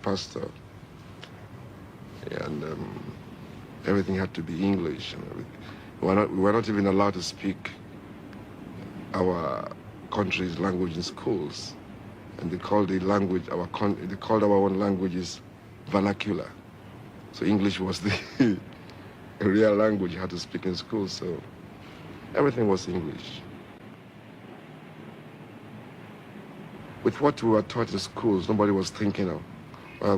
pastor, and everything had to be English. And we were not even allowed to speak our country's language in schools, and they called the language they called our own languages vernacular. So English was the real language you had to speak in school. So everything was English. With what we were taught in schools, nobody was thinking of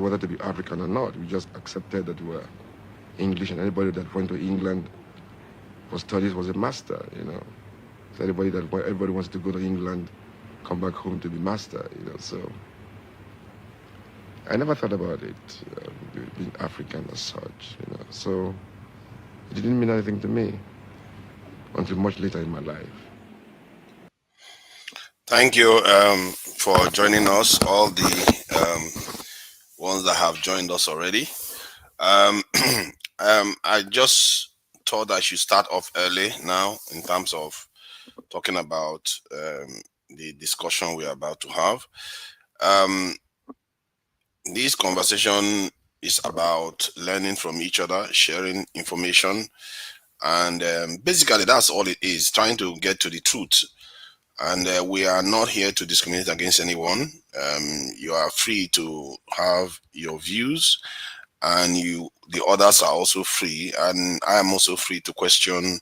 whether to be African or not. We just accepted that we were English, and anybody that went to England for studies was a master, So everybody wants to go to England, come back home to be master, So I never thought about it, being African as such, So it didn't mean anything to me until much later in my life. Thank you for joining us, all the ones that have joined us already. I just thought I should start off early now in terms of talking about the discussion we're about to have. This conversation is about learning from each other, sharing information, and basically that's all it is, trying to get to the truth. And we are not here to discriminate against anyone. You are free to have your views, and the others are also free, and I am also free to question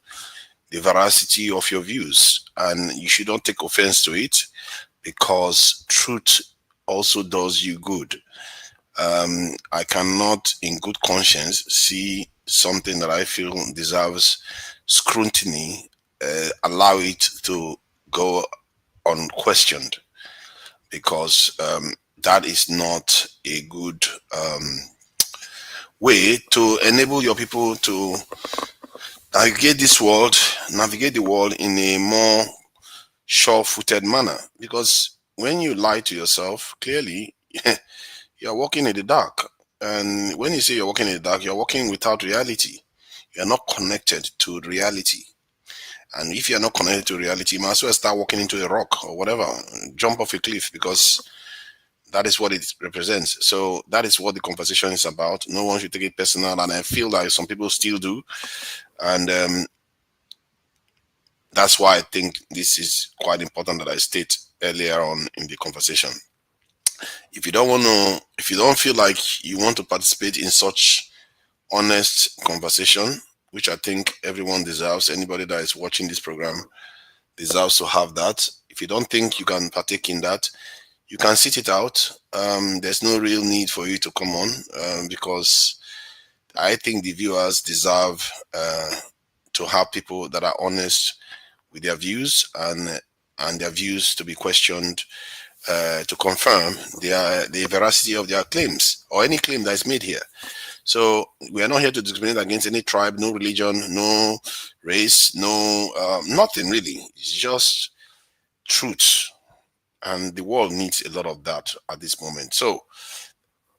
the veracity of your views, and you should not take offense to it, because truth also does you good. I cannot in good conscience see something that I feel deserves scrutiny, allow it to go unquestioned, because that is not a good way to enable your people to navigate the world in a more sure-footed manner. Because when you lie to yourself, clearly you're walking in the dark. And when you say you're walking in the dark, you're walking without reality. You're not connected to reality. And if you're not connected to reality, you might as well start walking into a rock or whatever, jump off a cliff, because that is what it represents. So that is what the conversation is about. No one should take it personal, and I feel like some people still do. And that's why I think this is quite important that I state earlier on in the conversation. If you don't feel like you want to participate in such honest conversation, which I think everyone deserves, anybody that is watching this program deserves to have that. If you don't think you can partake in that, you can sit it out. There's no real need for you to come on, because I think the viewers deserve to have people that are honest with their views, and their views to be questioned, to confirm the veracity of their claims, or any claim that is made here. So we are not here to discriminate against any tribe, no religion, no race, no nothing really. It's just truth, and the world needs a lot of that at this moment. So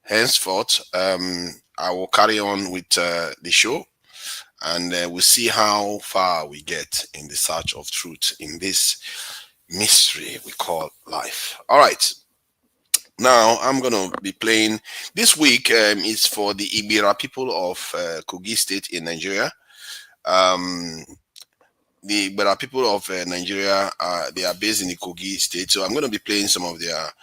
henceforth, I will carry on with the show, and we'll see how far we get in the search of truth in this mystery we call life. All right. Now I'm going to be playing this week. It's for the Ibira people of Kogi State in Nigeria. The Ibira people of Nigeria, they are based in the Kogi State. So I'm going to be playing some of their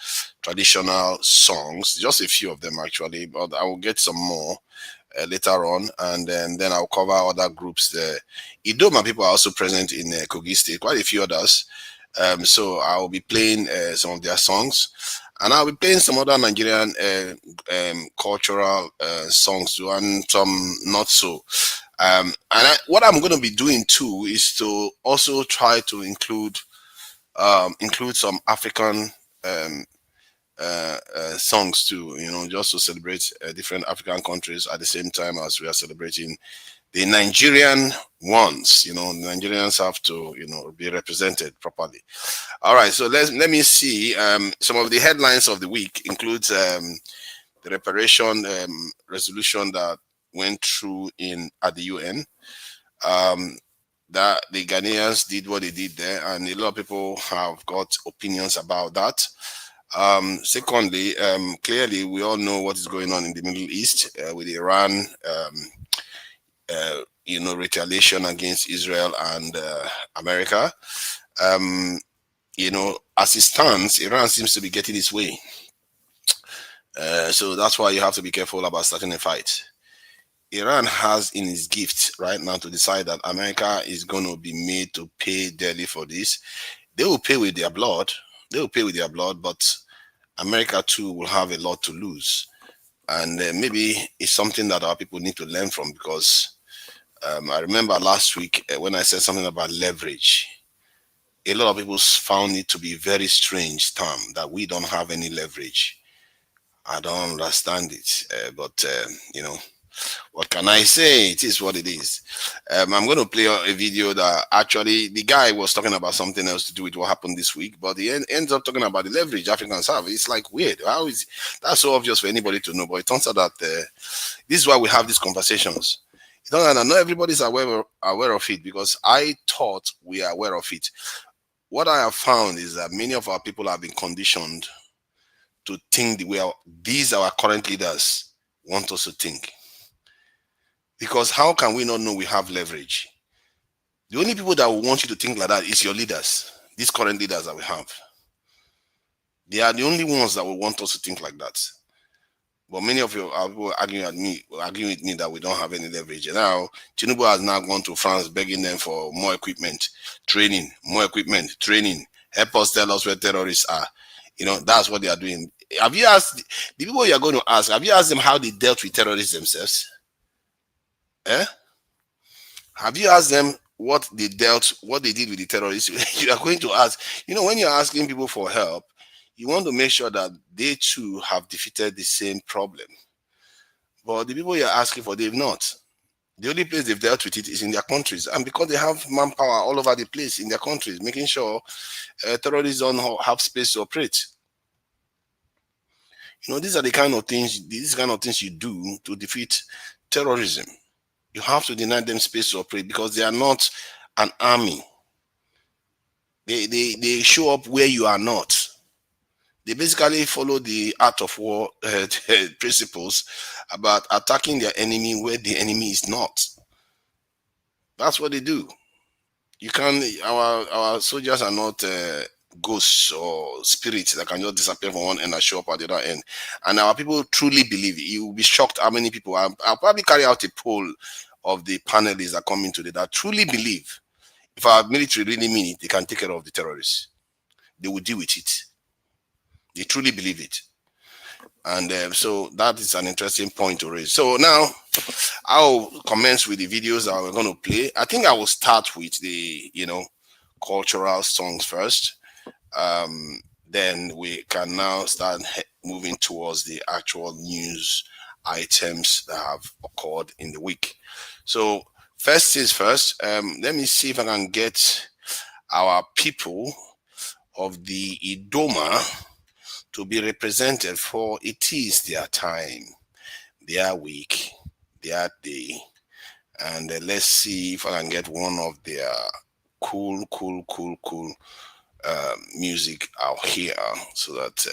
traditional songs, just a few of them actually, but I will get some more later on, and then I'll cover other groups. The Idoma people are also present in Kogi State, quite a few others. So I'll be playing some of their songs, and I'll be playing some other Nigerian cultural songs too, and some not so. What I'm going to be doing too is to also try to include some African songs too, just to celebrate different African countries at the same time as we are celebrating the Nigerian ones. The Nigerians have to, be represented properly. All right, so let me see. Some of the headlines of the week includes the reparation resolution that went through at the UN. That the Ghanaians did what they did there, and a lot of people have got opinions about that. Secondly, clearly we all know what is going on in the Middle East with Iran, retaliation against Israel and America. As it stands, Iran seems to be getting its way. So that's why you have to be careful about starting a fight. Iran has in its gift right now to decide that America is going to be made to pay dearly for this. They will pay with their blood. But America too will have a lot to lose. And maybe it's something that our people need to learn from, because I remember last week when I said something about leverage. A lot of people found it to be a very strange term, that we don't have any leverage. I don't understand it, but what can I say? It is what it is. I'm going to play a video that actually the guy was talking about something else to do with what happened this week, but he ends up talking about the leverage Africans have. It's like weird. That's so obvious for anybody to know, but it turns out that this is why we have these conversations. It turns out that not everybody's aware of it, because I thought we are aware of it. What I have found is that many of our people have been conditioned to think the way these our current leaders want us to think. Because how can we not know we have leverage? The only people that will want you to think like that is your leaders, these current leaders that we have. They are the only ones that will want us to think like that. But many of you are arguing with me that we don't have any leverage. And now, Tinubu has now gone to France begging them for more equipment, training. Help us tell us where terrorists are. That's what they are doing. Have you asked the people you are going to ask, have you asked them how they dealt with terrorists themselves? Have you asked them what they did with the terrorists? You are going to ask, when you're asking people for help, you want to make sure that they too have defeated the same problem. But the people you're asking for, they've not. The only place they've dealt with it is in their countries. And because they have manpower all over the place in their countries, making sure terrorists don't have space to operate. These are the kind of things you do to defeat terrorism. You have to deny them space to operate, because they are not an army. They show up where you are not. They basically follow the art of war principles about attacking their enemy where the enemy is not. That's what they do. Our soldiers are not ghosts or spirits that can just disappear from one end and show up at the other end. And our people truly believe it. You will be shocked how many people. I'll probably carry out a poll of the panelists that come in today that truly believe, if our military really mean it, they can take care of the terrorists. They will deal with it. They truly believe it. And so that is an interesting point to raise. So now I'll commence with the videos that we're going to play. I think I will start with the, cultural songs first. Then we can now start moving towards the actual news items that have occurred in the week. So first is first, let me see if I can get our people of the Idoma to be represented, for it is their time, their week, their day. And let's see if I can get one of their cool music out here, so that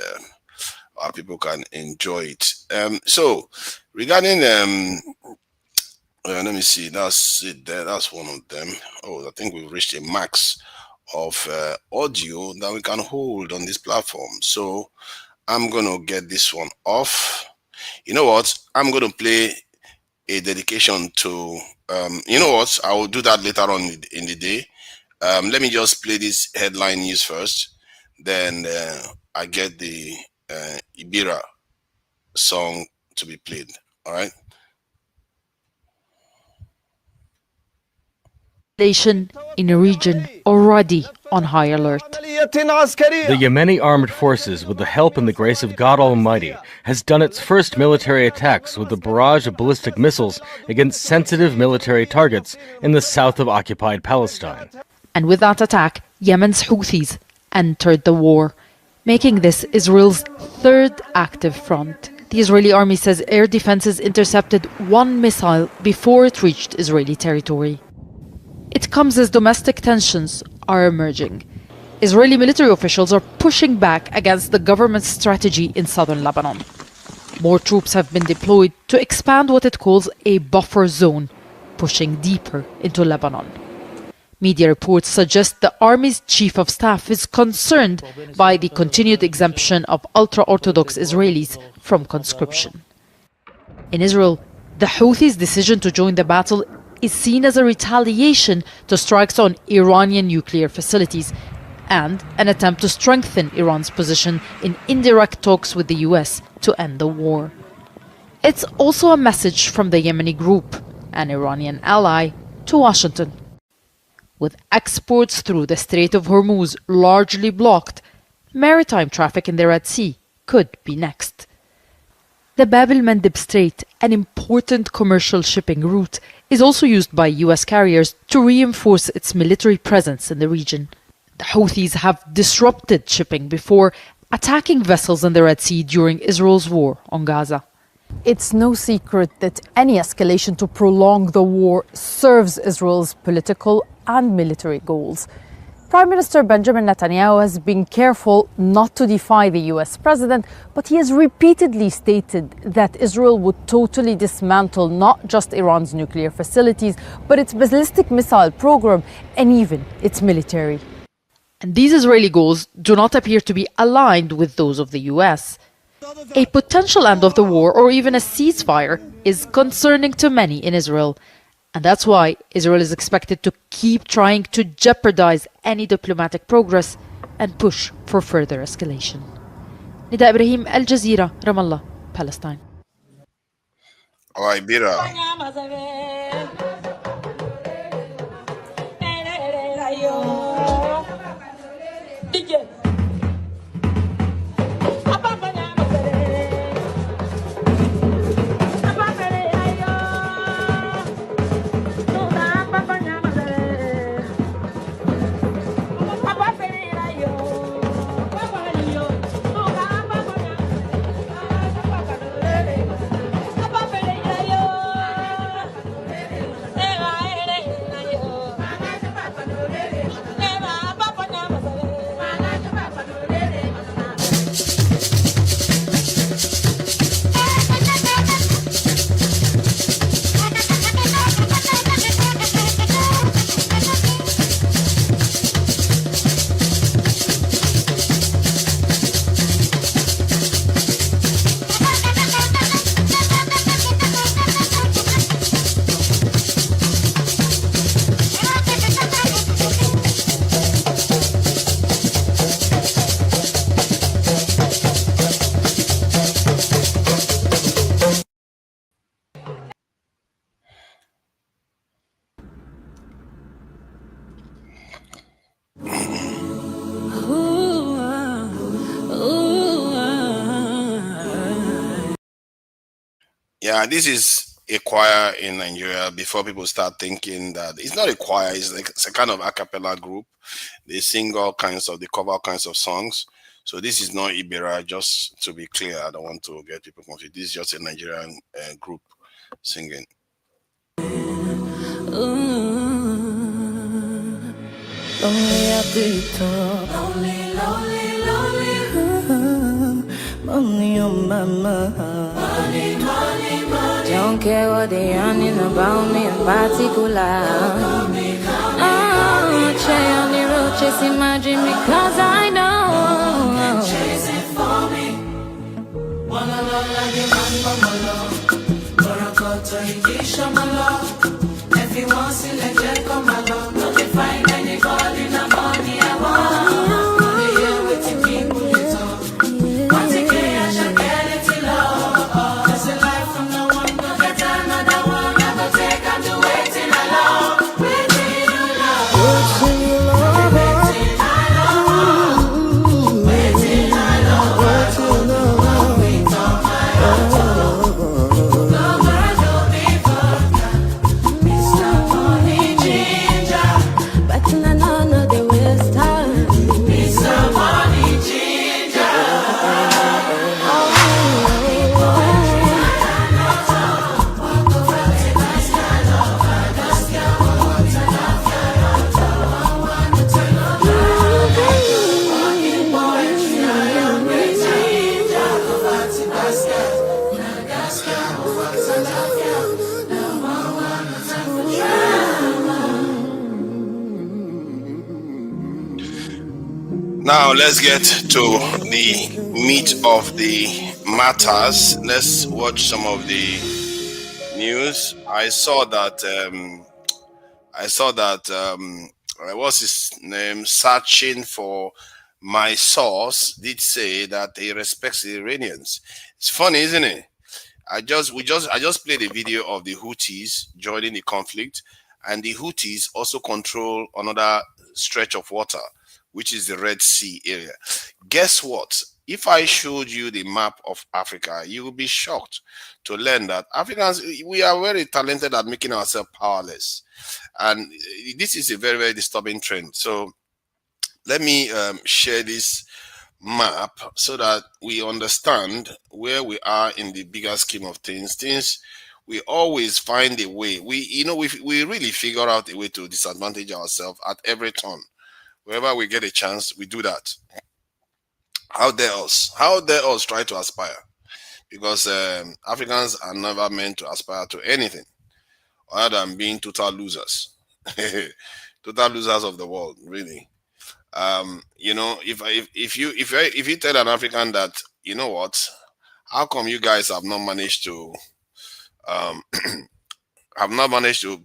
our people can enjoy it. So regarding let me see, that's it there, that's one of them. I think we've reached a max of audio that we can hold on this platform. So I'm gonna get this one off. You know what? I'm gonna play a dedication to I will do that later on in the day. Let me just play this headline news first, then I get the Ibira song to be played. All right. In a region already on high alert. The Yemeni armed forces, with the help and the grace of God Almighty, has done its first military attacks with a barrage of ballistic missiles against sensitive military targets in the south of occupied Palestine. And with that attack, Yemen's Houthis entered the war, making this Israel's third active front. The Israeli army says air defenses intercepted one missile before it reached Israeli territory. It comes as domestic tensions are emerging. Israeli military officials are pushing back against the government's strategy in southern Lebanon. More troops have been deployed to expand what it calls a buffer zone, pushing deeper into Lebanon. Media reports suggest the army's chief of staff is concerned by the continued exemption of ultra-Orthodox Israelis from conscription. In Israel, the Houthis' decision to join the battle is seen as a retaliation to strikes on Iranian nuclear facilities and an attempt to strengthen Iran's position in indirect talks with the US to end the war. It's also a message from the Yemeni group, an Iranian ally, to Washington. With exports through the Strait of Hormuz largely blocked, maritime traffic in the Red Sea could be next. The Bab el-Mandeb Strait, an important commercial shipping route, is also used by US carriers to reinforce its military presence in the region. The Houthis have disrupted shipping before, attacking vessels in the Red Sea during Israel's war on Gaza. It's no secret that any escalation to prolong the war serves Israel's political and military goals. Prime Minister Benjamin Netanyahu has been careful not to defy the US president, but he has repeatedly stated that Israel would totally dismantle not just Iran's nuclear facilities, but its ballistic missile program and even its military. And these Israeli goals do not appear to be aligned with those of the US. A potential end of the war or even a ceasefire is concerning to many in Israel. And that's why Israel is expected to keep trying to jeopardize any diplomatic progress and push for further escalation. Nida Ibrahim, Al Jazeera, Ramallah, Palestine. All right, Bira. Yeah, this is a choir in Nigeria. Before people start thinking that it's not a choir, it's a kind of a cappella group. They sing all kinds of, they cover all kinds of songs. So this is not Ibera, just to be clear. I don't want to get people confused. This is just a Nigerian group singing. Lonely at the top. Lonely, lonely, lonely. Money on my mind. Money, money, money. Don't care what they yarning about me in particular. Che on the road chasing my dream because I know. Chasing for me. Wanna love like a man from my love. But I got to hit my love. If you want to let it come along, don't you find any God in the money I want. Only here with the people you talk. Once again, I shall get it to love. There's a life from no one, go get another one. I go take and do waiting alone. Waiting alone. Waiting alone. Waiting alone. Waiting alone. Waiting alone. The world will be broken. Mr. Money. Now let's get to the meat of the matters. Let's watch some of the news. What's his name? Searching for my source did say that he respects the Iranians. It's funny, isn't it? I just played a video of the Houthis joining the conflict, and the Houthis also control another stretch of water, which is the Red Sea area. Guess what? If I showed you the map of Africa, you would be shocked to learn that Africans, we are very talented at making ourselves powerless. And this is a very, very disturbing trend. So let me share this map so that we understand where we are in the bigger scheme of things. We always find a way. We really figure out a way to disadvantage ourselves at every turn. Wherever we get a chance, we do that. How dare us? How dare us try to aspire? Because Africans are never meant to aspire to anything other than being total losers. Total losers of the world, really. If you tell an African that, you know what, how come you guys have not managed to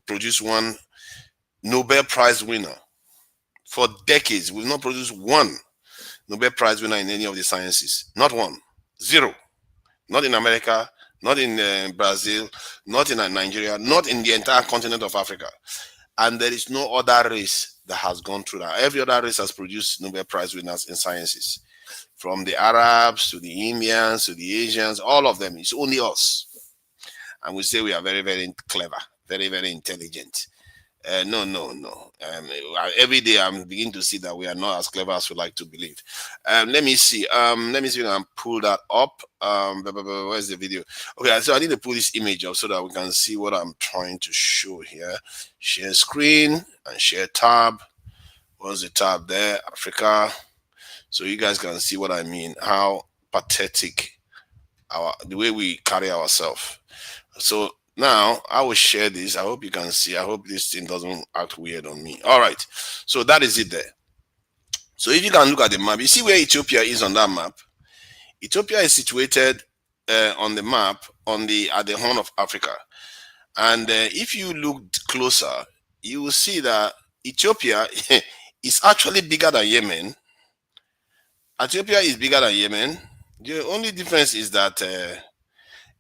produce one Nobel Prize winner for decades? We've not produced one Nobel Prize winner in any of the sciences. Not one. Zero. Not in America, not in Brazil, not in Nigeria, not in the entire continent of Africa. And there is no other race that has gone through that. Every other race has produced Nobel Prize winners in sciences. From the Arabs to the Indians to the Asians, all of them. It's only us. And we say we are very, very clever, very, very intelligent. No. Every day I'm beginning to see that we are not as clever as we like to believe. Let me see. Let me see if I can pull that up. Where's the video? Okay, so I need to pull this image up so that we can see what I'm trying to show here. Share screen and share tab. What's the tab there? Africa. So you guys can see what I mean. How pathetic the way we carry ourselves. So now I will share this. I hope you can see. I hope this thing doesn't act weird on me. All right. So that is it there. So if you can look at the map, you see where Ethiopia is on that map. Ethiopia is situated on the map at the Horn of Africa. And if you look closer, you will see that Ethiopia is actually bigger than Yemen. Ethiopia is bigger than Yemen. The only difference is that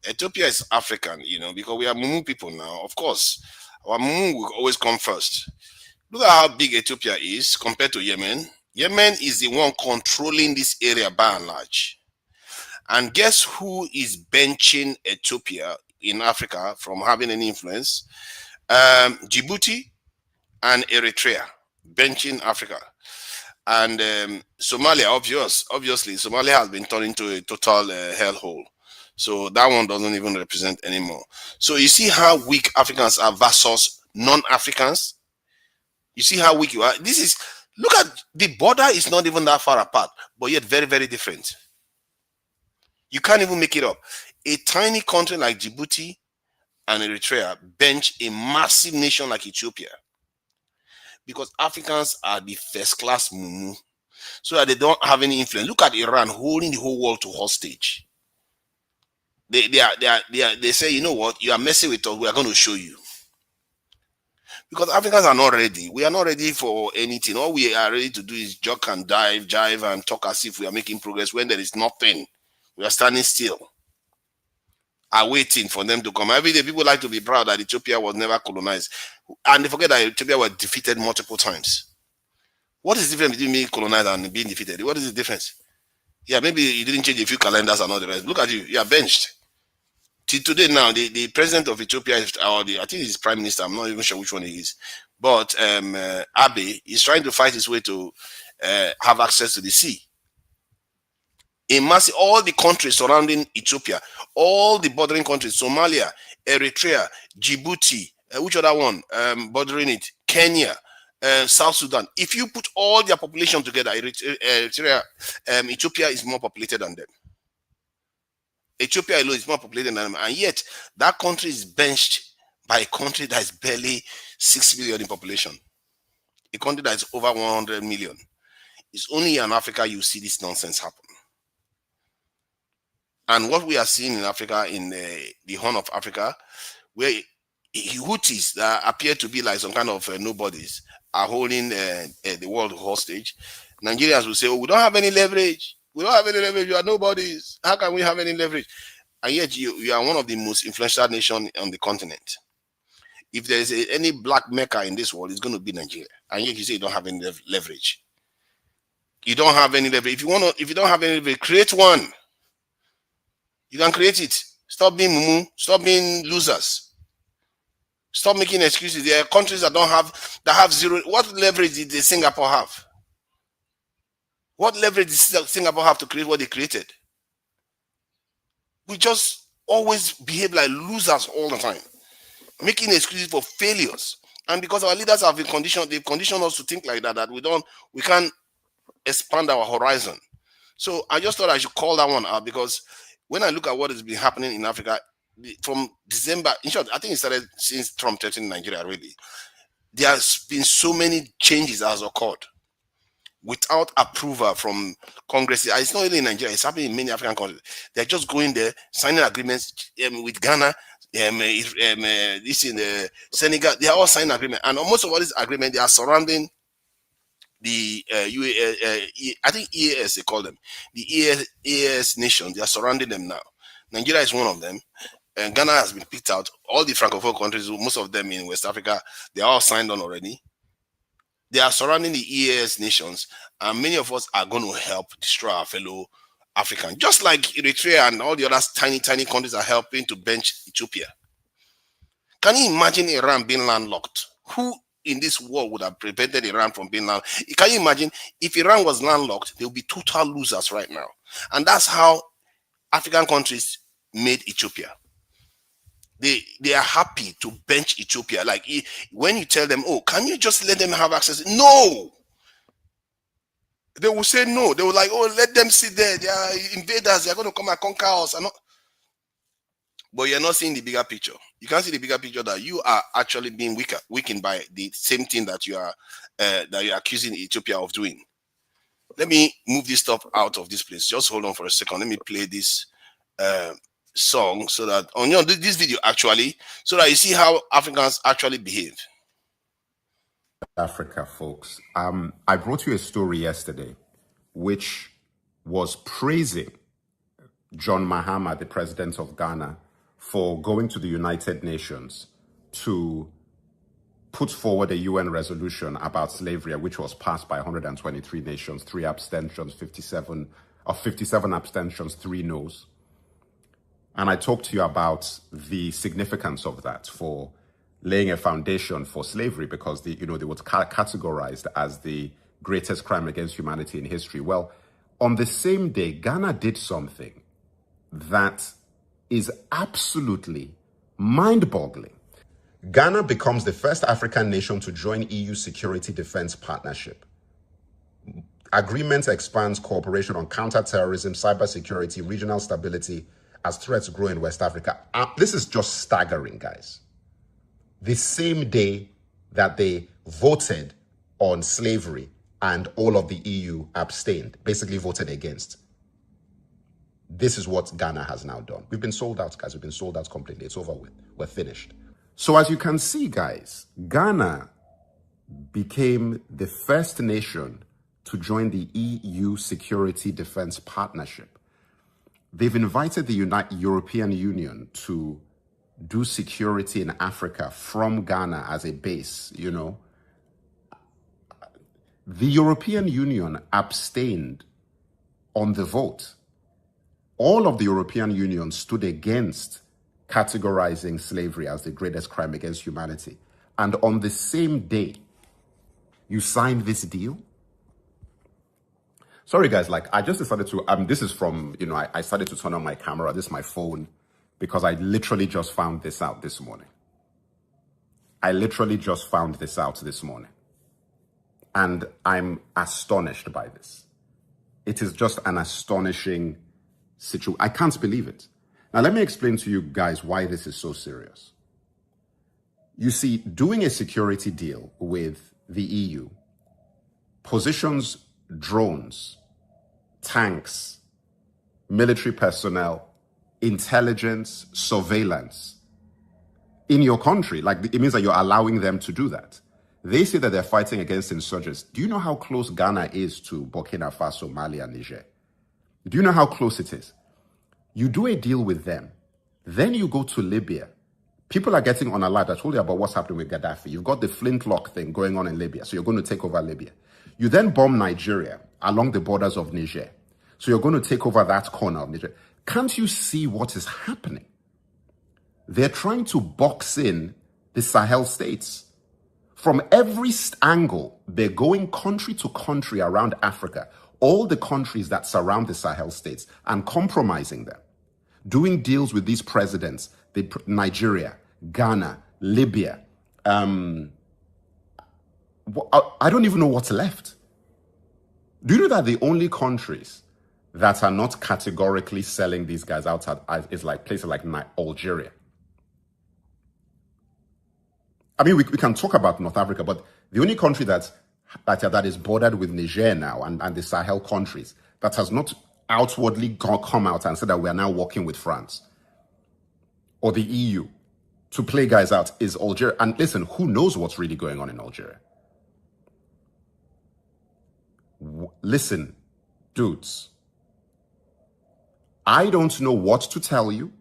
Ethiopia is African, because we are Mumu people now. Of course, our Mumu will always come first. Look at how big Ethiopia is compared to Yemen. Yemen is the one controlling this area by and large. And guess who is benching Ethiopia in Africa from having any influence? Djibouti and Eritrea benching Africa. And Somalia, obviously, Somalia has been turned into a total hellhole. So that one doesn't even represent anymore. So you see how weak Africans are versus non-Africans? You see how weak you are? Look at the border is not even that far apart, but yet very, very different. You can't even make it up. A tiny country like Djibouti and Eritrea bench a massive nation like Ethiopia. Because Africans are the first class mumu, so that they don't have any influence. Look at Iran holding the whole world to hostage. They say, you know what, you are messing with us, we are going to show you. Because Africans are not ready. We are not ready for anything. All we are ready to do is joke and jive and talk as if we are making progress when there is nothing. We are standing still, are waiting for them to come. Every day people like to be proud that Ethiopia was never colonized. And they forget that Ethiopia was defeated multiple times. What is the difference between being colonized and being defeated? What is the difference? Yeah, maybe you didn't change a few calendars and all the rest. Look at you. You are benched. Till today now, the president of Ethiopia, I think he's prime minister. I'm not even sure which one he is. But Abiy is trying to fight his way to have access to the sea. All the countries surrounding Ethiopia, all the bordering countries, Somalia, Eritrea, Djibouti, which other one bordering it? Kenya, South Sudan. If you put all their population together, Ethiopia is more populated than them. Ethiopia alone is more populated than them, and yet that country is benched by a country that is barely 6 million in population. A country that is over 100 million. It's only in Africa you see this nonsense happen. And what we are seeing in Africa, in the Horn of Africa, where Houthis that appear to be like some kind of nobodies are holding the world hostage, Nigerians will say, oh, we don't have any leverage. We don't have any leverage. You are nobodies. How can we have any leverage? And yet you are one of the most influential nations on the continent. If there is any black Mecca in this world, it's going to be Nigeria. And yet you say you don't have any leverage. You don't have any leverage. If you don't have any leverage, create one. You can create it. Stop being mumu. Stop being losers. Stop making excuses. There are countries that have zero. What leverage did Singapore have? What leverage did Singapore have to create what they created? We just always behave like losers all the time, making excuses for failures. And because our leaders have been conditioned, they've conditioned us to think like that we can't expand our horizon. So I just thought I should call that one out, because when I look at what has been happening in Africa from December, in short, I think it started since Trump threatened Nigeria, really. There has been so many changes that has occurred without approval from Congress. It's not only in Nigeria, it's happening in many African countries. They're just going there, signing agreements with Ghana, this in Senegal. They are all signing agreements. And most of all these agreements, they are surrounding the I think EAS, they call them. The EAS nations, they are surrounding them now. Nigeria is one of them. And Ghana has been picked out. All the Francophone countries, most of them in West Africa, they are all signed on already. They are surrounding the EAS nations, and many of us are going to help destroy our fellow Africans. Just like Eritrea and all the other tiny countries are helping to bench Ethiopia. Can you imagine Iran being landlocked? Who in this world would have prevented Iran from being landlocked? Can you imagine if Iran was landlocked, they would be total losers right now. And that's how African countries made Ethiopia. They are happy to bench Ethiopia. Like when you tell them, oh, can you just let them have access? No. They will say no. They will like, oh, let them sit there. They are invaders. They are going to come and conquer us. But you're not seeing the bigger picture. You can't see the bigger picture that you are actually being weakened by the same thing that you are accusing Ethiopia of doing. Let me move this stuff out of this place. Just hold on for a second. Let me play this song so that on this video actually, so that you see how Africans actually behave. Africa, folks. I brought you a story yesterday which was praising John Mahama, the president of Ghana, for going to the United Nations to put forward a UN resolution about slavery, which was passed by 123 nations, 3 abstentions, 57 abstentions, 3 no's. And I talked to you about the significance of that for laying a foundation for slavery, because they were categorized as the greatest crime against humanity in history. Well, on the same day, Ghana did something that is absolutely mind-boggling. Ghana becomes the first African nation to join EU Security Defense Partnership. Agreement expands cooperation on counter-terrorism, cybersecurity, regional stability as threats grow in West Africa. This is just staggering, guys. The same day that they voted on slavery and all of the EU abstained, basically voted against. This is what Ghana has now done. We've been sold out, guys. We've been sold out completely. It's over with. We're finished. So as you can see, guys, Ghana became the first nation to join the EU Security Defense Partnership. They've invited the European Union to do security in Africa from Ghana as a base, The European Union abstained on the vote. All of the European Union stood against categorizing slavery as the greatest crime against humanity. And on the same day, you signed this deal? Sorry, guys, I just decided to, this is from, I started to turn on my camera. This is my phone, because I literally just found this out this morning. And I'm astonished by this. It is just an astonishing situation. I can't believe it. Now, let me explain to you guys why this is so serious. You see, doing a security deal with the EU positions drones, tanks, military personnel, intelligence, surveillance in your country. Like, it means that you're allowing them to do that. They say that they're fighting against insurgents. Do you know how close Ghana is to Burkina Faso, Mali, and Niger? Do you know how close it is? You do a deal with them. Then you go to Libya. People are getting on alert. I told you about what's happening with Gaddafi. You've got the flintlock thing going on in Libya. So you're going to take over Libya. You then bomb Nigeria along the borders of Niger. So you're going to take over that corner of Niger. Can't you see what is happening? They're trying to box in the Sahel states. From every angle, they're going country to country around Africa, all the countries that surround the Sahel states, and compromising them. Doing deals with these presidents, Nigeria, Ghana, Libya. I don't even know what's left. Do you know that the only countries that are not categorically selling these guys outside is like places like Algeria? I mean, we can talk about North Africa, but the only country that is bordered with Niger now and the Sahel countries that has not outwardly come out and said that we are now working with France or the EU to play guys out is Algeria. And listen, who knows what's really going on in Algeria? Listen, dudes, I don't know what to tell you,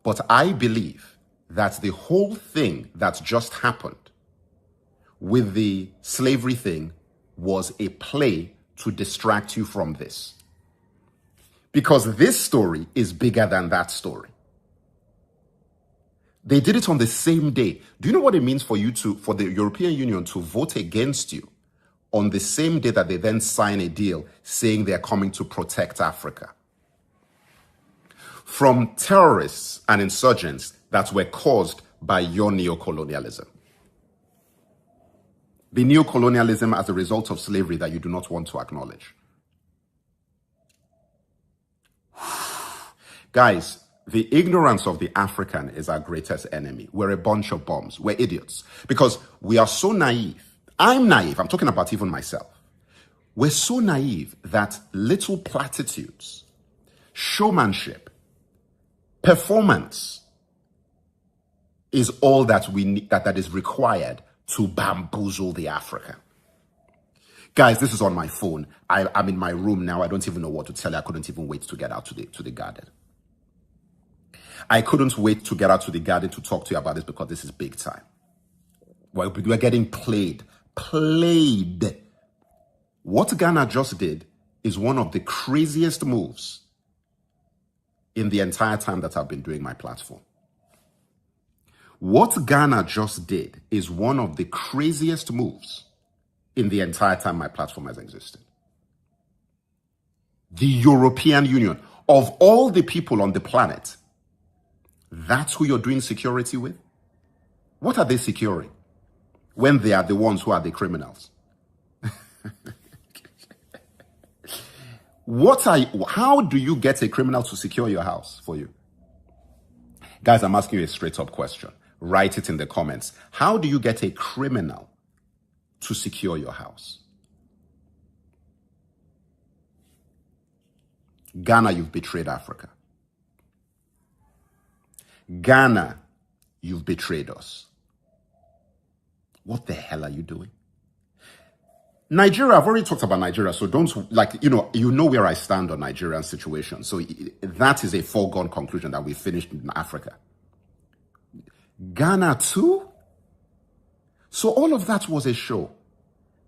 but I believe that the whole thing that just happened with the slavery thing was a play to distract you from this. Because this story is bigger than that story. They did it on the same day. Do you know what it means for the European Union to vote against you on the same day that they then sign a deal saying they're coming to protect Africa from terrorists and insurgents that were caused by your neocolonialism? The neocolonialism as a result of slavery that you do not want to acknowledge. Guys, the ignorance of the African is our greatest enemy. We're a bunch of bums. We're idiots. Because we are so naive. I'm naive. I'm talking about even myself. We're so naive that little platitudes, showmanship, performance is all that we need, that is required to bamboozle the African. Guys, this is on my phone. I'm in my room now. I don't even know what to tell you. I couldn't even wait to get out to the garden. I couldn't wait to get out to the garden to talk to you about this because this is big time. We're getting played. Played. What Ghana just did is one of the craziest moves in the entire time that I've been doing my platform. What Ghana just did is one of the craziest moves in the entire time my platform has existed. The European Union, of all the people on the planet, that's who you're doing security with? What are they securing when they are the ones who are the criminals? How do you get a criminal to secure your house for you? Guys, I'm asking you a straight up question. Write it in the comments. How do you get a criminal to secure your house? Ghana, you've betrayed Africa. Ghana, you've betrayed us. What the hell are you doing? Nigeria, I've already talked about Nigeria, so don't, you know where I stand on Nigerian situation. So that is a foregone conclusion that we finished in Africa. Ghana too? So all of that was a show.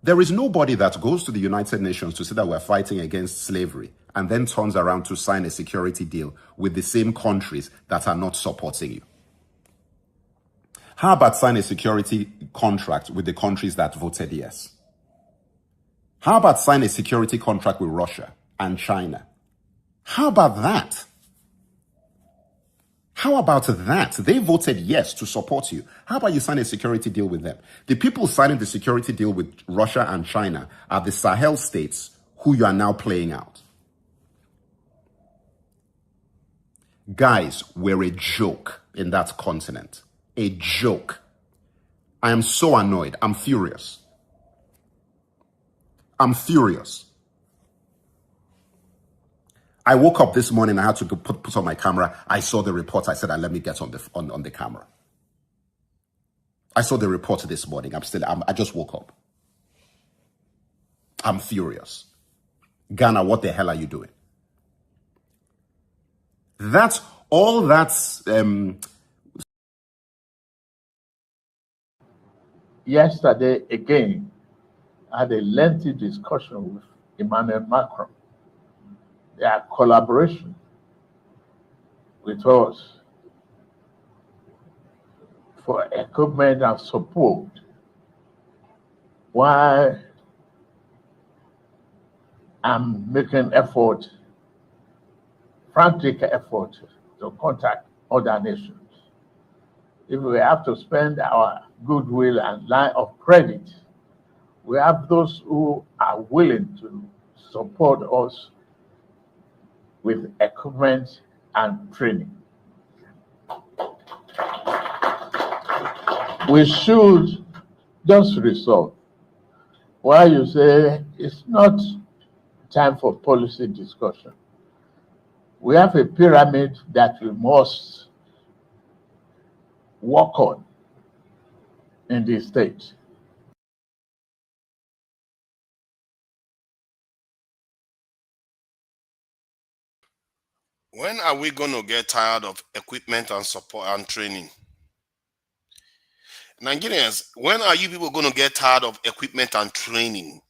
There is nobody that goes to the United Nations to say that we're fighting against slavery and then turns around to sign a security deal with the same countries that are not supporting you. How about sign a security contract with the countries that voted yes? How about sign a security contract with Russia and China? How about that? How about that? They voted yes to support you. How about you sign a security deal with them? The people signing the security deal with Russia and China are the Sahel states who you are now playing out. Guys, we're a joke in that continent. A joke. I am so annoyed. I'm furious. I'm furious. I woke up this morning, I had to go put on my camera. I saw the report. I said, let me get on the camera. I saw the report this morning. I just woke up. I'm furious. Ghana, what the hell are you doing? That's all that's... Yesterday, again, I had a lengthy discussion with Emmanuel Macron. Their collaboration with us for equipment and support, while I'm making effort, frantic effort to contact other nations. If we have to spend our goodwill and line of credit, we have those who are willing to support us with equipment and training. We should just resolve. Why you say it's not time for policy discussion. We have a pyramid that we must work on in the state. When are we going to get tired of equipment and support and training? Nigerians, when are you people going to get tired of equipment and training?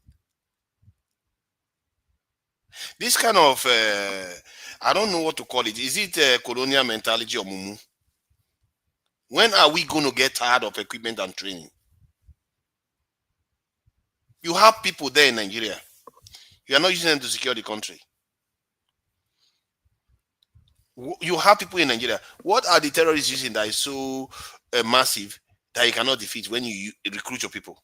This kind of, I don't know what to call it. Is it colonial mentality or mumu? When are we going to get tired of equipment and training? You have people there in Nigeria. You are not using them to secure the country. You have people in Nigeria. What are the terrorists using that is so massive that you cannot defeat when you recruit your people?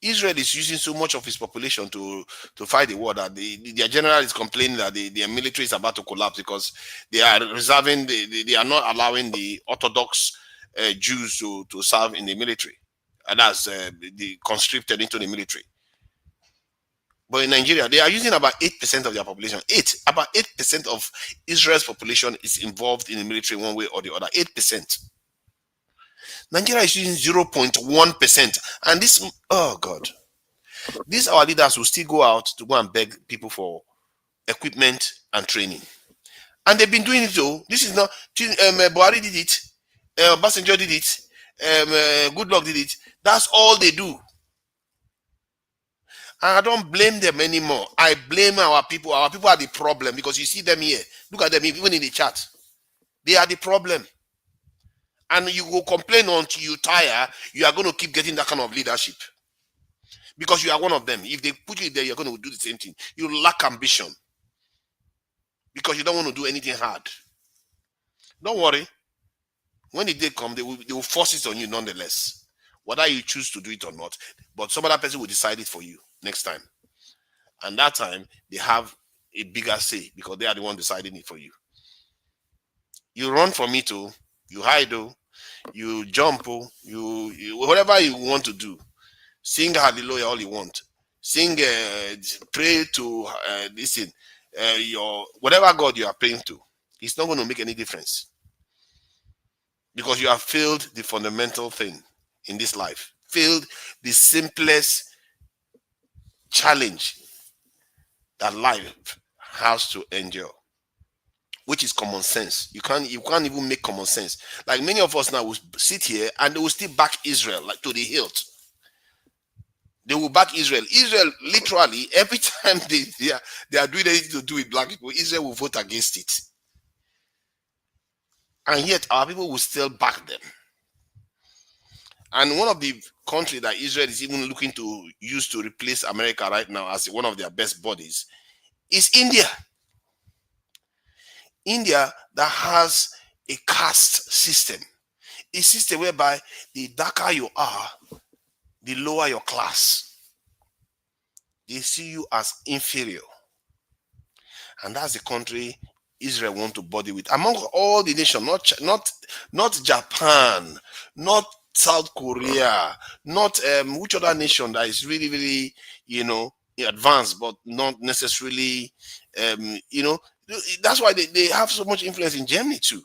Israel is using so much of its population to fight the war that their general is complaining that their military is about to collapse because they are reserving, they are not allowing the Orthodox Jews to serve in the military. And that's the conscripted into the military. But in Nigeria, they are using about 8% of their population. About 8% of Israel's population is involved in the military one way or the other. 8%. Nigeria is using 0.1%. And this, oh God, these our leaders will still go out to go and beg people for equipment and training. And they've been doing it though. This is not, Buhari did it, Basenjo did it, Goodluck did it. That's all they do. And I don't blame them anymore. I blame our people. Our people are the problem because you see them here. Look at them, even in the chat. They are the problem. And you will complain until you tire. You are going to keep getting that kind of leadership. Because you are one of them. If they put you there, you're going to do the same thing. You lack ambition. Because you don't want to do anything hard. Don't worry. When the day comes, they will force it on you nonetheless. Whether you choose to do it or not. But some other person will decide it for you next time. And that time, they have a bigger say because they are the one deciding it for you. You run from it, oh, you hide, oh, you jump, oh, you whatever you want to do. Sing hallelujah all you want. Sing, pray to listen, your whatever God you are praying to. It's not going to make any difference. Because you have failed the fundamental thing in this life. Failed the simplest challenge that life has to endure, which is common sense. You can't even make common sense. Like many of us now will sit here and they will still back Israel like to the hilt. They will back Israel. Israel literally every time they are doing anything to do with black people, Israel will vote against it. And yet our people will still back them. And one of the countries that Israel is even looking to use to replace America right now as one of their best buddies is India. India that has a caste system. A system whereby the darker you are, the lower your class. They see you as inferior. And that's the country Israel want to body with. Among all the nations, not Japan, not South Korea, not which other nation that is really, really, advanced, but not necessarily, that's why they have so much influence in Germany too.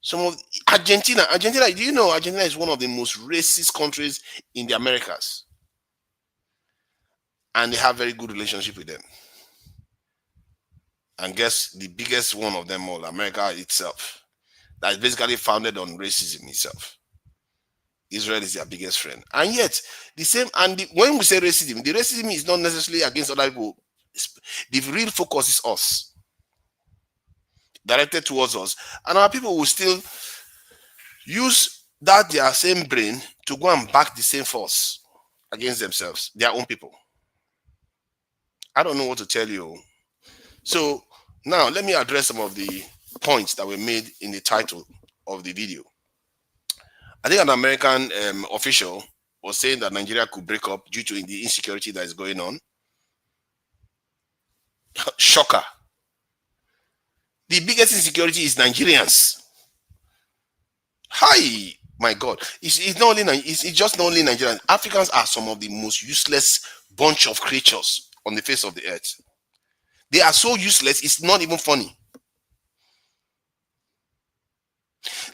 Some of Argentina, do you know Argentina is one of the most racist countries in the Americas? And they have very good relationship with them. And guess the biggest one of them all, America itself, that is basically founded on racism itself. Israel is their biggest friend. And yet, the same, and when we say racism, the racism is not necessarily against other people. The real focus is us, directed towards us. And our people will still use that their same brain to go and back the same force against themselves, their own people. I don't know what to tell you. So now let me address some of the points that were made in the title of the video. I think an American official was saying that Nigeria could break up due to the insecurity that is going on. Shocker. The biggest insecurity is Nigerians. Hi, my God. It's not only it's just not only Nigerians. Africans are some of the most useless bunch of creatures on the face of the earth. They are so useless, it's not even funny.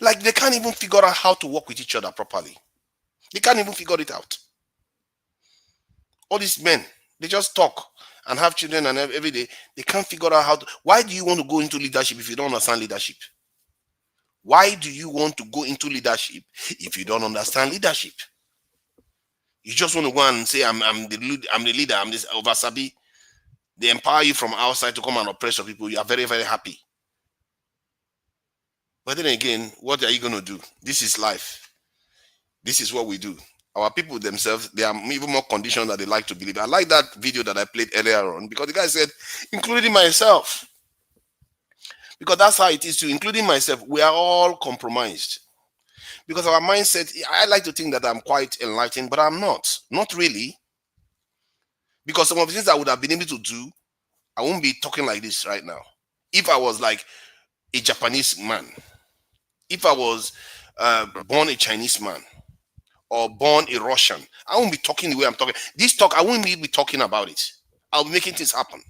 Like, they can't even figure out how to work with each other properly. They can't even figure it out. All these men, they just talk and have children and every day. They can't figure out how to. Why do you want to go into leadership if you don't understand leadership? Why do you want to go into leadership if you don't understand leadership? You just want to go and say, I'm the leader, I'm this oversabi. They empower you from outside to come and oppress your people. You are very, very happy. But then again, what are you going to do? This is life. This is what we do. Our people themselves, they are even more conditioned that they like to believe. I like that video that I played earlier on, because the guy said, including myself. Because that's how it is too, including myself. We are all compromised. Because our mindset, I like to think that I'm quite enlightened, but I'm not. Not really. Because some of the things I would have been able to do, I won't be talking like this right now. If I was like a Japanese man, if I was born a Chinese man, or born a Russian, I won't be talking the way I'm talking. This talk, I won't be talking about it. I'll be making things happen.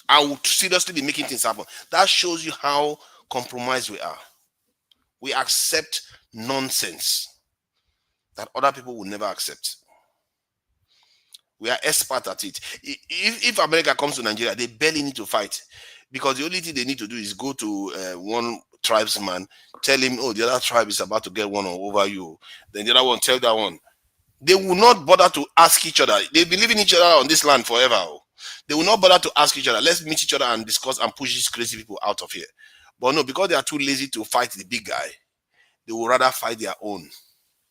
I would seriously be making things happen. That shows you how compromised we are. We accept nonsense that other people will never accept. We are expert at it. If America comes to Nigeria, they barely need to fight, because the only thing they need to do is go to one tribesman, tell him, oh, the other tribe is about to get one over you. Then the other one tell that one. They will not bother to ask each other. They believe in each other on this land forever. They will not bother to ask each other. Let's meet each other and discuss and push these crazy people out of here. But no, because they are too lazy to fight the big guy, they will rather fight their own.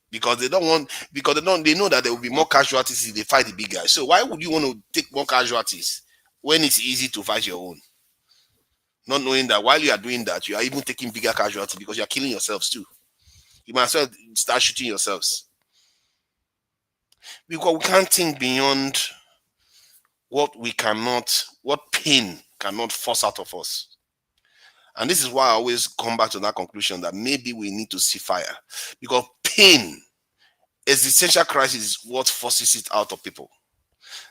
Because they don't want, they know that there will be more casualties if they fight the big guy. So why would you want to take more casualties when it's easy to fight your own? Not knowing that while you are doing that, you are even taking bigger casualties because you are killing yourselves too. You might as well start shooting yourselves. Because we can't think beyond what pain cannot force out of us. And this is why I always come back to that conclusion that maybe we need to see fire. Because pain, existential crisis, is what forces it out of people.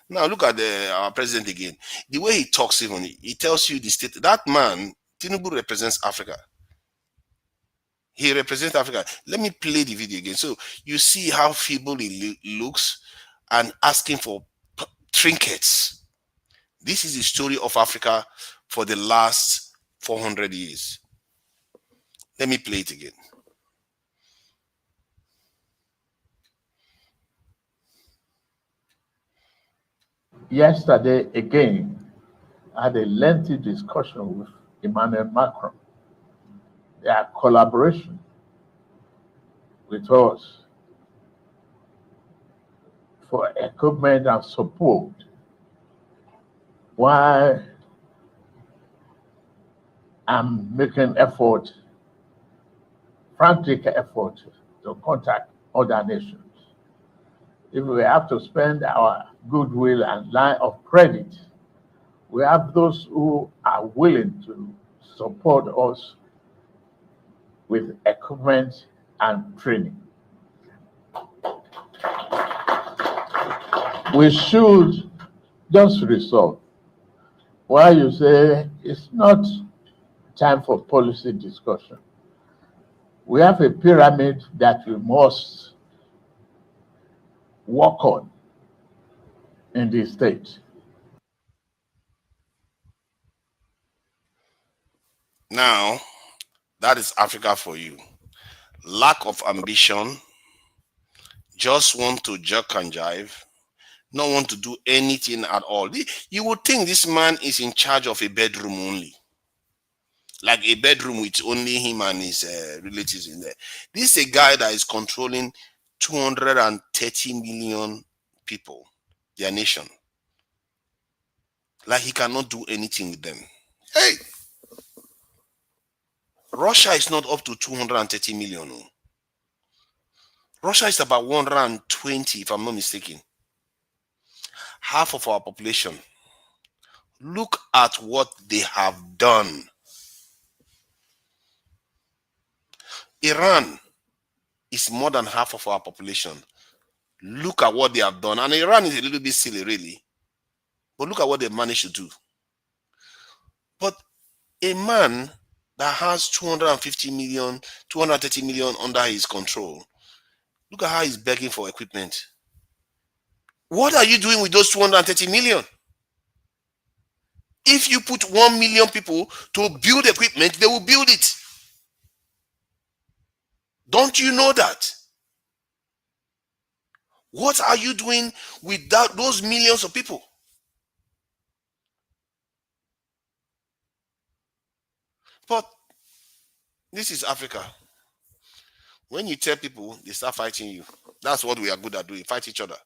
Now look at our president again. The way he talks, even he tells you the state. That man, Tinubu, represents Africa. He represents Africa. Let me play the video again, so you see how feeble he looks and asking for trinkets. This is the story of Africa for the last 400 years. Let me play it again. Yesterday, again, I had a lengthy discussion with Emmanuel Macron. Their collaboration with us for equipment and support, while I'm making effort, frantic effort, to contact other nations. If we have to spend our goodwill and line of credit, we have those who are willing to support us with equipment and training. We should just resolve. While you say it's not time for policy discussion, we have a pyramid that we must work on in the state. Now, that is Africa for you. Lack of ambition, just want to jerk and jive, not want to do anything at all. You would think this man is in charge of a bedroom only. Like a bedroom with only him and his relatives in there. This is a guy that is controlling 230 million people, their nation. Like he cannot do anything with them. Hey! Russia is not up to 230 million. No. Russia is about 120, if I'm not mistaken. Half of our population. Look at what they have done. Iran is more than half of our population. Look at what they have done. And Iran is a little bit silly, really. But look at what they managed to do. But a man that has 250 million, 230 million under his control, look at how he's begging for equipment. What are you doing with those 230 million? If you put 1 million people to build equipment, they will build it. Don't you know that? What are you doing with those millions of people? But this is Africa. When you tell people, they start fighting you. That's what we are good at doing, fight each other.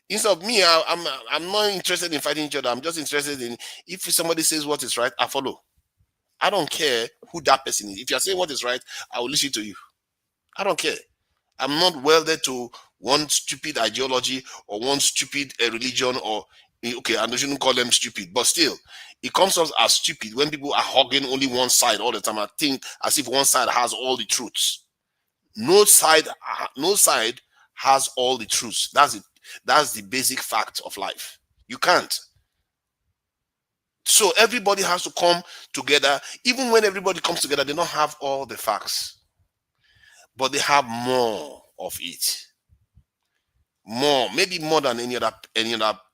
Instead of me, I'm not interested in fighting each other. I'm just interested in, if somebody says what is right, I follow. I don't care who that person is. If you're saying what is right, I will listen to you. I don't care. I'm not welded to one stupid ideology or one stupid religion, or, okay, I shouldn't call them stupid, but still, it comes off as stupid when people are hugging only one side all the time. I think as if one side has all the truths. No side has all the truths. That's it. That's the basic fact of life. You can't. So everybody has to come together. Even when everybody comes together, they don't have all the facts. But they have more of it. More, maybe more than any other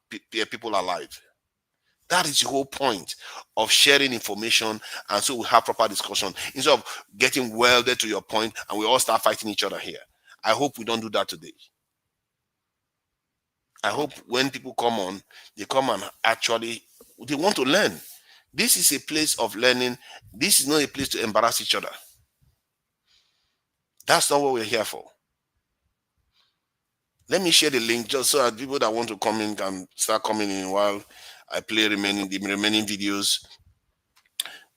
people alive. That is the whole point of sharing information, and so we have proper discussion instead of getting welded to your point and we all start fighting each other here. I hope we don't do that today. I hope when people come on, they come and actually, they want to learn. This is a place of learning. This is not a place to embarrass each other. That's not what we're here for. Let me share the link just so that people that want to come in can start coming in while I play the remaining videos.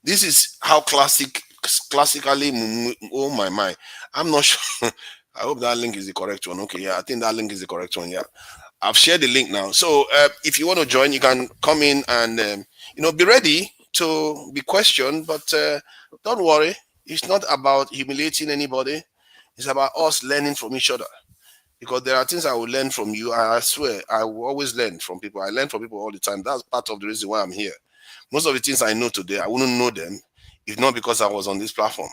This is how classically, oh my, I'm not sure. I hope that link is the correct one. Okay, yeah, I think that link is the correct one. Yeah, I've shared the link now. So if you want to join, you can come in and be ready to be questioned. But don't worry, it's not about humiliating anybody. It's about us learning from each other. Because there are things I will learn from you. I swear, I will always learn from people. I learn from people all the time. That's part of the reason why I'm here. Most of the things I know today, I wouldn't know them if not because I was on this platform.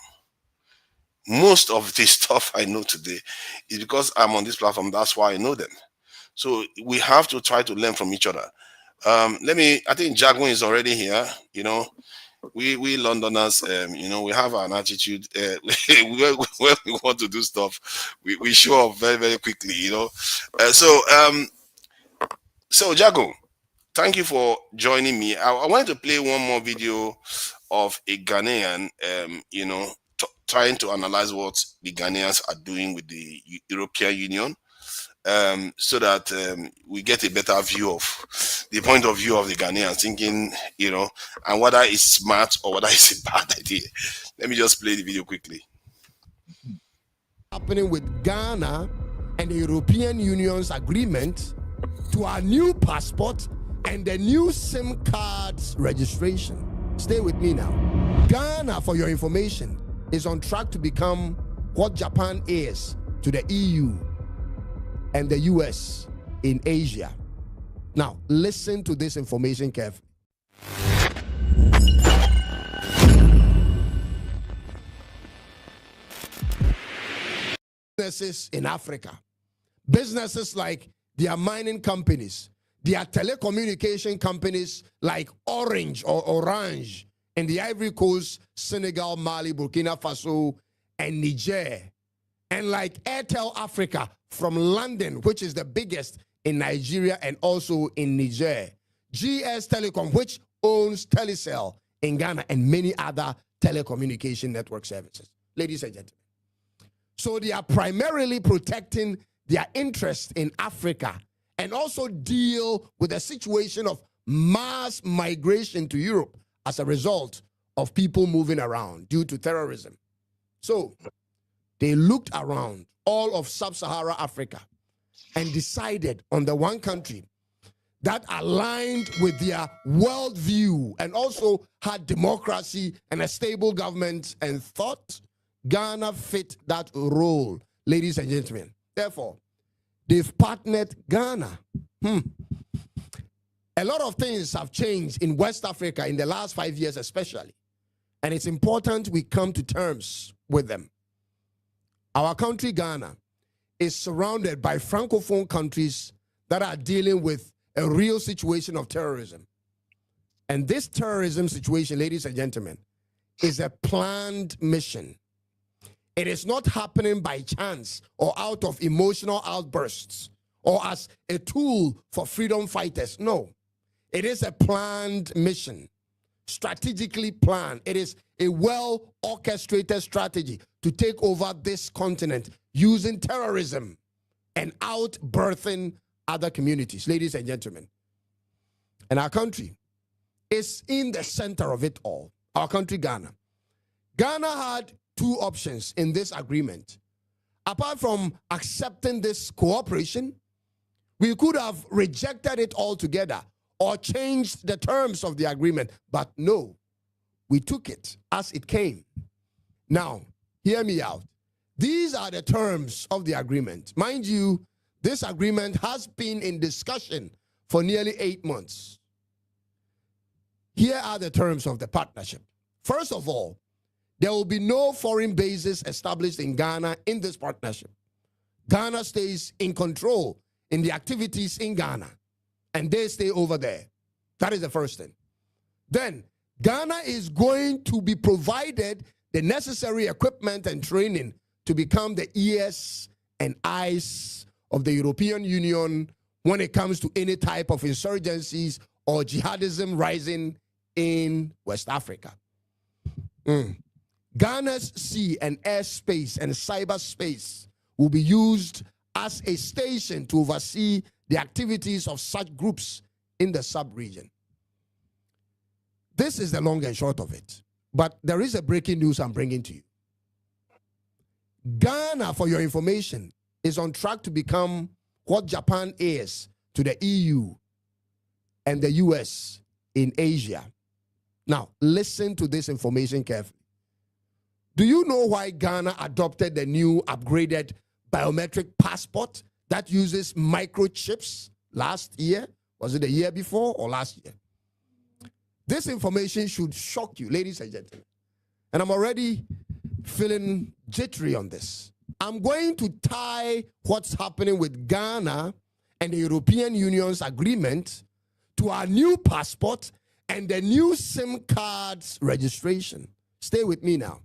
Most of the stuff I know today is because I'm on this platform. That's why I know them. So we have to try to learn from each other. I think Jagun is already here. We Londoners, we have an attitude where we want to do stuff. We show up very, very quickly, So Jagun, thank you for joining me. I wanted to play one more video of a Ghanaian, trying to analyze what the Ghanaians are doing with the European Union. So that we get a better view of the point of view of the Ghanaians, thinking, and whether it's smart or whether it's a bad idea. Let me just play the video quickly. Happening with Ghana and the European Union's agreement to our new passport and the new SIM cards registration. Stay with me now. Ghana, for your information, is on track to become what Japan is to the EU and the US in Asia. Now, listen to this information carefully. Businesses in Africa, businesses like their mining companies, their telecommunication companies like Orange or Orange in the Ivory Coast, Senegal, Mali, Burkina Faso, and Niger, and like Airtel Africa from London, which is the biggest in Nigeria and also in Niger, GS Telecom, which owns Telecel in Ghana, and many other telecommunication network services. Ladies and gentlemen, so they are primarily protecting their interest in Africa and also deal with a situation of mass migration to Europe as a result of people moving around due to terrorism. So they looked around all of sub-Saharan Africa and decided on the one country that aligned with their worldview and also had democracy and a stable government, and thought Ghana fit that role, ladies and gentlemen. Therefore, they've partnered Ghana. A lot of things have changed in West Africa in the last 5 years especially, and it's important we come to terms with them. Our country, Ghana, is surrounded by francophone countries that are dealing with a real situation of terrorism. And this terrorism situation, ladies and gentlemen, is a planned mission. It is not happening by chance or out of emotional outbursts or as a tool for freedom fighters. No, it is a planned mission, strategically planned. It is a well-orchestrated strategy to take over this continent using terrorism and outbirthing other communities, ladies and gentlemen. And our country is in the center of it all. Our country, Ghana. Ghana had two options in this agreement. Apart from accepting this cooperation, we could have rejected it altogether or changed the terms of the agreement. But no, we took it as it came. Now, hear me out. These are the terms of the agreement. Mind you, this agreement has been in discussion for nearly 8 months. Here are the terms of the partnership. First of all, there will be no foreign bases established in Ghana in this partnership. Ghana stays in control in the activities in Ghana, and they stay over there. That is the first thing. Then, Ghana is going to be provided the necessary equipment and training to become the ears and eyes of the European Union when it comes to any type of insurgencies or jihadism rising in West Africa. Ghana's sea and airspace and cyberspace will be used as a station to oversee the activities of such groups in the sub-region. This is the long and short of it. But there is a breaking news I'm bringing to you. Ghana, for your information, is on track to become what Japan is to the EU and the US in Asia. Now, listen to this information carefully. Do you know why Ghana adopted the new upgraded biometric passport that uses microchips last year? Was it the year before or last year? This information should shock you, ladies and gentlemen. And I'm already feeling jittery on this. I'm going to tie what's happening with Ghana and the European Union's agreement to our new passport and the new SIM cards registration. Stay with me now.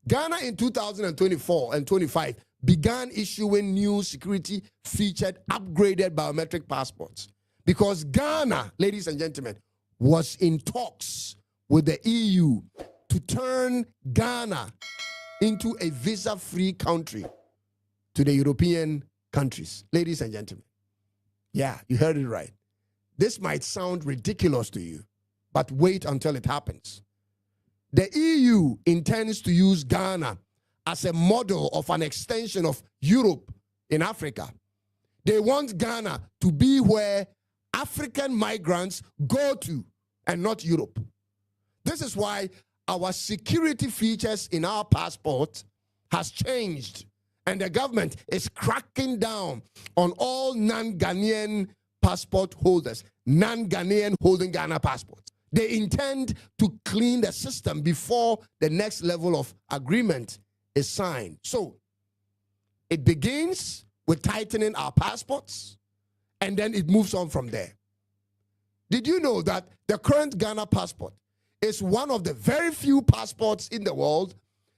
Ghana in 2024 and 25 began issuing new security featured upgraded biometric passports because Ghana, ladies and gentlemen, was in talks with the EU to turn Ghana into a visa-free country to the European countries. Ladies and gentlemen, yeah, you heard it right. This might sound ridiculous to you, but wait until it happens. The EU intends to use Ghana as a model of an extension of Europe in Africa. They want Ghana to be where African migrants go to and not Europe. This is why our security features in our passport has changed, and the government is cracking down on all non-Ghanaian passport holders, non-Ghanaian holding Ghana passports. They intend to clean the system before the next level of agreement is signed. So it begins with tightening our passports, and then it moves on from there. Did you know that the current Ghana passport is one of the very few passports in the world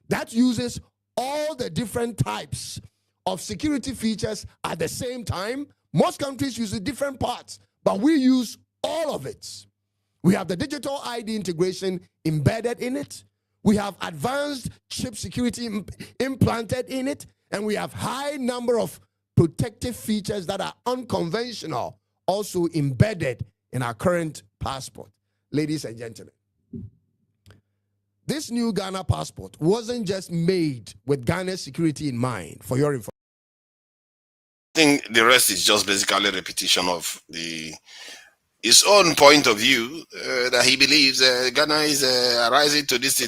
that uses all the different types of security features at the same time? Most countries use different parts, but we use all of it. We have the digital ID integration embedded in it. We have advanced chip security implanted in it. And we have high number of protective features that are unconventional also embedded in our current passport. Ladies and gentlemen, this new Ghana passport wasn't just made with Ghana's security in mind, for your information. I think the rest is just basically a repetition of his own point of view that he believes Ghana is rising to this.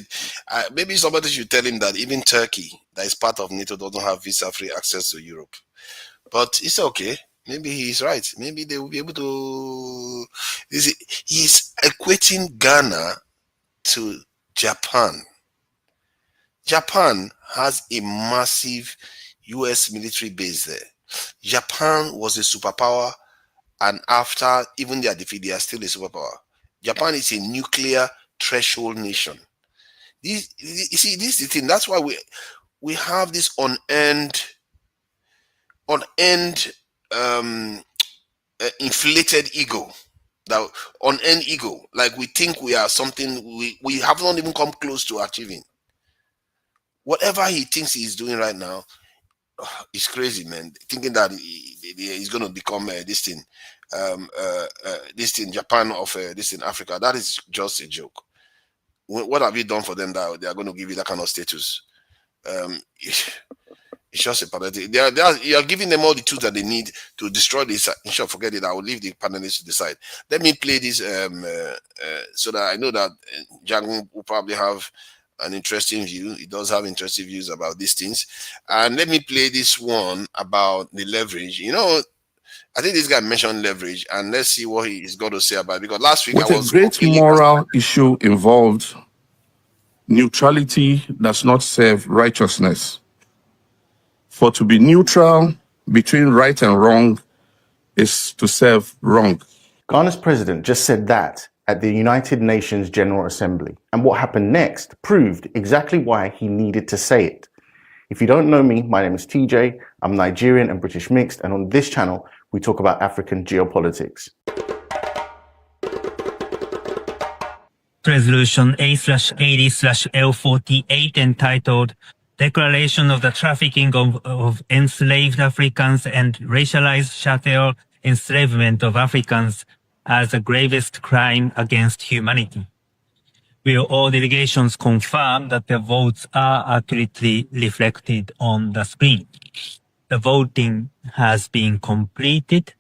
Maybe somebody should tell him that even Turkey, that is part of NATO, doesn't have visa-free access to Europe. But it's okay. Maybe he's right. Maybe they will be able to. He's equating Ghana to Japan. Japan has a massive US military base there. Japan was a superpower, and after even their defeat, they are still a superpower. Japan is a nuclear threshold nation. You see, this is the thing. That's why we have this unearned inflated ego. That unearned ego, like we think we are something we have not even come close to achieving. Whatever he thinks he's doing right now, it's crazy, man. Thinking that he's going to become this thing Japan of this in Africa, that is just a joke. What have you done for them that they are going to give you that kind of status? It's just a pathetic. You are giving them all the tools that they need to destroy this. Sure, forget it. I will leave the panelists to decide. Let me play this so that I know that Jang will probably have an interesting view. He does have interesting views about these things. And let me play this one about the leverage. You know, I think this guy mentioned leverage, and let's see what he's got to say about it. Because last week with a great moral issue involved, neutrality does not serve righteousness. For to be neutral between right and wrong is to serve wrong. Ghana's president just said that at the United Nations General Assembly. And what happened next proved exactly why he needed to say it. If you don't know me, my name is TJ. I'm Nigerian and British mixed. And on this channel, we talk about African geopolitics. Resolution A/80/L48 entitled Declaration of the Trafficking of Enslaved Africans and Racialized Chattel Enslavement of Africans as the gravest crime against humanity. Will all delegations confirm that their votes are accurately reflected on the screen? The voting has been completed.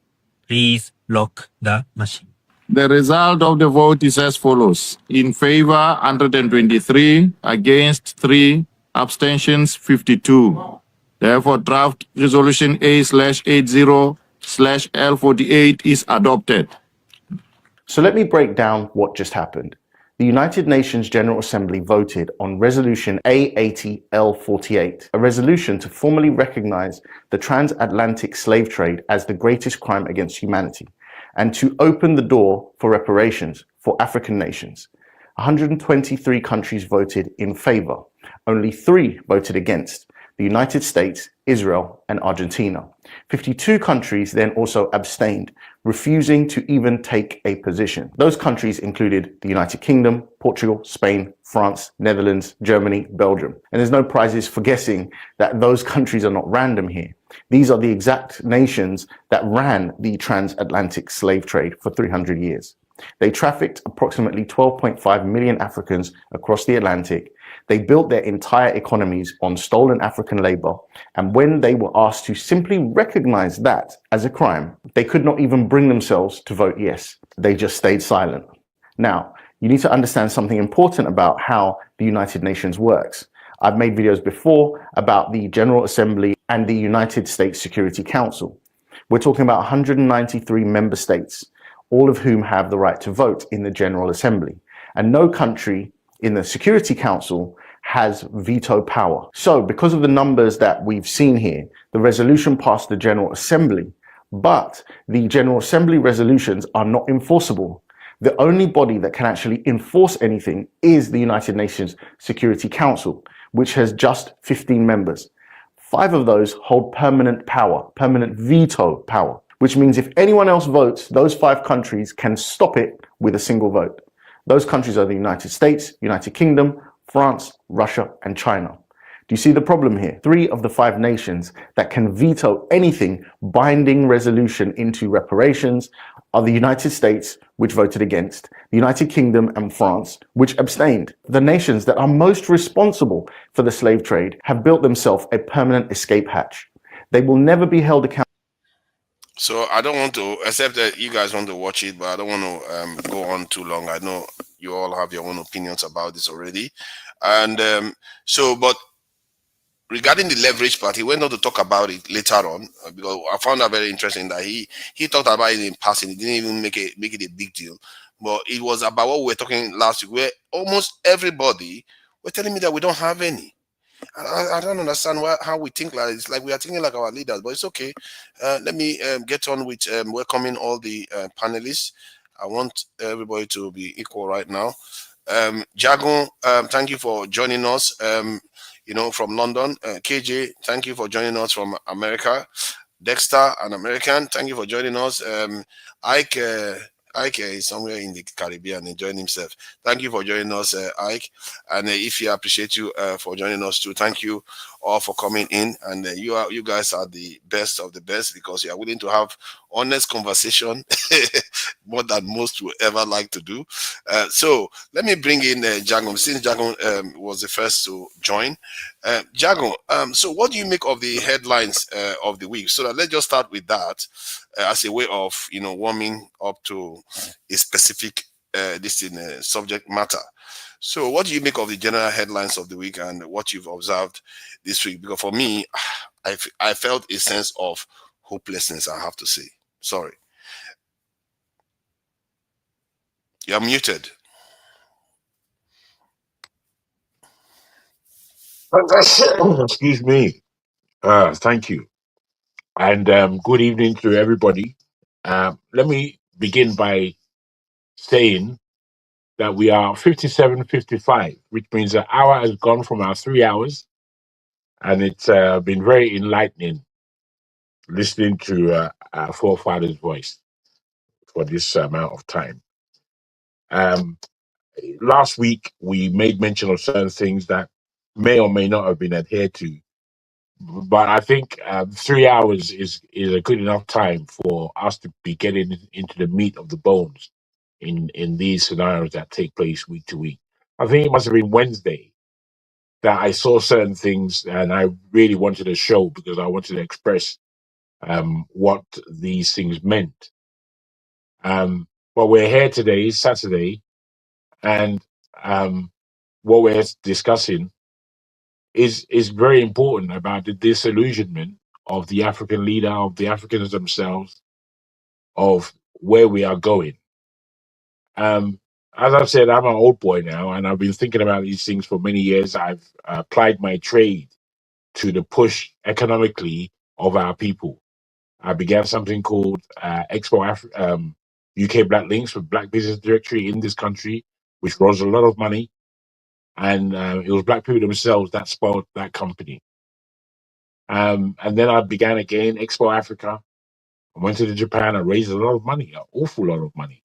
Please lock the machine. The result of the vote is as follows. In favor, 123. Against, 3. Abstentions, 52. Therefore, draft resolution A/80/L48 is adopted. So let me break down what just happened. The United Nations General Assembly voted on Resolution A/80/L48, a resolution to formally recognize the transatlantic slave trade as the greatest crime against humanity, and to open the door for reparations for African nations. 123 countries voted in favor. Only 3 voted against: the United States, Israel, and Argentina. 52 countries then also abstained, refusing to even take a position. Those countries included the United Kingdom, Portugal, Spain, France, Netherlands, Germany, Belgium. And there's no prizes for guessing that those countries are not random here. These are the exact nations that ran the transatlantic slave trade for 300 years. They trafficked approximately 12.5 million Africans across the Atlantic. They built their entire economies on stolen African labor, and when they were asked to simply recognize that as a crime, they could not even bring themselves to vote yes. They just stayed silent. Now, you need to understand something important about how the United Nations works. I've made videos before about the General Assembly and the United States Security Council. We're talking about 193 member states, all of whom have the right to vote in the General Assembly. And no country in the Security Council has veto power. So because of the numbers that we've seen here, the resolution passed the General Assembly, but the General Assembly resolutions are not enforceable. The only body that can actually enforce anything is the United Nations Security Council, which has just 15 members. 5 of those hold permanent power, permanent veto power, which means if anyone else votes, those 5 countries can stop it with a single vote. Those countries are the United States, United Kingdom, France, Russia, and China. Do you see the problem here? 3 of the 5 nations that can veto anything binding resolution into reparations are the United States, which voted against, the United Kingdom and France, which abstained. The nations that are most responsible for the slave trade have built themselves a permanent escape hatch. They will never be held accountable. So I don't want to, except that you guys want to watch it, but I don't want to go on too long. I know you all have your own opinions about this already. And but regarding the leverage part, he went on to talk about it later on, because I found that very interesting that he talked about it in passing. He didn't even make it a big deal. But it was about what we were talking last week, where almost everybody were telling me that we don't have any. I don't understand how we think like it's like we are thinking like our leaders, but it's okay. Let me get on with welcoming all the panelists. I want everybody to be equal right now. Jagon, thank you for joining us. From London. KJ, thank you for joining us from America. Dexter, an American, thank you for joining us. Ike is somewhere in the Caribbean enjoying himself. Thank you for joining us, Ike. And if you appreciate you for joining us too, thank you all for coming in. And you guys are the best of the best, because you are willing to have honest conversation more than most will ever like to do. So let me bring in Jagon, since Jagon was the first to join. Jagon, so what do you make of the headlines of the week? So let's just start with that as a way of warming up to a specific subject matter. So what do you make of the general headlines of the week and what you've observed this week? Because for me, I felt a sense of hopelessness, I have to say. Sorry. You're muted. Excuse me. Thank you. And good evening to everybody. Let me begin by saying that we are 57:55, which means an hour has gone from our 3 hours. And it's been very enlightening listening to our forefathers' voice for this amount of time. Last week, we made mention of certain things that may or may not have been adhered to. But I think 3 hours is a good enough time for us to be getting into the meat of the bones in these scenarios that take place week to week. I think it must have been Wednesday that I saw certain things, and I really wanted to show because I wanted to express what these things meant. But we're here today, Saturday, and what we're discussing is very important about the disillusionment of the African leader, of the Africans themselves, of where we are going. As I've said, I'm an old boy now, and I've been thinking about these things for many years. I've applied my trade to the push economically of our people. I began something called Expo UK Black Links with Black Business Directory in this country, which rose a lot of money. And it was Black people themselves that spoiled that company. And then I began again, Expo Africa. I went to Japan, I raised a lot of money, an awful lot of money.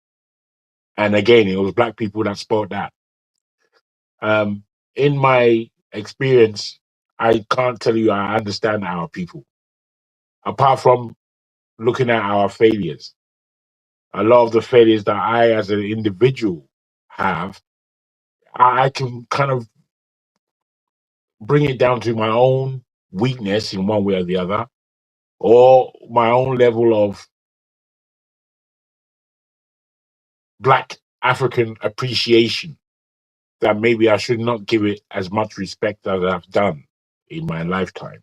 And again, it was Black people that spoiled that. In my experience, I can't tell you I understand our people. Apart from looking at our failures, a lot of the failures that I as an individual have, I can kind of bring it down to my own weakness in one way or the other, or my own level of Black African appreciation that maybe I should not give it as much respect as I've done in my lifetime.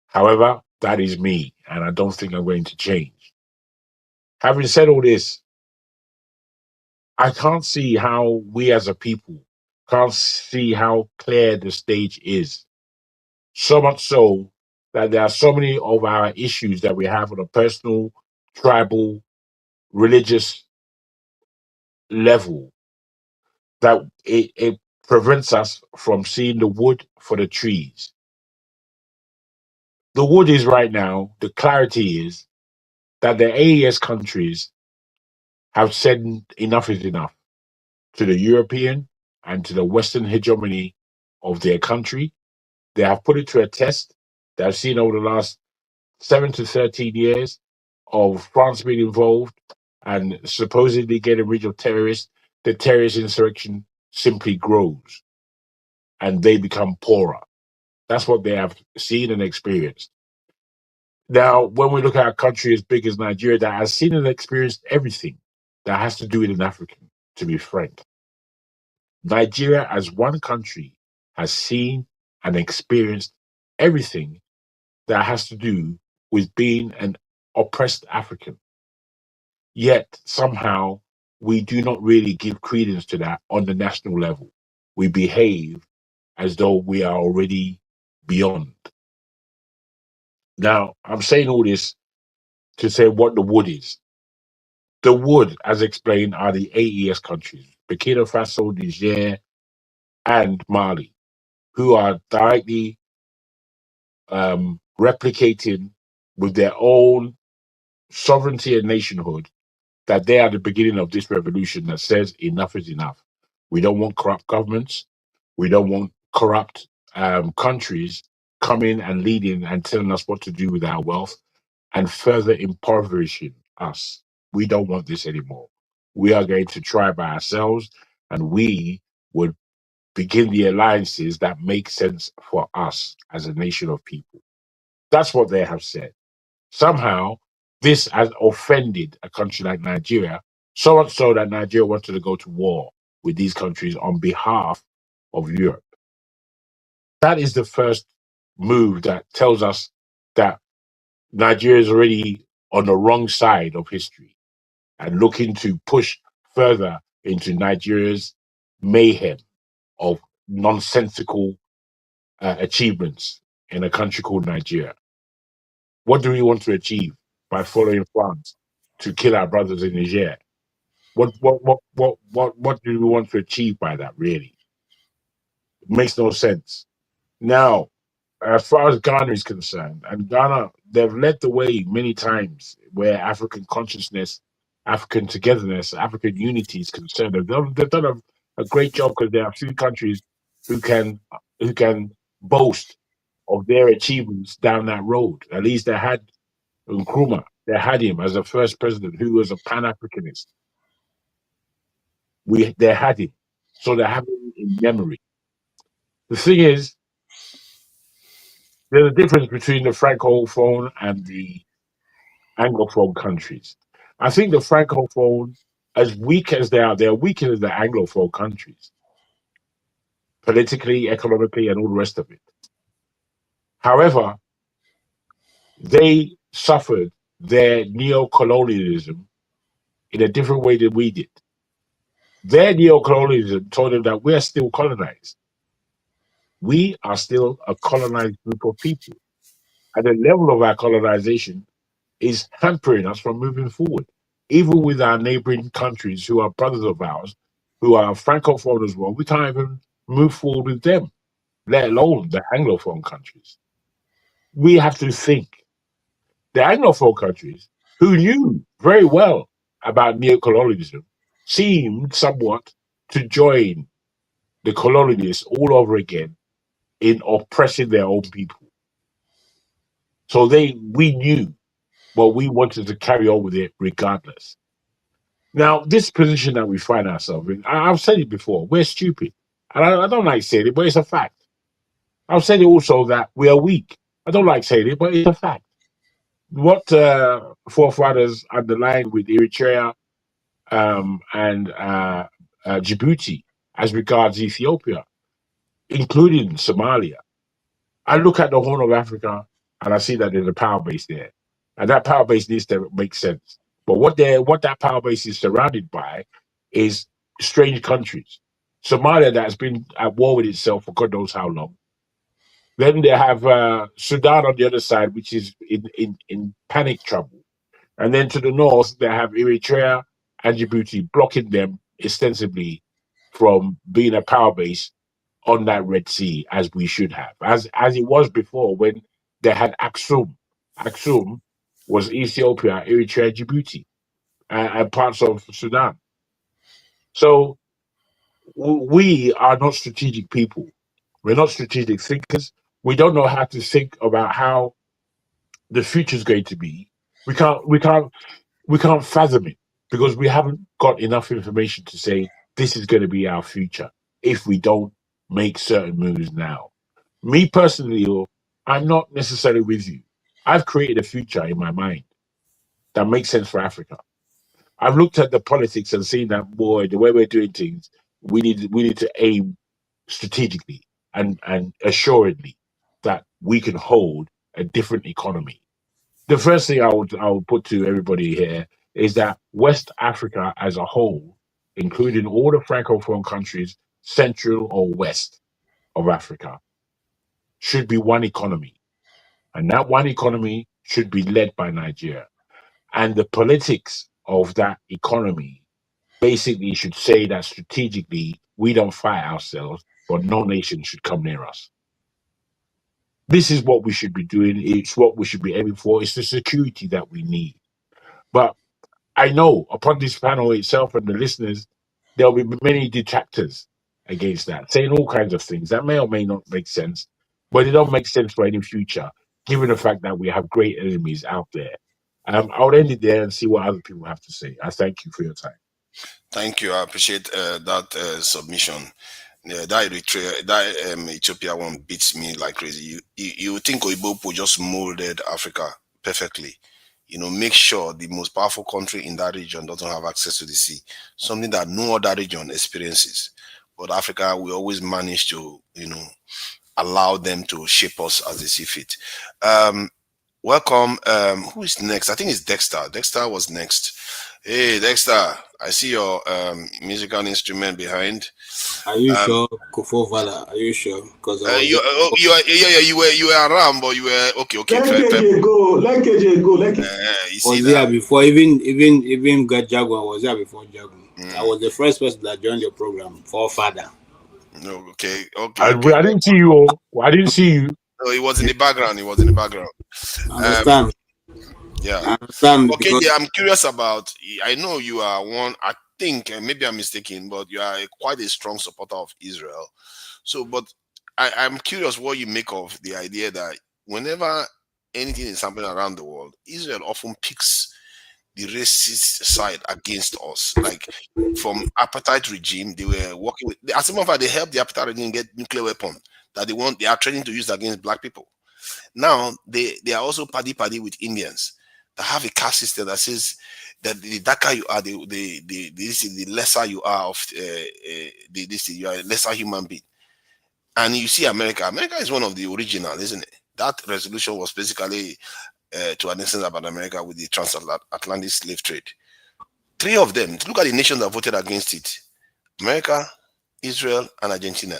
However, that is me, and I don't think I'm going to change. Having said all this, I can't see how we as a people can't see how clear the stage is. So much so that there are so many of our issues that we have on a personal, tribal, religious level that it prevents us from seeing the wood for the trees. The wood is right now, the clarity is that the AES countries have said enough is enough to the European and to the Western hegemony of their country. They have put it to a test. They have seen over the last 7 to 13 years of France being involved and supposedly getting rid of terrorists. The terrorist insurrection simply grows and they become poorer. That's what they have seen and experienced. Now, when we look at a country as big as Nigeria that has seen and experienced everything that has to do with an African, to be frank, Nigeria as one country has seen and experienced everything that has to do with being an oppressed African. Yet somehow we do not really give credence to that on the national level. We behave as though we are already beyond. Now, I'm saying all this to say what the wood is. The wood, as explained, are the AES countries, Burkina Faso, Niger, and Mali, who are directly replicating with their own sovereignty and nationhood that they are the beginning of this revolution that says enough is enough. We don't want corrupt governments. We don't want corrupt countries coming and leading and telling us what to do with our wealth and further impoverishing us. We don't want this anymore. We are going to try by ourselves, and we would begin the alliances that make sense for us as a nation of people. That's what they have said. Somehow, this has offended a country like Nigeria, so much so that Nigeria wanted to go to war with these countries on behalf of Europe. That is the first move that tells us that Nigeria is already on the wrong side of history and looking to push further into Nigeria's mayhem of nonsensical achievements in a country called Nigeria. What do we want to achieve by following France to kill our brothers in Niger? What do we want to achieve by that, really? It makes no sense. Now, as far as Ghana is concerned, and Ghana, they've led the way many times where African consciousness, African togetherness, African unity is concerned. They've done a great job because there are few countries who can boast of their achievements down that road. At least they had Nkrumah. They had him as the first president who was a Pan-Africanist. They had him. So they have him in memory. The thing is, there's a difference between the Francophone and the Anglophone countries. I think the Francophone, as weak as they're weaker than the Anglophone countries, politically, economically, and all the rest of it. However, they suffered their neo-colonialism in a different way than we did. Their neo-colonialism told them that we are still colonized. We are still a colonized group of people. And the level of our colonization is hampering us from moving forward, even with our neighboring countries who are brothers of ours, who are Francophone as well. We can't even move forward with them, let alone the Anglophone countries. We have to think. The Anglophone countries, who knew very well about neocolonialism, seemed somewhat to join the colonialists all over again in oppressing their own people. So we knew, but we wanted to carry on with it regardless. Now, this position that we find ourselves in, I've said it before, we're stupid. And I don't like saying it, but it's a fact. I've said it also that we are weak. I don't like saying it, but it's a fact. What forefathers underlined with Eritrea and Djibouti as regards Ethiopia, including Somalia. I look at the Horn of Africa and I see that there's a power base there, and that power base needs to make sense. But what that power base is surrounded by is strange countries. Somalia that has been at war with itself for God knows how long. Then they have Sudan on the other side, which is in panic trouble. And then to the north, they have Eritrea and Djibouti blocking them extensively from being a power base on that Red Sea as we should have, as it was before when they had Aksum. Aksum was Ethiopia, Eritrea, Djibouti, and parts of Sudan. So we are not strategic people. We're not strategic thinkers. We don't know how to think about how the future is going to be. We can't fathom it because we haven't got enough information to say this is going to be our future if we don't make certain moves now. Me personally, I'm not necessarily with you. I've created a future in my mind that makes sense for Africa. I've looked at the politics and seen that, boy, the way we're doing things, we need to aim strategically and assuredly that we can hold a different economy. The first thing I would put to everybody here is that West Africa as a whole, including all the Francophone countries, central or west of Africa, should be one economy. And that one economy should be led by Nigeria. And the politics of that economy basically should say that strategically we don't fight ourselves, but no nation should come near us. This is what we should be doing. It's what we should be aiming for. It's the security that we need. But I know upon this panel itself and the listeners, there'll be many detractors against that, saying all kinds of things that may or may not make sense, but it don't make sense for any future, given the fact that we have great enemies out there. I'll end it there and see what other people have to say. I thank you for your time. Thank you. I appreciate that submission. That Eritrea, that Ethiopia one beats me like crazy. You think Oibopo just molded Africa perfectly? Make sure the most powerful country in that region doesn't have access to the sea, something that no other region experiences. But Africa, we always manage to, allow them to shape us as they see fit. Welcome. Who is next? I think it's Dexter. Dexter was next. Hey, Dexter, I see your musical instrument behind. Are you sure, Kufo Vala? Are you sure? Because you were around, but you were okay. Let KJ go. You see was there before even got Jaguar was there before Jaguar. I was the first person that joined your program. Forefather. No, okay. I didn't see you. I didn't see you. No, he was in the background. Understand? Yeah. Okay, I'm curious about. I know you are one. I think, and maybe I'm mistaken, but you are quite a strong supporter of Israel. So, but I'm curious what you make of the idea that whenever anything is happening around the world, Israel often picks the racist side against us. Like from apartheid regime, they were working with. As a matter of fact, they helped the apartheid regime get nuclear weapon that they are training to use against black people. Now they are also paddy with Indians that have a caste system that says that the darker you are, the lesser you are of you are a lesser human being. And you see America is one of the original, isn't it? That resolution was basically to an extent about America with the transatlantic slave trade. 3 of them, look at the nations that voted against it: America, Israel, and Argentina.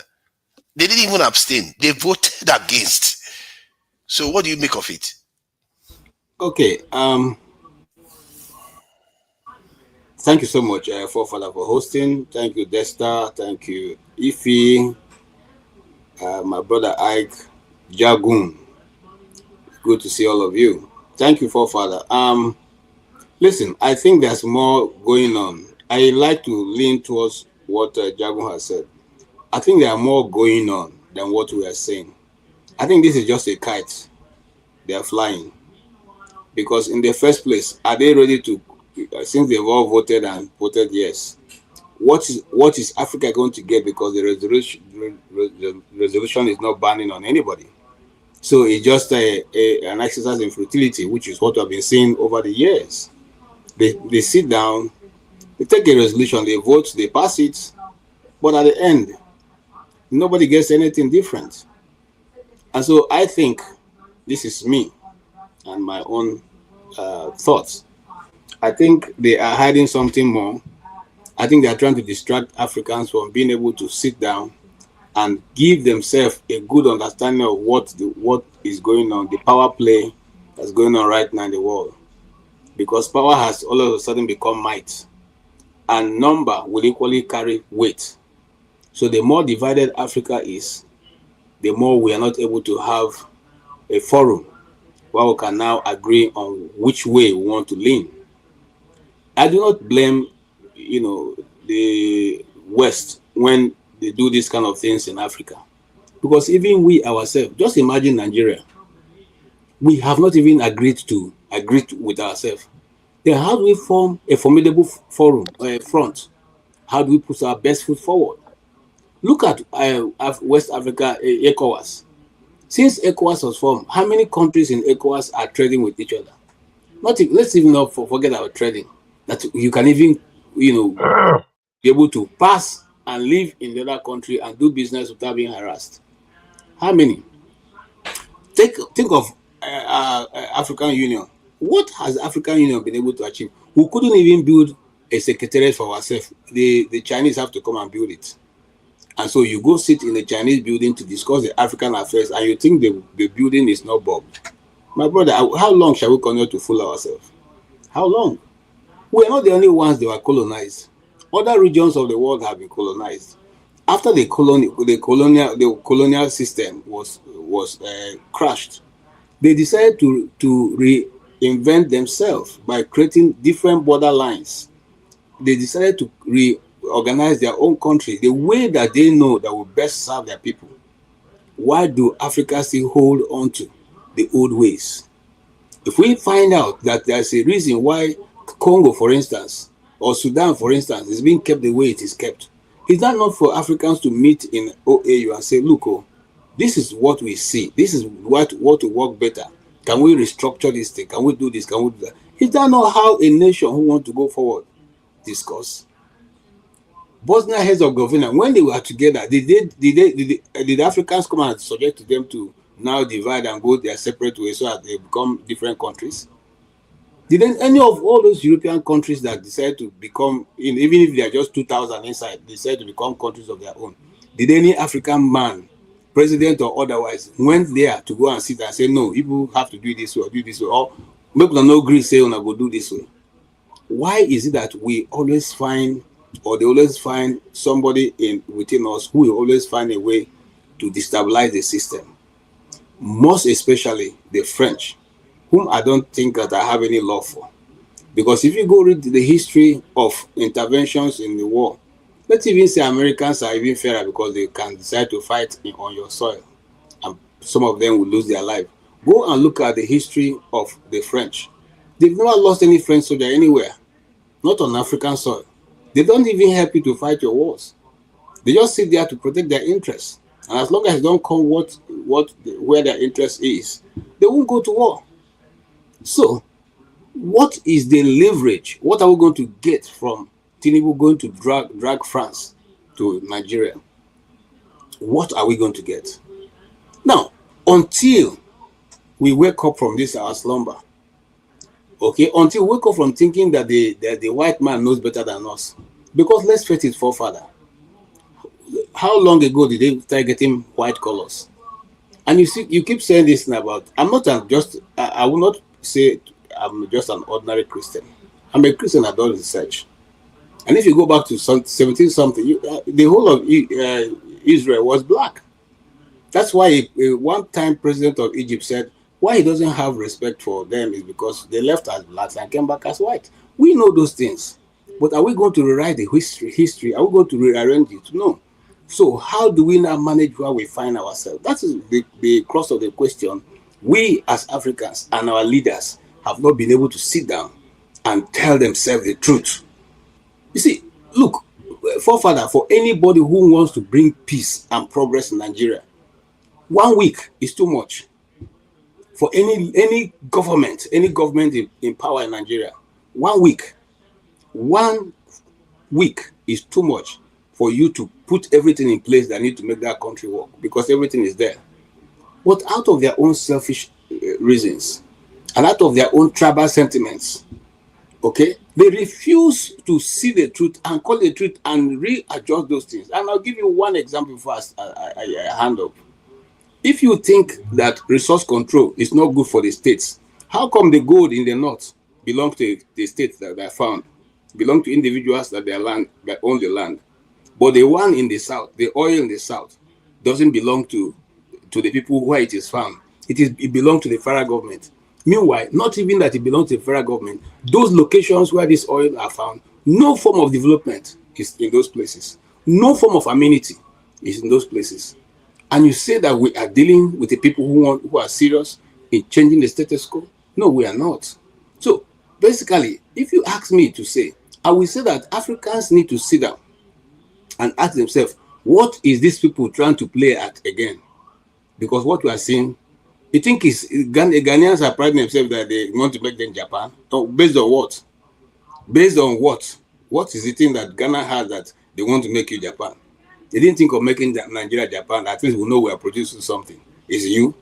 They didn't even abstain. They voted against. So what do you make of it? Okay. Thank you so much, Forefather, for hosting. Thank you, Desta. Thank you, Ife. My brother Ike, Jagun. Good to see all of you. Thank you, Forefather. Listen, I think there's more going on. I like to lean towards what Jagun has said. I think there are more going on than what we are saying. I think this is just a kite. They are flying. Because in the first place, are they ready to, since they've all voted yes, what is Africa going to get? Because the resolution is not banning on anybody. So it's just an exercise in futility, which is what I've been seeing over the years. They sit down, They take a resolution, they vote, they pass it, but at the end, nobody gets anything different. And so I think, this is me and my own thoughts, I think they are hiding something more. I think they are trying to distract Africans from being able to sit down and give themselves a good understanding of what is going on, the power play that's going on right now in the world. Because power has all of a sudden become might, and number will equally carry weight. So the more divided Africa is, the more we are not able to have a forum where we can now agree on which way we want to lean. I do not blame, the West when they do these kind of things in Africa. Because even we ourselves, just imagine Nigeria, we have not even agreed with ourselves. Then how do we form a formidable forum, front? How do we put our best foot forward? Look at West Africa, ECOWAS. Since ECOWAS was formed, how many countries in ECOWAS are trading with each other? Let's even not forget about trading. That you can even, be able to pass and live in the other country and do business without being harassed. How many? Think of African Union. What has African Union been able to achieve? We couldn't even build a secretariat for ourselves. The Chinese have to come and build it. And so you go sit in the Chinese building to discuss the African affairs, and you think the building is not Bob. My brother, how long shall we continue to fool ourselves? How long? We are not the only ones that were colonized. Other regions of the world have been colonized. After the colonial system was crashed, they decided to reinvent themselves by creating different border lines. They decided to reorganize their own country the way that they know that will best serve their people. Why do Africa still hold on to the old ways? If we find out that there's a reason why Congo, for instance, or Sudan, for instance, is being kept the way it is kept, is that not for Africans to meet in OAU and say, look, this is what we see. This is what will work better. Can we restructure this thing? Can we do this? Can we do that? Is that not how a nation who wants to go forward discuss? Bosnia Herzegovina, when they were together, did Africans come and suggest to them to now divide and go their separate ways so that they become different countries? Did any of all those European countries that decide to become, even if they are just 2,000 inside, decide to become countries of their own, did any African man, president or otherwise, went there to go and sit and say, no, people have to do it this way or do this way, or make them no agree, say, go do this way? Why is it that we always find, or they always find somebody within us who will always find a way to destabilize the system? Most especially the French, whom I don't think that I have any love for. Because if you go read the history of interventions in the war, let's even say Americans are even fairer because they can decide to fight on your soil, and some of them will lose their life. Go and look at the history of the French. They've never lost any French soldier anywhere, not on African soil. They don't even help you to fight your wars. They just sit there to protect their interests. And as long as they don't come where their interest is, they won't go to war. So, what is the leverage? What are we going to get from Tinubu going to drag France to Nigeria? What are we going to get? Now, until we wake up from this our slumber, okay, until we wake up from thinking that the white man knows better than us, because let's face it, forefather, how long ago did they start getting white colors? And you keep saying this about, I will not say I'm just an ordinary Christian. I'm a Christian that does research. And if you go back to 17 something, the whole of Israel was black. That's why a one-time president of Egypt said why he doesn't have respect for them is because they left as blacks and came back as white. We know those things. But are we going to rewrite the history? Are we going to rearrange it? No. So how do we now manage where we find ourselves? That is the crux of the question. We as Africans and our leaders have not been able to sit down and tell themselves the truth. You see, look, forefather, for anybody who wants to bring peace and progress in Nigeria, 1 week is too much. For any government in power in Nigeria, 1 week, one week is too much for you to put everything in place that need to make that country work, because everything is there. But out of their own selfish reasons and out of their own tribal sentiments, okay, they refuse to see the truth and call the truth and readjust those things. And I'll give you one example before I hand up. If you think that resource control is not good for the states, how come the gold in the north belongs to the states that are found, belong to individuals that own the land, but the one in the south, the oil in the south, doesn't belong to the people where it is found? It belongs to the federal government. Meanwhile, not even that it belongs to the federal government, those locations where this oil are found, no form of development is in those places. No form of amenity is in those places. And you say that we are dealing with the people who are serious in changing the status quo? No, we are not. So basically, if you ask me to say, I will say that Africans need to sit down and ask themselves, what is these people trying to play at again? Because what we are seeing, you think Ghanaians are priding themselves that they want to make them Japan? So based on what? Based on what? What is the thing that Ghana has that they want to make you Japan? They didn't think of making Nigeria Japan. At least we know we are producing something. Is you?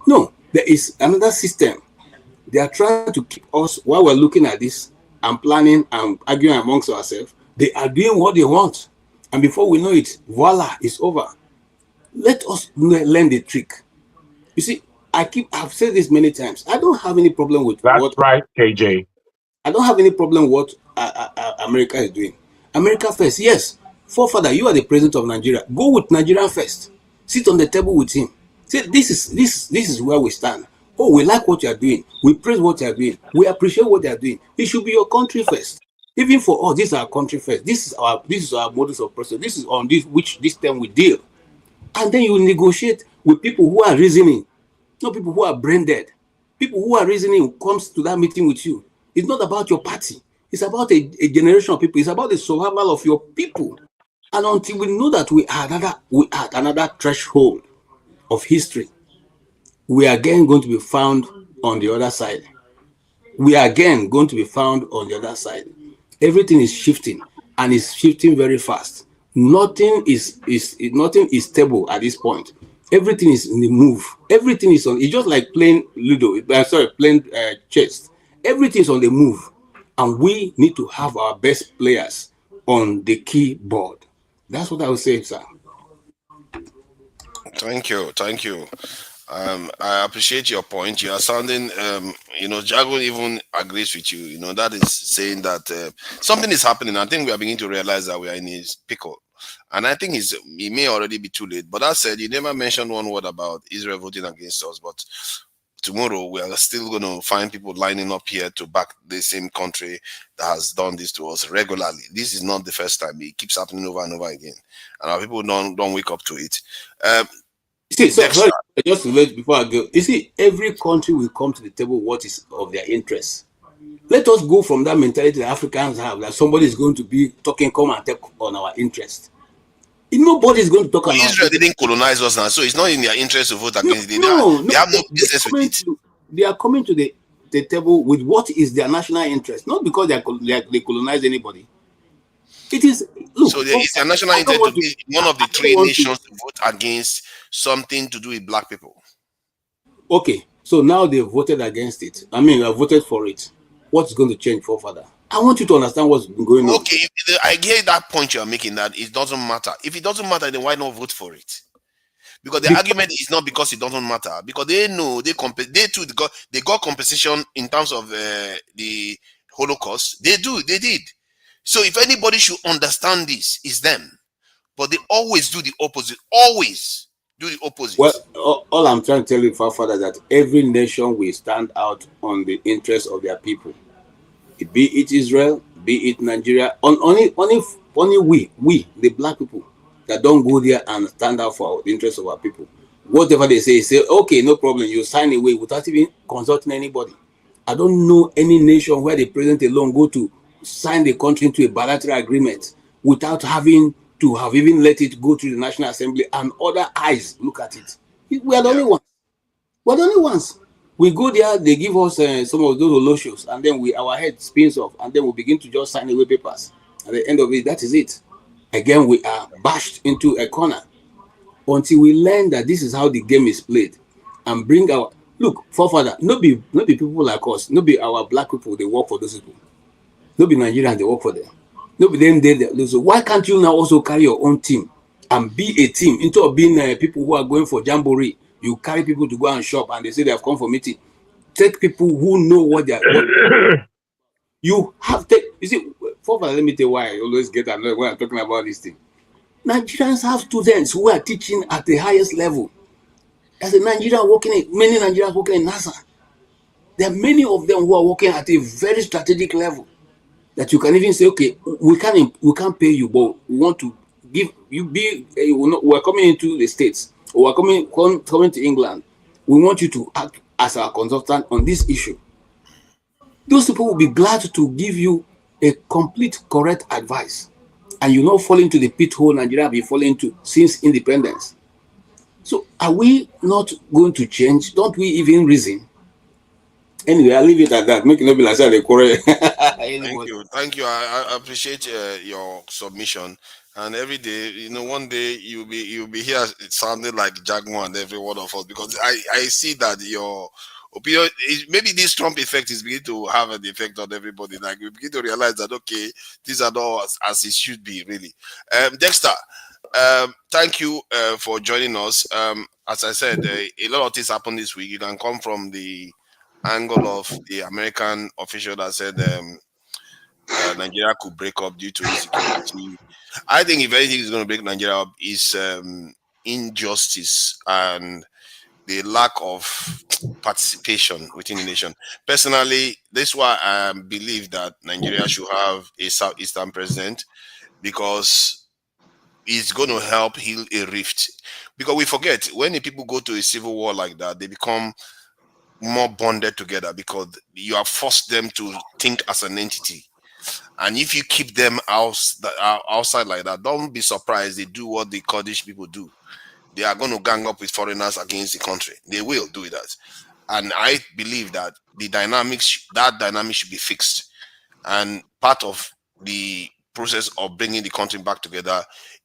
No, there is another system. They are trying to keep us, while we're looking at this and planning and arguing amongst ourselves, they are doing what they want. And before we know it, voila, it's over. Let us learn the trick. You see, I've said this many times. I don't have any problem with That's right, KJ. I don't have any problem with what America is doing. America first, yes. Forefather, you are the president of Nigeria. Go with Nigeria first. Sit on the table with him. Say, this is where we stand. Oh, we like what you are doing. We praise what you are doing. We appreciate what they are doing. It should be your country first. Even for us, this is our country first. This is our modus of process. This is on this time we deal. And then you negotiate with people who are reasoning, not people who are brain dead. People who are reasoning comes to that meeting with you. It's not about your party. It's about a generation of people. It's about the survival of your people. And until we know that we are at another threshold of history, we are again going to be found on the other side. We are again going to be found on the other side. Everything is shifting, and it's shifting very fast. Nothing is stable at this point. Everything is in the move. Everything is on. It's just like playing playing chess. Everything is on the move, and we need to have our best players on the keyboard. That's what I would say, sir. Thank you. I appreciate your point. You are sounding, Jago even agrees with you. That is saying that something is happening. I think we are beginning to realize that we are in his pickle. And I think it may already be too late. But that said, you never mentioned one word about Israel voting against us. But tomorrow, we are still going to find people lining up here to back the same country that has done this to us regularly. This is not the first time. It keeps happening over and over again. And our people don't wake up to it. See, sorry, just to wait before I go. You see, every country will come to the table what is of their interest. Let us go from that mentality that Africans have, that somebody is going to be talking, come and take on our interest. Nobody is going to talk on Israel didn't colonize us now, so it's not in their interest to vote against it. They have no business with it. They are coming to the table with what is their national interest, not because they colonize anybody. It is so it's their national interest to be one of the three nations to vote against something to do with black people. Okay, so now they voted against it. I mean, I voted for it. What's going to change for further? I want you to understand what's been going on. Okay, I get that point you are making, that it doesn't matter. If it doesn't matter, then why not vote for it? Because the argument is not because it doesn't matter. Because they know they got compensation in terms of the Holocaust. They did. So if anybody should understand this, it's them. But they always do the opposite. Always do the opposite. Well, all I'm trying to tell you, Father, that every nation will stand out on the interests of their people. Be it Israel, be it Nigeria. Only we, the black people, that don't go there and stand out for the interests of our people. Whatever they say, okay, no problem. You sign away without even consulting anybody. I don't know any nation where the president alone go to sign the country into a bilateral agreement without having to have even let it go to the National Assembly and other eyes look at it. We are the only ones. We're the only ones. We go there, they give us some of those holoshows, and then our head spins off, and then we begin to just sign away papers. At the end of it, that is it. Again, we are bashed into a corner until we learn that this is how the game is played and bring our look, forefather, no be people like us, no be our black people, they work for those people. No be Nigerians, they work for them. No be them, they so why can't you now also carry your own team and be a team instead of being people who are going for jamboree? You carry people to go and shop and they say they have come for meeting. Take people who know what they are. You have to, you see, forefather, let me tell you why I always get annoyed when I'm talking about this thing. Nigerians have students who are teaching at the highest level. As a Nigerian many Nigerians working in NASA. There are many of them who are working at a very strategic level that you can even say, okay, we can't pay you, but we want to give you we're coming into the States or we're coming to England. We want you to act as our consultant on this issue. Those people will be glad to give you a complete correct advice, and you not fall into the pit hole Nigeria have been falling into since independence. So are we not going to change? Don't we even reason? Anyway, I'll leave it at that. Make it not be like the quarrel. Thank you. I appreciate your submission. And every day, one day you'll be here sounding like Jaguar and every one of us, because I see that your opinion is, maybe this Trump effect is beginning to have an effect on everybody. Like we begin to realize that okay, these are not as it should be, really. Dexter, thank you for joining us. As I said, a lot of things happened this week. You can come from the angle of the American official that said Nigeria could break up due to insecurity. I think if anything is going to break Nigeria up is injustice and the lack of participation within the nation. Personally, this is why I believe that Nigeria should have a Southeastern president, because it's going to help heal a rift. Because we forget, when the people go to a civil war like that, they become more bonded together because you have forced them to think as an entity. And if you keep them outside like that, don't be surprised they do what the Kurdish people do. They are going to gang up with foreigners against the country. They will do that. And I believe that that dynamic should be fixed. And part of the process of bringing the country back together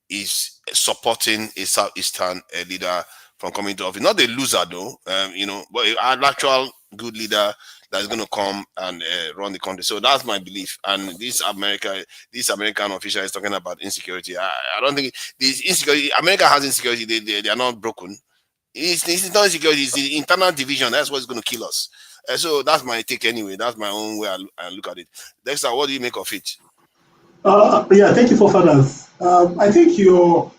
is supporting a Southeastern leader from coming to office. Not a loser though, but an actual good leader that's going to come and run the country. So that's my belief. And this American official is talking about insecurity. I don't think this insecurity. America has insecurity. They are not broken. It's not insecurity. It's the internal division. That's what's going to kill us. So that's my take anyway. That's my own way I look at it. Dexter, what do you make of it? Yeah, thank you, forefathers. I think your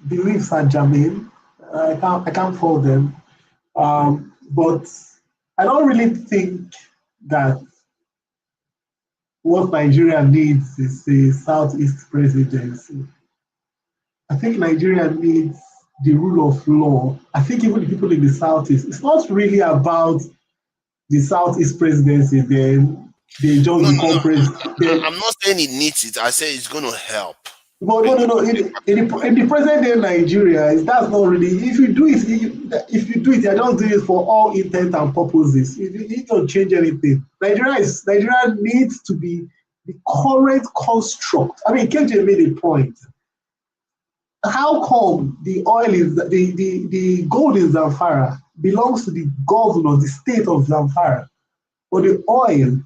beliefs are germane. I can't fault them. But I don't really think that what Nigeria needs is a Southeast presidency. I think Nigeria needs the rule of law. I think even the people in the Southeast, it's not really about the Southeast presidency, then they just become president. I'm not saying it needs it. I say it's going to help. But no. In the present day Nigeria, that's not really. If you do it, you're just doing it for all intent and purposes. It don't change anything. Nigeria needs to be the current construct. I mean, KJ made a point. How come the gold in Zamfara belongs to the governor of the state of Zamfara, but the oil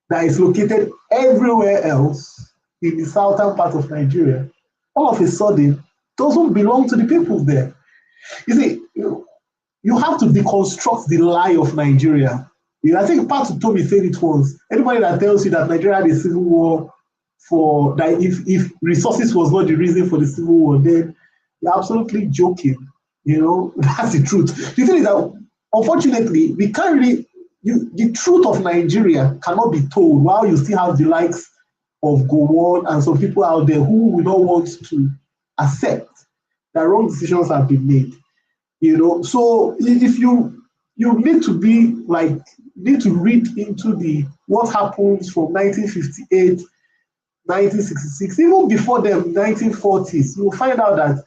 that is located everywhere else in the southern part of Nigeria, all of a sudden, doesn't belong to the people there? You see, you have to deconstruct the lie of Nigeria. I think Pat Tomi said it once. Anybody that tells you that Nigeria had a civil war that if resources was not the reason for the civil war, then you're absolutely joking. That's the truth. The thing is that, unfortunately, we can't really, the truth of Nigeria cannot be told while you still have the likes of Gowon and some people out there who will not want to accept that wrong decisions have been made. So if you need to read into what happens from 1958, 1966, even before them, 1940s, you'll find out that,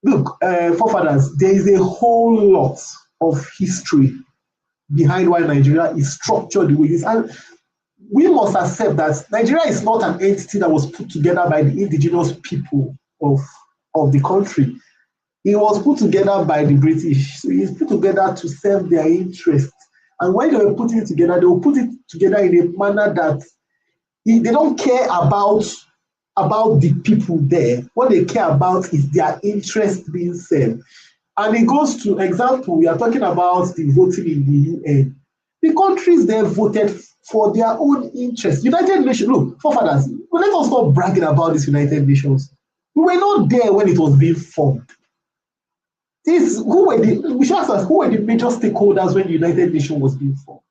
look, forefathers, there is a whole lot of history behind why Nigeria is structured the way it is. And we must accept that Nigeria is not an entity that was put together by the indigenous people of the country. It was put together by the British. So it's put together to serve their interests. And when they were putting it together, they will put it together in a manner that they don't care about the people there. What they care about is their interest being served. And it goes to example, we are talking about the voting in the UN. The countries there voted for their own interests. United Nations, look, forefathers, let us stop bragging about this United Nations. We were not there when it was being formed. We should ask us, who were the major stakeholders when the United Nations was being formed?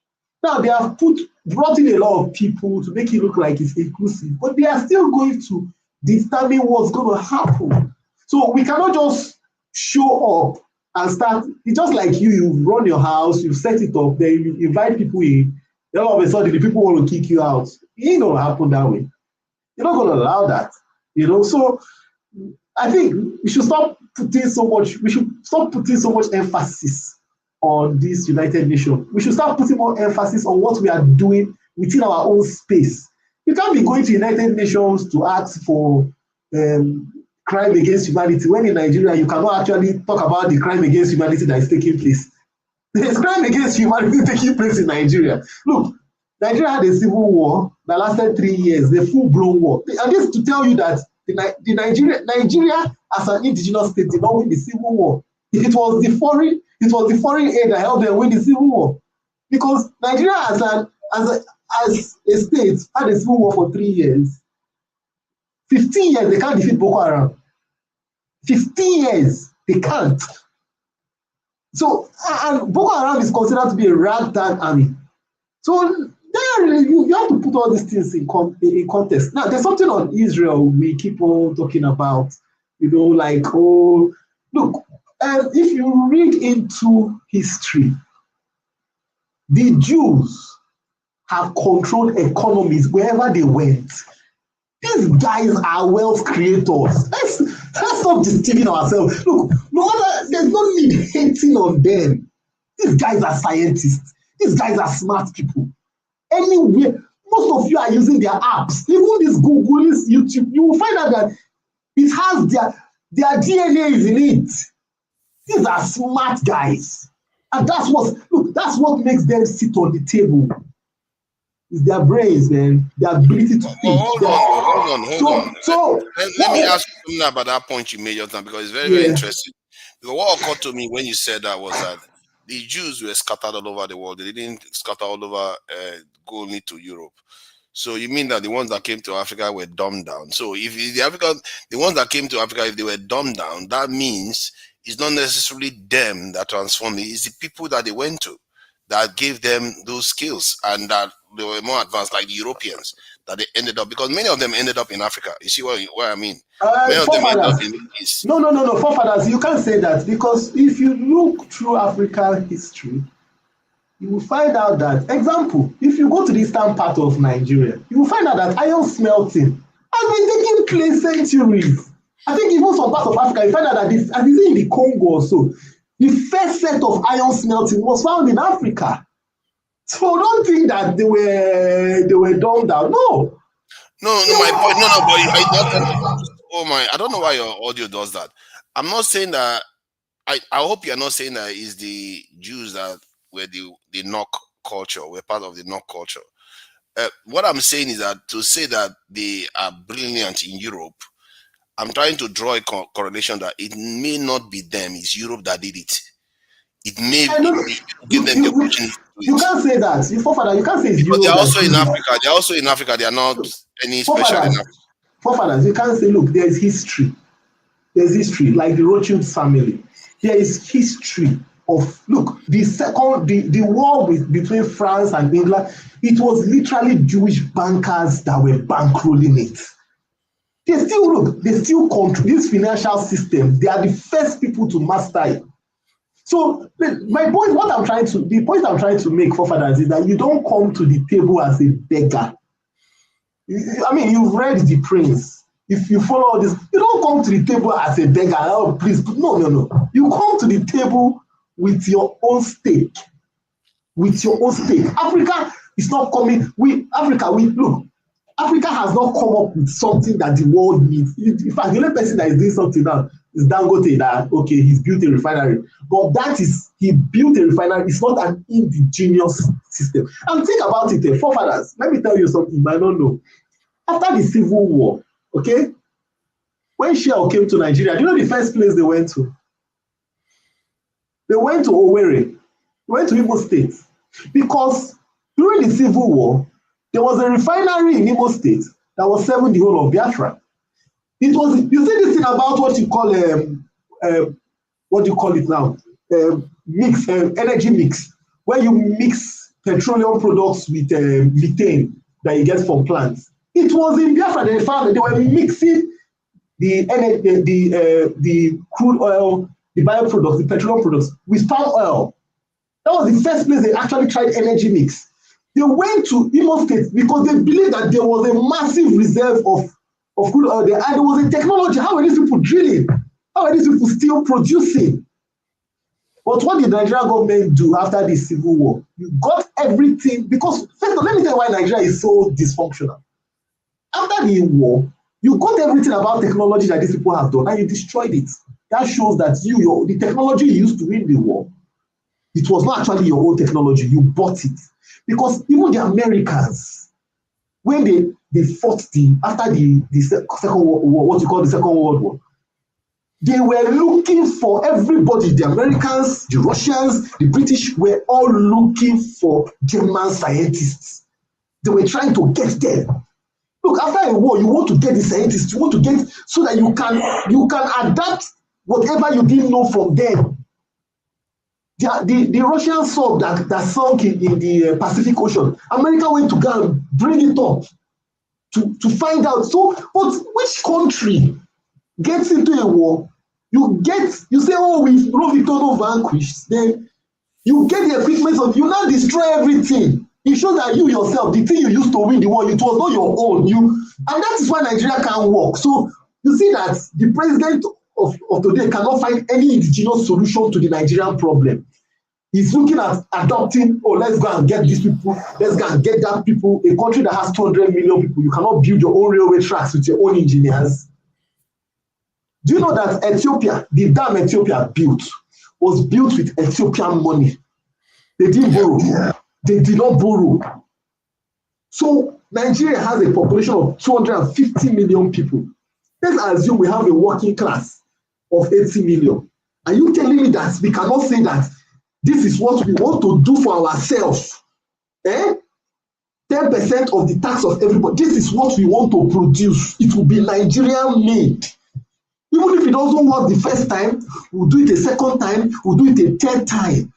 Now, they have brought in a lot of people to make it look like it's inclusive, but they are still going to determine what's going to happen. So we cannot just show up and start. It's just like you run your house, you set it up, then you invite people in, then all of a sudden the people want to kick you out. It ain't going to happen that way. You're not going to allow that, So I think we should stop putting so much emphasis on this United Nations. We should start putting more emphasis on what we are doing within our own space. You can't be going to United Nations to ask for crime against humanity when in Nigeria you cannot actually talk about the crime against humanity that is taking place. There's crime against humanity taking place in Nigeria. Look, Nigeria had a civil war that lasted 3 years, the full-blown war. And this to tell you that Nigeria as an indigenous state did not win the civil war. It was the foreign aid that helped them win the civil war. Because Nigeria as a state had a civil war for 3 years. 15 years they can't defeat Boko Haram. 15 years they can't. So and Boko Haram is considered to be a ragtag army. So you have to put all these things in context. Now, there's something on Israel we keep on talking about, look, if you read into history, the Jews have controlled economies wherever they went. These guys are wealth creators. Let's stop deceiving ourselves. Look, there's no need hating on them. These guys are scientists. These guys are smart people. Anywhere, most of you are using their apps. Even this Google, this YouTube, you will find out that it has their DNA is in it. These are smart guys. And that's what makes them sit on the table. It's their brains, man. Their ability to think. Hold on. Let me ask you something about that point you made just now, because it's very, very interesting. Because what occurred to me when you said that was that the Jews were scattered all over the world. They didn't scatter all over, go only to Europe. So you mean that the ones that came to Africa were dumbed down? So if the ones that came to Africa, if they were dumbed down, that means it's not necessarily them that transformed it. It's the people that they went to that gave them those skills and that they were more advanced, like the Europeans, that they ended up, because many of them ended up in Africa. You see what I mean? Many of them ended up in the East. No, forefathers, you can't say that, because if you look through African history, you will find out that, example, if you go to the eastern part of Nigeria, you will find out that iron smelting has been taking place centuries. I think even some parts of Africa, you find out that this, and is in the Congo also, the first set of iron smelting was found in Africa. So don't think that they were dumbed down. No. My point. But I don't know why your audio does that. I'm not saying that. I hope you're not saying that it's the Jews that were the knock culture, were part of the knock culture. What I'm saying is that to say that they are brilliant in Europe, I'm trying to draw a correlation that it may not be them, it's Europe that did it. It may give them the opportunity to do it. You can't say that. You can't say it's Europe. They're also in Africa. They're also in Africa. They are not any special in Africa. Forefathers, you can't say, look, there is history. There's history, like the Rothschild family. There is history of, look, the war between France and England, it was literally Jewish bankers that were bankrolling it. They still control this financial system. They are the first people to master it. So my point, the point I'm trying to make, forefathers, is that you don't come to the table as a beggar. I mean, you've read The Prince. If you follow this, you don't come to the table as a beggar. Oh, please, no. You come to the table with your own stake. with your own stake. Africa is not coming. Africa has not come up with something that the world needs. In fact, the only person that is doing something now is Dangote. That okay, he's built a refinery, but he built a refinery. It's not an indigenous system. And think about it, forefathers. Let me tell you something you might not know. After the Civil War, okay, when Shell came to Nigeria, do you know the first place they went to? They went to Owerri. They went to Imo State because during the Civil War, there was a refinery in Imo State that was serving the whole of Biafra. It was, you see this thing about what you call energy mix, where you mix petroleum products with methane that you get from plants. It was in Biafra they found that they were mixing the crude oil, the bioproducts, the petroleum products with palm oil. That was the first place they actually tried energy mix. They went to Imo State because they believed that there was a massive reserve of crude oil there, and there was a technology. How were these people drilling? How were these people still producing? But what did the Nigerian government do after the Civil War? You got everything, because first of all, let me tell you why Nigeria is so dysfunctional. After the war, you got everything about technology that these people have done, and you destroyed it. That shows that the technology you used to win the war, it was not actually your own technology. You bought it. Because even the Americans, when they fought after the Second World War, what you call the Second World War, they were looking for everybody. The Americans, the Russians, the British were all looking for German scientists. They were trying to get them. Look, after a war, you want to get the scientists. You want to get so that you can adapt whatever you didn't know from them. The Russian sub that sunk in the Pacific Ocean, America went to go and bring it up to find out. So, but which country gets into a war? You say, oh, we no victor, no vanquished. Then you get the equipment, you now destroy everything. It shows that you yourself, the thing you used to win the war, it was not your own. And that is why Nigeria can't work. So you see that the president of today cannot find any indigenous solution to the Nigerian problem. He's looking at adopting, let's go and get these people, let's go and get that people. A country that has 200 million people, you cannot build your own railway tracks with your own engineers. Do you know that Ethiopia, the dam Ethiopia built, was built with Ethiopian money? They didn't borrow. They did not borrow. So Nigeria has a population of 250 million people. Let's assume we have a working class of 80 million. Are you telling me that we cannot say that this is what we want to do for ourselves? 10% of the tax of everybody. This is what we want to produce. It will be Nigerian made. Even if it doesn't work the first time, we'll do it a second time, we'll do it a third time.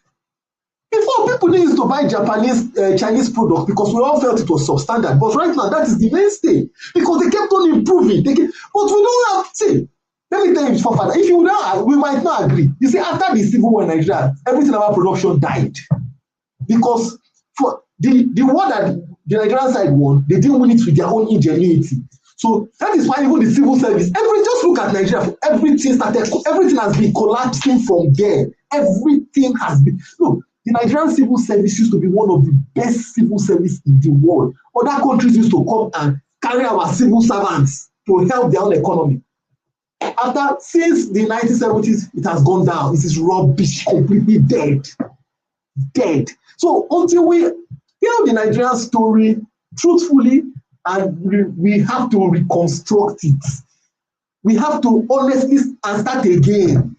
Before, people didn't used to buy Chinese products because we all felt it was substandard. But right now, that is the mainstay because they kept on improving. But we don't have to. Let me tell you, father, if you don't, we might not agree. You see, after the Civil War in Nigeria, everything about production died because for the war that the Nigerian side won, they didn't win it with their own ingenuity. So that is why even the civil service, just look at Nigeria, everything has been collapsing from there. Everything has been, look, the Nigerian civil service used to be one of the best civil service in the world. Other countries used to come and carry our civil servants to help their own economy. Since the 1970s, it has gone down. It is rubbish, completely dead. Dead. So until we tell the Nigerian story truthfully, and we have to reconstruct it. We have to honestly start again.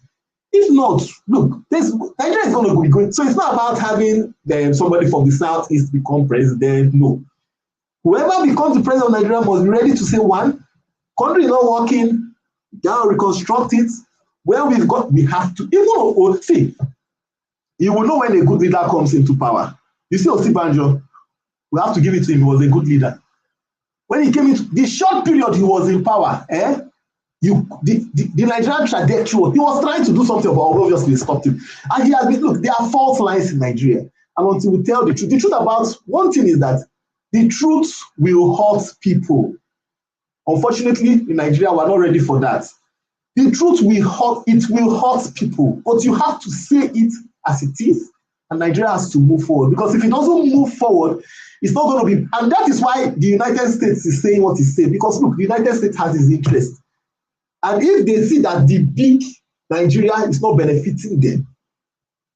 If not, look, Nigeria is going to be going. So it's not about having somebody from the Southeast become president. No. Whoever becomes the president of Nigeria must be ready to say, one, country is not working, now reconstruct it. Where we have to, see, you will know when a good leader comes into power. You see Osibanjo, we have to give it to him, he was a good leader. When he came into the short period he was in power, the Nigerian trajectory, he was trying to do something, but obviously stopped him. And he has been, look, there are false lines in Nigeria. And until we tell the truth about one thing is that the truth will hurt people. Unfortunately, in Nigeria, we're not ready for that. The truth will hurt people, but you have to say it as it is, and Nigeria has to move forward. Because if it doesn't move forward, it's not going to be, and that is why the United States is saying what it's saying. Because look, the United States has its interest. And if they see that the big Nigeria is not benefiting them,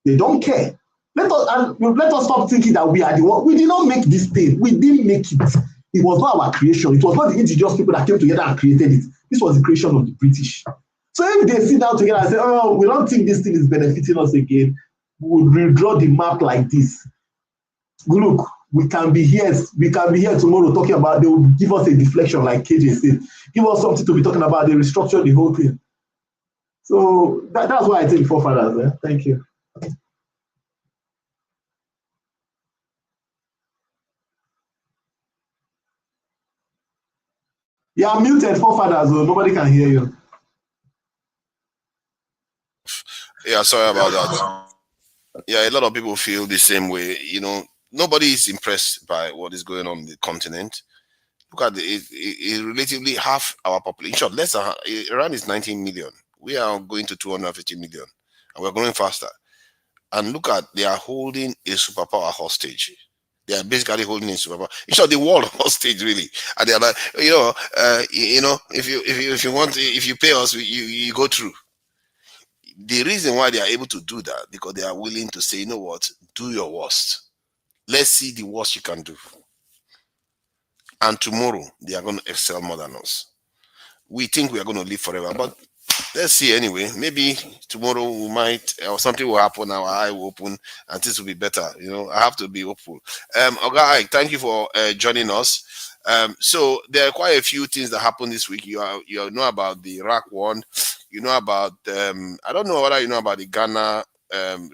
they don't care. Let us stop thinking that we are the one. We did not make this thing. We didn't make it. It was not our creation. It was not the indigenous people that came together and created it. This was the creation of the British. So if they sit down together and say, oh, we don't think this thing is benefiting us again, we will redraw the map like this. Look, we can be here tomorrow talking about, they will give us a deflection like KJ said. Give us something to be talking about, they restructure the whole thing. So that's why I take forefathers. Thank you. You are muted, forefathers, so nobody can hear you. Yeah, sorry about that. Yeah, a lot of people feel the same way. You know, nobody is impressed by what is going on in the continent. Look at it relatively half our population. In short, less than Iran is 19 million. We are going to 250 million, and we're growing faster. And look at, they are holding a superpower hostage. They are basically holding a superpower. In short, the world hostage, really. And they're like, if you pay us, you go through. The reason why they are able to do that, because they are willing to say, you know what, do your worst. Let's see the worst you can do. And tomorrow, they are going to excel more than us. We think we are going to live forever, but let's see anyway. Maybe tomorrow we might, or something will happen, our eye will open, and things will be better. You know, I have to be hopeful. Oga Ike, thank you for joining us. So there are quite a few things that happened this week. You know about the Iraq one. You know about, I don't know whether you know about the Ghana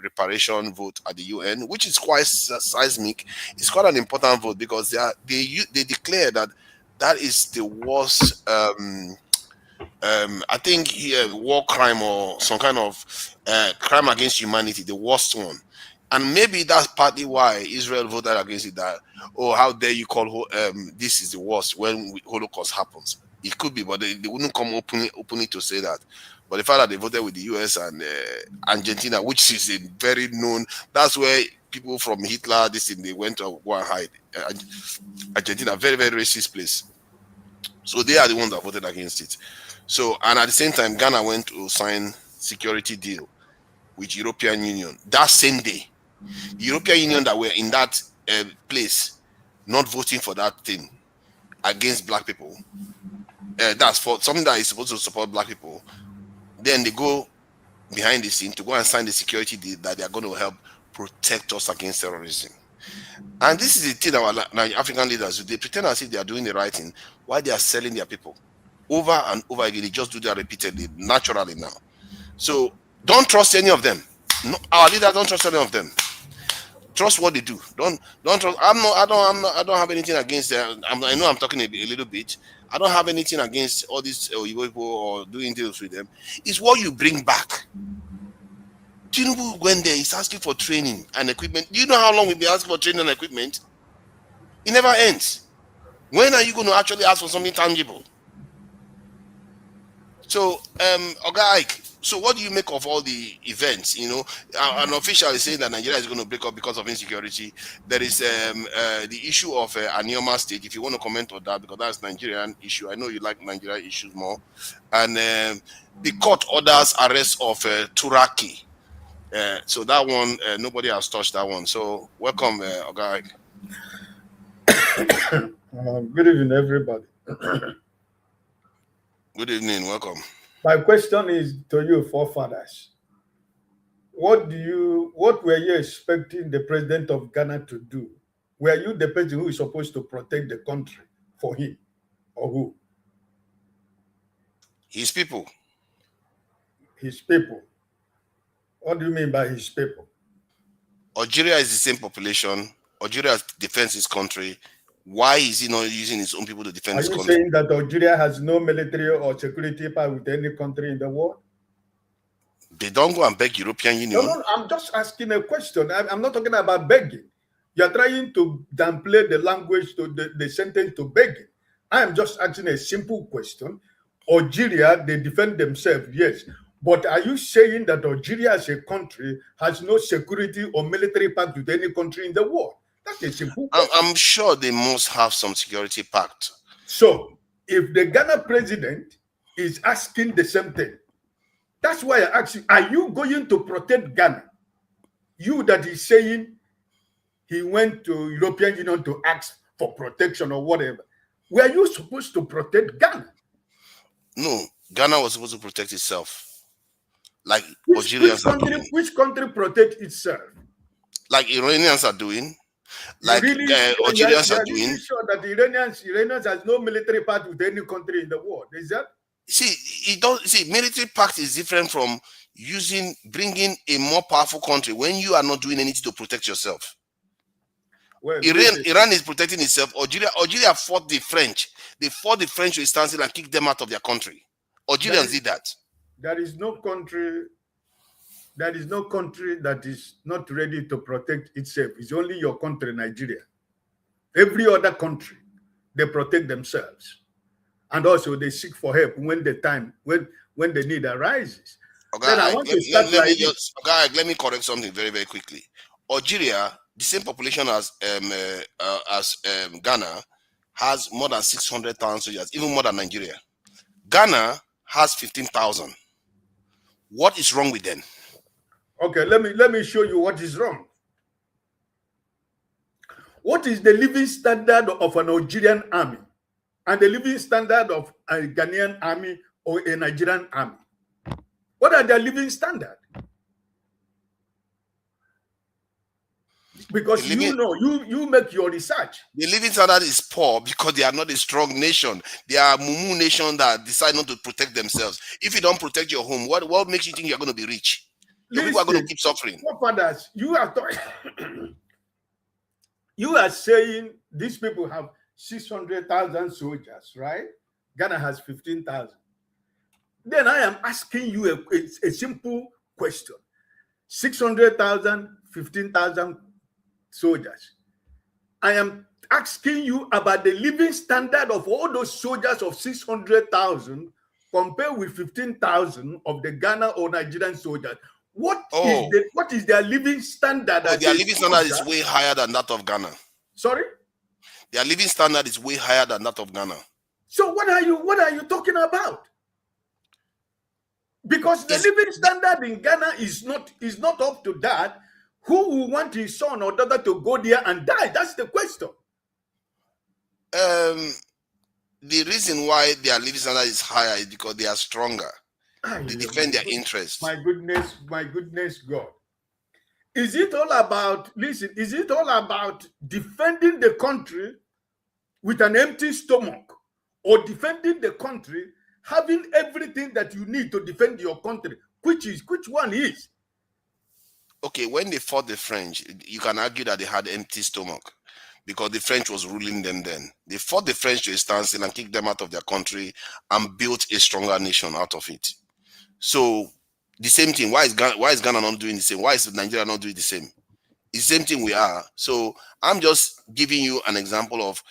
reparation vote at the UN, which is quite seismic. It's quite an important vote because they declare that is the worst, I think war crime or some kind of crime against humanity, the worst one. And maybe that's partly why Israel voted against it, that, oh, how dare you call this is the worst when Holocaust happens. It could be, but they wouldn't come openly to say that. But the fact that they voted with the US and Argentina, which is a very known, that's where people from Hitler, they went to go and hide. Argentina, very, very racist place. So they are the ones that voted against it. So, and at the same time, Ghana went to sign security deal with European Union that same day. The European Union that were in that place, not voting for that thing against black people. That's for something that is supposed to support black people. Then they go behind the scene to go and sign the security deal that they are going to help protect us against terrorism. And this is the thing that our African leaders do. They pretend as if they are doing the right thing while they are selling their people. Over and over again, they just do that repeatedly, naturally now. So don't trust any of them. No, our leaders, don't trust any of them. Trust what they do. Don't trust. I don't have anything against them. I know I'm talking a little bit. I don't have anything against all these people or doing deals with them. It's what you bring back. Tinubu went there, he's asking for training and equipment. Do you know how long we've been asking for training and equipment? It never ends. When are you going to actually ask for something tangible? So, Oga Ike, so what do you make of all the events? You know, an official is saying that Nigeria is going to break up because of insecurity. There is the issue of Anioma State, if you want to comment on that, because that's a Nigerian issue. I know you like Nigerian issues more. And the court orders arrest of Turaki. So that one, nobody has touched that one. So welcome, Oga Ike. Good evening, everybody. Good evening, welcome. My question is to you, forefathers. What were you expecting the president of Ghana to do? Were you the person who is supposed to protect the country for him, or who? His people. His people. What do you mean by his people? Algeria is the same population. Algeria defends his country. Why is he not using his own people to defend his country? Are you saying that Algeria has no military or security power with any country in the world? They don't go and beg European Union. No, I'm just asking a question. I'm not talking about begging. You're trying to downplay the language to the sentence to begging. I am just asking a simple question. Algeria, they defend themselves, yes. But are you saying that Algeria as a country has no security or military pact with any country in the world? That's a simple question. I'm sure they must have some security pact. So, if the Ghana president is asking the same thing, that's why I ask you, are you going to protect Ghana? You that is saying he went to European Union to ask for protection or whatever. Were you supposed to protect Ghana? No, Ghana was supposed to protect itself. Like Which Algerians are doing. Which country protect itself? Like Iranians are doing. Like really, Algerians are doing. Really sure that Iranians has no military pact with any country in the world. Is that? See, military pact is different from bringing a more powerful country when you are not doing anything to protect yourself. Well, Iran is protecting itself. Algeria fought the French. They fought the French to stand still and kick them out of their country. Algerians did that. There is no country that is not ready to protect itself. It's only your country, Nigeria. Every other country, they protect themselves. And also they seek for help when the need arises. Okay, let me correct something very, very quickly. Algeria, the same population as Ghana, has more than 600,000 soldiers, even more than Nigeria. Ghana has 15,000. What is wrong with them? Okay, let me show you what is wrong. What is the living standard of an Algerian army and the living standard of a Ghanaian army or a Nigerian army? What are their living standard? Because you make your research. The living standard is poor because they are not a strong nation. They are a mumu nation that decide not to protect themselves. If you don't protect your home, what makes you think you're going to be rich? Your people are going to keep suffering. Fathers, you are saying these people have 600,000 soldiers, right? Ghana has 15,000. Then I am asking you a simple question. 600,000, 15,000 soldiers. I am asking you about the living standard of all those soldiers of 600,000 compared with 15,000 of the Ghana or Nigerian soldiers. What is their living standard? Their living standard is way higher than that of Ghana. Sorry? Their living standard is way higher than that of Ghana. So what are you talking about? Because the living standard in Ghana is not up to that. Who will want his son or daughter to go there and die? That's the question. The reason why their living standard is higher is because they are stronger. They defend their interests. My goodness, God. Is it all about defending the country with an empty stomach, or defending the country having everything that you need to defend your country? Which one is? Okay, when they fought the French, you can argue that they had empty stomach because the French was ruling them then. They fought the French to a standstill and kicked them out of their country and built a stronger nation out of it. So the same thing. Why is Ghana not doing the same? Why is Nigeria not doing the same? It's the same thing we are. So I'm just giving you an example of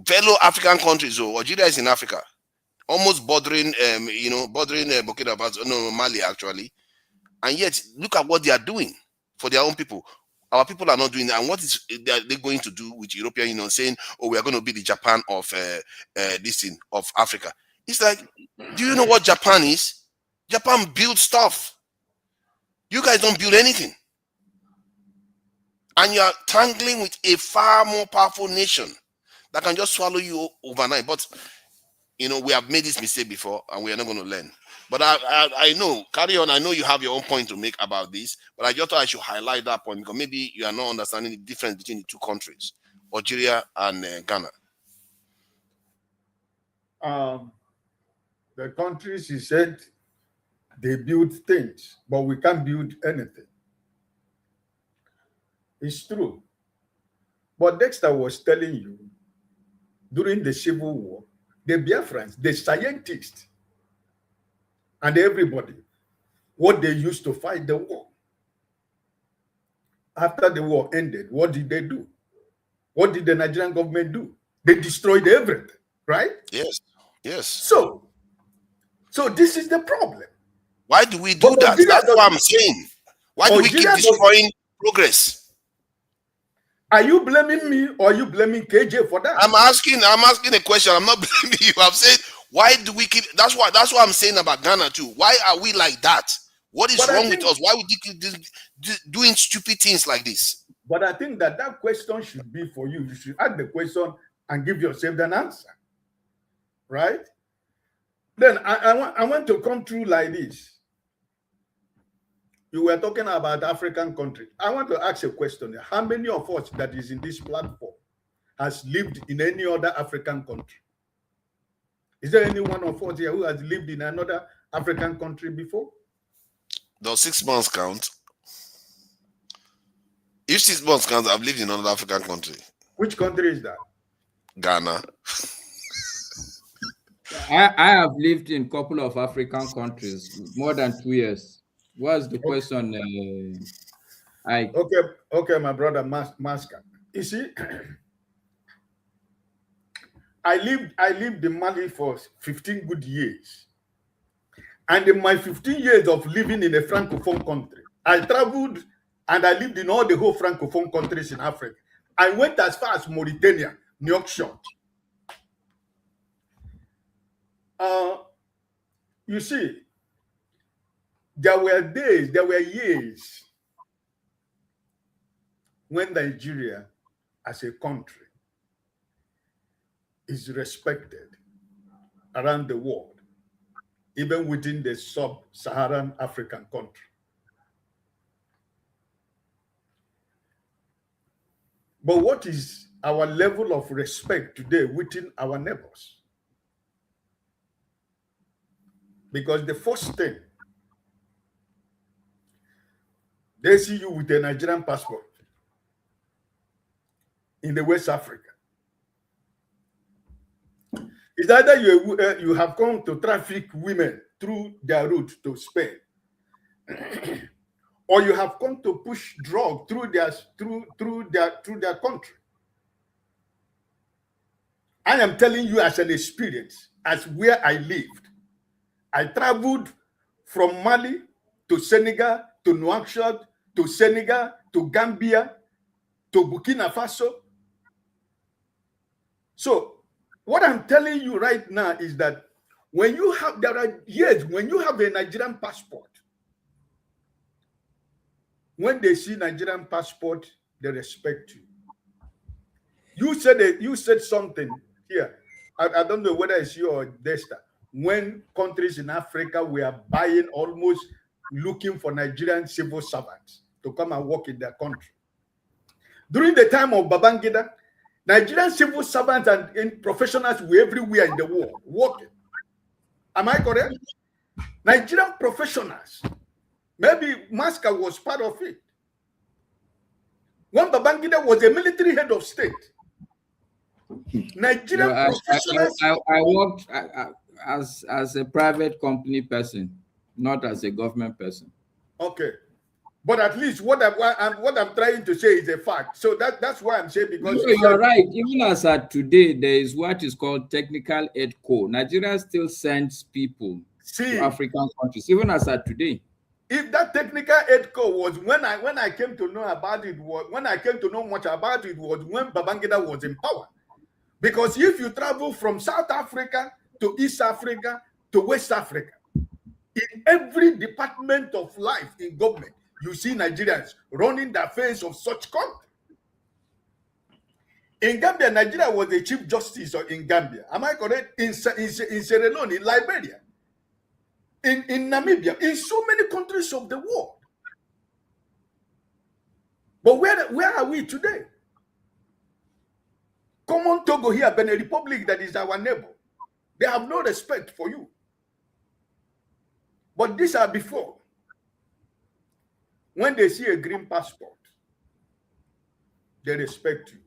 fellow African countries. So Algeria is in Africa, almost bordering Burkina Faso, Mali actually. And yet, look at what they are doing for their own people. Our people are not doing that. And what is they going to do with European Union saying, "Oh, we are going to be the Japan of of Africa"? It's like, do you know what Japan is? Japan builds stuff. You guys don't build anything, and you are tangling with a far more powerful nation that can just swallow you overnight. But we have made this mistake before, and we are not going to learn. But I know, carry on. I know you have your own point to make about this, but I just thought I should highlight that point because maybe you are not understanding the difference between the two countries, Algeria and Ghana. The countries, he said, they build things, but we can't build anything. It's true. But Dexter was telling you, during the Civil War, the Biafrans, the scientists, and everybody, what they used to fight the war. After the war ended, what did they do? What did the Nigerian government do? They destroyed everything, right? Yes. So this is the problem. Why do we do that? That's what I'm saying. Why do we keep destroying progress? Are you blaming me or are you blaming KJ for that? I'm asking a question. I'm not blaming you. I'm saying, why do we keep? That's what I'm saying about Ghana too. Why are we like that? What is wrong with us? Why would you keep doing stupid things like this? But I think that question should be for you. You should ask the question and give yourself an answer, right? Then I want to come through like this. You were talking about African countries. I want to ask a question. How many of us that is in this platform has lived in any other African country? Is there any one of us here who has lived in another African country before? Does 6 months count? If 6 months counts, I've lived in another African country. Which country is that? Ghana. I have lived in a couple of African countries, more than 2 years. What's the question? Okay, my brother Maska. You see, I lived in Mali for 15 good years. And in my 15 years of living in a Francophone country, I traveled and I lived in all the whole Francophone countries in Africa. I went as far as Mauritania, Nouakchott. You see, there were days, there were years when Nigeria as a country is respected around the world, even within the sub-Saharan African country. But what is our level of respect today within our neighbors? Because the first thing, they see you with a Nigerian passport in the West Africa. It's either you have come to traffic women through their route to Spain, or you have come to push drugs through their country. I am telling you as an experience, as where I lived. I traveled from Mali to Senegal, to Nouakchott, to Senegal, to Gambia, to Burkina Faso. So what I'm telling you right now is that when you have, there are years when you have a Nigerian passport, when they see Nigerian passport, they respect you. You said something here. I don't know whether it's you or Desta. When countries in Africa were buying, almost looking for Nigerian civil servants to come and work in their country. During the time of Babangida, Nigerian civil servants and professionals were everywhere in the world working. Am I correct? Nigerian professionals. Maybe Maska was part of it. When Babangida was a military head of state, Nigerian professionals. I worked as a private company person, not as a government person. Okay. But at least what I'm trying to say is a fact. So that's why I'm saying, because you're right. Even as at today, there is what is called technical aid corps. Nigeria still sends people to African countries, even as at today. If that technical aid corps was when I came to know about it, when I came to know much about it was when Babangida was in power. Because if you travel from South Africa to East Africa to West Africa, in every department of life in government, you see Nigerians running the affairs of such country. In Gambia, Nigeria was the Chief Justice in Gambia. Am I correct? In Sierra Leone, in Liberia, in Namibia, in so many countries of the world. But where are we today? Come on, Togo here, Benin Republic, that is our neighbor. They have no respect for you. But these are before. When they see a green passport, they respect you.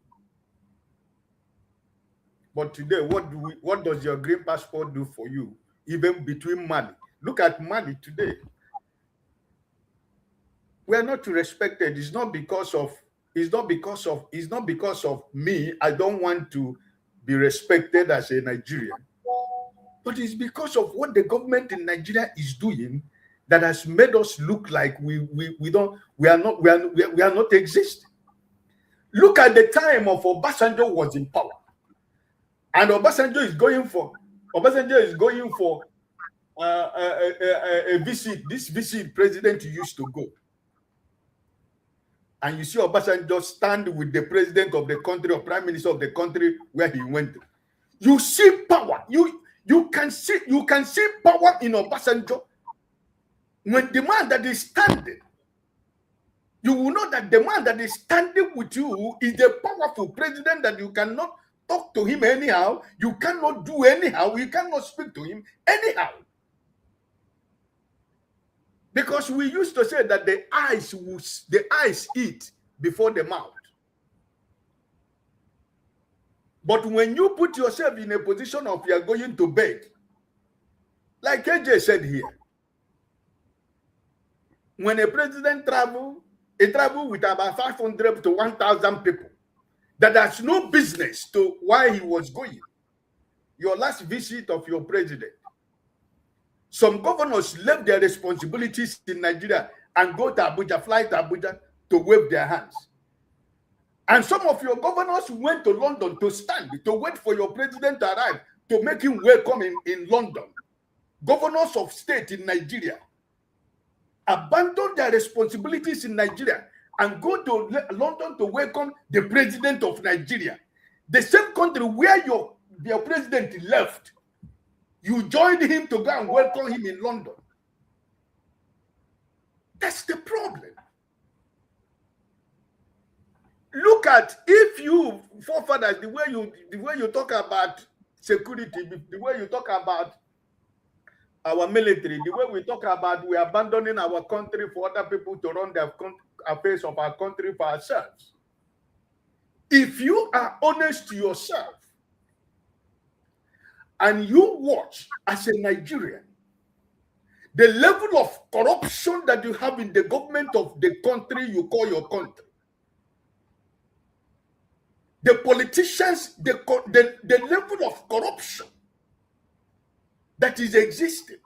But today, what does your green passport do for you? Even between Mali. Look at Mali today. We are not respected. It's not because of me. I don't want to be respected as a Nigerian. But it's because of what the government in Nigeria is doing that has made us look like we are not existing. Look at the time of Obasanjo was in power, and Obasanjo is going for a visit. This visit president used to go, and you see Obasanjo stand with the president of the country or prime minister of the country where he went to. You see power. You can see power in Obasanjo. When the man that is standing, you will know that the man that is standing with you is the powerful president that you cannot talk to him anyhow. You cannot do anyhow. You cannot speak to him anyhow. Because we used to say that the eyes eat before the mouth. But when you put yourself in a position of you are going to beg, like AJ said here, when a president travel with about 500 to 1,000 people that has no business to why he was going. Your last visit of your president. Some governors left their responsibilities in Nigeria and go to Abuja, fly to Abuja to wave their hands. And some of your governors went to London to stand, to wait for your president to arrive, to make him welcome in London. Governors of state in Nigeria abandon their responsibilities in Nigeria and go to London to welcome the president of Nigeria. The same country where your president left, you joined him to go and welcome him in London. That's the problem. Look at, if you forefathers, the way you talk about security, the way you talk about our military, the way we talk about we abandoning our country for other people to run the affairs of our country for ourselves. If you are honest to yourself and you watch as a Nigerian, the level of corruption that you have in the government of the country you call your country, the politicians, the level of corruption that is existing,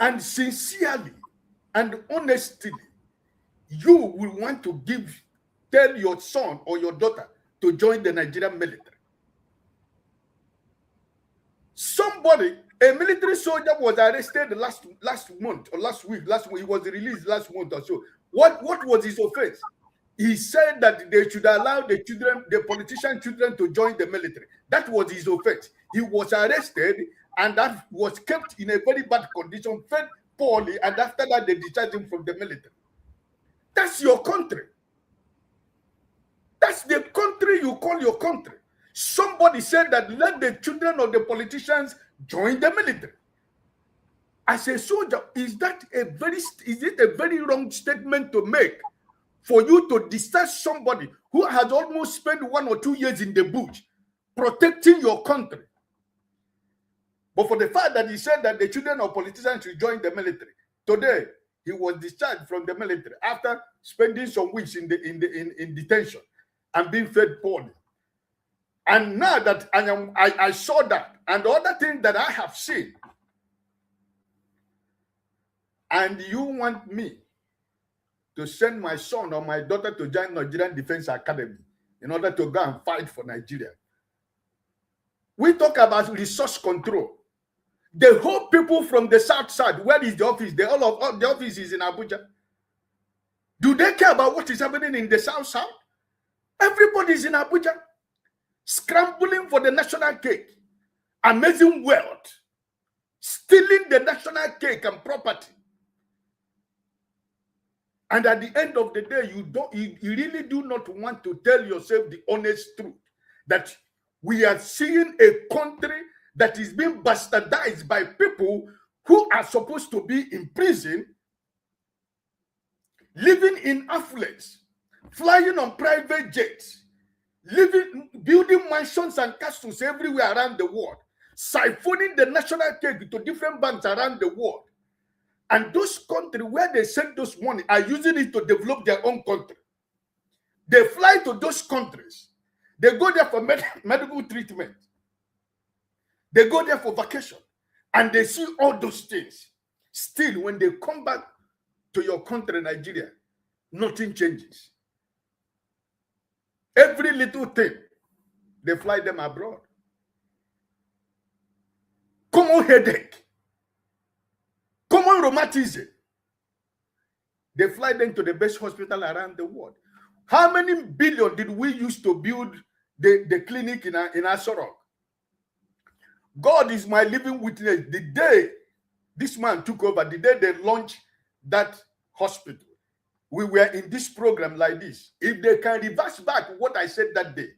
and sincerely and honestly, you will want to tell your son or your daughter to join the Nigerian military. A military soldier was arrested last month or last week. He was released last month or so. What was his offense? He said that they should allow the politician children to join the military. That was his offense. He was arrested and that was kept in a very bad condition, fed poorly, and after that they discharged him from the military. That's your country. That's the country you call your country. Somebody said that let the children of the politicians join the military. As a soldier, is it a very wrong statement to make for you to discharge somebody who has almost spent 1 or 2 years in the bush protecting your country? But for the fact that he said that the children of politicians should join the military, today he was discharged from the military after spending some weeks in detention and being fed poorly. And now that I saw that, and the other thing that I have seen, and you want me to send my son or my daughter to join Nigerian Defense Academy in order to go and fight for Nigeria. We talk about resource control. The whole people from the south side, where is the office? The office is in Abuja. Do they care about what is happening in the south side? Everybody is in Abuja, scrambling for the national cake, amazing wealth, stealing the national cake and property. And at the end of the day, you really do not want to tell yourself the honest truth that we are seeing a country that is being bastardized by people who are supposed to be in prison, living in affluence, flying on private jets, building mansions and castles everywhere around the world, siphoning the national cake to different banks around the world. And those countries where they send those money are using it to develop their own country. They fly to those countries. They go there for medical treatment. They go there for vacation. And they see all those things. Still, when they come back to your country, Nigeria, nothing changes. Every little thing, they fly them abroad. Common headache, common rheumatism, they fly them to the best hospital around the world. How many billion did we use to build the clinic in Asorok? God is my living witness. The day this man took over, the day they launched that hospital, we were in this program like this. If they can reverse back what I said that day,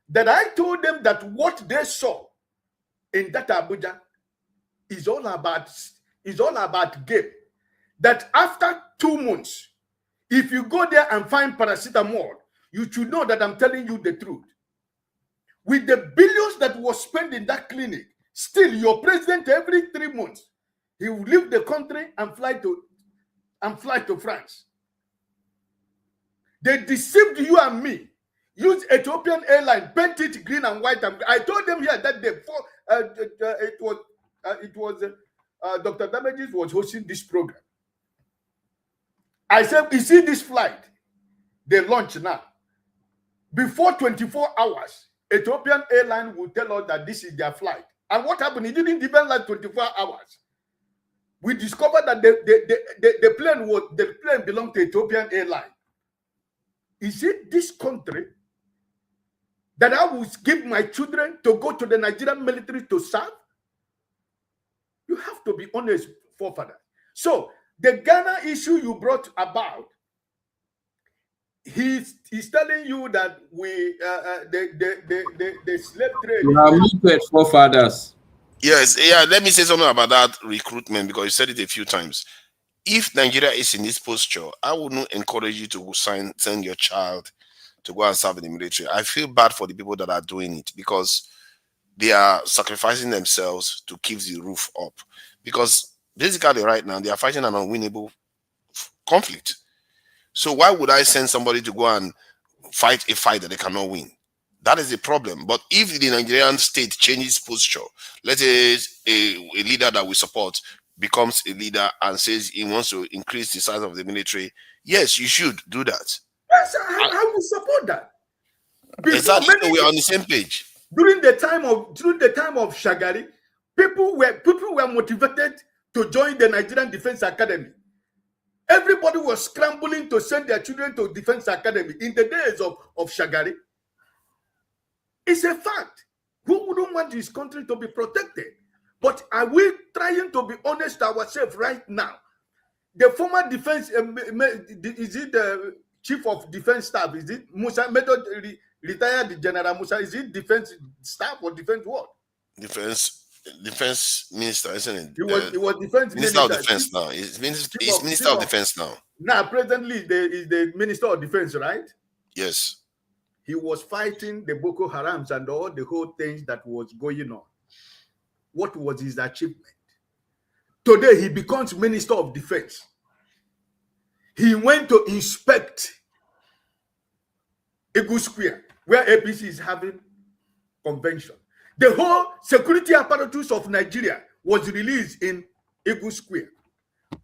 that I told them that what they saw in that Abuja is all about game. That after 2 months, if you go there and find paracetamol, you should know that I'm telling you the truth. With the billions that was spent in that clinic, still your president every 3 months, he will leave the country and fly to France. They deceived you and me. Use Ethiopian airline, paint it green and white. I told them here that day before it was Dr. Damages was hosting this program. I said, you see this flight, they launch now. Before 24 hours, Ethiopian airline will tell us that this is their flight. And what happened? It didn't even last 24 hours. We discovered that the plane belonged to Ethiopian airline. Is it this country that I will give my children to go to the Nigerian military to serve? You have to be honest, forefather. So the Ghana issue you brought about, he's telling you that we the slave trade. You are muted, forefathers. Yes, yeah. Let me say something about that recruitment, because you said it a few times. If Nigeria is in this posture, I would not encourage you to send your child to go and serve in the military. I feel bad for the people that are doing it, because they are sacrificing themselves to keep the roof up. Because basically right now, they are fighting an unwinnable conflict. So why would I send somebody to go and fight a fight that they cannot win? That is the problem. But if the Nigerian state changes posture, let's say a leader that we support becomes a leader and says he wants to increase the size of the military, yes, you should do that. Yes, I will support that. Exactly, so we are on the same page. During the time of Shagari, people were motivated to join the Nigerian Defense Academy. Everybody was scrambling to send their children to Defense Academy in the days of Shagari. It's a fact. Who wouldn't want his country to be protected? But are we trying to be honest to ourselves right now? The former defense, is it the chief of defense staff? Is it Musa, retired General Musa? Is it defense staff or defense what? Defense minister, isn't it? He was defense minister of defense now. He's minister of defense now. Now, presently, is the minister of defense, right? Yes. He was fighting the Boko Harams and all the whole things that was going on. What was his achievement? Today, he becomes Minister of Defense. He went to inspect Egu Square, where APC is having convention. The whole security apparatus of Nigeria was released in Egu Square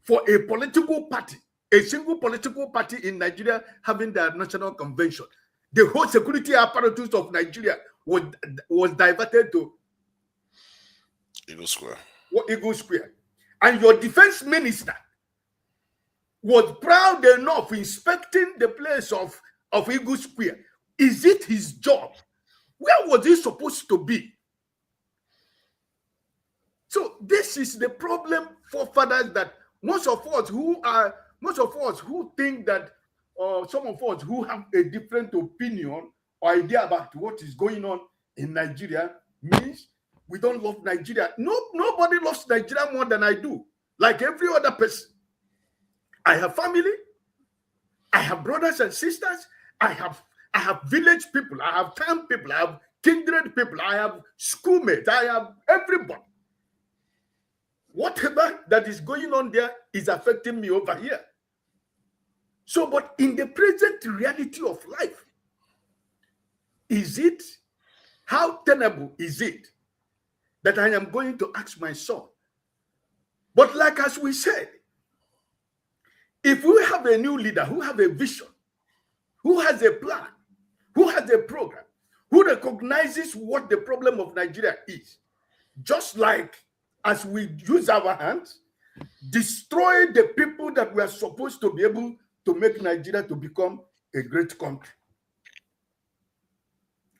for a political party, a single political party in Nigeria having their national convention. The whole security apparatus of Nigeria was diverted to Eagle Square. Eagle Square. And your defense minister was proud enough inspecting the place of Eagle Square. Is it his job? Where was he supposed to be? So this is the problem, forefathers, that most of us who think that, some of us who have a different opinion or idea about what is going on in Nigeria means we don't love Nigeria. Nobody loves Nigeria more than I do. Like every other person. I have family. I have brothers and sisters. I have village people. I have town people. I have kindred people. I have schoolmates. I have everybody. Whatever that is going on there is affecting me over here. So, but in the present reality of life, how tenable is it that I am going to ask my son? But like as we said, if we have a new leader who have a vision, who has a plan, who has a program, who recognizes what the problem of Nigeria is, just like as we use our hands, destroy the people that we are supposed to be able to make Nigeria to become a great country.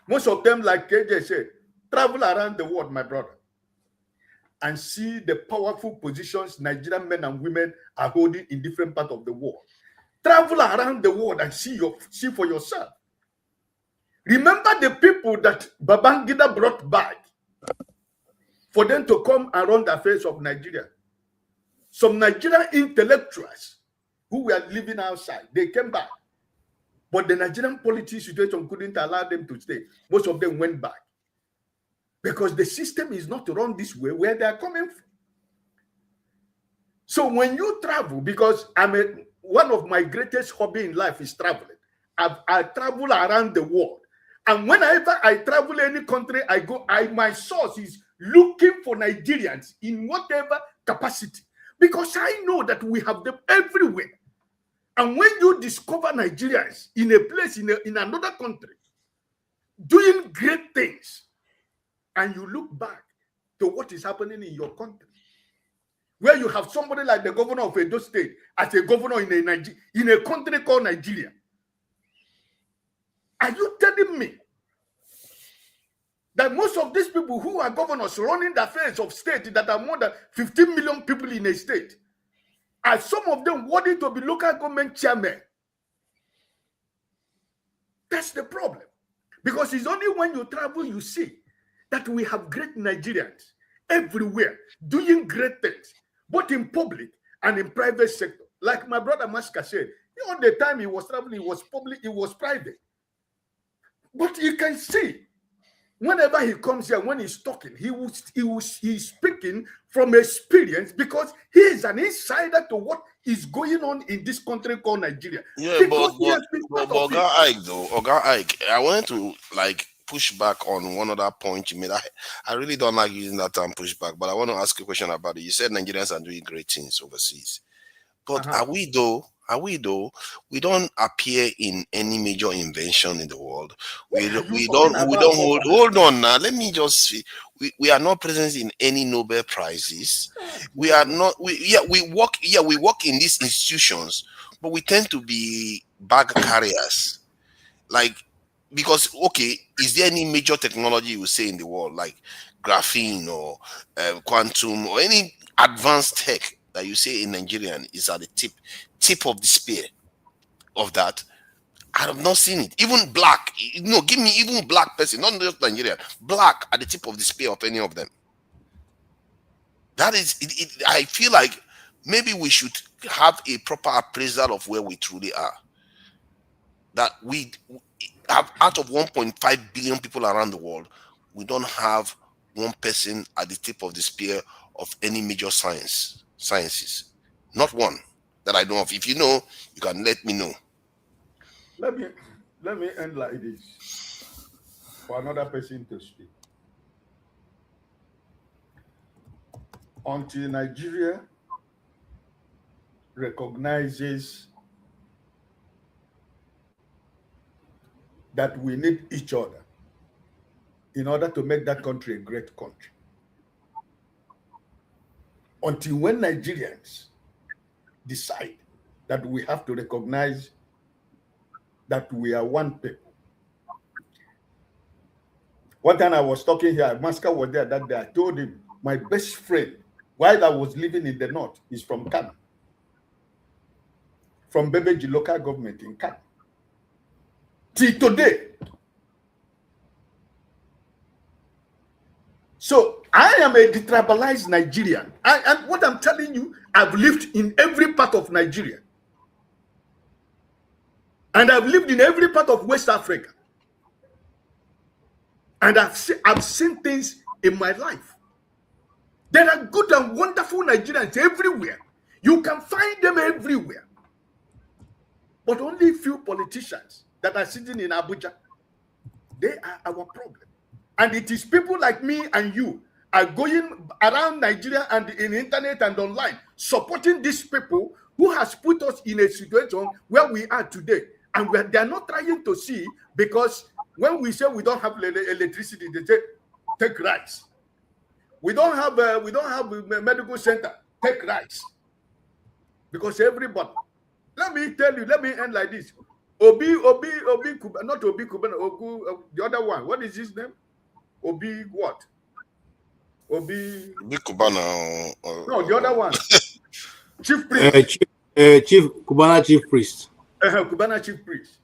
Most of them, like KJ said, travel around the world, my brother, and see the powerful positions Nigerian men and women are holding in different parts of the world. Travel around the world and see for yourself. Remember the people that Babagana brought back for them to come and run the affairs of Nigeria. Some Nigerian intellectuals who were living outside, they came back. But the Nigerian politics situation couldn't allow them to stay. Most of them went back. Because the system is not run this way where they are coming from. So when you travel, because one of my greatest hobby in life is traveling. I travel around the world. And whenever I travel any country I go, my source is looking for Nigerians in whatever capacity. Because I know that we have them everywhere. And when you discover Nigerians in a place, in another country, doing great things, and you look back to what is happening in your country, where you have somebody like the governor of Edo State as a governor in a country called Nigeria. Are you telling me that most of these people who are governors running the affairs of state that are more than 15 million people in a state, are some of them worthy to be local government chairmen? That's the problem. Because it's only when you travel you see that we have great Nigerians everywhere doing great things, both in public and in private sector. Like my brother Maska said, the time he was traveling, it was public, it was private. But you can see, whenever he comes here, when he's talking, he's speaking from experience because he is an insider to what is going on in this country called Nigeria. Yeah, but Oga Ike, I wanted to push back on one other point you made. I really don't like using that term push back, but I want to ask you a question about it. You said Nigerians are doing great things overseas. But are we though? We don't appear in any major invention in the world. We don't hold on now. Let me just see. We are not present in any Nobel Prizes. We are not we work in these institutions, but we tend to be bag carriers. Because is there any major technology you say in the world like graphene or quantum or any advanced tech that you say in Nigerian is at the tip of the spear of that? I have not seen it. Even black, give me even black person, not just Nigerian, black at the tip of the spear of any of them. That is it. I feel like maybe we should have a proper appraisal of where we truly are. That we have, out of 1.5 billion people around the world, we don't have one person at the tip of the spear of any major sciences. Not one that I know of. If you know, you can let me know. Let me end like this for another person to speak. Until Nigeria recognizes that we need each other in order to make that country a great country. Until when Nigerians decide that we have to recognize that we are one people. One time I was talking here, Maska was there that day. I told him my best friend, while I was living in the north, is from Kano, from Bebeji local government in Kano. Till today. So I am a detribalized Nigerian. And what I'm telling you, I've lived in every part of Nigeria. And I've lived in every part of West Africa. And I've seen things in my life. There are good and wonderful Nigerians everywhere. You can find them everywhere. But only few politicians that are sitting in Abuja, they are our problem. And it is people like me and you are going around Nigeria and in internet and online, supporting these people who has put us in a situation where we are today. And they are not trying to see, because when we say we don't have electricity, they say, take rice. We don't have a medical center, take rice. Because everybody, let me tell you, let me end like this. Obi, not Obi Kubana, the other one. What is his name? Obi what? Obi Kubana. No, the other one. Chief priest. Chief Kubana chief priest. Kubana chief priest.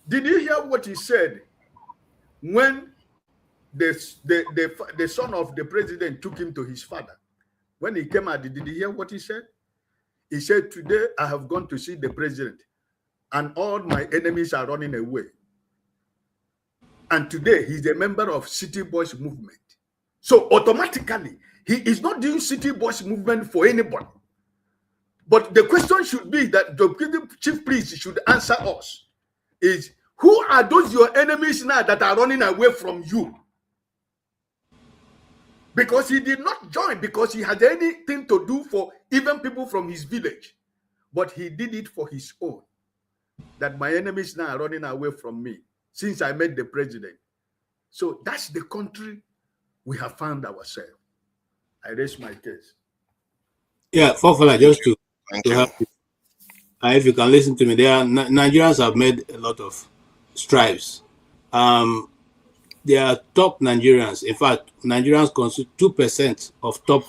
Did you hear what he said when the son of the president took him to his father? When he came out, did you hear what he said? He said, today I have gone to see the president and all my enemies are running away. And today he's a member of City Boys movement. So automatically, he is not doing City Boys movement for anybody. But the question should be that the chief priest should answer us is, who are those your enemies now that are running away from you? Because he did not join because he had anything to do for even people from his village. But he did it for his own. That my enemies now are running away from me since I met the president. So that's the country we have found ourselves. I raise my case. Yeah, Fofala, just to help you. If you can listen to me, Nigerians have made a lot of strides. They are top Nigerians. In fact, Nigerians constitute 2% of top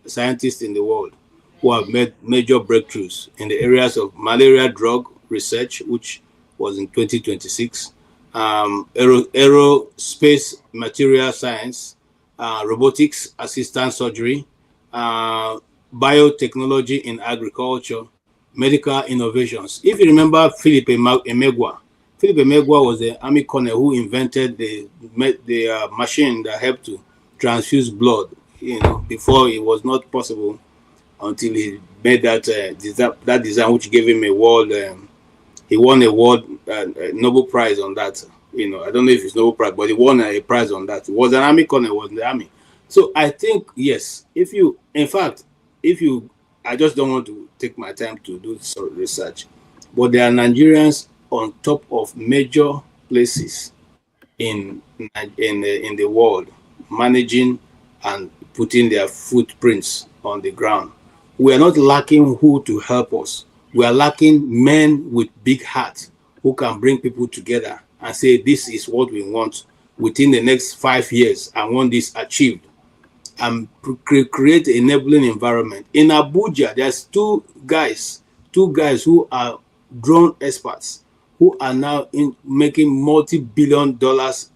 scientists in the world who have made major breakthroughs in the areas of malaria drug research, which was in 2026, aerospace material science, robotics assistant surgery, biotechnology in agriculture, medical innovations. If you remember Philip Emegwa was the army colonel who invented the machine that helped to transfuse blood, before it was not possible until he made that design, which gave him a world. He won a world Nobel Prize on that. I don't know if it's Nobel Prize, but he won a prize on that. He was an army colonel, was in the army. So I think, yes, I just don't want to take my time to do sort of research, but there are Nigerians on top of major places in the world, managing and putting their footprints on the ground. We are not lacking who to help us. We are lacking men with big hearts who can bring people together and say, this is what we want within the next 5 years. I want this achieved. And create an enabling environment. In Abuja, there's two guys who are drone experts who are now making multi-billion dollars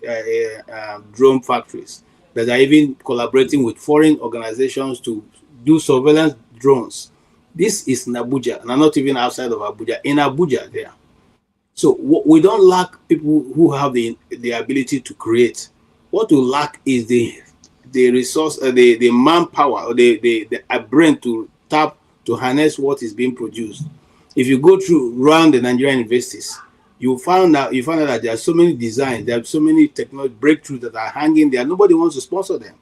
drone factories that are even collaborating with foreign organizations to do surveillance drones. This is in Abuja, and I'm not even outside of Abuja. In Abuja, there. So we don't lack people who have the ability to create. What we lack is the resource, the manpower, or the brain to tap to harness what is being produced. If you go around the Nigerian universities, you find out that there are so many designs, there are so many technology breakthroughs that are hanging there. Nobody wants to sponsor them.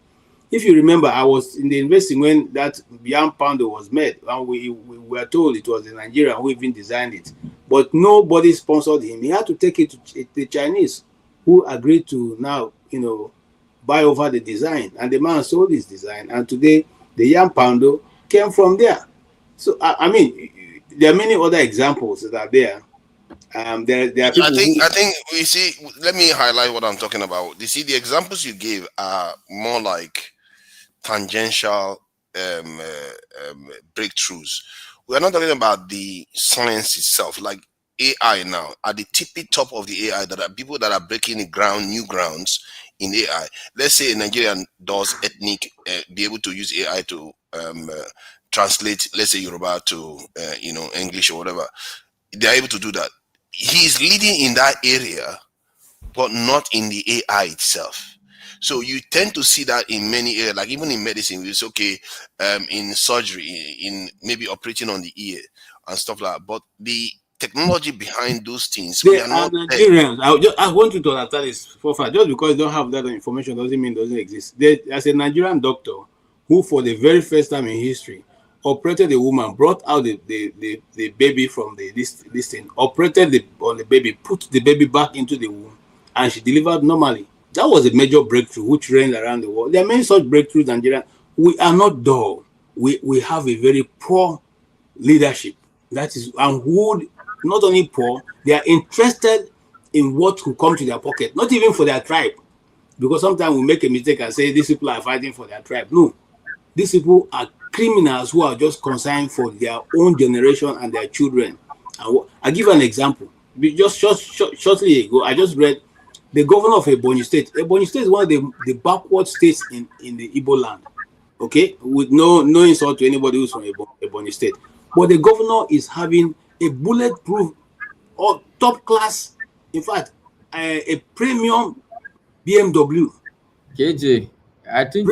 If you remember, I was in the university when that yam pounder was made, and we were told it was the Nigerian who even designed it, but nobody sponsored him. He had to take it to the Chinese, who agreed to now, buy over the design, and the man sold his design, and today the yam pounder came from there. So I mean, there are many other examples that are there. There are people I think we see. Let me highlight what I'm talking about. You see, the examples you gave are more like tangential breakthroughs. We are not talking about the science itself, like AI now. At the tippy top of the AI, that are people that are breaking the ground, new grounds in AI. Let's say a Nigerian does ethnic, be able to use AI to translate, let's say Yoruba to English or whatever. They are able to do that. He is leading in that area, but not in the AI itself. So you tend to see that in many areas, like even in medicine, it's okay, in surgery, in maybe operating on the ear and stuff like that. But the technology behind those things. They We are are not there. Nigerians. I want you to understand this for far. Just because you don't have that information doesn't mean it doesn't exist. There's a Nigerian doctor who, for the very first time in history, operated a woman, brought out the baby from this thing, operated on the baby, put the baby back into the womb, and she delivered normally. That was a major breakthrough which reigned around the world. There are many such breakthroughs in Nigeria. We are not dull. We have a very poor leadership. That is, and who not only poor, they are interested in what will come to their pocket, not even for their tribe. Because sometimes we make a mistake and say these people are fighting for their tribe. No, these people are criminals who are just concerned for their own generation and their children. I'll give an example. Just shortly ago, I just read the governor of Ebonyi State. Ebonyi State is one of the backward states in the Igbo land. Okay, with no insult to anybody who's from Ebonyi State. But the governor is having a bulletproof or top class, in fact, a premium BMW. KJ, I think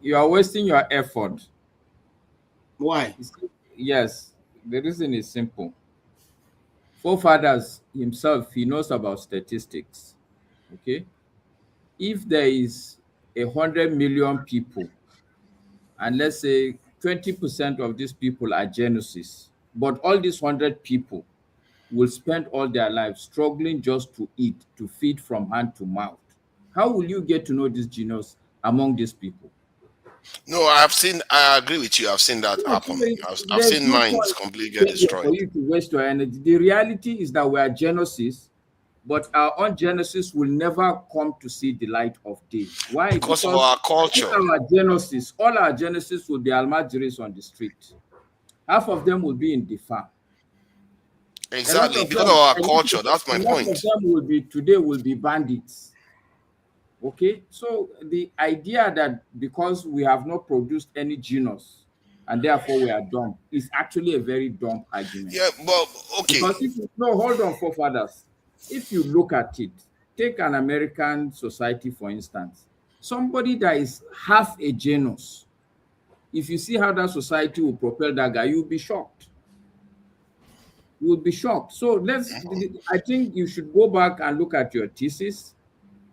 you are wasting your effort. Why? Yes, the reason is simple. Forefathers himself, he knows about statistics. Okay, if there is 100 million people, and let's say 20% of these people are genuses, but all these 100 people will spend all their lives struggling just to eat, to feed from hand to mouth. How will you get to know this genius among these people? No, I agree with you. I've seen that happen. I've seen minds completely get destroyed. For you to waste your energy. The reality is that we are genuses, but our own genesis will never come to see the light of day. Why? Because of our culture. All our genesis will be almajiris on the street. Half of them will be in the farm. Exactly, because of our culture. That's my point. Half of them will be bandits. Okay, so the idea that because we have not produced any genius and therefore we are dumb is actually a very dumb argument. Yeah, but okay. Because hold on, forefathers. If you look at it, take an American society, for instance, somebody that is half a genius, if you see how that society will propel that guy, you'll be shocked. You will be shocked. So I think you should go back and look at your thesis.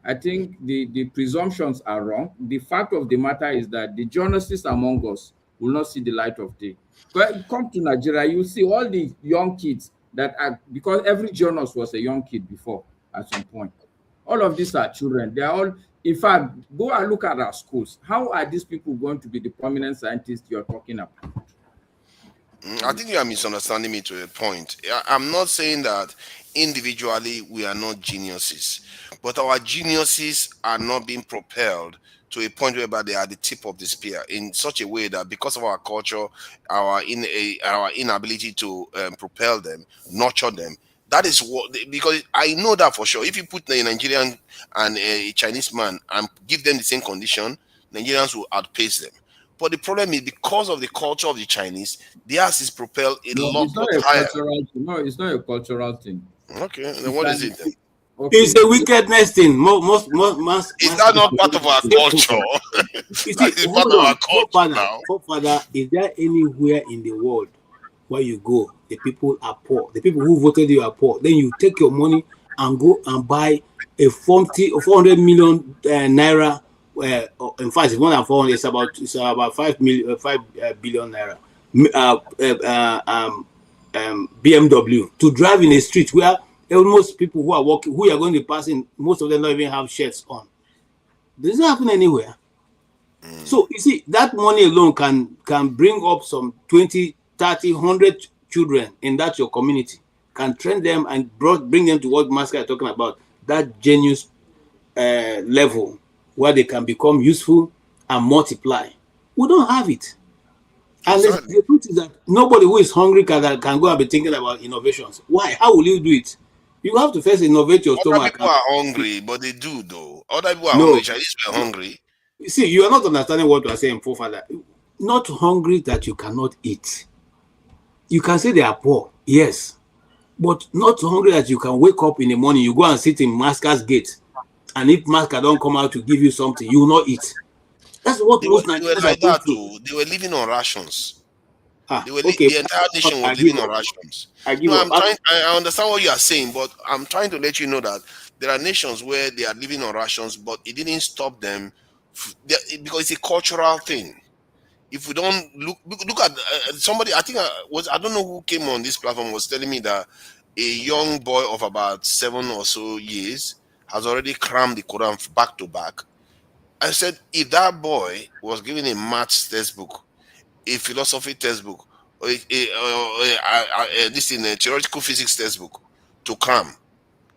I think the presumptions are wrong. The fact of the matter is that the journalists among us will not see the light of day. But come to Nigeria, you see all the young kids that are, because every journalist was a young kid before at some point. All of these are children. They are all, in fact, go and look at our schools. How are these people going to be the prominent scientists you're talking about? I think you are misunderstanding me to a point. I'm not saying that individually we are not geniuses, but our geniuses are not being propelled to a point whereby they are the tip of the spear in such a way that because of our culture, our inability to propel them, nurture them. That is what, because I know that for sure. If you put a Nigerian and a Chinese man and give them the same condition, Nigerians will outpace them. But the problem is because of the culture of the Chinese, theirs is propelled a lot higher. No, it's not a cultural thing. Okay, then what is it then? Okay. It's a wickedness thing. Is that not part of our culture? It's part of our culture now. Forefather, is there anywhere in the world where you go, the people are poor, the people who voted you are poor, then you take your money and go and buy a 400 million naira? In fact, it's more than 400. It's about 5 billion naira. BMW to drive in a street where almost people who are walking, who are going to be passing, most of them don't even have shirts on. Does not happen anywhere. So you see, that money alone can bring up some 20, 30, 100 children in that your community, can train them and bring them to what Master is talking about, that genius level where they can become useful and multiply. We don't have it. And the truth is that nobody who is hungry can go and be thinking about innovations. Why? How will you do it? You have to first innovate your stomach. Other people are hungry, but they do though. Other people are hungry. Chinese people are hungry. You see, you are not understanding what we are saying, forefather. Not hungry that you cannot eat. You can say they are poor, yes, but not hungry that you can wake up in the morning, you go and sit in Masker's gate, and if Masker don't come out to give you something, you will not eat. That's what most Nigerians like that too. They were living on rations. Okay. The entire nation I was give living on up. rations. I give No, up. I understand what you are saying, but I'm trying to let you know that there are nations where they are living on rations, but it didn't stop them because it's a cultural thing. If we don't look at somebody, I think I don't know who came on this platform was telling me that a young boy of about 7 or so years has already crammed the Quran back to back. I said, if that boy was given a maths textbook, a philosophy textbook, or this in a theoretical physics textbook to cram,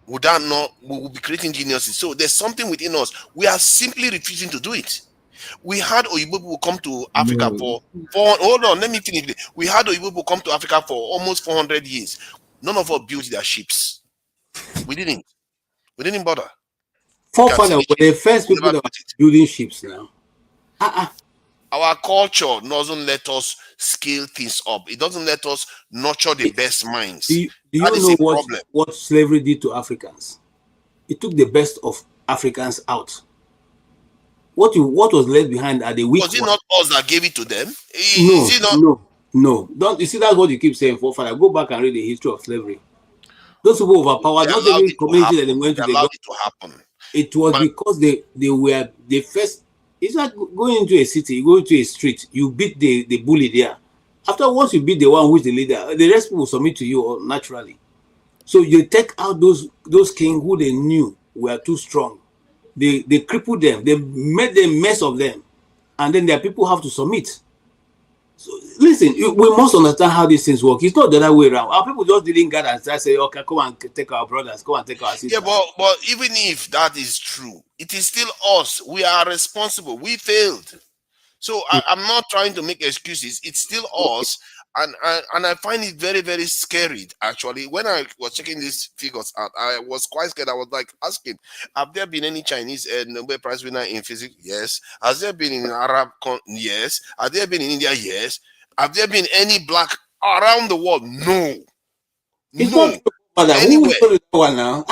would that not, we will be creating geniuses? So there's something within us. We are simply refusing to do it. We had Oyibo people come to Africa No. hold on, let me finish. We had Oyibo people come to Africa for almost 400 years. None of us built their ships. We didn't. We didn't bother. Forefathers were the first people that were building ships now. Our culture doesn't let us scale things up. It doesn't let us nurture the best minds. Do you That is know a problem. what slavery did to Africans? It took the best of Africans out. What was left behind are the weak Was it ones. not us that gave it to them? No. Don't you see? That's what you keep saying, forefather. Go back and read the history of slavery. Those people overpowered not every community that they went to. They allowed it to happen. It was because they were the first. It's like going into a city, you go into a street, you beat the bully there. After once you beat the one who's the leader, the rest will submit to you naturally. So you take out those kings who they knew were too strong. They crippled them, they made a mess of them, and then their people have to submit. So listen, we must understand how these things work. It's not the other way around. Our people just didn't gather and say, okay, come and take our brothers, come and take our sisters. Yeah, but even if that is true, it is still us. We are responsible. We failed. So I'm not trying to make excuses. It's still us. And I find it very, very scary, actually. When I was checking these figures out, I was quite scared. I was like asking, have there been any Chinese Nobel Prize winner in physics? Yes. Has there been in Arab? Yes. Have there been in India? Yes. Have there been any black around the world? No. It's not true, who told you that one now?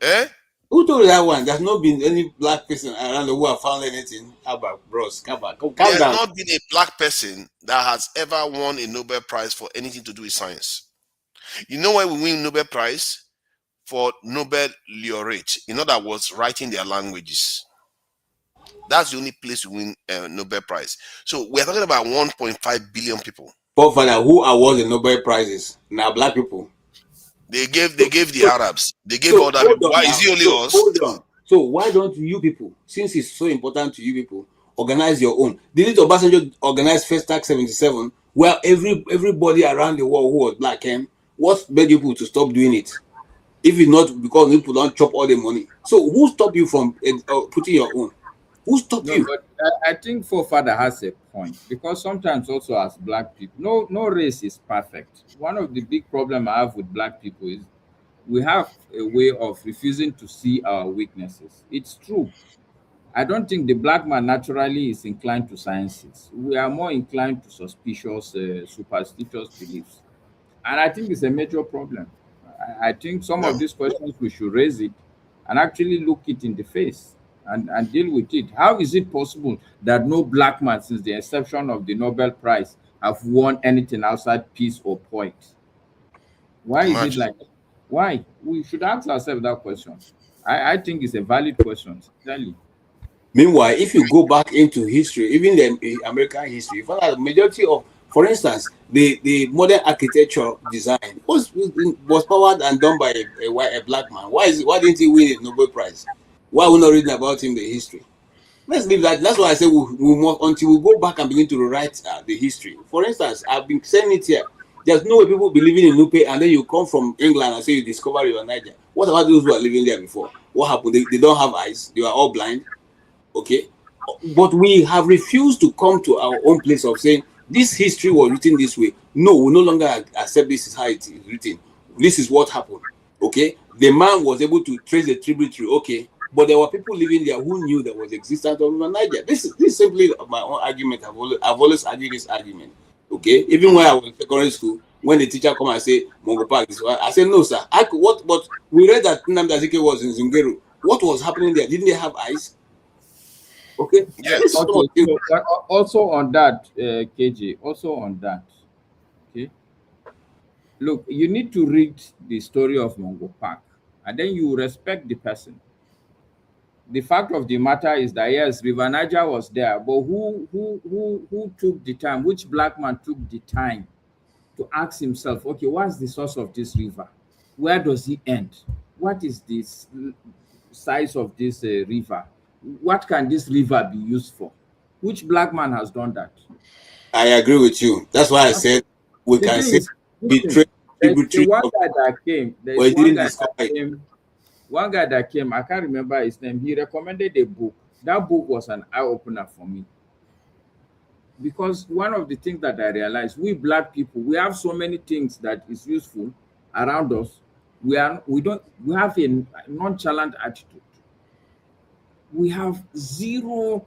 Eh? Who told you that one? There's not been any black person around the world found anything. How about bros? Come back. Calm There's down. not been a black person that has ever won a Nobel Prize for anything to do with science. You know why we win Nobel Prize? For Nobel laureate. In other words, writing their languages. That's the only place we win Nobel Prize. So we're talking about 1.5 billion people. Father, who awards the Nobel Prizes? Now black people. They gave the Arabs. They gave all that. Why is it only us? Hold on. So why don't you people, since it's so important to you people, organize your own? Didn't Obasanjo organize First Tax 77, where everybody around the world who was black came? What made you people to stop doing it? If it's not because people don't chop all the money. So who stopped you from putting your own? Who stopped you? But I think forefather has a point, because sometimes also as black people, no race is perfect. One of the big problems I have with black people is we have a way of refusing to see our weaknesses. It's true. I don't think the black man naturally is inclined to sciences. We are more inclined to suspicious, superstitious beliefs. And I think it's a major problem. I think some of these questions we should raise it and actually look it in the face and deal with it. How is it possible that no black man, since the inception of the Nobel Prize, have won anything outside peace or poetry? Why is it like that? Why? We should ask ourselves that question. I think it's a valid question, sincerely. Meanwhile, if you go back into history, even the American history, you find that the majority of, for instance, the modern architecture design was powered and done by a black man. Why didn't he win a Nobel Prize? Why are we not reading about him in the history? Let's leave that. That's why I say we must, until we go back and begin to rewrite the history. For instance, I've been saying it here. There's no way people be living in Lupe and then you come from England and say you discover your Niger. What about those who are living there before? What happened? They don't have eyes. They are all blind. Okay, but we have refused to come to our own place of saying this history was written this way. No, we no longer accept this is how it is written. This is what happened. Okay, the man was able to trace the tributary. Okay, but there were people living there who knew there was existence of River Niger. This is simply my own argument. I've always argued this argument. Okay, even when I was in secondary school, when the teacher come and say Mongo Park is, I said no, sir. But we read that Nnamdi Azikiwe was in Zungeru. What was happening there? Didn't they have eyes? Okay. Yes. Okay. So, also on that, KJ, also on that, okay. Look, you need to read the story of Mongo Park, and then you respect the person. The fact of the matter is that yes, River Niger was there, but who took the time? Which black man took the time to ask himself, okay, what's the source of this river? Where does it end? What is this size of this river? What can this river be used for? Which black man has done that? I agree with you. That's why I said we The can thing say is, betray the tributary one of guy that came, there we is one didn't guy discover that it. came, one guy that came, I can't remember his name. He recommended a book. That book was an eye-opener for me. Because one of the things that I realized, we black people, we have so many things that is useful around us. We have a nonchalant attitude. We have zero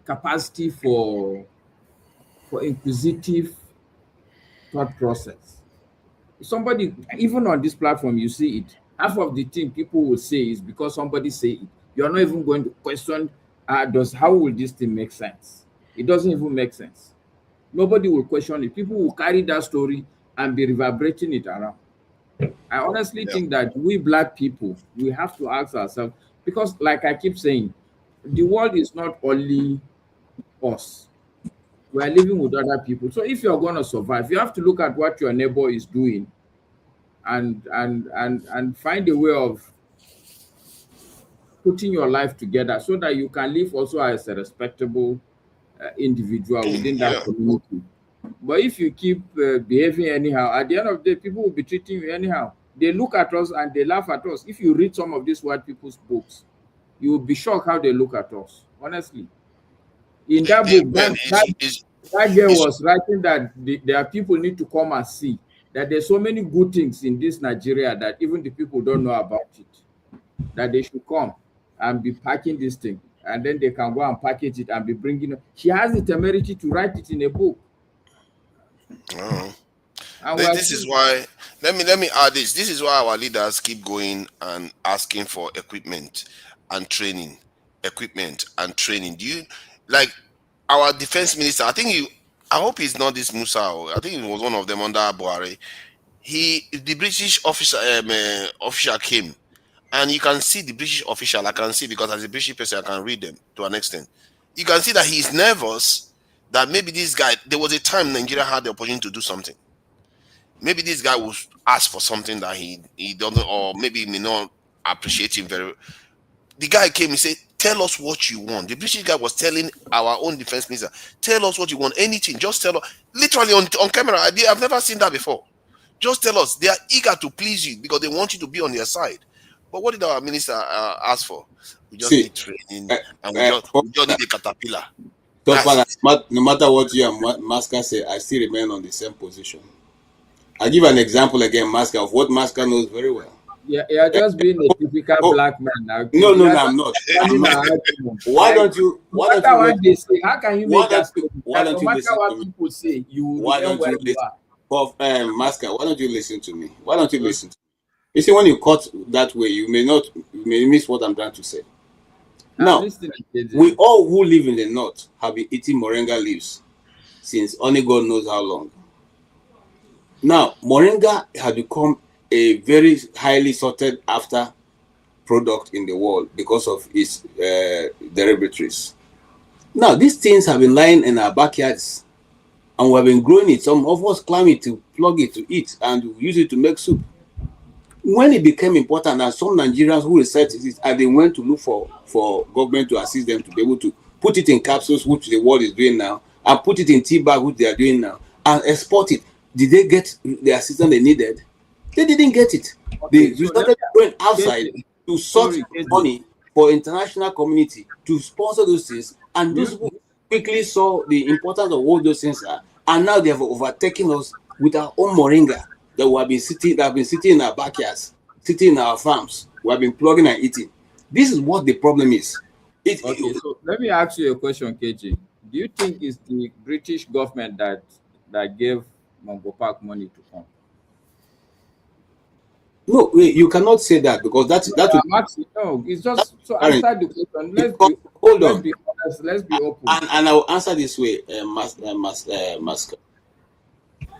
capacity for inquisitive thought process. Somebody, even on this platform, you see it. Half of the thing people will say is because somebody say it. You're not even going to question, how will this thing make sense? It doesn't even make sense. Nobody will question it. People will carry that story and be reverberating it around. I honestly think that we black people, we have to ask ourselves, because like I keep saying, the world is not only us. We are living with other people. So if you're going to survive, you have to look at what your neighbor is doing and find a way of putting your life together so that you can live also as a respectable individual within that community. But if you keep behaving anyhow, at the end of the day, people will be treating you anyhow. They look at us and they laugh at us. If you read some of these white people's books, you will be shocked how they look at us, honestly. In that book, that girl was writing that there are people need to come and see that there's so many good things in this Nigeria that even the people don't know about it, that they should come and be packing this thing, and then they can go and package it and be bringing it. She has the temerity to write it in a book. This is why, let me add this. This is why our leaders keep going and asking for equipment and training. Equipment and training. Do you like our defense minister? I hope he's not this Musa. I think it was one of them under Buhari. The British official came, and you can see the British official. I can see, because as a British person, I can read them to an extent. You can see that he's nervous that maybe this guy. There was a time Nigeria had the opportunity to do something. Maybe this guy will ask for something that he doesn't, or maybe he may not appreciate him very. The guy came, he said, tell us what you want. The British guy was telling our own defense minister, tell us what you want, anything, just tell us. Literally on camera. I've never seen that before. Just tell us. They are eager to please you because they want you to be on their side. But what did our minister ask for? We just need training, and we just need a caterpillar. No matter what you and Maska say, I still remain on the same position. I'll give an example again, Maska, of what Maska knows very well. Yeah, you're just being a typical black man now. No, I'm not. Why don't you? Say, how can you make that? Why don't no you matter listen what to me? people say, you Why don't you listen? Maska, why don't you listen to me? Why don't you listen? You see, when you cut that way, you may miss what I'm trying to say. Now, we all who live in the north have been eating moringa leaves since only God knows how long. Now, moringa has become a very highly sought after product in the world because of its derivatives. Now, these things have been lying in our backyards, and we have been growing it. Some of us climb it to plug it to eat, and use it to make soup. When it became important, and some Nigerians who researched it, and they went to look for government to assist them to be able to put it in capsules, which the world is doing now, and put it in tea bag, which they are doing now, and export it. Did they get the assistance they needed? They didn't get it. They started going outside to sort money for international community to sponsor those things, and those people quickly saw the importance of what those things are, and now they have overtaken us with our own moringa that have been sitting in our backyards, sitting in our farms. We have been plugging and eating. This is what the problem is. So let me ask you a question, KG. Do you think it's the British government that gave Mongo Park money to come? No, wait, you cannot say that because that would Maxi, no, it's just so Karen, answer the question. because, hold Let's on, be honest. Let's be open. and I will answer this way, Master.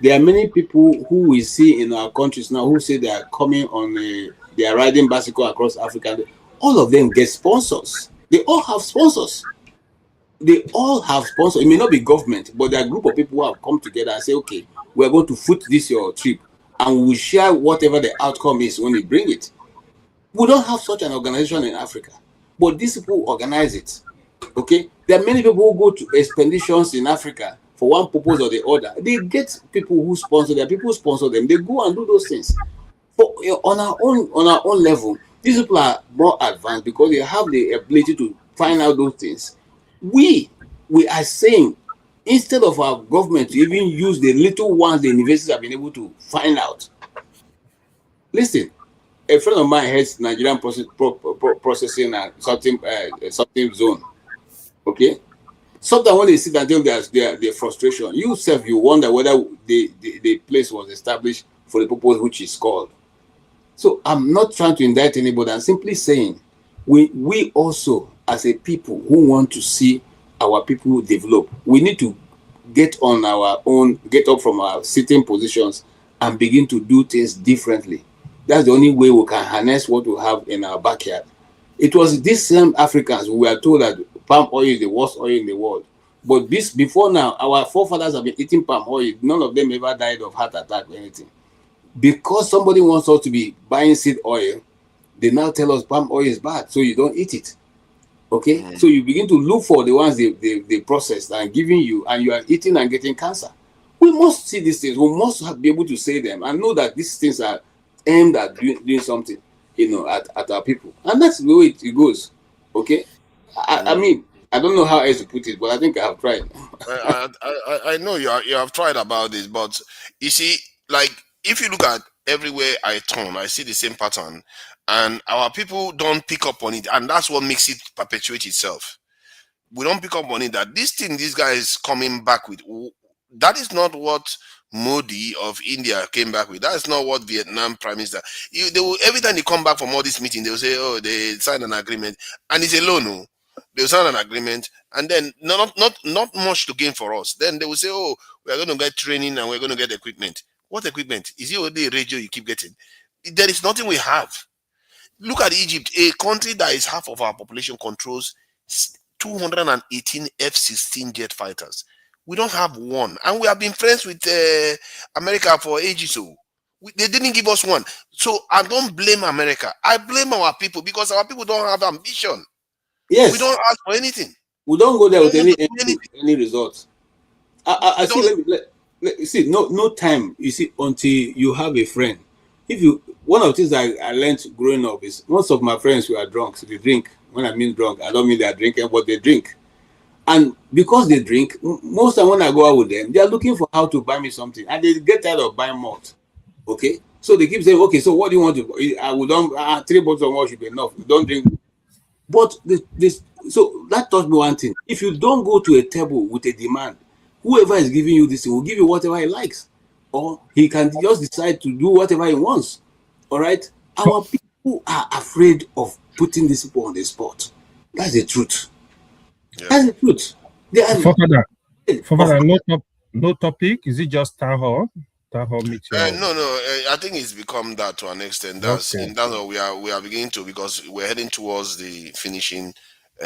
There are many people who we see in our countries now who say they are coming on they are riding bicycle across Africa. All of them get sponsors. They all have sponsors. They all have sponsors. It may not be government, but there are a group of people who have come together and say, okay, we are going to foot this your trip, and we will share whatever the outcome is when we bring it. We don't have such an organization in Africa, but these people organize it. Okay, there are many people who go to expeditions in Africa for one purpose or the other. They get people who sponsor them. People who sponsor them. They go and do those things. For on our own level, these people are more advanced because they have the ability to find out those things. We are saying, instead of our government to even use the little ones the universities have been able to find out. Listen, a friend of mine heads Nigerian processing and something zone. Okay, sometimes when they sit and tell their frustration, you wonder whether the place was established for the purpose which is called. So I'm not trying to indict anybody. I'm simply saying we also, as a people who want to see our people develop, we need to get up from our sitting positions and begin to do things differently. That's the only way we can harness what we have in our backyard. It was these same Africans who were told that palm oil is the worst oil in the world. But before now, our forefathers have been eating palm oil. None of them ever died of heart attack or anything. Because somebody wants us to be buying seed oil, they now tell us palm oil is bad, so you don't eat it. Okay? So you begin to look for the ones they processed and giving you, and you are eating and getting cancer. We must see these things. We must be able to say them and know that these things are aimed at doing something, at our people. And that's the way it goes. Okay? I mean, I don't know how else to put it, but I think I have tried. I know you have tried about this, but you see, like, if you look at everywhere I turn, I see the same pattern, and our people don't pick up on it, and that's what makes it perpetuate itself. We don't pick up on it that this thing this guy is coming back with, that is not what Modi of India came back with. That is not what Vietnam Prime Minister. They will, every time they come back from all this meeting, they will say, "Oh, they signed an agreement," and it's a loan. No? They will sign an agreement, and then not much to gain for us. Then they will say, "Oh, we are going to get training and we're going to get equipment." What equipment? Is it only a radio you keep getting? There is nothing we have. Look at Egypt, a country that is half of our population controls 218 F-16 jet fighters. We don't have one, and we have been friends with America for ages. So they didn't give us one. So I don't blame America. I blame our people because our people don't have ambition. Yes, we don't ask for anything. We don't go there with any results. I see. See, no time. You see, until you have a friend. One of the things I learned growing up is most of my friends were drunks. They drink. When I mean drunk, I don't mean they are drinking, but they drink. And because they drink, most of the time when I go out with them, they are looking for how to buy me something, and they get tired of buying malt. Okay, so they keep saying, "Okay, so what do you want to buy?" I would don't 3 bottles of malt should be enough. Don't drink. But so that taught me one thing: if you don't go to a table with a demand, whoever is giving you this will give you whatever he likes, or he can just decide to do whatever he wants. All right, our people are afraid of putting these people on the spot. That's the truth. That's the truth. No topic. Is it just town hall? Town hall meeting? No. I think it's become that to an extent. That's what we are beginning to, because we're heading towards the finishing.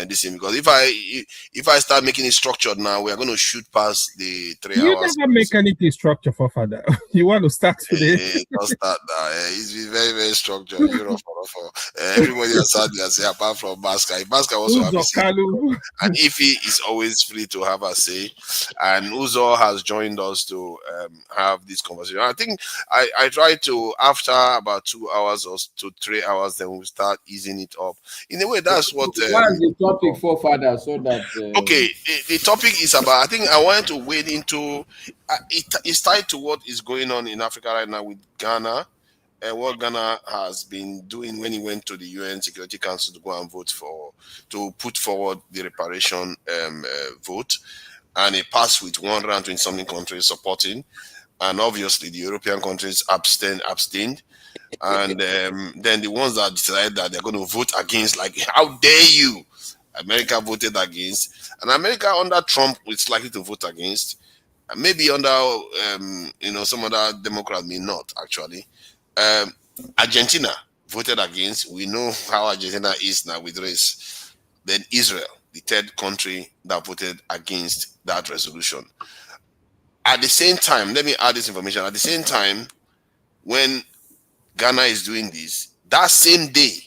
This thing, because if I start making it structured now, we are going to shoot past the 3 hours. You never make anything structured for father. You want to start today? Don't start now. It's been very, very structured. Everybody has had their say apart from Baska. If Baska also have a say, and Ify is always free to have a say, and Uzo has joined us to have this conversation. I think I try to, after about 2 hours or to 3 hours, then we'll start easing it up. In a way, that's what. What's the topic for father, so that okay, the topic is about, I think I wanted to wade into it's tied to what is going on in Africa right now with Ghana, and what Ghana has been doing when he went to the UN Security Council to go and to put forward the reparation vote, and it passed with 120 something countries supporting. and obviously the European countries abstained. And then the ones that decided that they're going to vote against, like, how dare you? America voted against, and America under Trump is likely to vote against. And maybe under some other Democrat may not actually. Argentina voted against. We know how Argentina is now with race. Then Israel, the third country that voted against that resolution. At the same time, let me add this information. At the same time, when Ghana is doing this, that same day,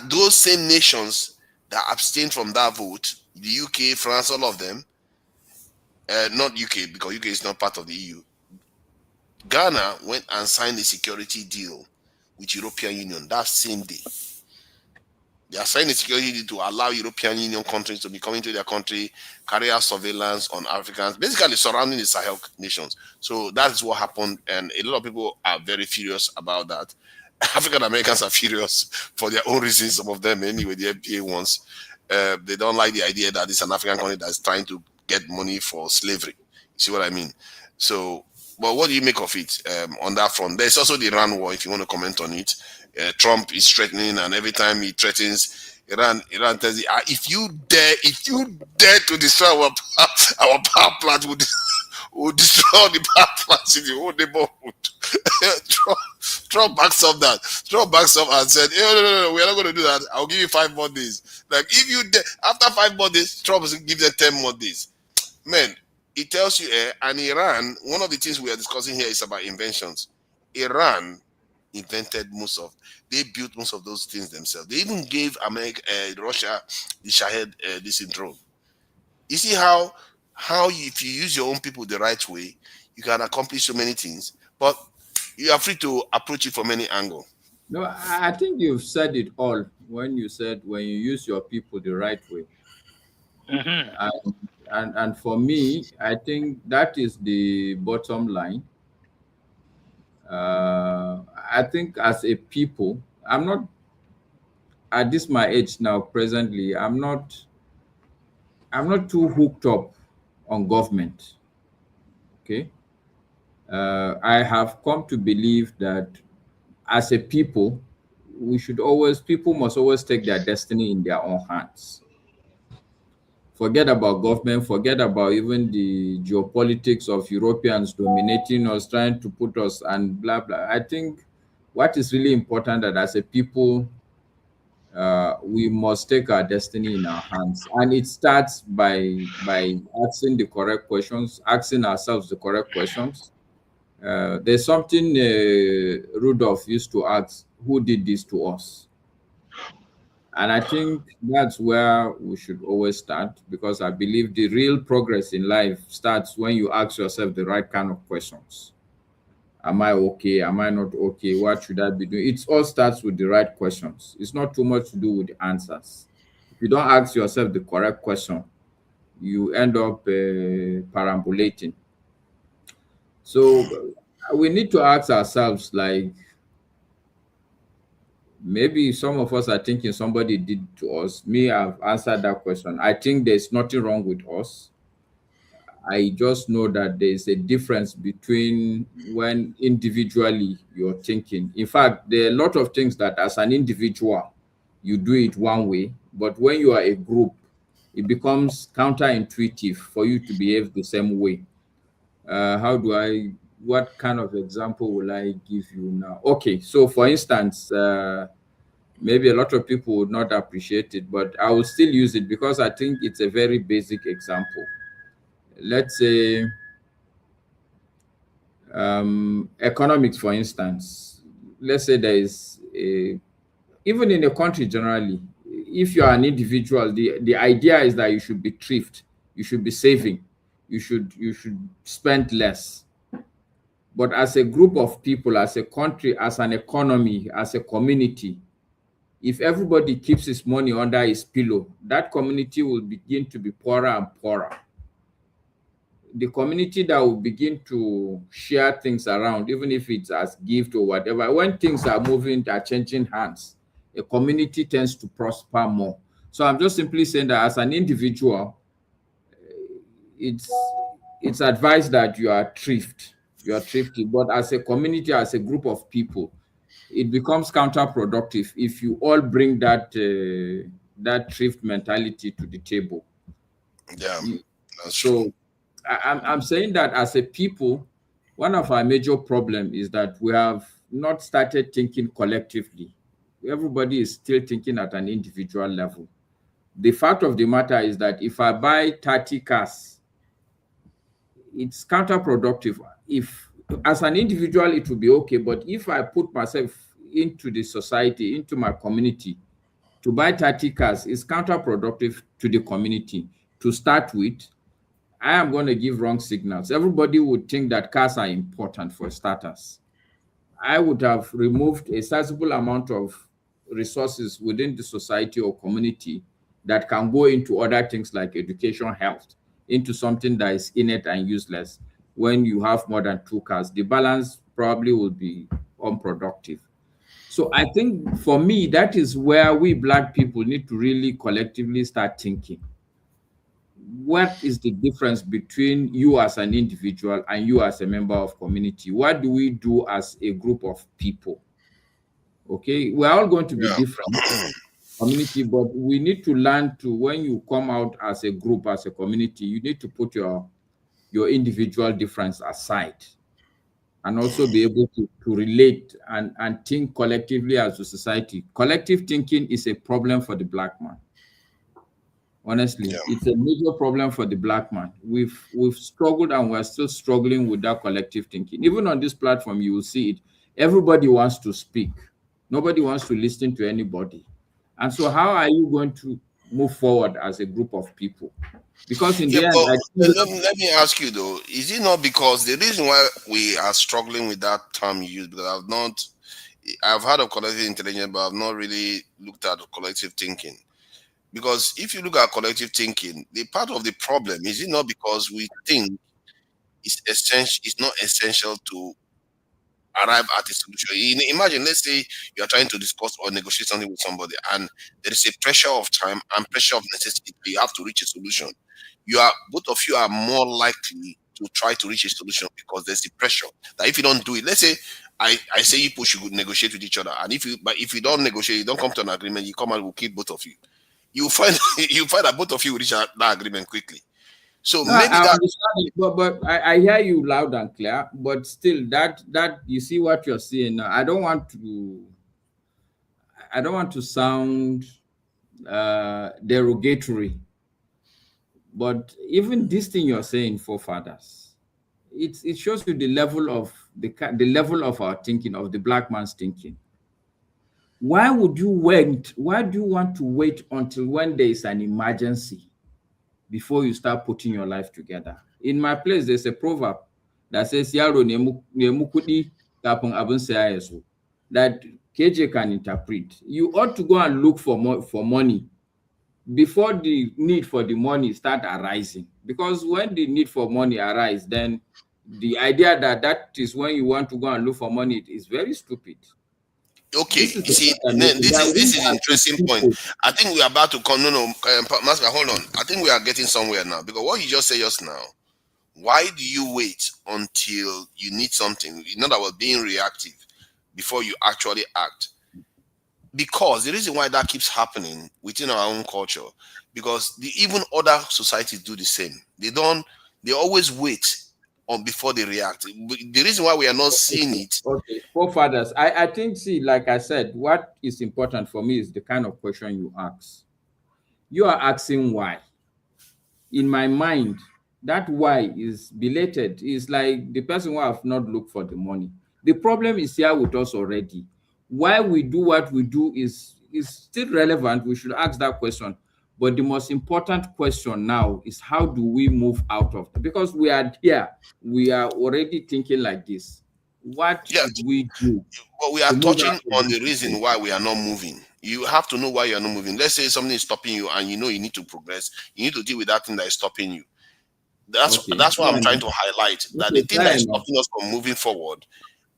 those same nations that abstained from that vote, the UK, France, all of them, not UK, because UK is not part of the EU, Ghana went and signed a security deal with European Union that same day. They are signing a security deal to allow European Union countries to be coming to their country, carry out surveillance on Africans, basically surrounding the Sahel nations. So that's what happened, and a lot of people are very furious about that. African Americans are furious for their own reasons, some of them anyway, the FBA ones. They don't like the idea that it's an African country that's trying to get money for slavery. You see what I mean? So, but what do you make of it on that front? There's also the Iran war, if you want to comment on it. Trump is threatening, and every time he threatens, Iran tells you, if you dare to destroy our power plant, will destroy the power plants in the whole neighborhood. Trump backs up that. Trump backs up and said, no, we are not going to do that. I'll give you 5 more days. Like, if you after 5 more days, Trump will give them 10 more days. Man, it tells you, and Iran, one of the things we are discussing here is about inventions. Iran invented they built most of those things themselves. They even gave Russia the Shahed this drone. You see how if you use your own people the right way, you can accomplish so many things, but you are free to approach it from any angle. No, I think you've said it all when you said when you use your people the right way. Mm-hmm. And for me, I think that is the bottom line. I think as a people, I'm not at this my age now. Presently, I'm not too hooked up on government. Okay, I have come to believe that as a people, people must always take their destiny in their own hands. Forget about government, forget about even the geopolitics of Europeans dominating us, trying to put us and blah, blah. I think what is really important that as a people, we must take our destiny in our hands. And it starts by asking the correct questions, asking ourselves the correct questions. There's something Rudolph used to ask, who did this to us? And I think that's where we should always start, because I believe the real progress in life starts when you ask yourself the right kind of questions. Am I okay? Am I not okay? What should I be doing? It all starts with the right questions. It's not too much to do with the answers. If you don't ask yourself the correct question, you end up perambulating. So we need to ask ourselves, like, maybe some of us are thinking somebody did to us. Me, I've answered that question. I think there's nothing wrong with us. I just know that there's a difference between when individually you're thinking. In fact, there are a lot of things that as an individual, you do it one way, but when you are a group, it becomes counterintuitive for you to behave the same way. What kind of example will I give you now? Okay, so for instance, maybe a lot of people would not appreciate it, but I will still use it because I think it's a very basic example. Let's say economics, for instance. Let's say there is even in a country generally, if you are an individual, the idea is that you should be thrift, you should be saving, you should spend less. But as a group of people, as a country, as an economy, as a community, if everybody keeps his money under his pillow, that community will begin to be poorer and poorer. The community that will begin to share things around, even if it's as gift or whatever, when things are moving, are changing hands, a community tends to prosper more. So I'm just simply saying that as an individual, it's it's advised that you are thrifty, but as a community, as a group of people, it becomes counterproductive if you all bring that that thrift mentality to the table. Yeah, that's true. So I'm saying that as a people, one of our major problems is that we have not started thinking collectively. Everybody is still thinking at an individual level. The fact of the matter is that if I buy 30 cars, it's counterproductive. If as an individual it will be okay, but if I put myself into the society, into my community, to buy 30 cars is counterproductive to the community. To start with, I am going to give wrong signals. Everybody would think that cars are important for starters. I would have removed a sizable amount of resources within the society or community that can go into other things like education, health, into something that is innate and useless. When you have more than 2 cars, the balance probably will be unproductive. So I think for me, that is where we Black people need to really collectively start thinking. What is the difference between you as an individual and you as a member of community? What do we do as a group of people? Okay, we're all going to be different community, but we need to learn to, when you come out as a group, as a community, you need to put your individual difference aside and also be able to relate and think collectively as a society. Collective thinking is a problem for the Black man. Honestly, it's a major problem for the Black man. We've struggled and we're still struggling with that collective thinking. Even on this platform, you will see it. Everybody wants to speak. Nobody wants to listen to anybody. And so how are you going to move forward as a group of people? Because in the end, let me ask you though, is it not because the reason why we are struggling with that term you use, because I've heard of collective intelligence, but I've not really looked at collective thinking. Because if you look at collective thinking, the part of the problem is it not because we think it's not essential to arrive at a solution. Imagine, let's say you are trying to discuss or negotiate something with somebody, and there is a pressure of time and pressure of necessity. You have to reach a solution. Both of you are more likely to try to reach a solution because there's a pressure that if you don't do it, let's say I say you push, you could negotiate with each other, and if you don't negotiate, you don't come to an agreement, you come and will kill both of you. You find that both of you will reach that agreement quickly. So maybe I understand it, but I hear you loud and clear. But still, that you see what you're saying now. I don't want to sound derogatory, but even this thing you're saying, forefathers, it shows you the level of our thinking, of the Black man's thinking. Why would you wait? Why do you want to wait until when there is an emergency before you start putting your life together? In my place, there's a proverb that says, that KJ can interpret. You ought to go and look for money before the need for the money start arising. Because when the need for money arises, then the idea that is when you want to go and look for money is very stupid. Okay, you see, this is an interesting point. I think we are about to come. Master, hold on. I think we are getting somewhere now, because what you just said just now, why do you wait until you need something? In other words, being reactive before you actually act. Because the reason why that keeps happening within our own culture, because even other societies do the same. They always wait before they react. The reason why we are not seeing it. Okay, forefathers, I think, see, like I said, what is important for me is the kind of question you ask. You are asking why. In my mind, that why is belated. It's like the person who have not looked for the money. The problem is here with us already. Why we do what we do is still relevant. We should ask that question. But the most important question now is, how do we move out of it? Because we are here. We are already thinking like this. What should we do? But we are touching on the reason why we are not moving. You have to know why you are not moving. Let's say something is stopping you and you know you need to progress. You need to deal with that thing that is stopping you. That's what I'm trying to highlight. That the thing that is stopping us from moving forward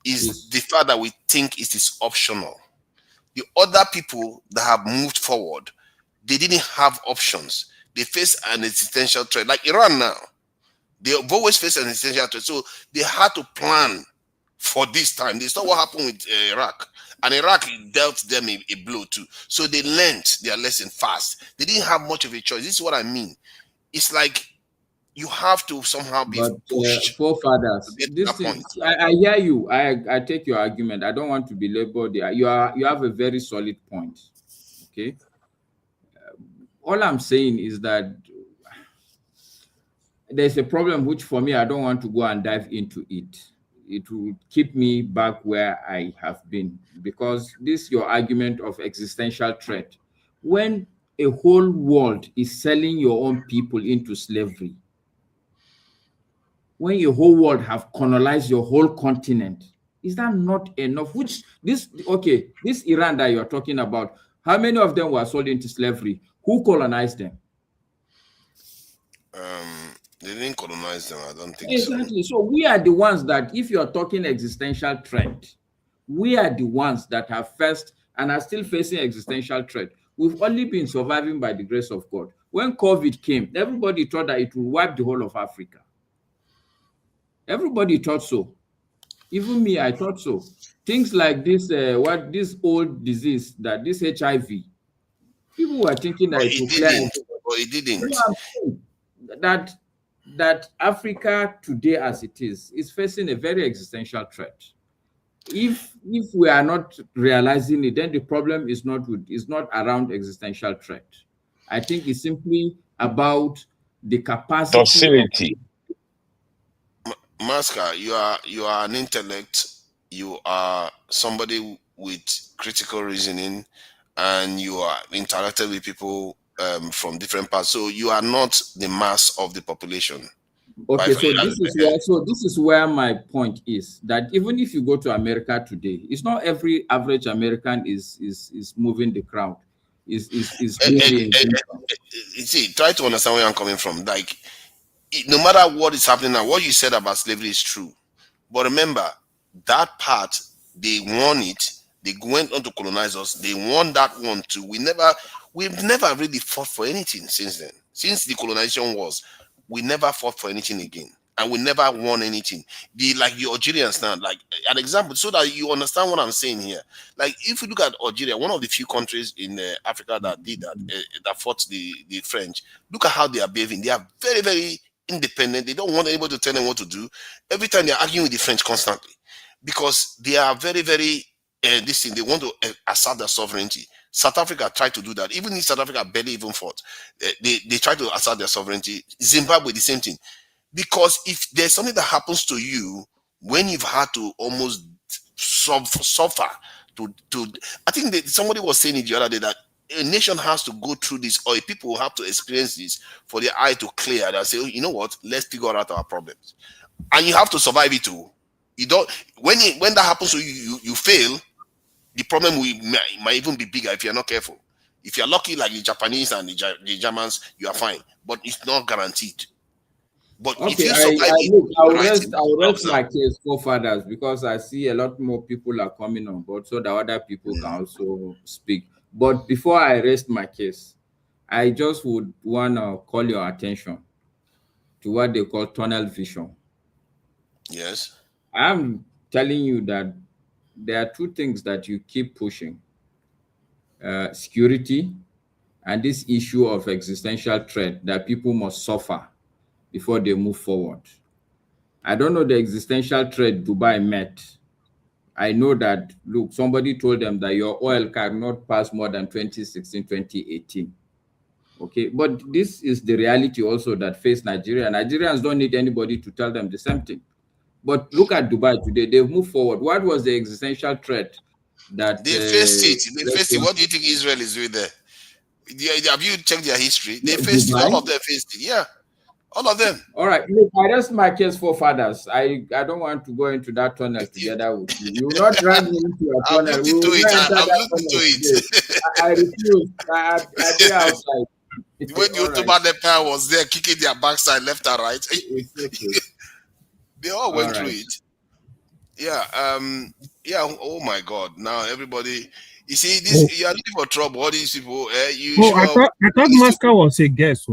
is the fact that we think it is optional. The other people that have moved forward, they didn't have options. They face an existential threat, like Iran now. They've always faced an existential threat. So they had to plan for this time. They saw what happened with Iraq. And Iraq dealt them a blow too. So they learned their lesson fast. They didn't have much of a choice. This is what I mean. It's like you have to somehow be pushed. Forefathers, this is, I hear you. I take your argument. I don't want to belabor there. You have a very solid point. Okay. All I'm saying is that there's a problem which for me I don't want to go and dive into it. It will keep me back where I have been, because this your argument of existential threat. When a whole world is selling your own people into slavery, when your whole world have colonized your whole continent, is that not enough? This Iran that you're talking about, how many of them were sold into slavery? Who colonized them? They didn't colonize them. I don't think exactly. So we are the ones that, if you're talking existential threat, we are the ones that have faced and are still facing existential threat. We've only been surviving by the grace of God. When COVID came, everybody thought that it would wipe the whole of Africa. Everybody thought so. Even me, I thought so. Things like this, this old disease, that this HIV, people were thinking that it would clear. But it didn't. That Africa today, as it is facing a very existential threat. If we are not realizing it, then the problem is not around existential threat. I think it's simply about the capacity. Docility. Maska, you are an intellect. You are somebody with critical reasoning, and you are interacted with people from different parts. So you are not the mass of the population. Okay, so this is where my point is, that even if you go to America today, it's not every average American is moving the crowd. See, try to understand where I'm coming from. Like, no matter what is happening now, what you said about slavery is true. But remember, that part, they won it. They went on to colonize us. They won that one too. We've never really fought for anything since then. Since the colonization wars, we never fought for anything again. And we never won anything. Like the Algerians now, like an example, so that you understand what I'm saying here. Like, if you look at Algeria, one of the few countries in Africa that did that, that fought the French, look at how they are behaving. They are very, very independent. They don't want anybody to tell them what to do. Every time they're arguing with the French constantly, because they are very, very they want to assert their sovereignty. South Africa tried to do that. Even if South Africa barely even fought, they tried to assert their sovereignty. Zimbabwe, the same thing. Because if there's something that happens to you when you've had to almost suffer to I think that somebody was saying it the other day, that a nation has to go through this, or people have to experience this for their eye to clear. They'll say, oh, you know what, let's figure out our problems. And you have to survive it too. You don't, when that happens to you, you fail, the problem might even be bigger if you're not careful. If you're lucky, like the Japanese and the Germans, you are fine. But it's not guaranteed. But okay, if you survive I'll rest my case for fathers, because I see a lot more people are coming on board, so that other people can also speak. But before I rest my case, I just would want to call your attention to what they call tunnel vision. Yes. I'm telling you that there are two things that you keep pushing. Security and this issue of existential threat that people must suffer before they move forward. I don't know the existential threat Dubai met. I know that, look, somebody told them that your oil cannot pass more than 2016, 2018. Okay, but this is the reality also that face Nigeria. Nigerians don't need anybody to tell them the same thing. But look at Dubai today. They've moved forward. What was the existential threat that they faced it? They faced it. What do you think Israel is doing there? Have you checked their history? They faced it. All of them faced it. Yeah, all of them. All right. Look, I rest my case for fathers. I don't want to go into that tunnel together with you. You will not drag me into a tunnel. I'm looking to it. I refuse. I stay outside. When the Ottoman Empire was there, kicking their backside left and right, they all went through it. Yeah. Yeah. Oh my God. Now everybody, you see, this you are looking for trouble. All these people. I thought Maska was a guest.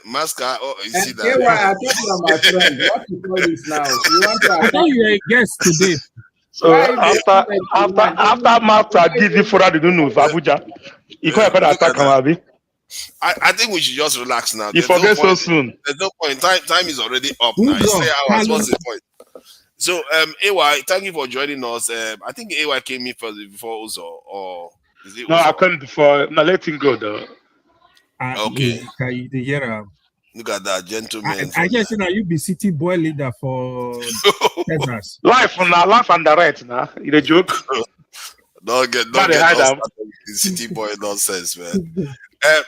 Masca, oh, you see I that? thought you are my friend. What you call this now? You want to I attack thought you were me? a guest today. So Why you after dey do like Mafta give you for the news, Abuja, you can't Look attack at that. Kamabi. I think we should just relax now. You forget so soon. There's no point. Time is already up now. Hold It's on. 3 hours. Hello. What's the point? So, AY, thank you for joining us. I think AY came in first before Uzo, or is it No, I Uzo? couldn't before. Now let him go though. Okay. You hear, Look at that, gentleman. I guess now you be city boy leader for Texas. Life and the right now. You a joke? Don't get Not the us hide started with the city boy nonsense, man.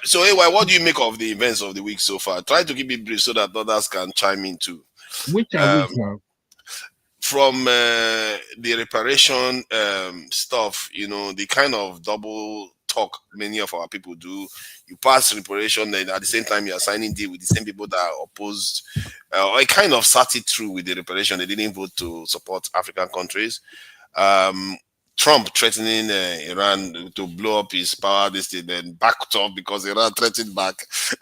So, AY, what do you make of the events of the week so far? Try to keep it brief so that others can chime in too. Which are which now? From the reparation stuff, the kind of double talk many of our people do. You pass reparation, then at the same time you're signing deal with the same people that are opposed. I kind of sat it through with the reparation. They didn't vote to support African countries. Trump threatening Iran to blow up his power, this thing, then backed off because Iran threatened back.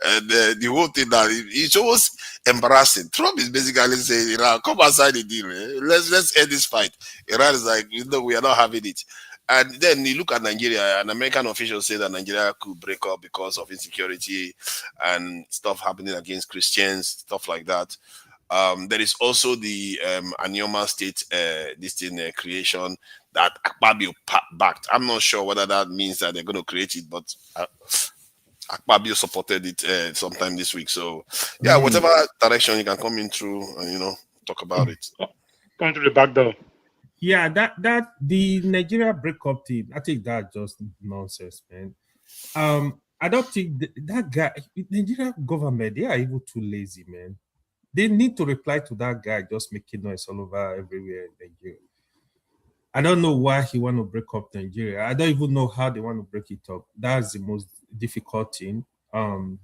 And the whole thing that it's almost embarrassing. Trump is basically saying, Iran, come outside the deal. Let's end this fight. Iran is like, we are not having it. And then you look at Nigeria, and American officials say that Nigeria could break up because of insecurity and stuff happening against Christians, stuff like that. There is also the Anioma State creation that Akpabio backed. I'm not sure whether that means that they're going to create it, but Akpabio supported it sometime this week. So, yeah, whatever direction you can come in through, talk about it. Come to the back door. Yeah, that the Nigeria breakup team, I think that's just nonsense, man. I don't think that guy, Nigeria government, they are even too lazy, man. They need to reply to that guy just making noise all over everywhere in Nigeria. I don't know why he want to break up Nigeria. I don't even know how they want to break it up. That's the most difficult thing. How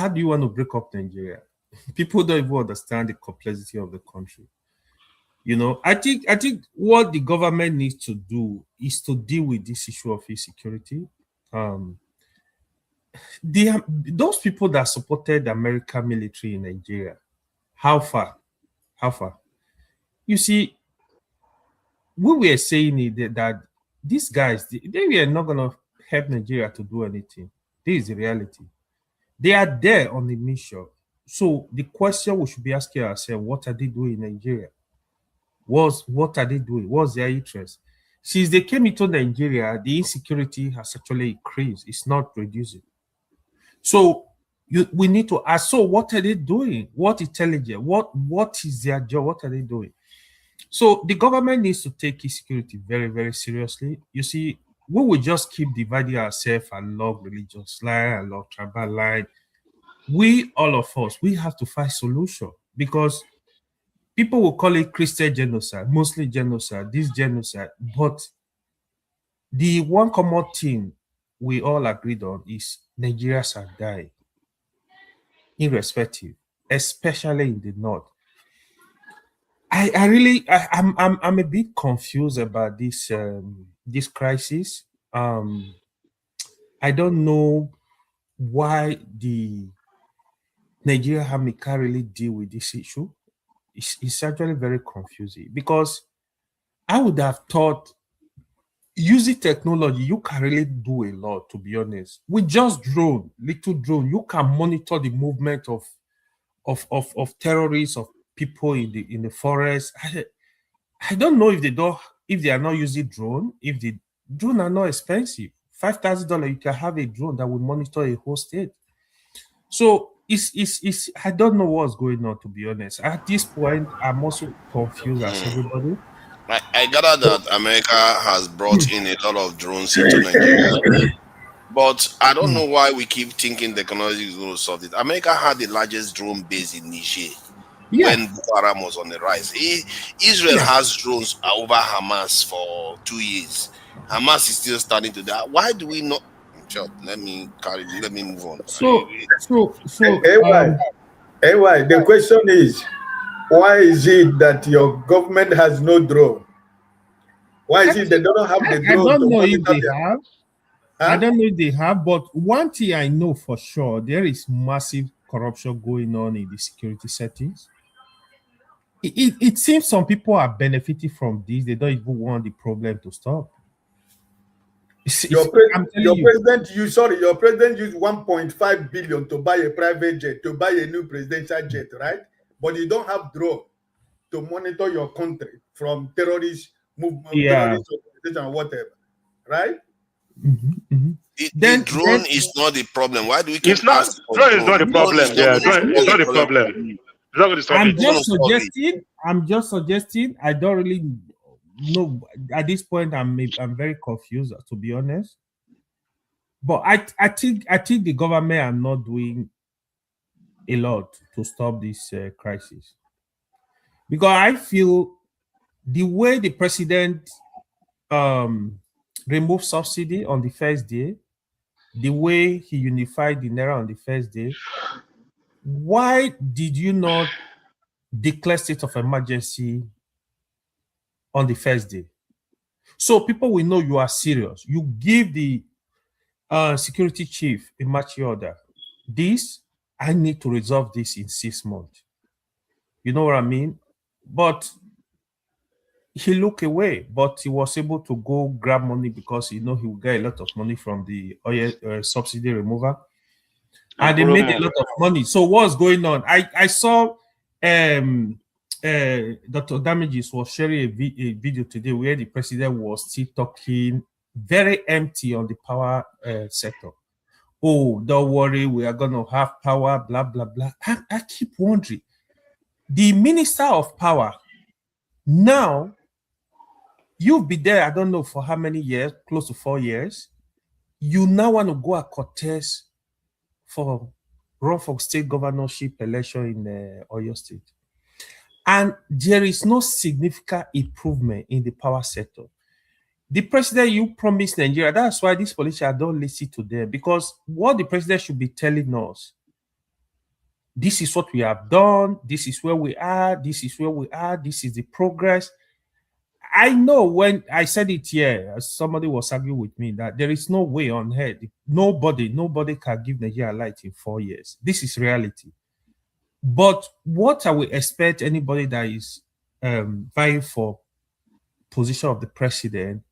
do you want to break up Nigeria? People don't even understand the complexity of the country. I think what the government needs to do is to deal with this issue of insecurity. Those people that supported the American military in Nigeria, how far? You see, we were saying that these guys, they were not going to help Nigeria to do anything. This is the reality. They are there on the mission. So the question we should be asking ourselves, what are they doing in Nigeria? What are they doing? What's their interest? Since they came into Nigeria, the insecurity has actually increased. It's not reducing. So we need to ask, so what are they doing? What intelligence? What is their job? What are they doing? So the government needs to take insecurity very, very seriously. You see, we will just keep dividing ourselves along religious line, along tribal line. We, all of us, we have to find solution, because people will call it Christian genocide, Muslim genocide, this genocide. But the one common thing we all agreed on is Nigerians are dying, irrespective, especially in the north. I'm a bit confused about this crisis. I don't know why the Nigerian army can't really deal with this issue. It's actually very confusing, because I would have thought using technology, you can really do a lot, to be honest. With just little drone, you can monitor the movement of terrorists, of people in the forest. I don't know if they are not using drone. If the drone are not expensive, $5,000 you can have a drone that will monitor a whole state. So it's I don't know what's going on, to be honest. At this point, I'm also confused as everybody. I gather that America has brought in a lot of drones into Nigeria, but I don't know why we keep thinking technology is going to solve it. America had the largest drone base in Niger when Boko Haram was on the rise. Israel has drones over Hamas for 2 years. Hamas is still starting to die. Why do we not? Sure, let me move on. Anyway, the question is, why is it that your government has no drone? Why is it they don't have the drone? I don't know if they have. I don't know if they have, but one thing I know for sure, there is massive corruption going on in the security settings. It seems some people are benefiting from this. They don't even want the problem to stop. Your president used 1.5 billion to buy a private jet, to buy a new presidential jet, right? But you don't have drone to monitor your country from terrorist movement, terrorist organization, or whatever, right? The drone is not the problem. Why do we keep It's not. asking for Drone is not the drone? problem. Yeah, drone is not the problem. It's not going to solve it. I'm just suggesting. I don't really know at this point. I'm very confused, to be honest. But I think the government are not doing a lot to stop this crisis, because I feel the way the president removed subsidy on the first day, the way he unified the naira on the first day, why did you not declare state of emergency on the first day? So people will know you are serious. You give the security chief a marching order. I need to resolve this in 6 months. You know what I mean? But he looked away, but he was able to go grab money because he will get a lot of money from the oil subsidy remover. And they made a lot of money. So what's going on? I saw Dr. Damages was sharing a video today where the president was still talking very empty on the power sector. Oh, don't worry, we are going to have power, blah, blah, blah. I keep wondering, the minister of power, now, you've been there, I don't know for how many years, close to 4 years. You now want to go and contest for run for state governorship election in Oyo State. And there is no significant improvement in the power sector. The president, you promised Nigeria, that's why these politicians don't listen to them, because what the president should be telling us, this is what we have done, this is where we are, this is where we are, this is the progress. I know when I said it here, somebody was arguing with me that there is no way on earth, nobody can give Nigeria light in 4 years. This is reality. But what I would expect anybody that is vying for position of the president,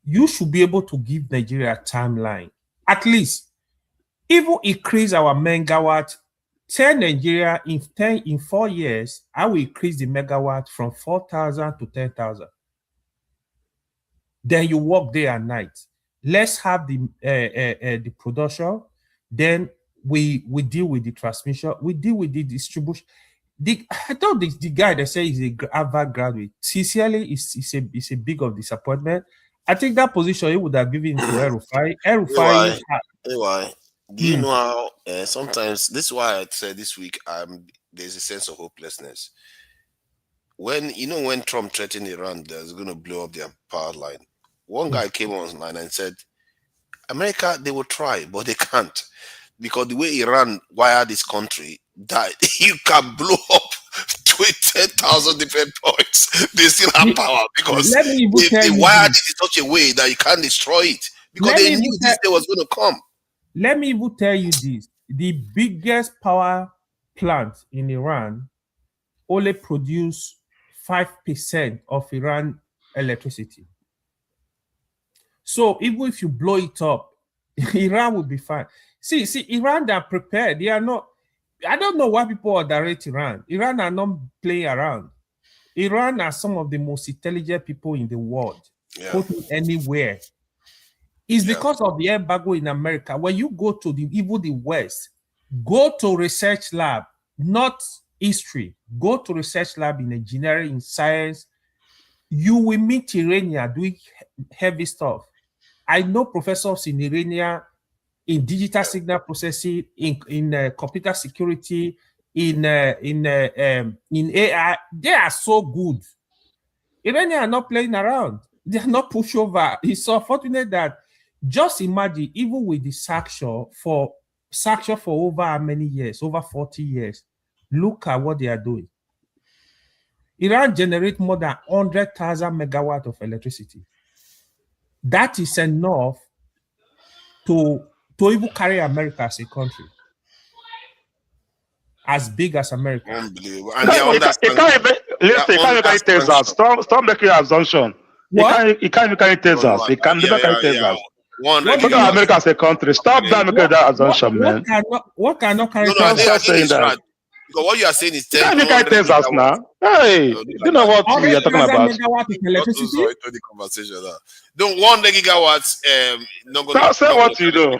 you should be able to give Nigeria a timeline. At least, even increase our megawatt, tell Nigeria in 4 years, I will increase the megawatt from 4,000 to 10,000. Then you work day and night. Let's have the production. Then we deal with the transmission. We deal with the distribution. I thought the guy that says he's a Harvard graduate, sincerely, it's a big of disappointment. I think that position he would have given to El-Rufai. Do you know how sometimes this is why I said this week there's a sense of hopelessness. When Trump threatened Iran that was going to blow up their power line, one guy came online and said, America, they will try, but they can't. Because the way Iran wired this country, that you can blow up 10,000 different points. They still have power because they wired it in such a way that you can't destroy it. Because they knew this day was going to come. Let me even tell you this. The biggest power plant in Iran only produce 5% of Iran electricity. So even if you blow it up, Iran will be fine. See, Iran, they are prepared. They are not. I don't know why people underrate Iran. Iran are not playing around. Iran are some of the most intelligent people in the world. Put me anywhere. It's because of the embargo in America. When you go to even the West, go to research lab, not history. Go to research lab in engineering, in science. You will meet Iranians doing heavy stuff. I know professors in Iranian, in digital signal processing, in computer security, in AI. They are so good. Iranians are not playing around. They are not pushover. It's so fortunate that, just imagine, even with the sanction for over how many years? Over 40 years. Look at what they are doing. Iran generates more than 100,000 megawatts of electricity. That is enough to even carry America as a country, as big as America. Unbelievable. And they understand. Listen, you can't carry Texas. Stop making your assumption. You can't even carry Texas. You can never carry Texas. Look at America as a country. Stop that making that assumption, man. What cannot carry No, I Texas? think it's right. Because what you are saying is you can't even carry Texas now. Hey, you know what we are talking about? Sorry to the conversation. Don't 100 gigawatts. Say what you do.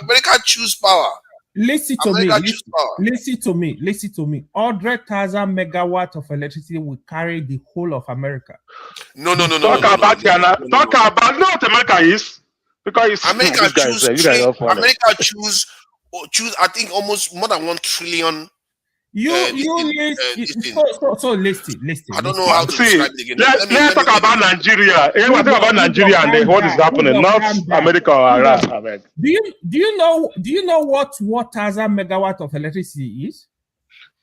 America choose power. Listen to me. 100,000 megawatts of electricity will carry the whole of America. No. Talk about what America is. Because America choose. I think almost more than 1 trillion. So listen. I don't know how to describe it again. Let's talk about Nigeria. Let's talk about Nigeria and what is happening, not America or Iran. Do you know what 1,000 megawatts of electricity is?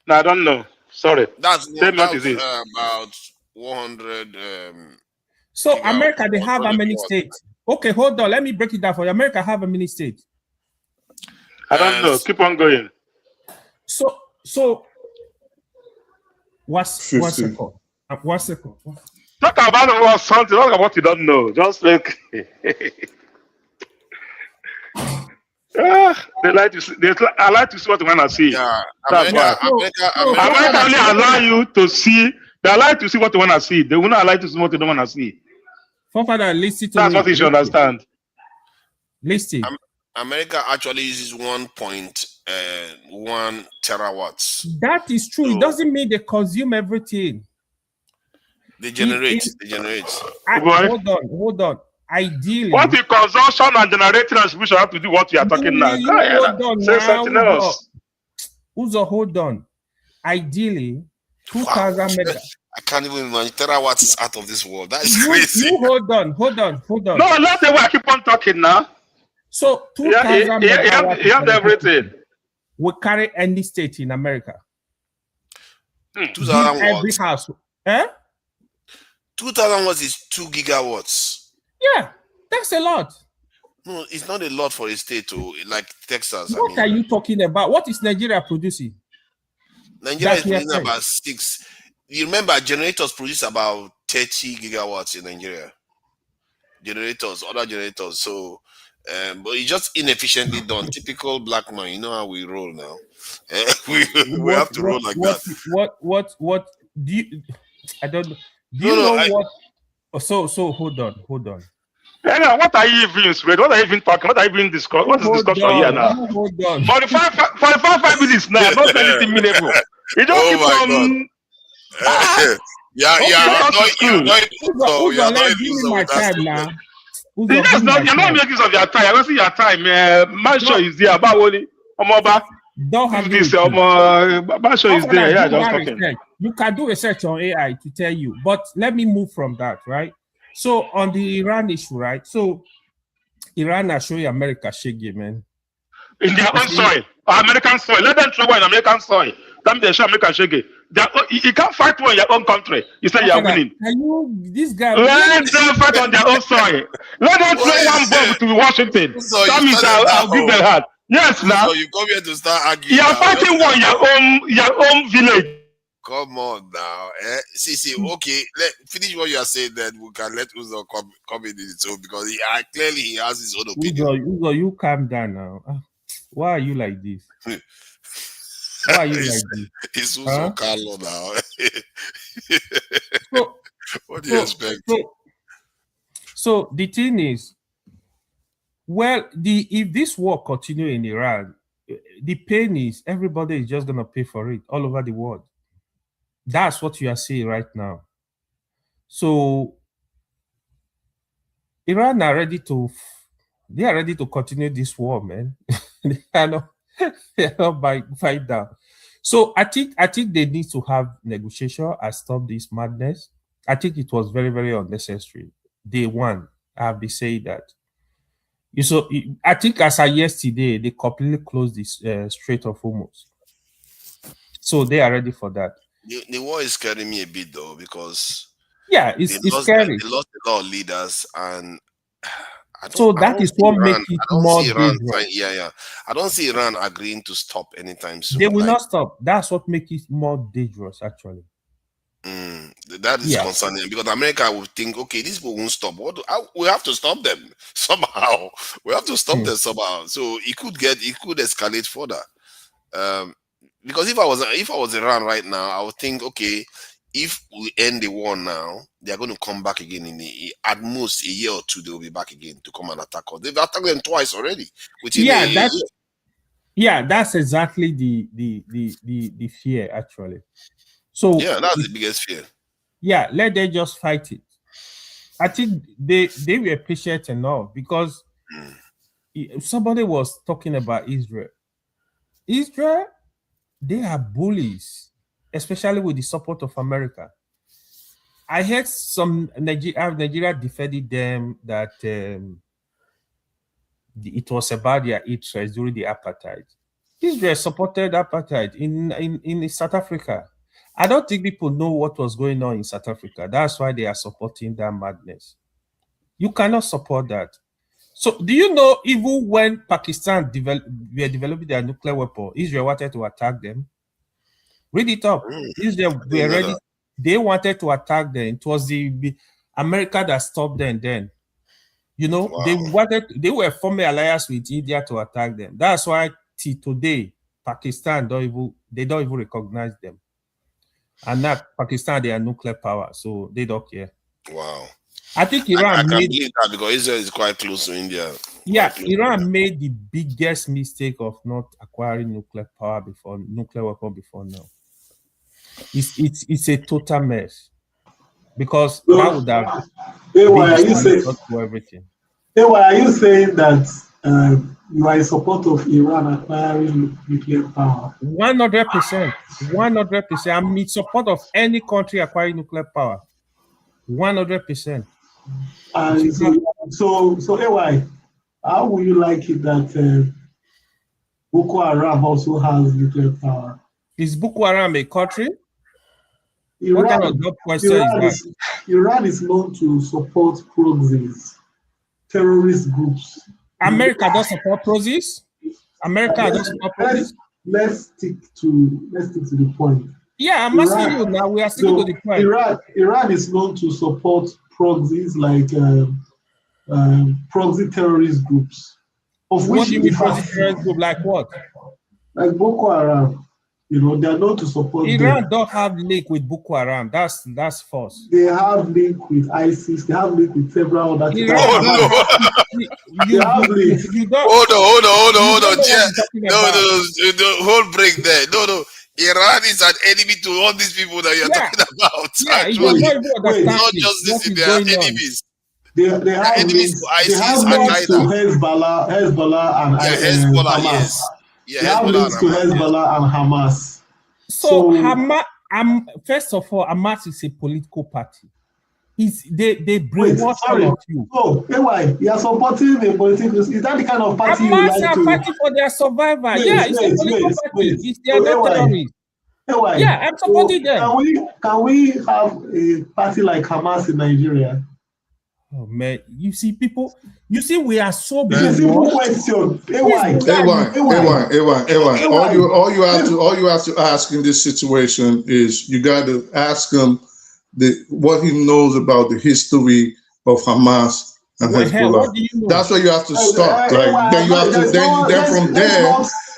No, I don't know. Sorry. That's what is it? About 100. So America, they have how many states? Okay, hold on. Let me break it down for you. America have how many states? I don't know. Keep on going. So one second. Talk about something. Talk about what you don't know. Just like I like to see what you want to see. Yeah, America only allow you to see. They like to see what you want to see. They will not allow you to see what you don't want to see. Forefather, listen to me. That's what you should understand. Listen. America actually uses 1.1 terawatts. That is true. It doesn't mean they consume everything. They generate. Hold on. Ideally, what the consumption and generating and distribution have to do what you are talking now? Say something else. Uzo, hold on. Ideally, 2,000 megawatts. I can't even imagine. Terawatts is out of this world. That is crazy. You hold on. No, let the way I keep on talking now. So 2,000 megawatts. You have everything. We carry any state in America. 2,000 every house. 2,000 watts is 2 gigawatts. Yeah, that's a lot. No, it's not a lot for a state like Texas. What are you talking about? What is Nigeria producing? Nigeria is producing about 6. You remember generators produce about 30 gigawatts in Nigeria. Other generators. So, but it's just inefficiently done. Typical black man. You know how we roll now. We have to roll like that. What do you? I don't know. Do you know what? So hold on. Yeah, what are you even spread? What are you even talking? What are you even discussing? What is discussion here now? Hold on. 45 minutes now. Not anything meaningful. You don't keep on. You're not my time now. You're not making use of your time. I don't see your time. Mansion is there. Don't have this. Mansion is there. Yeah, just talking. You can do research on AI to tell you, but let me move from that, right? So on the Iran issue, right? So Iran are showing America shaggy, man. In their own soil, American soil. Let them trouble in American soil. Them they show American shaggy. You can't fight war in your own country. You say you are winning. This guy. Let them fight on their own soil. Let them throw one bomb to Washington. So that means I'll give them hand. Yes, now. So you come here to start arguing. You are fighting war in your own village. Come on now. See, okay. Finish what you are saying, then we can let Uzo come in its own because clearly he has his own opinion. Uzo, you calm down now. Why are you like this? Why are you like this? It's Uzo Carlo now. What do you expect? So the thing is, well, if this war continue in Iran, the pain is everybody is just gonna pay for it all over the world. That's what you are seeing right now. So Iran are ready to continue this war, man. they are not fight down. So I think they need to have negotiation and stop this madness. I think it was very, very unnecessary. Day one, I have been saying that. I think as of yesterday, they completely closed this Strait of Hormuz. So they are ready for that. The war is scaring me a bit though, because it's scary. They lost a lot of leaders, and So that is what makes it I don't more see Iran. dangerous. I don't see Iran agreeing to stop anytime soon. They will not stop. That's what makes it more dangerous, actually. That is concerning because America will think, okay, these people won't stop. We have to stop them somehow. We have to stop them somehow. So it could escalate further. Because if I was Iran right now, I would think, okay, if we end the war now, they are going to come back again at most a year or two. They will be back again to come and attack us. They've attacked them twice already. That's exactly the fear, actually. So that's the biggest fear. Yeah, let them just fight it. I think they were patient enough because somebody was talking about Israel. Israel, they are bullies, especially with the support of America. I heard some Nigeria defended them that it was about their interests during the apartheid. Israel supported apartheid in South Africa. I don't think people know what was going on in South Africa. That's why they are supporting that madness. You cannot support that. So do you know even when Pakistan were developing their nuclear weapon, Israel wanted to attack them? Read it up. Israel were ready. They wanted to attack them. It was the America that stopped them then. You know, they were forming alliance with India to attack them. That's why till today, Pakistan don't even recognize them. And not Pakistan, they are nuclear power, so they don't care. Wow. I think Iran I can believe that because Israel is quite close to India. Yeah, Iran made the biggest mistake of not acquiring nuclear weapon before now. It's a total mess. Because that would have everything. Are you saying that you are in support of Iran acquiring nuclear power? 100%. 100%. I'm in support of any country acquiring nuclear power. 100%. So AY, how would you like it that Boko Haram also has nuclear power? Is Boko Haram a country? What kind of question is that? Iran is known to support proxies, terrorist groups. America does support proxies? America does support proxies? Let's stick to the point. Yeah, I'm asking you now. We are sticking to the point. Iran is known to support proxies like proxy terrorist groups. What do you mean proxy terrorist group? Like what? Like Boko Haram. You know, they are known to support Iran them. don't have link with Boko Haram. That's false. They have link with ISIS. They have link with several other things. Hold on. No, whole break there. No. Iran is an enemy to all these people that you're talking about. Wait, not just this, they are enemies. They have enemies to ISIS, to Hezbollah and Hezbollah, Hamas. yes. They have links to Hezbollah and Hamas. So Hamas, first of all, Hamas is a political party. They brainwash all of you. Oh, why? You are supporting the political. Is that the kind of party you like to? Hamas are fighting for their survival. It's a political party. They are not terrorists. Yeah, I'm supporting them. Can we have a party like Hamas in Nigeria? Oh man, you see, we are so big. It's a simple question. All you have to ask in this situation is you got to ask him what he knows about the history of Hamas and Hezbollah. That's where you have to start.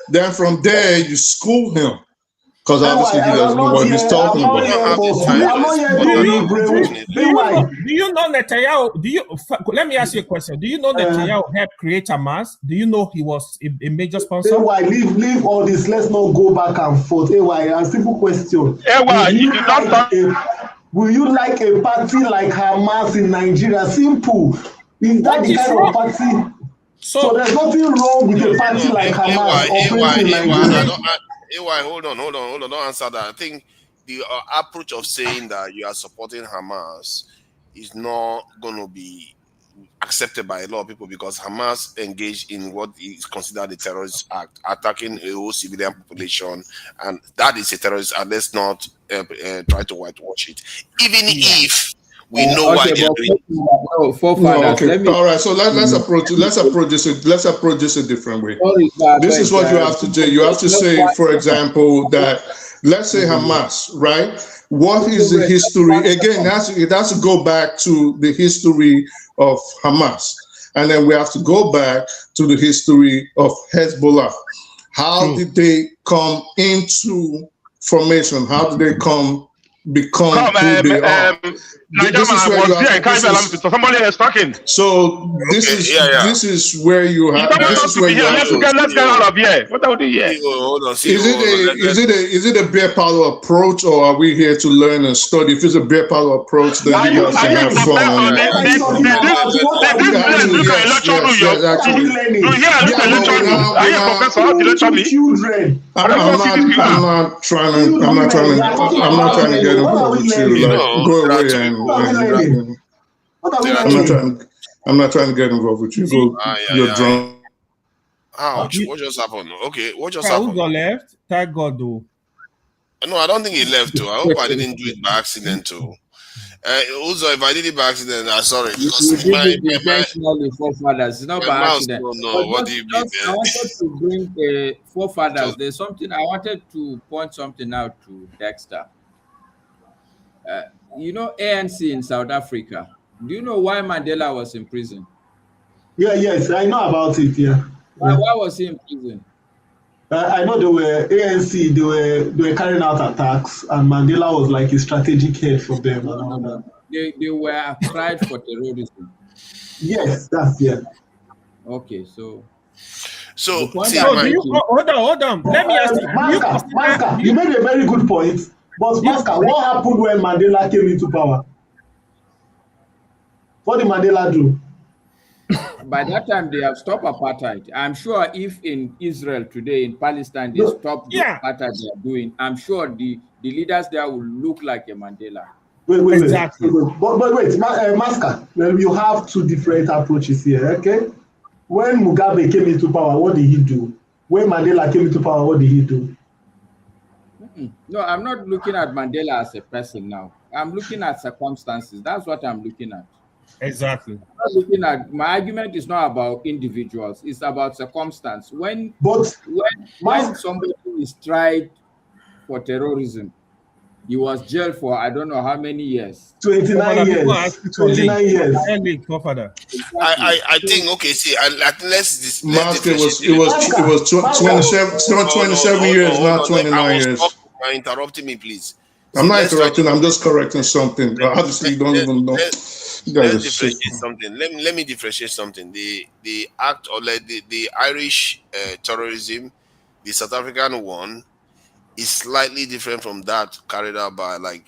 Then from there you school him. Because obviously he doesn't know what he's talking about. Do you know Netanyahu? Let me ask you a question. Do you know Netanyahu helped create Hamas? Do you know he was a major sponsor? Leave all this. Let's not go back and forth. A simple question. Will you like a party like Hamas in Nigeria? Simple. Is that the kind of party? So there's nothing wrong with a party like Hamas operating in Nigeria. Hold on. Don't answer that. I think the approach of saying that you are supporting Hamas is not going to be accepted by a lot of people because Hamas engaged in what is considered a terrorist act, attacking a whole civilian population, and that is a terrorist act. Let's not try to whitewash it. Even if We know why they're doing it. No, okay. All right. So let's approach this a different way. This is what you have to do. You have to say, for example, that let's say Hamas, right? What is the history? Again, it has to go back to the history of Hamas, and then we have to go back to the history of Hezbollah. How did they come into formation? How did they become who they are? This is where you have somebody is talking. So this is where you have. Let's get out of here. What are we doing here? Hold on. Is it a beer parlor approach, or are we here to learn and study? If it's a beer parlor approach, then you guys can have fun. I'm not trying to get involved with you. Like, go away and I'm not trying to get involved with you. You're drunk. Ouch! What just happened? Okay, what just happened? Who got left? Thank God, though. No, I don't think he left too. I hope I didn't do it by accident too. Also, if I did it by accident, I'm sorry. You did it intentionally, forefathers. It's not by accident. No, what do you mean? I wanted to bring the forefathers. There's something I wanted to point something out to Dexter. You know ANC in South Africa. Do you know why Mandela was in prison? Yes, I know about it. Yeah. Why was he in prison? I know they were ANC. They were carrying out attacks, and Mandela was like a strategic head for them. And all that. They were tried for terrorism. Yes, that's Okay, so. Hold on. Let me ask you. Maska, you made a very good point. But Maska, what happened when Mandela came into power? What did Mandela do? By that time, they have stopped apartheid. I'm sure if in Israel today, in Palestine, they stop the apartheid they are doing, I'm sure the leaders there will look like a Mandela. Wait. Exactly. But wait, Maska, you have two different approaches here, okay? When Mugabe came into power, what did he do? When Mandela came into power, what did he do? No, I'm not looking at Mandela as a person now. I'm looking at circumstances. That's what I'm looking at. Exactly. I'm not looking at, my argument is not about individuals. It's about circumstance. When somebody is tried for terrorism, he was jailed for I don't know how many years. 29 years. 29 years. I think let's it was 27 years, not 29 years. You're interrupting me, please. I'm not interrupting. I'm just correcting something. Obviously, you don't even know. Let's differentiate something. Let me differentiate something. The act or the Irish terrorism, the South African one, is slightly different from that carried out by like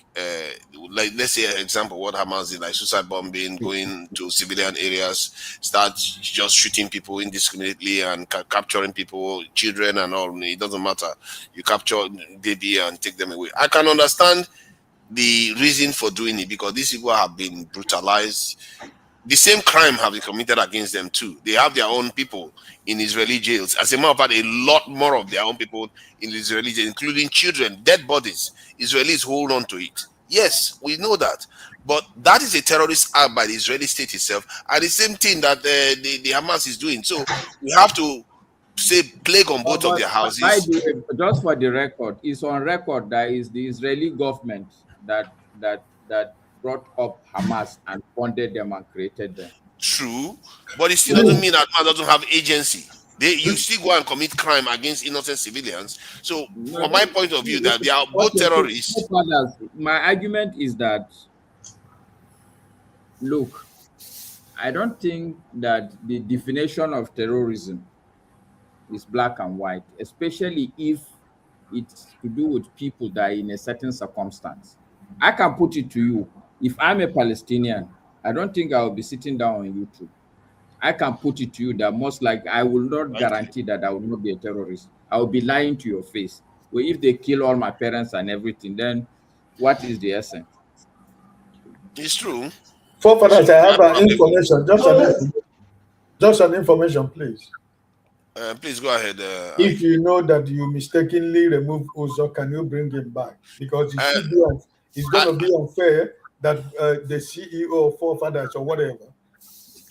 let's say an example what Hamas did, like suicide bombing, going to civilian areas, start just shooting people indiscriminately and capturing people, children and all. It doesn't matter. You capture baby and take them away. I can understand the reason for doing it because these people have been brutalized. The same crime have been committed against them too. They have their own people in Israeli jails. As a matter of fact, a lot more of their own people in Israeli jails, including children, dead bodies. Israelis hold on to it. Yes, we know that. But that is a terrorist act by the Israeli state itself. And the same thing that the Hamas is doing. So we have to say plague on both of their houses. Just for the record, it's on record that is the Israeli government that brought up Hamas and funded them and created them. True, but it still doesn't mean that Hamas doesn't have agency. You still go and commit crime against innocent civilians. So, from my point of view, that they are both terrorists. My argument is that, look, I don't think that the definition of terrorism is black and white, especially if it's to do with people that are in a certain circumstance. I can put it to you. If I'm a Palestinian, I don't think I will be sitting down on YouTube. I can put it to you that most likely I will not guarantee that I will not be a terrorist. I will be lying to your face. Well, if they kill all my parents and everything, then what is the essence? It's true. Forefathers, I have an information. Just an information, please. Please go ahead. If you know that you mistakenly removed Uzo, can you bring him back? Because it's going to be unfair that the CEO of Forefathers or whatever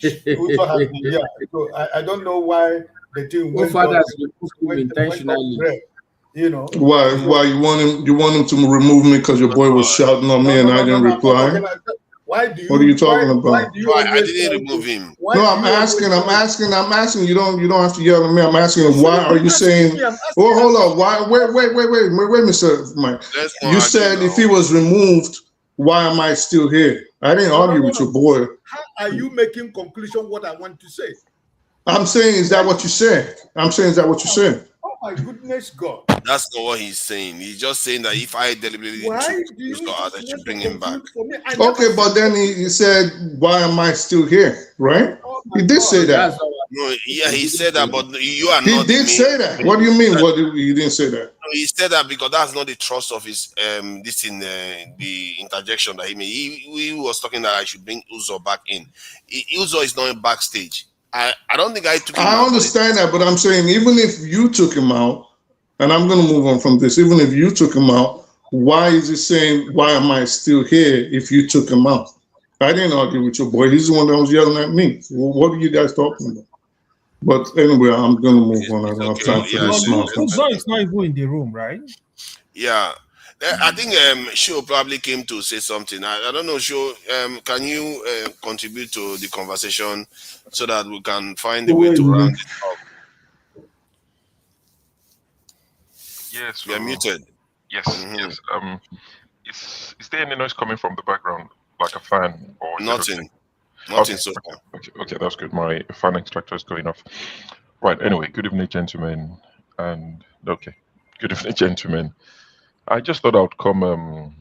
also has been here. So I don't know why the team went intentionally. You know why you want him to remove me because your boy was shouting on me and I didn't reply? Why do you? What are you talking about? I didn't remove him. No, I'm asking. You don't have to yell at me. I'm asking. Why are you saying? Well, hold on. Why? Wait, Mr. Mike. You said if he was removed, why am I still here? I didn't argue with your boy. How are you making conclusion what I want to say? I'm saying, is that what you said? I'm saying, is that what you said? Oh my goodness, God. That's not what he's saying. He's just saying that if I deliberately took Uzo, I should bring him back. Okay, but then he said, why am I still here? Right? He did say that. No, yeah, he said that, but you are he not. He did say that. What do you mean? He didn't say that? No, he said that because that's not the trust of his the interjection that he made. He was talking that I should bring Uzo back in. Uzo is not in backstage. I don't think I took him out. I understand that, but I'm saying even if you took him out, and I'm going to move on from this, even if you took him out, why is he saying, why am I still here if you took him out? I didn't argue with your boy. He's the one that was yelling at me. Well, what are you guys talking about? But anyway, I'm going to move on. I don't have time for this nonsense. Uzo is not even in the room, right? Yeah. I think Sho probably came to say something. I don't know, Sho. Can you contribute to the conversation so that we can find a way to round it up? Yes, you're muted. Yes, yes. Is there any noise coming from the background, like a fan or nothing? Okay. Nothing so far. Okay, that's good. My fan extractor is going off. Right. Anyway, good evening, gentlemen. And okay, good evening, gentlemen. I just thought I'd come, and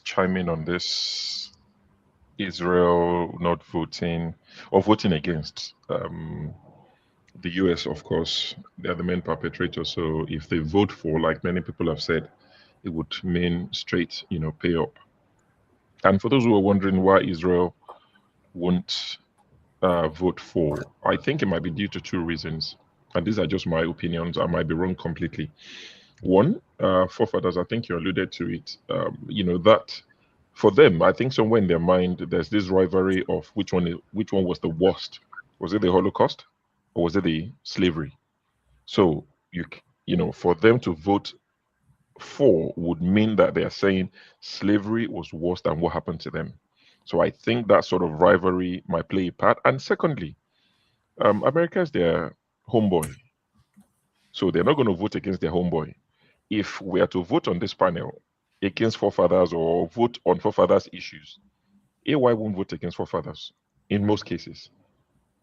chime in on this Israel not voting or voting against. The US, of course, they are the main perpetrator. So if they vote for, like many people have said, it would mean straight, pay up. And for those who are wondering why Israel won't vote for, I think it might be due to two reasons. And these are just my opinions. I might be wrong completely. One, forefathers, I think you alluded to it, that for them, I think somewhere in their mind, there's this rivalry of which one was the worst. Was it the Holocaust? Or was it the slavery? So for them to vote for would mean that they are saying slavery was worse than what happened to them. So I think that sort of rivalry might play a part. And secondly, America is their homeboy, so they're not going to vote against their homeboy. If we are to vote on this panel against forefathers or vote on forefathers issues, AY won't vote against forefathers in most cases.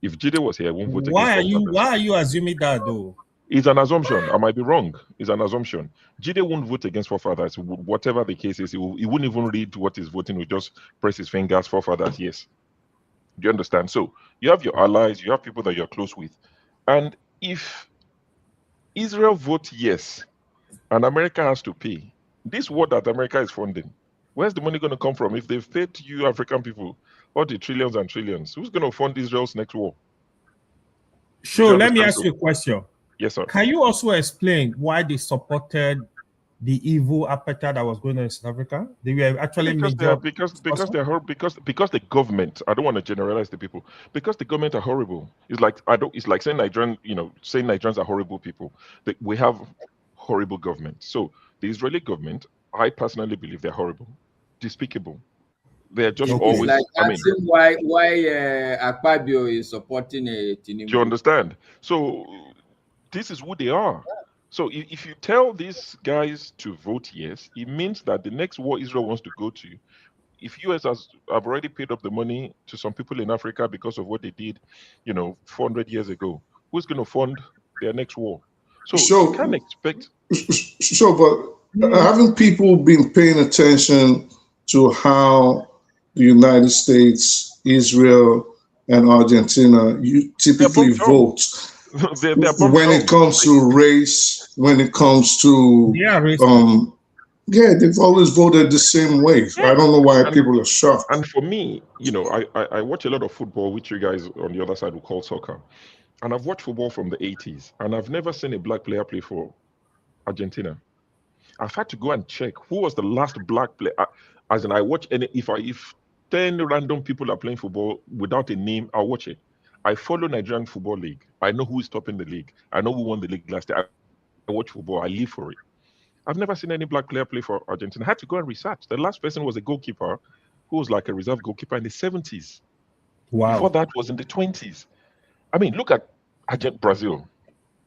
If Jide was here, I won't vote against forefathers. Why are you assuming that though? It's an assumption. I might be wrong. It's an assumption. Jide won't vote against forefathers. Whatever the case is, he wouldn't even read what he's voting. He'll just press his fingers, forefathers, yes. Do you understand? So you have your allies, you have people that you're close with. And if Israel votes yes, and America has to pay, this war that America is funding, where's the money going to come from? If they've paid to you African people all the trillions and trillions, who's going to fund Israel's next war? Sure, let me ask you a question. Yes, sir. Can you also explain why they supported the evil apartheid that was going on in South Africa? They were actually because the government. I don't want to generalize the people because the government are horrible. It's like saying Nigerians are horrible people. We have horrible government. So the Israeli government, I personally believe they're horrible, despicable. They're just always. Like asking why Akpabio is supporting a Tinubu. Do you understand? So this is who they are. So if you tell these guys to vote yes, it means that the next war Israel wants to go to, if US have already paid up the money to some people in Africa because of what they did, 400 years ago, who's going to fund their next war? So you can't expect. But haven't people been paying attention to how the United States, Israel, and Argentina typically vote? When it comes to race, when it comes to they've always voted the same way. I don't know why people are shocked. And for me, I watch a lot of football, which you guys on the other side will call soccer. And I've watched football from the 80s, and I've never seen a black player play for Argentina. I've had to go and check who was the last black player. As in, I watch any if 10 random people are playing football without a name, I'll watch it. I follow Nigerian Football League. I know who is topping the league. I know who won the league last year. I watch football. I live for it. I've never seen any black player play for Argentina. I had to go and research. The last person was a goalkeeper who was like a reserve goalkeeper in the 70s. Wow. Before that was in the 20s. I mean, look at Brazil.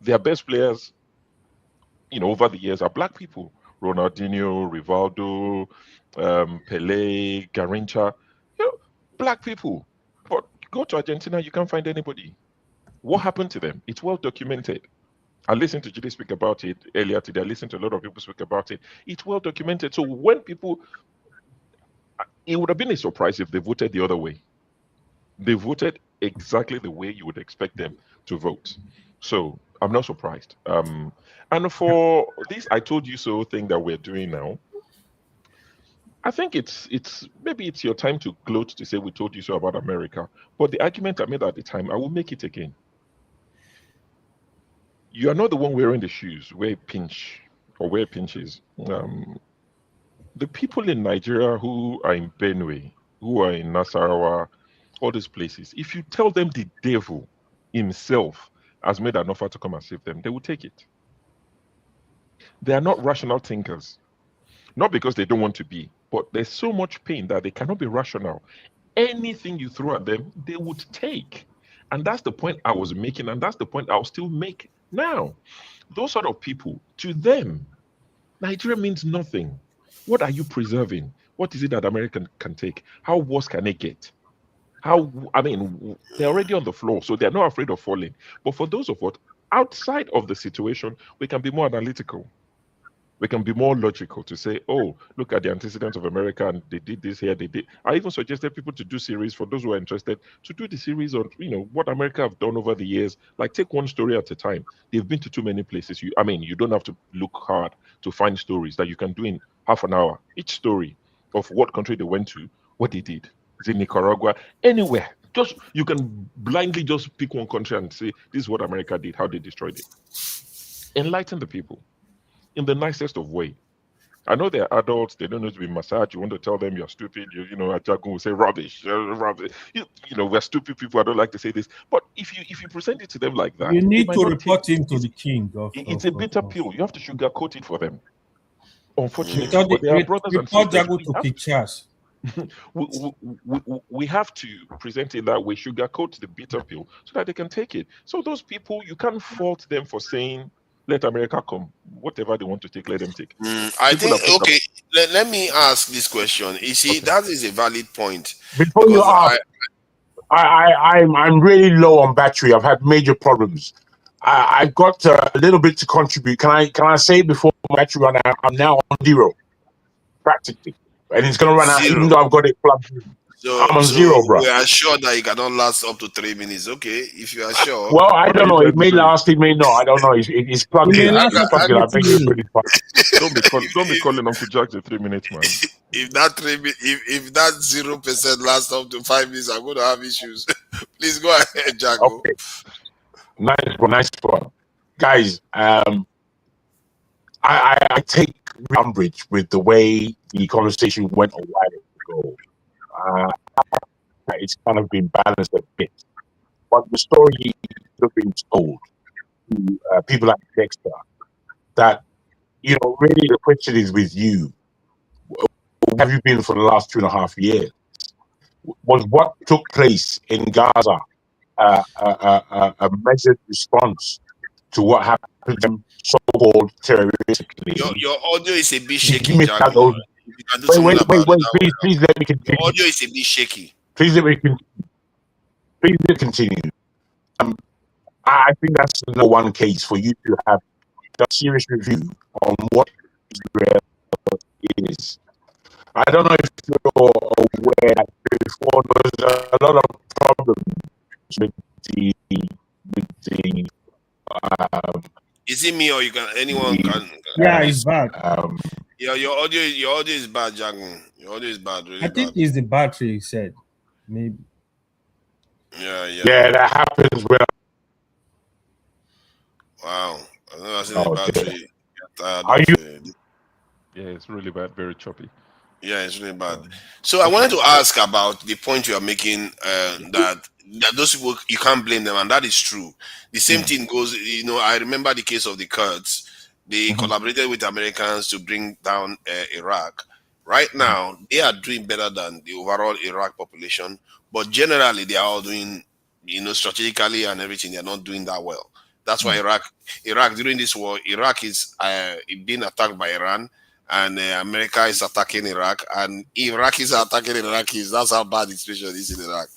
Their best players, over the years are black people. Ronaldinho, Rivaldo, Pelé, Garrincha. Black people. But go to Argentina, you can't find anybody. What happened to them? It's well documented. I listened to Judy speak about it earlier today. I listened to a lot of people speak about it. It's well documented. So when people, it would have been a surprise if they voted the other way. They voted exactly the way you would expect them to vote. So I'm not surprised. And for this I told you so thing that we're doing now, I think it's maybe it's your time to gloat to say we told you so about America. But the argument I made at the time, I will make it again. You are not the one wearing the shoes where it pinch or where it pinches. The people in Nigeria who are in Benue, who are in Nasarawa, all these places, if you tell them the devil himself has made an offer to come and save them, they will take it. They are not rational thinkers. Not because they don't want to be, but there's so much pain that they cannot be rational. Anything you throw at them, they would take. And that's the point I was making, and that's the point I'll still make now. Those sort of people, to them, Nigeria means nothing. What are you preserving? What is it that America can take? How worse can it get? They're already on the floor, so they're not afraid of falling. But for those of us outside of the situation, we can be more analytical. We can be more logical to say, oh, look at the antecedents of America, and they did this here, they did. I even suggested people to do series, for those who are interested, to do the series on, what America have done over the years. Like, take one story at a time. They've been to too many places. You don't have to look hard to find stories that you can do in half an hour. Each story of what country they went to, what they did. Is it Nicaragua? Anywhere. You can blindly just pick one country and say, this is what America did, how they destroyed it. Enlighten the people in the nicest of way. I know they're adults, they don't need to be massaged. You want to tell them you're stupid, Ajagun will say rubbish, rubbish. We're stupid people, I don't like to say this. But if you present it to them like that, you need to report him to the king. It's a bitter pill. You have to sugarcoat it for them. Unfortunately, but there are brothers and sisters. We have to present it that way, sugarcoat the bitter pill so that they can take it. So those people, you can't fault them for saying, let America come. Whatever they want to take, let them take. I think, okay, let me ask this question. You see, that is a valid point. Before you ask, I'm really low on battery. I've had major problems. I've got a little bit to contribute. Can I say before my battery run out, I'm now on 0, practically. And it's going to run out even though I've got it plugged in. I'm on 0, bro. We are sure that it cannot last up to 3 minutes. Okay, if you are sure. Well, I don't know. It may last, it may not. I don't know. It's plugged in. I beg you. Don't be calling Uncle Jack the 3 minutes, man. If that 0% lasts up to 5 minutes, I'm going to have issues. Please go ahead, Jack. Okay. Nice one. Guys, I take umbrage with the way the conversation went a while ago. It's kind of been balanced a bit, but the story has been told to people like Dexter that, really the question is with you. Where have you been for the last 2.5 years? Was what took place in Gaza a measured response to what happened to them, so-called terroristically? Your audio is a bit shaky, Jack. Wait, please let me continue. Your audio is a bit shaky. Please let me continue. I think that's the one case for you to have a serious review on what Israel is. I don't know if you're aware that before there was a lot of problems with the is it me or anyone can? Yeah, it's bad. Your audio is bad, Jack. Your audio is bad. Really I think it's the battery. He said, maybe. Yeah, that happens when. Wow, I know that's the battery. Are you? Yeah, it's really bad, very choppy. Yeah, it's really bad. So I wanted to ask about the point you are making, that those people, you can't blame them, and that is true. The same thing goes, I remember the case of the Kurds. They collaborated with Americans to bring down Iraq. Right now, they are doing better than the overall Iraq population, but generally they are all doing, strategically and everything, they're not doing that well. That's why Iraq during this war, Iraq is being attacked by Iran, and America is attacking Iraq, and Iraqis are attacking Iraqis. That's how bad the situation is in Iraq.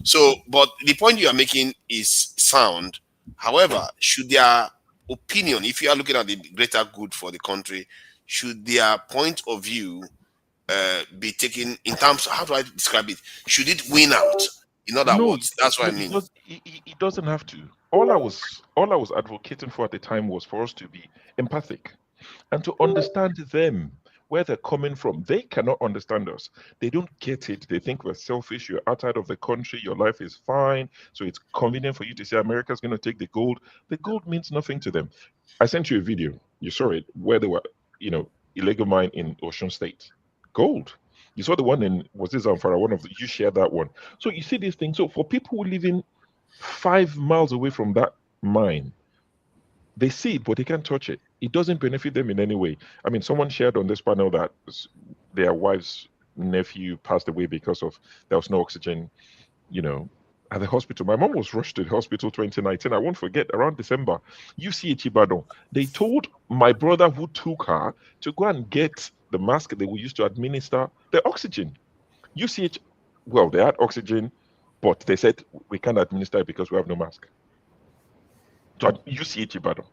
So, but the point you are making is sound. However, should their opinion, if you are looking at the greater good for the country, should their point of view be taken in terms? How do I describe it? Should it win out? In other No, words, that's what I mean. it doesn't have to. All I was advocating for at the time was for us to be empathic and to understand them, where they're coming from. They cannot understand us. They don't get it. They think we're selfish. You're outside of the country. Your life is fine. So it's convenient for you to say America's going to take the gold. The gold means nothing to them. I sent you a video. You saw it, where they were, illegal mine in Ocean State. Gold. You saw the one in, was this Zamfara? You shared that one. So you see these things. So for people who live in 5 miles away from that mine, they see it, but they can't touch it. It doesn't benefit them in any way. I mean, someone shared on this panel that their wife's nephew passed away because there was no oxygen, at the hospital. My mom was rushed to the hospital 2019. I won't forget, around December, UCH Ibadan. They told my brother who took her to go and get the mask they will use to administer the oxygen. UCH, well, they had oxygen, but they said we can't administer it because we have no mask. So UCH Ibadan.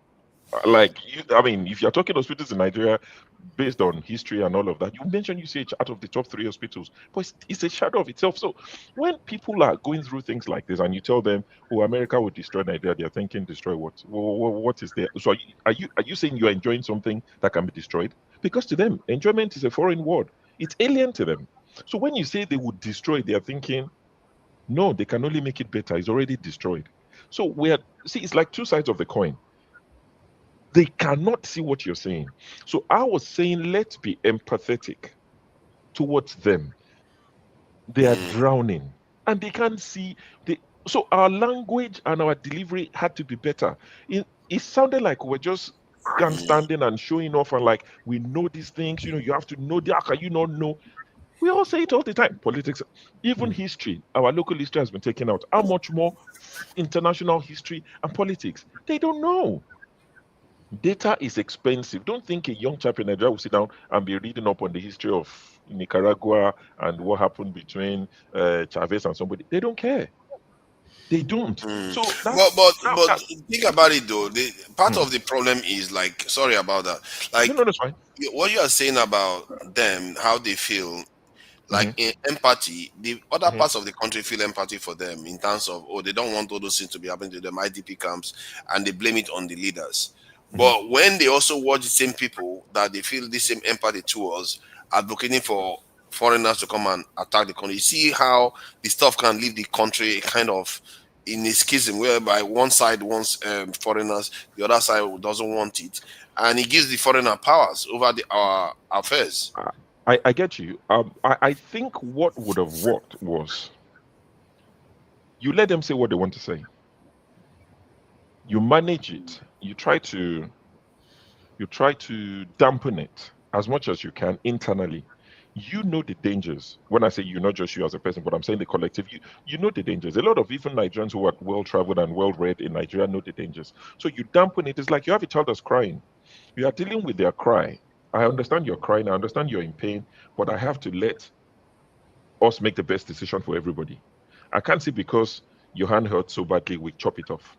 If you're talking hospitals in Nigeria based on history and all of that, you mentioned UCH out of the top 3 hospitals, but it's a shadow of itself. So when people are going through things like this and you tell them, oh, America would destroy Nigeria, they're thinking, destroy what? What is there? So are you saying you're enjoying something that can be destroyed? Because to them, enjoyment is a foreign word. It's alien to them. So when you say they would destroy, they're thinking, no, they can only make it better. It's already destroyed. So it's like two sides of the coin. They cannot see what you're saying. So I was saying, let's be empathetic towards them. They are drowning and they can't see. So our language and our delivery had to be better. It sounded like we're just standing and showing off and like, we know these things, you have to know. How can you not know? We all say it all the time. Politics, even history, our local history has been taken out. How much more international history and politics? They don't know. Data is expensive. Don't think a young chap in Nigeria will sit down and be reading up on the history of Nicaragua and what happened between Chavez and somebody. They don't care. They don't. So but think about it though. Part of the problem is sorry about that. No, that's fine. What you are saying about them, how they feel. In empathy, the other parts of the country feel empathy for them in terms of, they don't want all those things to be happening to them, IDP camps, and they blame it on the leaders. But when they also watch the same people that they feel the same empathy towards, advocating for foreigners to come and attack the country, you see how the stuff can leave the country kind of in a schism whereby one side wants foreigners, the other side doesn't want it, and it gives the foreigner powers over our affairs. I get you. I think what would have worked was you let them say what they want to say. You manage it. You try to dampen it as much as you can internally. You know the dangers. When I say you, not just you as a person, but I'm saying the collective, you know the dangers. A lot of even Nigerians who are well-traveled and well-read in Nigeria know the dangers. So you dampen it. It's like you have a child that's crying. You are dealing with their cry. I understand you're crying. I understand you're in pain, but I have to let us make the best decision for everybody. I can't say because your hand hurts so badly, we chop it off.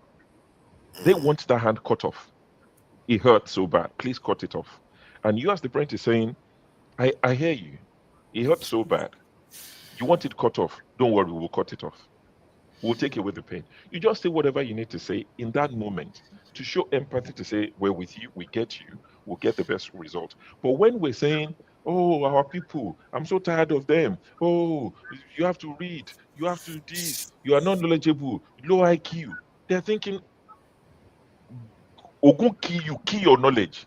They want that hand cut off. It hurts so bad. Please cut it off. And you as the parent is saying, I hear you. It hurts so bad. You want it cut off. Don't worry, we'll cut it off. We'll take away the pain. You just say whatever you need to say in that moment to show empathy, to say, we're with you, we get you, we'll get the best result. But when we're saying, oh, our people, I'm so tired of them. Oh, you have to read, you have to do this, you are not knowledgeable, low IQ. They're thinking, Ogun kill you, kill your knowledge.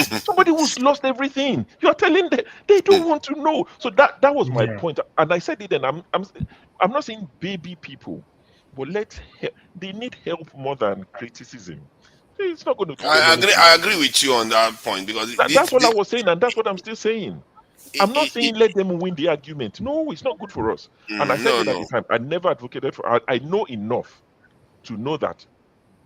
Somebody who's lost everything. You are telling them they don't want to know. So that was my point, and I said it. And I'm not saying baby people, but they need help more than criticism. It's not going to kill them. I agree with you on that point, because that's what I was saying, and that's what I'm still saying. I'm not saying let them win the argument. No, it's not good for us. And I said it at the time. I never advocated for. I know enough to know that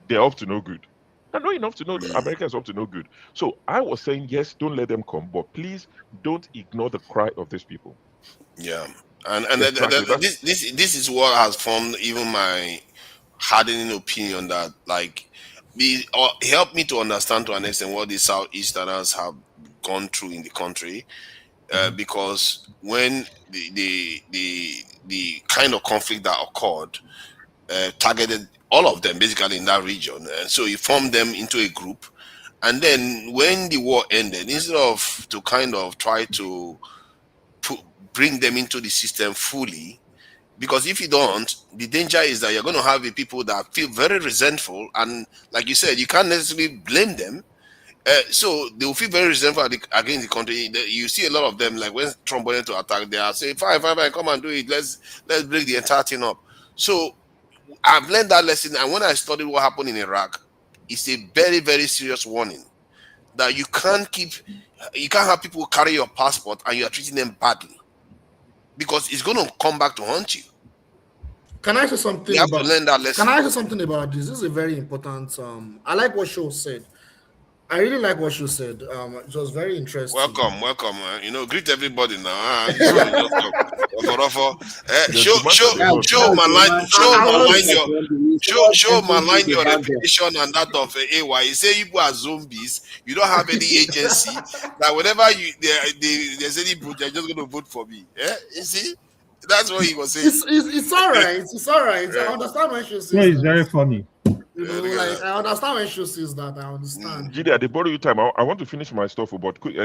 they're up to no good. I know enough to know that Americans are up to no good. So I was saying, yes, don't let them come, but please don't ignore the cry of these people. Yeah, and this is what has formed even my hardening opinion that help me to understand to an extent what the Southeasterners have gone through in the country, because when the kind of conflict that occurred targeted all of them basically in that region, and so he formed them into a group, and then when the war ended, instead of to kind of try to bring them into the system fully, because if you don't, the danger is that you're going to have the people that feel very resentful, and like you said, you can't necessarily blame them. So they will feel very resentful against the country. You see a lot of them, like when Trump wanted to attack, they are saying, fine, come and do it. Let's break the entire thing up. So I've learned that lesson, and when I studied what happened in Iraq, it's a very, very serious warning that you can't have people carry your passport and you are treating them badly, because it's going to come back to haunt you. Can I say something? You have to learn that lesson. Can I say something about this? This is a very important. I like what Sho said. I really like what you said. It was very interesting. Welcome. Greet everybody now. Show malign your reputation and that of AY. You say you are zombies. You don't have any agency. That whenever there's any vote, they're just going to vote for me. Yeah, you see. That's what he was saying. It's all right. It's all right. Yeah. I understand when she says. No, it's very funny. I understand when she says that. I understand. Jide, they borrow you time. I want to finish my stuff, but quick,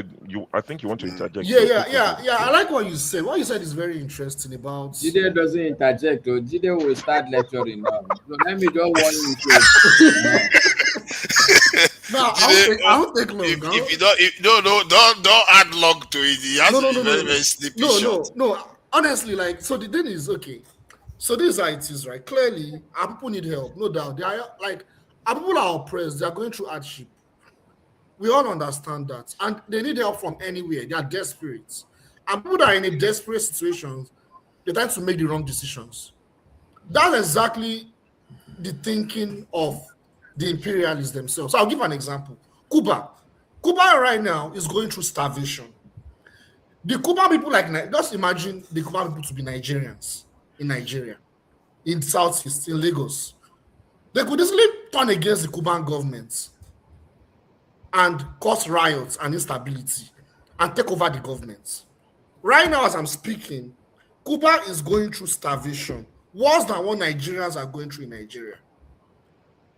I think you want to interject. Yeah. I like what you said. What you said is very interesting about. Jide doesn't interject. Jide will start lecturing now. So let me just warn you. No, I won't take long. If you don't add log to it. He has to be very, very snippy. No. Honestly, so the thing is, okay. So this is how it is, right? Clearly, our people need help, no doubt. They are our people are oppressed. They are going through hardship. We all understand that, and they need help from anywhere. They are desperate, and people that are in a desperate situation, they tend to make the wrong decisions. That's exactly the thinking of the imperialists themselves. So I'll give an example. Cuba right now is going through starvation. The Cuban people, just imagine the Cuban people to be Nigerians in Nigeria, in Southeast, in Lagos. They could easily turn against the Cuban government and cause riots and instability and take over the government. Right now, as I'm speaking, Cuba is going through starvation, worse than what Nigerians are going through in Nigeria.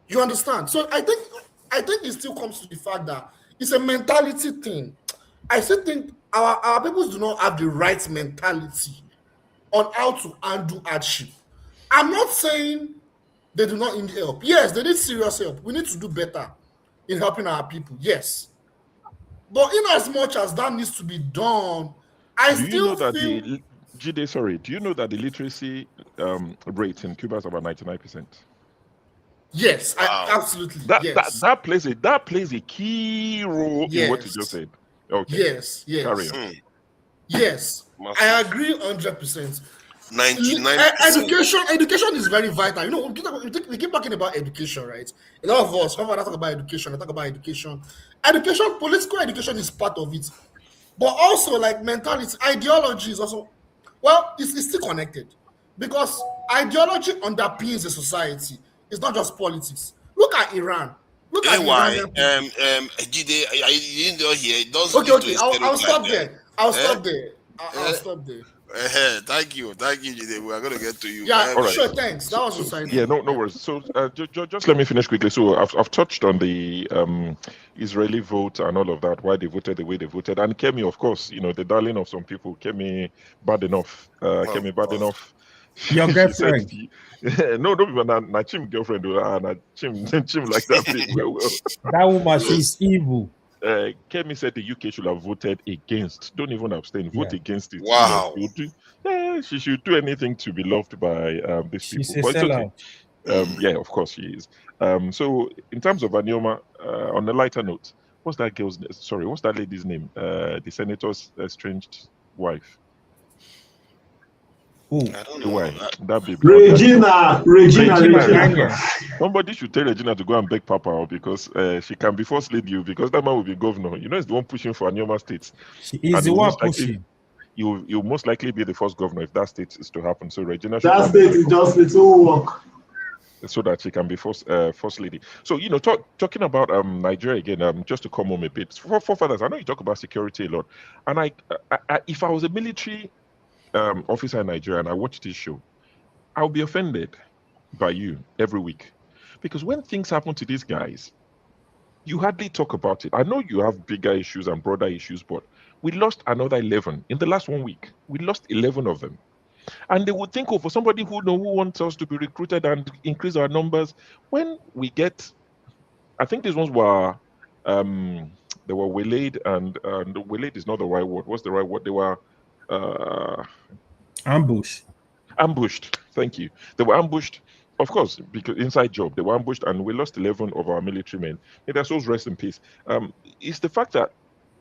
You understand? So I think it still comes to the fact that it's a mentality thing. I still think our people do not have the right mentality on how to undo hardship. I'm not saying they do not need help. Yes, they need serious help. We need to do better in helping our people. Yes. But in as much as that needs to be done, do you know that the literacy rate in Cuba is about 99%? Yes, absolutely. That plays a key role in what you just said. Okay. Yes. Carry on. Yes, I agree 100%. 99%. Education is very vital. You know, we keep talking about education, right? A lot of us, whenever I talk about education, I talk about education. Political education is part of it. But also, mentality, ideology is also, it's still connected. Because ideology underpins a society. It's not just politics. Look at Iran. Look at Iran. Jide, you didn't hear. Okay. I'll stop there. I'll stop there. Thank you, Jide. We are going to get to you. Yeah, sure. Thanks. That was society. Yeah, no worries. So just let me finish quickly. So I've touched on the Israeli vote and all of that. Why they voted the way they voted, and Kemi, of course, the darling of some people. Kemi, bad enough. Kemi, bad enough. Your girlfriend. No, even not Chim girlfriend. Chim like that. That woman, she's evil. Kemi said the UK should have voted against. Don't even abstain. Vote against it. Wow. She should do anything to be loved by these She's people. a But it's okay. sellout. Yeah, of course she is. So in terms of Anioma, on a lighter note, what's that lady's name? The senator's estranged wife. Who? I don't know. That baby. Regina. Somebody should tell Regina to go and beg Papa because she can be first lady because that man will be governor. You know, he's the one pushing for Anioma State. She is the one pushing. You'll most likely be the first governor if that state is to happen. So Regina should That state is just little work. So that she can be first lady. So talking about Nigeria again, just to come home a bit. Forefathers, I know you talk about security a lot, and I if I was a military officer in Nigeria and I watch this show, I'll be offended by you every week, because when things happen to these guys, you hardly talk about it. I know you have bigger issues and broader issues, but we lost another 11 in the last 1 week. We lost 11 of them. And they would think, for somebody who wants us to be recruited and increase our numbers, when we get, I think these ones were, they were waylaid, and waylaid is not the right word. What's the right word? They were ambushed. Ambushed. Thank you. They were ambushed, of course, because inside job. They were ambushed, and we lost 11 of our military men. May their souls rest in peace. It's the fact that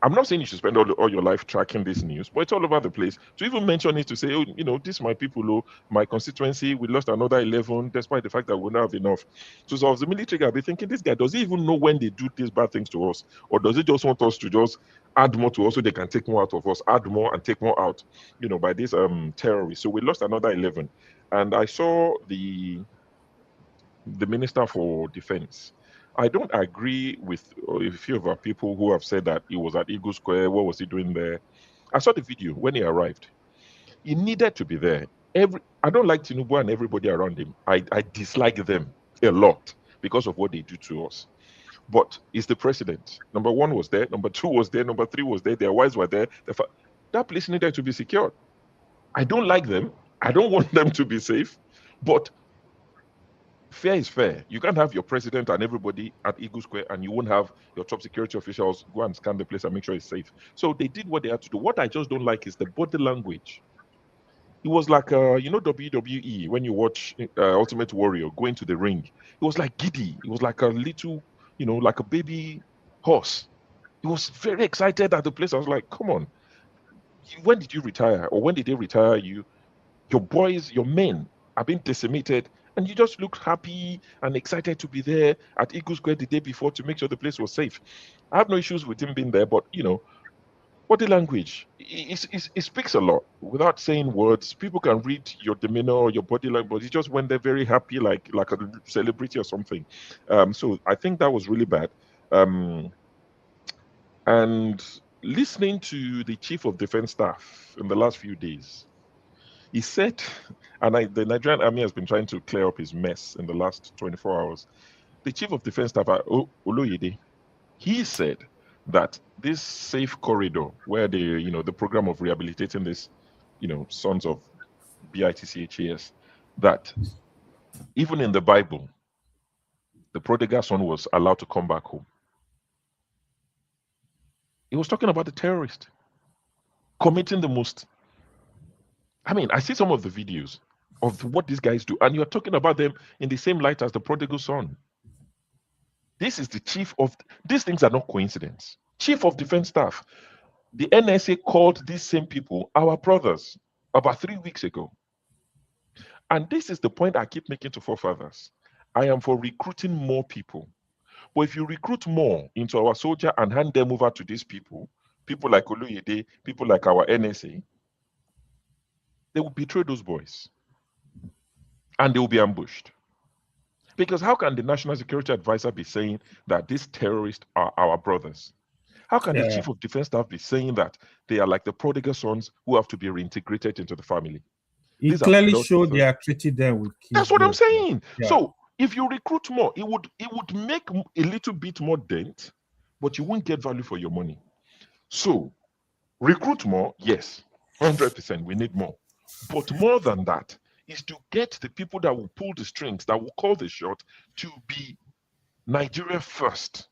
I'm not saying you should spend all your life tracking this news, but it's all over the place. To even mention it, to say, this is my people, my constituency, we lost another 11, despite the fact that we don't have enough. So as the military guy, I'll be thinking, this guy, does he even know when they do these bad things to us? Or does he just want us to just add more to us so they can take more out of us, add more and take more out, by these terrorists? So we lost another 11. And I saw the Minister for Defense. I don't agree with a few of our people who have said that he was at Eagle Square. What was he doing there? I saw the video when he arrived. He needed to be there. I don't like Tinubu and everybody around him. I dislike them a lot because of what they do to us. But he's the president. Number 1 was there. Number 2 was there. Number 3 was there. Their wives were there. That place needed to be secured. I don't like them. I don't want them to be safe. But fair is fair. You can't have your president and everybody at Eagle Square, and you won't have your top security officials go and scan the place and make sure it's safe. So they did what they had to do. What I just don't like is the body language. It was like, WWE, when you watch Ultimate Warrior going to the ring. It was like giddy. It was like a little, like a baby horse. He was very excited at the place. I was like, come on. When did you retire? Or when did they retire you? Your boys, your men are being decimated. And you just looked happy and excited to be there at Eagle Square the day before to make sure the place was safe. I have no issues with him being there, but, body language, it speaks a lot without saying words. People can read your demeanor or your body language, but it's just when they're very happy, like a celebrity or something. So I think that was really bad. And listening to the Chief of Defense Staff in the last few days, he said, and the Nigerian army has been trying to clear up his mess in the last 24 hours. The Chief of Defense Staff, Oloyede, he said that this safe corridor, where the program of rehabilitating this, sons of BITCHAS, that even in the Bible, the prodigal son was allowed to come back home. He was talking about the terrorist committing the most. I mean, I see some of the videos of what these guys do, and you're talking about them in the same light as the prodigal son. This is the chief of... These things are not coincidence. Chief of Defense Staff. The NSA called these same people our brothers about 3 weeks ago. And this is the point I keep making to forefathers. I am for recruiting more people. But if you recruit more into our soldier and hand them over to these people like Oloyede, people like our NSA, they will betray those boys. And they will be ambushed. Because how can the National Security Advisor be saying that these terrorists are our brothers? How can the Chief of Defense Staff be saying that they are like the prodigal sons who have to be reintegrated into the family? It clearly showed they are treating them with kids. That's what I'm saying. Yeah. So if you recruit more, it would make a little bit more dent, but you won't get value for your money. So recruit more, yes, 100%, we need more. But more than that is to get the people that will pull the strings, that will call the shot, to be Nigeria first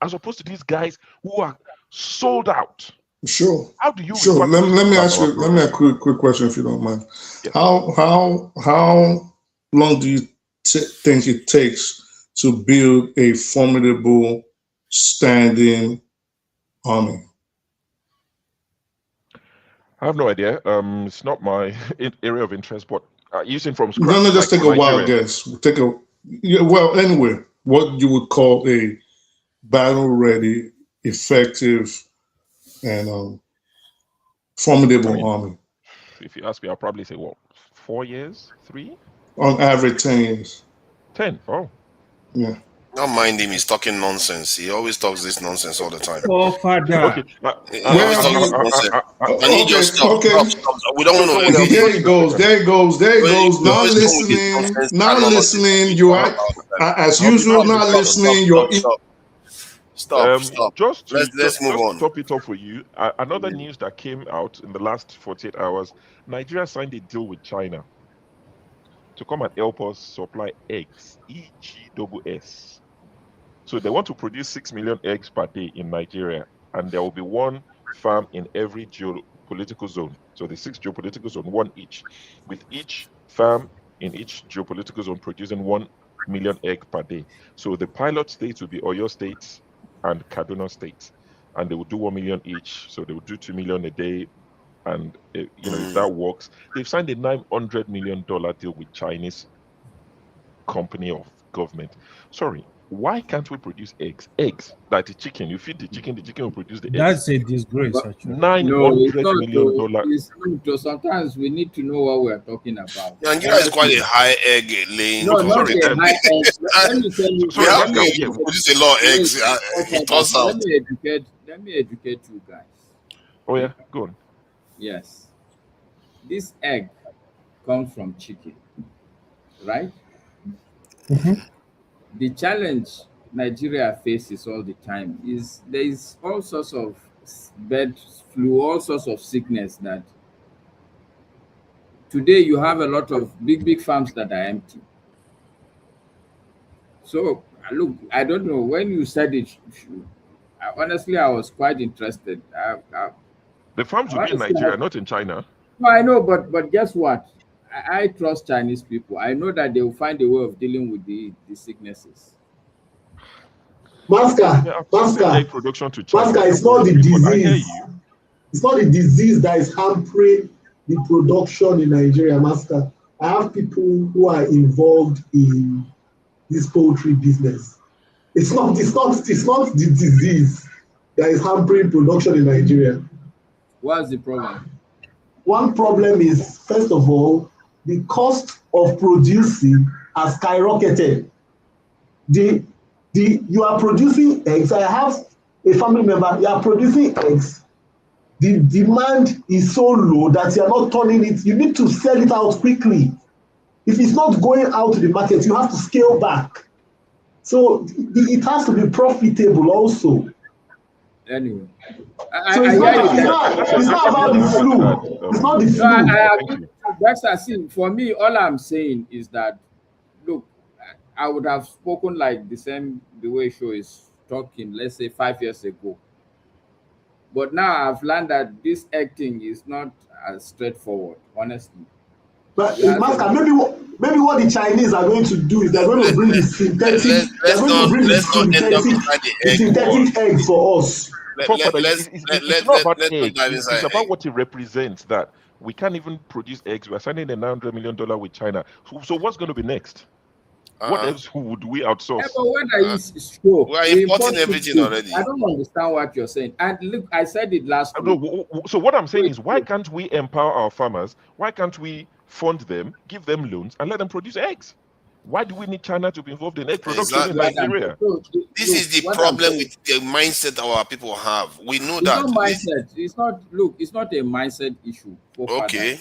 as opposed to these guys who are sold out. Sure. How do you? Sure. Let me ask you. Let me ask a quick question, if you don't mind. Yes. How long do you think it takes to build a formidable standing army? I have no idea. It's not my area of interest, but using from scratch. No, just like take a wild guess. Anyway, what you would call a battle-ready, effective, and formidable army. If you ask me, I'll probably say, 4 years? 3? On average, 10 years. 10? Oh. Yeah. Don't mind him, he's talking nonsense. He always talks this nonsense all the time. Oh, Father. Okay. He always talks this nonsense. Can you just stop? We don't want to. There it goes. Not listening. You are, as usual, not listening. You're. Stop. Let's move on. To top it off for you, another news that came out in the last 48 hours, Nigeria signed a deal with China to come and help us supply eggs, EGSS. So they want to produce 6 million eggs per day in Nigeria, and there will be one farm in every geopolitical zone. So the 6 geopolitical zones, one each, with each farm in each geopolitical zone producing 1 million eggs per day. So the pilot states will be Oyo State and Kaduna State, and they will do 1 million each. So they will do 2 million a day, and if that works, they've signed a $900 million deal with Chinese company of government. Sorry. Why can't we produce eggs? Eggs, like the chicken. You feed the chicken will produce the eggs. That's a disgrace, actually. $900 million. Sometimes we need to know what we're talking about. Nigeria is quite a high egg laying. No, not a high egg. Let me tell you. We produce a lot of eggs. It turns out. Let me educate you guys. Oh yeah, go on. Yes. This egg comes from chicken, right? Mm-hmm. The challenge Nigeria faces all the time is there is all sorts of bird flu, all sorts of sickness that today you have a lot of big farms that are empty. So look, I don't know, when you said it, honestly, I was quite interested. The farms will be in Nigeria, not in China. No, I know, but guess what? I trust Chinese people. I know that they will find a way of dealing with the sicknesses. Master, it's not the disease. It's not the disease that is hampering the production in Nigeria, Master. I have people who are involved in this poultry business. It's not the disease that is hampering production in Nigeria. What's the problem? One problem is, first of all, the cost of producing has skyrocketed. You are producing eggs. I have a family member, you are producing eggs. The demand is so low that you are not turning it. You need to sell it out quickly. If it's not going out to the market, you have to scale back. So it has to be profitable also. Anyway. It's not about the flu. It's not the flu. That's for me, all I'm saying is that, look, I would have spoken like the way Show is talking, let's say 5 years ago. But now I've learned that this acting is not as straightforward, honestly. But Master, maybe what the Chinese are going to do is they're going to bring the synthetic. Synthetic eggs for us. It's not about eggs. It's about what it represents. That we can't even produce eggs. We're signing a $900 million with China. So what's going to be next? What else would we outsource? Yeah, but whether it's true, we're importing everything already. I don't understand what you're saying. And look, I said it last week. So what I'm saying is, why can't we empower our farmers? Why can't we fund them, give them loans, and let them produce eggs? Why do we need China to be involved in egg production in Nigeria? This is the problem with the mindset our people have. We know it's that. Not mindset. It's not. Look, it's not a mindset issue. Okay.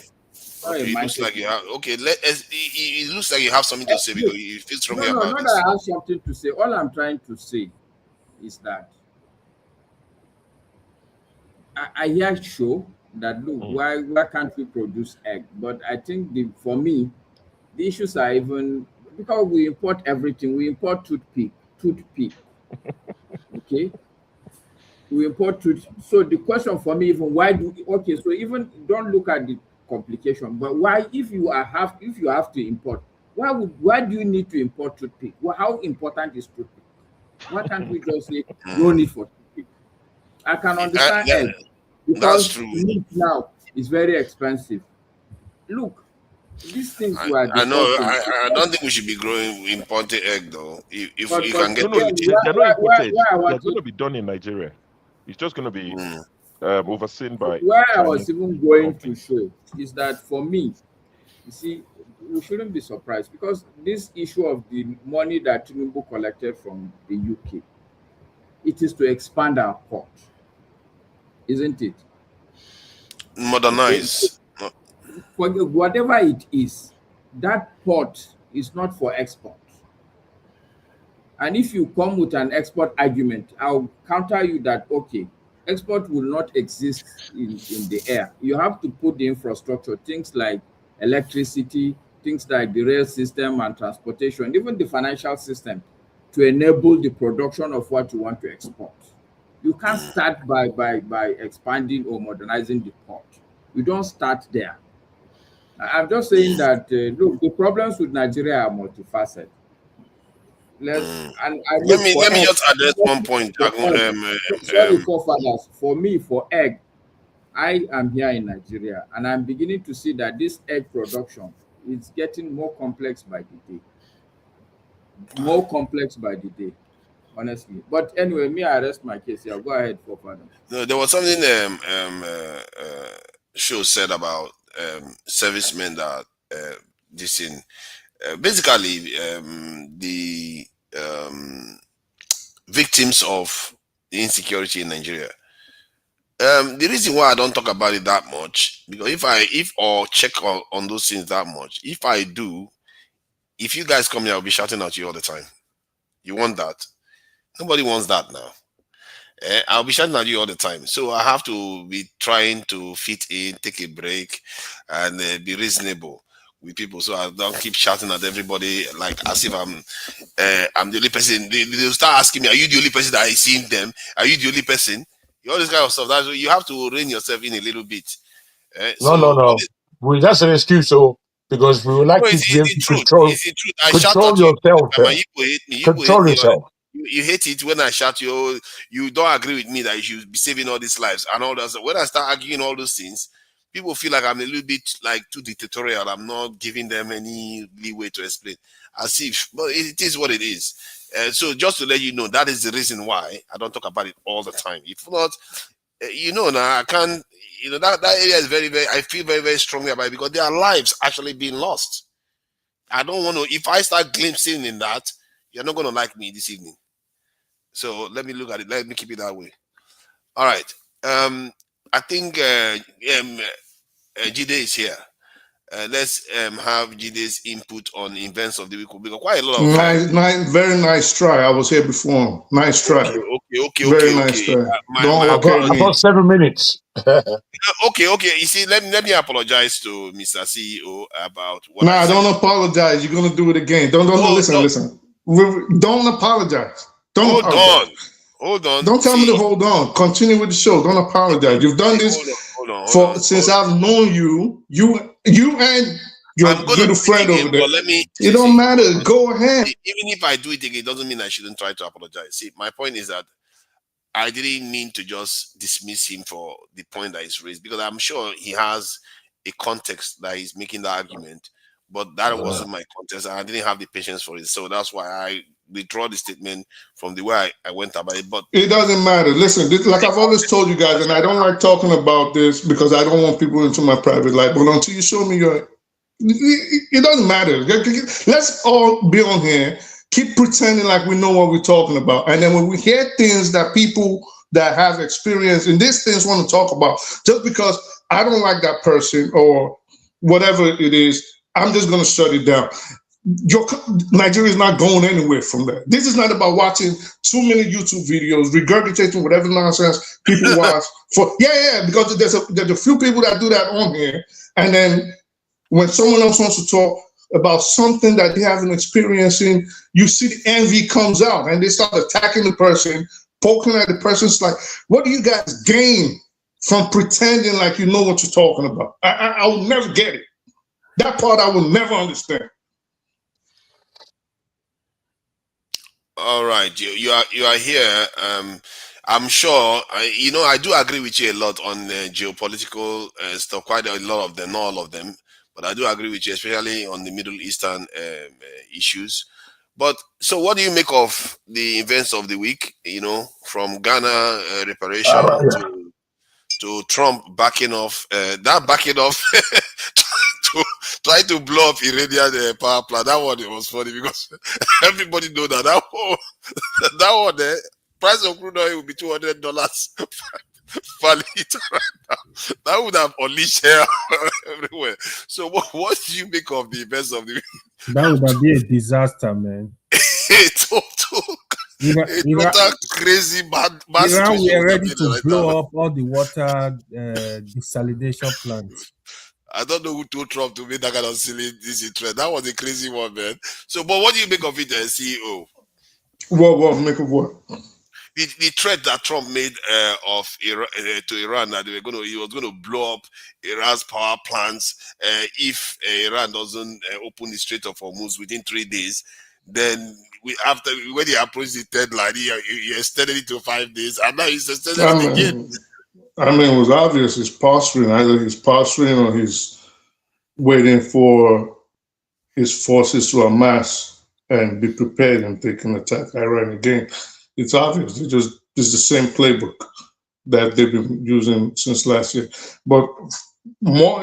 It looks like you have. Okay, it looks like you have something to say because you feel strongly about this. No, I have something to say. All I'm trying to say is that I hear show that look, why can't we produce egg? But I think for me, the issues are even because we import everything. We import toothpick. Okay, we import truth. So the question for me, even why do so even don't look at the complication, but why if you have to import, why do you need to import toothpick? Well, how important is toothpick? Why can't we just say no need for toothpick? I can understand egg because meat now is very expensive. Look, these things were I know. discussing. I don't think we should be growing imported egg though. If But- you but- can get No, they're not imported. why They're going to be done in Nigeria. It's just going to be overseen by. Where I Chinese was even going to show is that for me, you see, we shouldn't be surprised because this issue of the money that Tinubu collected from the UK, it is to expand our port, isn't it? Modernize. For whatever it is, that port is not for export. And if you come with an export argument, I'll counter you that, okay, export will not exist in the air. You have to put the infrastructure, things like electricity, things like the rail system and transportation, even the financial system, to enable the production of what you want to export. You can't start by expanding or modernizing the port. You don't start there. I'm just saying that, look, the problems with Nigeria are multifaceted. Let me just address one point. Sorry, forefathers. For me, for egg, I am here in Nigeria, and I'm beginning to see that this egg production is getting more complex by the day. More complex by the day, honestly. But anyway, I rest my case here. Go ahead, forefathers. No, there was something Show said about servicemen that this in basically the victims of the insecurity in Nigeria. The reason why I don't talk about it that much, because if check on those things that much, if I do, if you guys come here, I'll be shouting at you all the time. You want that? Nobody wants that now. I'll be shouting at you all the time. So I have to be trying to fit in, take a break, and be reasonable with people, so I don't keep shouting at everybody like as if I'm the only person. They'll start asking me, "Are you the only person that I seen them? Are you the only person?" All this kind of stuff. That's you have to rein yourself in a little bit. No. That's an excuse, because we would like you to be able to control yourself. Control yourself. You hate it when I shout you. You don't agree with me that you should be saving all these lives and all that. So when I start arguing all those things, people feel like I'm a little bit like too dictatorial. I'm not giving them any leeway to explain. As if, but it is what it is. So just to let you know, that is the reason why I don't talk about it all the time. If not, now I can't. That area is very, very. I feel very, very strongly about it because there are lives actually being lost. I don't want to. If I start glimpsing in that, you're not going to like me this evening. So let me look at it. Let me keep it that way. All right. I think Jide is here. Let's have Jide's input on events of the week because quite a lot of very nice try. I was here before. Nice try. Okay. Very nice try. I got 7 minutes. Okay. You see, let me apologize to Mr. CEO about what. I don't apologize. You're gonna do it again. Don't listen. Don't apologize. Hold on. Don't tell me to hold on. Continue with the show. Don't apologize. You've done this since I've known you. You and your little friend over there. It don't matter. Go ahead. Even if I do it again, it doesn't mean I shouldn't try to apologize. See, my point is that I didn't mean to just dismiss him for the point that is raised because I'm sure he has a context that he's making the argument, but that wasn't my context and I didn't have the patience for it. So that's why I withdraw the statement from the way I went about it. But it doesn't matter. Listen, like I've always told you guys, and I don't like talking about this because I don't want people into my private life, but until you show me it doesn't matter. Let's all be on here, keep pretending like we know what we're talking about. And then when we hear things that people that have experience in these things want to talk about, just because I don't like that person or whatever it is, I'm just going to shut it down. Nigeria is not going anywhere from that. This is not about watching too many YouTube videos, regurgitating whatever nonsense people watch. Because there's a few people that do that on here. And then when someone else wants to talk about something that they haven't experienced in, you see the envy comes out and they start attacking the person, poking at the person. It's like, what do you guys gain from pretending like you know what you're talking about? I will never get it. That part I will never understand. All right, you are here. I'm sure. I do agree with you a lot on geopolitical stuff. Quite a lot of them, not all of them, but I do agree with you, especially on the Middle Eastern issues. But so, what do you make of the events of the week? From Ghana reparation to Trump backing off. That backing off to try to blow up Iranian power plant. That one, it was funny because everybody know that one there, price of crude oil will be $200 per liter right now. That would have unleashed hell everywhere. So what do you make of the events of the week? That would have been a disaster, man. Total crazy bad Iran, we are ready situation to right blow now. up all the water desalination plants. I don't know who told Trump to make that kind of silly this trend. That was a crazy one, man. So, but what do you make of it, CEO? What make of what? The threat that Trump made of Iran, to Iran, that he was going to blow up Iran's power plants if Iran doesn't open the Strait of Hormuz within 3 days. Then when he approached the deadline, he extended it to 5 days, and now he's extended it again. It was obvious he's posturing. Either he's posturing or he's waiting for his forces to amass and be prepared and they can attack Iran again. It's obvious. It's the same playbook that they've been using since last year. But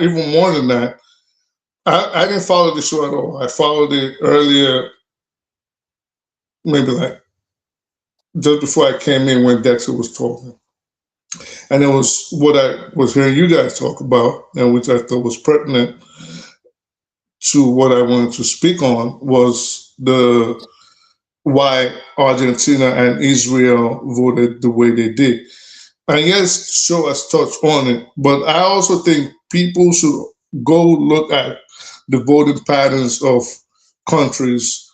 even more than that, I didn't follow the show at all. I followed it earlier, maybe like just before I came in when Dexter was talking. And it was what I was hearing you guys talk about, and which I thought was pertinent to what I wanted to speak on, was why Argentina and Israel voted the way they did. And yes, show us touch on it, but I also think people should go look at the voting patterns of countries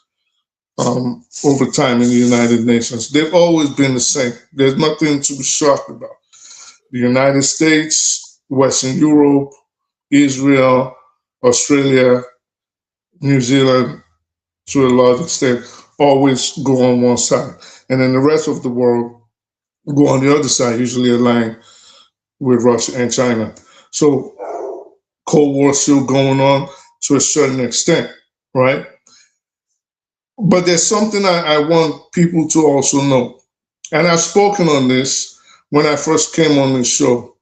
over time in the United Nations. They've always been the same. There's nothing to be shocked about. The United States, Western Europe, Israel, Australia, New Zealand, to a large extent, always go on one side. And then the rest of the world go on the other side, usually aligned with Russia and China. So Cold War still going on to a certain extent, right? But there's something I want people to also know. And I've spoken on this when I first came on this show.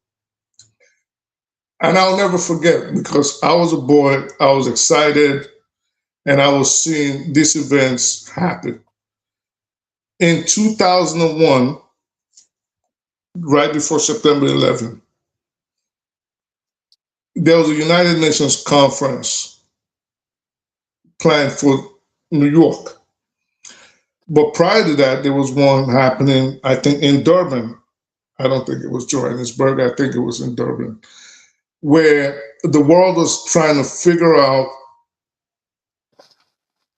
And I'll never forget, because I was a boy, I was excited, and I was seeing these events happen. In 2001, right before September 11, there was a United Nations conference planned for New York. But prior to that, there was one happening, I think, in Durban. I don't think it was Johannesburg. I think it was in Durban, where the world was trying to figure out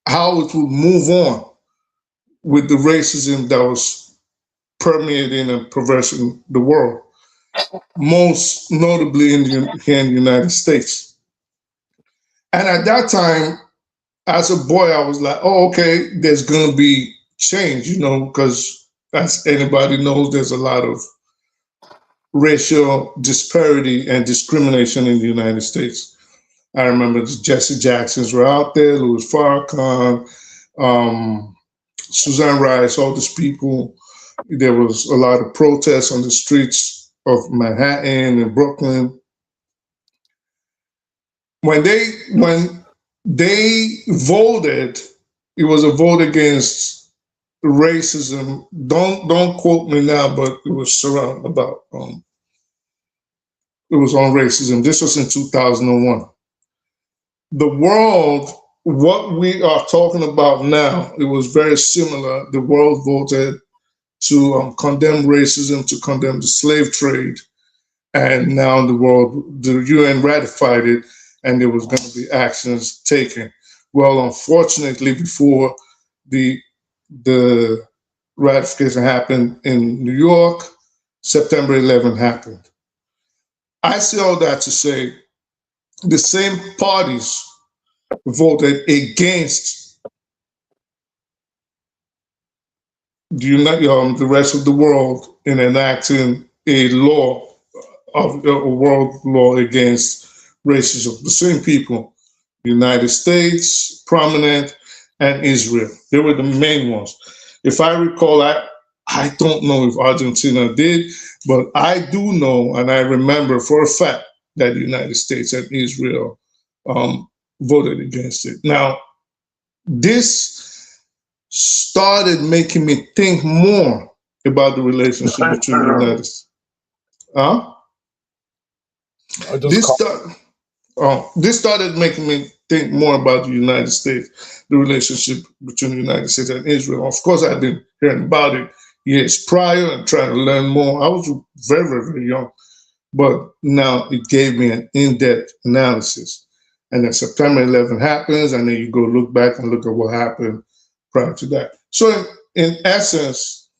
how it would move on with the racism that was permeating and perversing the world, most notably here in the United States. And at that time, as a boy, I was like, oh, okay, there's going to be change, because as anybody knows, there's a lot of racial disparity and discrimination in the United States. I remember the Jesse Jacksons were out there, Louis Farrakhan, Suzanne Rice, all these people. There was a lot of protests on the streets of Manhattan and Brooklyn. When they voted, it was a vote against racism. Don't quote me now, but it was it was on racism. This was in 2001. The world, what we are talking about now, it was very similar. The world voted to condemn racism, to condemn the slave trade, and now the UN ratified it, and there was going to be actions taken. Well, unfortunately, before the ratification happened in New York. September 11 happened. I say all that to say the same parties voted against the rest of the world in enacting a law of a world law against racism. The same people, the United States, prominent, and Israel. They were the main ones. If I recall, I don't know if Argentina did, but I do know, and I remember for a fact that the United States and Israel voted against it. Now, this started making me think more about the relationship between the United States. This started making me think more about the United States, the relationship between the United States and Israel. Of course, I've been hearing about it years prior and trying to learn more. I was very, very, very young, but now it gave me an in-depth analysis. And then September 11 happens, and then you go look back and look at what happened prior to that. So in essence,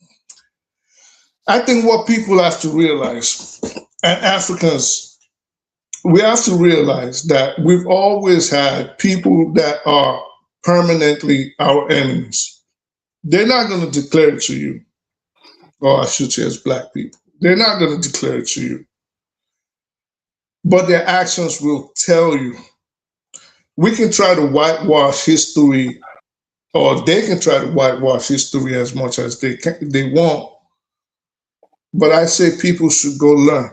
I think what people have to realize, and Africans, we have to realize that we've always had people that are permanently our enemies. They're not going to declare it to you, or I should say as Black people. They're not going to declare it to you. But their actions will tell you. We can try to whitewash history, or they can try to whitewash history as much as they want. But I say people should go learn.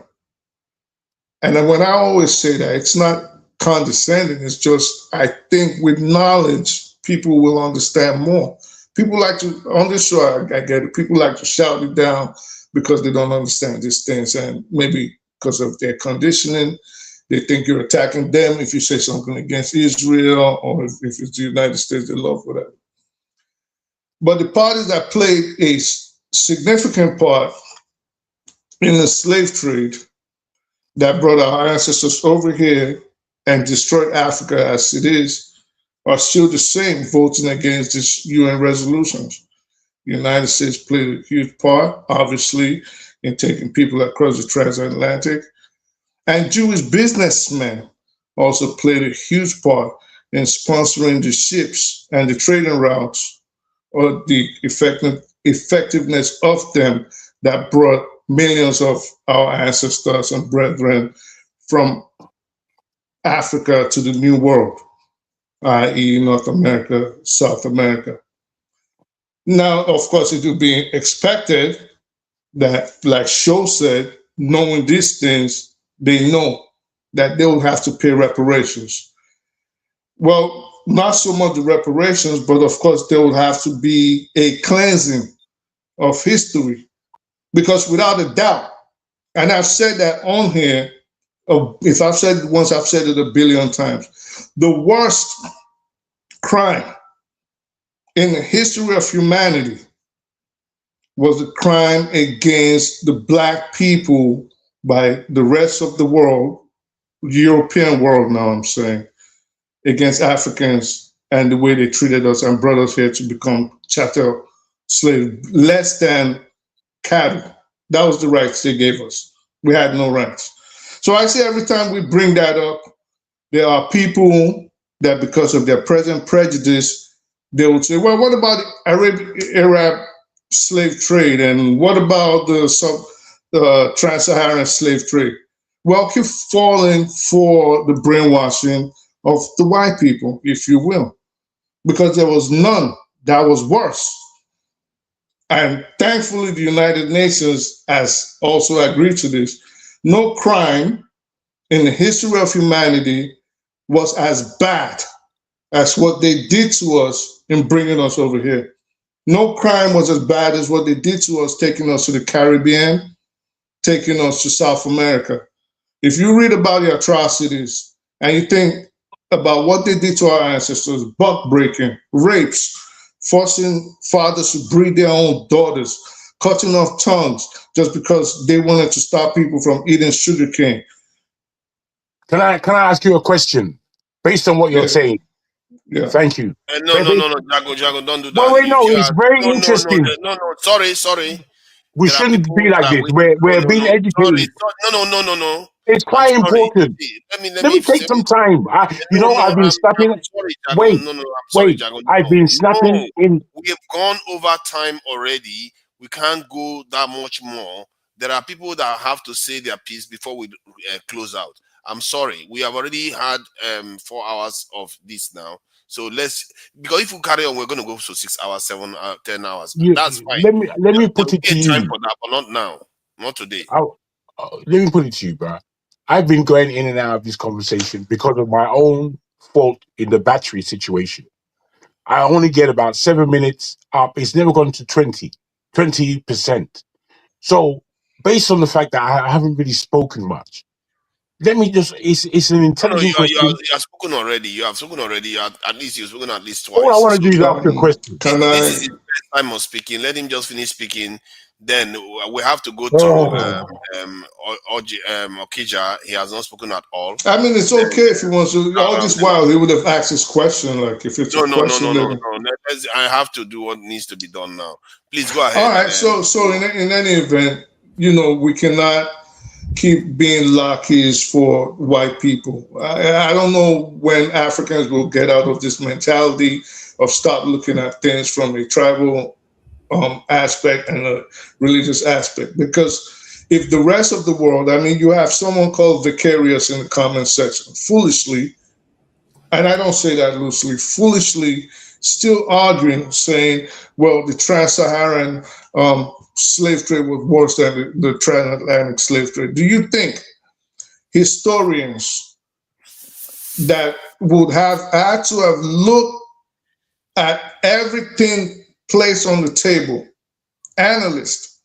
And when I always say that, it's not condescending. It's just, I think with knowledge, people will understand more. People like to, on this show, I get it, people like to shout it down because they don't understand these things. And maybe because of their conditioning, they think you're attacking them if you say something against Israel, or if it's the United States, they love whatever. But the parties that played a significant part in the slave trade that brought our ancestors over here and destroyed Africa as it is, are still the same, voting against these UN resolutions. The United States played a huge part, obviously, in taking people across the transatlantic. And Jewish businessmen also played a huge part in sponsoring the ships and the trading routes, or the effectiveness of them that brought millions of our ancestors and brethren from Africa to the New World, i.e. North America, South America. Now, of course, it would be expected that, like Sho said, knowing these things, they know that they will have to pay reparations. Well, not so much the reparations, but of course, there will have to be a cleansing of history. Because without a doubt, and I've said that on here, if I've said it once, I've said it a billion times, the worst crime in the history of humanity was the crime against the Black people by the rest of the world, European world now I'm saying, against Africans and the way they treated us and brought us here to become chattel slaves, less than cattle. That was the rights they gave us. We had no rights. So I say every time we bring that up, there are people that because of their present prejudice, they would say, well, what about Arab slave trade? And what about the trans-Saharan slave trade? Well, keep falling for the brainwashing of the white people, if you will, because there was none that was worse. And thankfully, the United Nations has also agreed to this. No crime in the history of humanity was as bad as what they did to us in bringing us over here. No crime was as bad as what they did to us, taking us to the Caribbean, taking us to South America. If you read about the atrocities and you think about what they did to our ancestors, buck breaking, rapes, forcing fathers to breed their own daughters, cutting off tongues just because they wanted to stop people from eating sugarcane. Can I ask you a question based on what you're saying? Yeah. Thank you. No, Jago, don't do that. Well, wait, no, it's very interesting. No, sorry. We There are shouldn't people be like that this. We're being educated. No. It's quite important. Let me take some time. I've been snapping. I'm sorry, Jago. Wait, I'm sorry, Jago. I've been snapping in. We have gone over time already. We can't go that much more. There are people that have to say their piece before we close out. I'm sorry. We have already had 4 hours of this now. So because if we carry on, we're going to go for 6 hours, 7, 10 hours. That's fine. Let me put it to you. Time for that, but not now, not today. Let me put it to you, bro. I've been going in and out of this conversation because of my own fault in the battery situation. I only get about 7 minutes up. It's never gone to 20%. So based on the fact that I haven't really spoken much, let me just, it's an intelligent question. You have spoken already. At least you've spoken at least twice. All I want to do is ask a question. This is his first time of speaking. Let him just finish speaking. Then we have to go to Okija. He has not spoken at all. I mean, it's okay if he wants to. All this while, he would have asked his question. Like, if it's a question. No. I have to do what needs to be done now. Please go ahead. All right. So in any event, we cannot keep being lackeys for white people. I don't know when Africans will get out of this mentality of stop looking at things from a tribal aspect and a religious aspect. Because if the rest of the world, you have someone called Vicarious in the comment section, foolishly, and I don't say that loosely, foolishly still arguing, saying, well, the trans-Saharan slave trade was worse than the transatlantic slave trade. Do you think historians that would have had to have looked at everything placed on the table, analysts,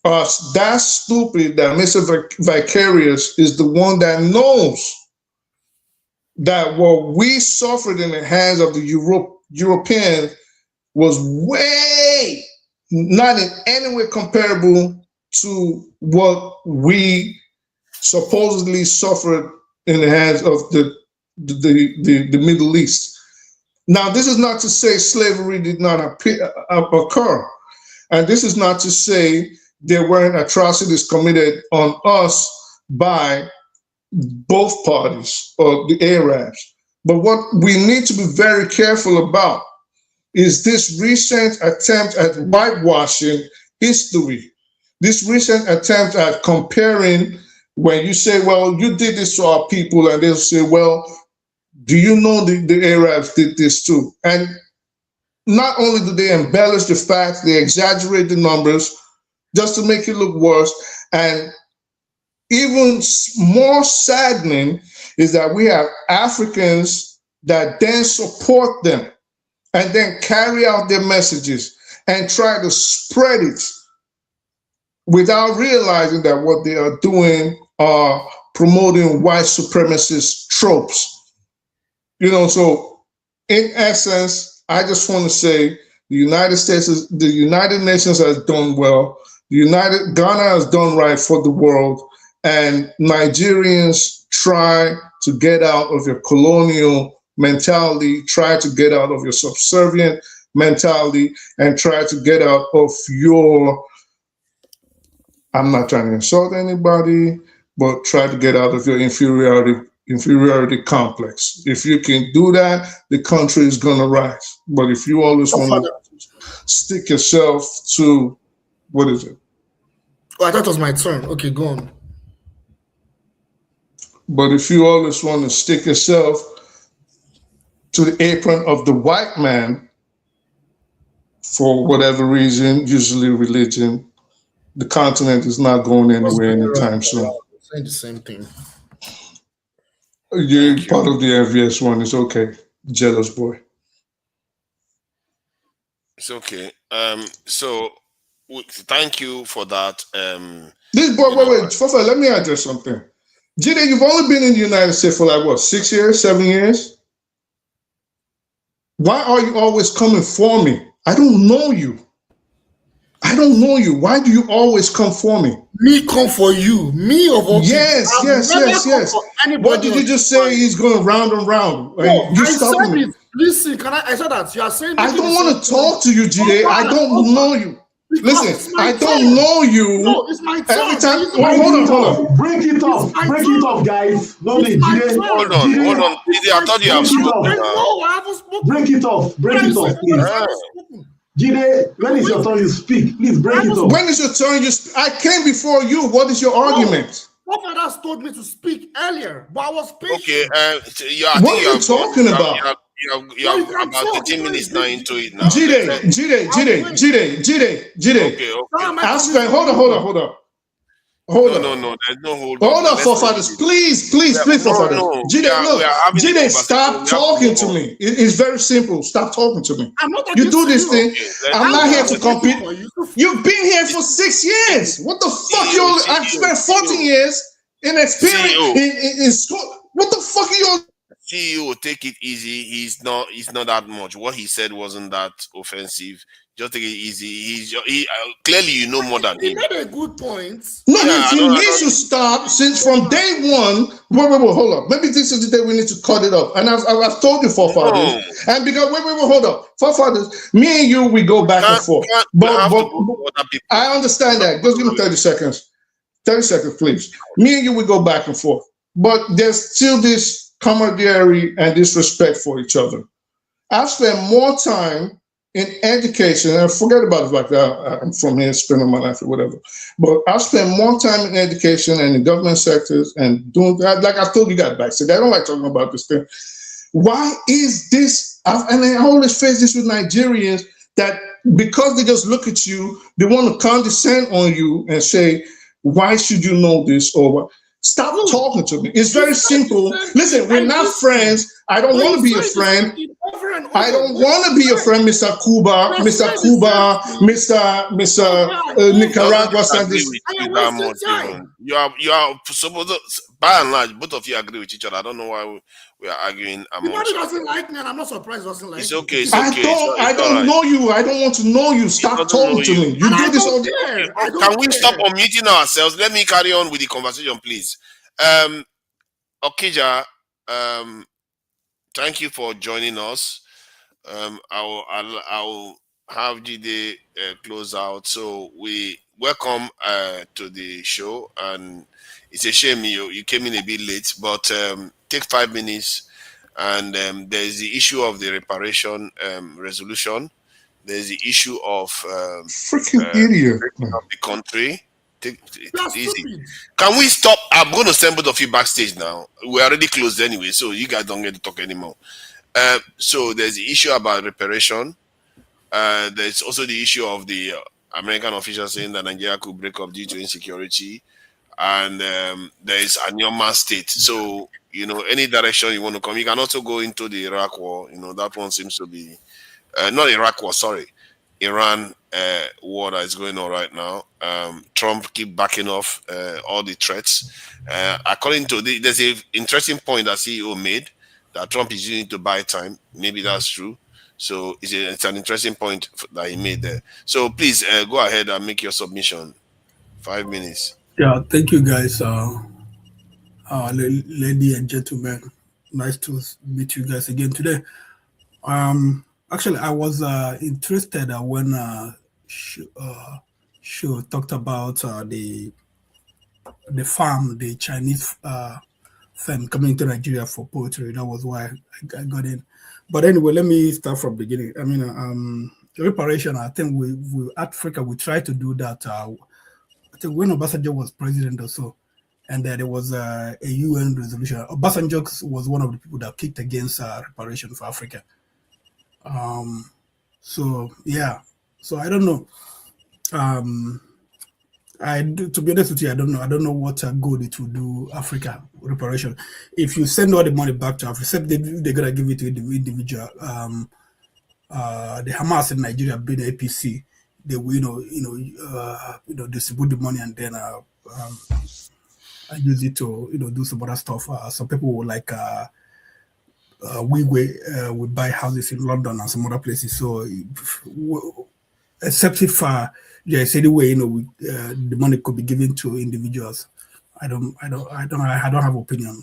are that stupid that Mr. Vicarious is the one that knows that what we suffered in the hands of the Europeans was way not in any way comparable to what we supposedly suffered in the hands of the Middle East. Now, this is not to say slavery did not occur. And this is not to say there weren't atrocities committed on us by both parties or the Arabs. But what we need to be very careful about is this recent attempt at whitewashing history, this recent attempt at comparing, when you say, well, you did this to our people, and they'll say, well, do you know the Arabs did this too? And not only do they embellish the facts, they exaggerate the numbers just to make it look worse. And even more saddening is that we have Africans that then support them and then carry out their messages and try to spread it without realizing that what they are doing are promoting white supremacist tropes. So in essence, I just want to say the United Nations has done well. Ghana has done right for the world, and Nigerians try to get out of your colonial mentality, try to get out of your subservient mentality, and try to get out of your, I'm not trying to insult anybody, but try to get out of your inferiority complex. If you can do that, the country is going to rise. But if you always want to stick yourself to, what is it? Oh, I thought it was my turn. Okay, go on. But if you always want to stick yourself to the apron of the white man, for whatever reason, usually religion, the continent is not going anywhere anytime soon. Saying the same thing. You're part of the envious one. It's okay. Jealous boy. It's okay. So thank you for that. This boy, wait, Fofa, let me address something. Jide, you've only been in the United States for like what, 6 years, 7 years? Why are you always coming for me? I don't know you. Why do you always come for me? Me come for you. Me of all Yes. What did you just say? He's going round and round. No, I said it. Listen, I said that you are saying. I don't want to talk to you, Jide. I don't know you. Listen, I don't know you. No, it's my turn. Every time, hold on. Break it off, guys. No need, Jide. Hold on. Jide, I thought you have spoken. No, I haven't spoken. Break it off, please. Jide, when is your turn you speak? Please break it off. When is your turn you speak? I came before you. What is your argument? Forefathers told me to speak earlier, but I was patient. Okay, what are you talking about? You have about 13 minutes now into it now. Jide. Hold on. No, there's no hold on. Hold on, forefathers. Please, forefathers. Jide, stop talking to me. It's very simple. Stop talking to me. You do this thing. I'm not here to compete. You've been here for 6 years. What the fuck? I've spent 14 years in experience in school. What the fuck are you? CEO, take it easy. He's not that much. What he said wasn't that offensive. Just take it easy. Clearly you know more than him. He made a good point. No, you need to stop since from day one. Wait, hold up. Maybe this is the day we need to cut it up. And I've told you, forefathers. And because hold up, forefathers. Me and you, we go back and forth. But I understand that. Just give me 30 seconds. 30 seconds, please. Me and you, we go back and forth. But there's still this camaraderie and disrespect for each other. I've spent more time in education, and forget about the fact that I'm from here, spending my life or whatever. But I've spent more time in education and in government sectors and doing that. Like I told you guys back, so I don't like talking about this thing. Why is this? And I always face this with Nigerians that because they just look at you, they want to condescend on you and say, "Why should you know this?" or what? Stop talking to me. It's very simple. Listen, we're not friends. I don't want to be your friend. I don't want to be your friend, Mr. Cuba, Mr. Nicaragua. You are supposed to, by and large, both of you agree with each other. I don't know why we are arguing. Nobody doesn't like me, and I'm not surprised. Doesn't like. It's okay. I don't know you. I don't want to know you. Stop talking to me. You do this all day. Can we stop unmuting ourselves? Let me carry on with the conversation, please. Okija, thank you for joining us. I'll have Jide close out. So we welcome to the show, and it's a shame you came in a bit late, but take 5 minutes. And there's the issue of the reparation resolution. There's the issue of freaking idiot of the country. Take it easy. Can we stop? I'm going to send both of you backstage now. We're already closed anyway, so you guys don't get to talk anymore. So there's the issue about reparation. There's also the issue of the American officials saying that Nigeria could break up due to insecurity. And there's Anioma State. So, any direction you want to come. You can also go into the Iraq war. That one seems to be... not Iraq war, sorry. Iran war that is going on right now. Trump keep backing off all the threats. According to there's an interesting point that CEO made that Trump is using to buy time. Maybe that's true. So it's an interesting point that he made there. So please go ahead and make your submission. 5 minutes. Yeah, thank you guys, lady and gentlemen. Nice to meet you guys again today. Actually, I was interested when Shu talked about the farm, the Chinese firm coming to Nigeria for poetry. That was why I got in. But anyway, let me start from the beginning. I mean, reparation, I think we Africa, we tried to do that. I think when Obasanjo was president or so, and there was a UN resolution. Obasanjo was one of the people that kicked against reparation for Africa. So I don't know. To be honest with you, I don't know. I don't know what good it will do Africa reparation. If you send all the money back to Africa, except they're gonna give it to the individual. The Hamas in Nigeria being APC, they will distribute the money and then use it to do some other stuff. Some people will like we would buy houses in London and some other places. So except if there's any way the money could be given to individuals. I don't have opinion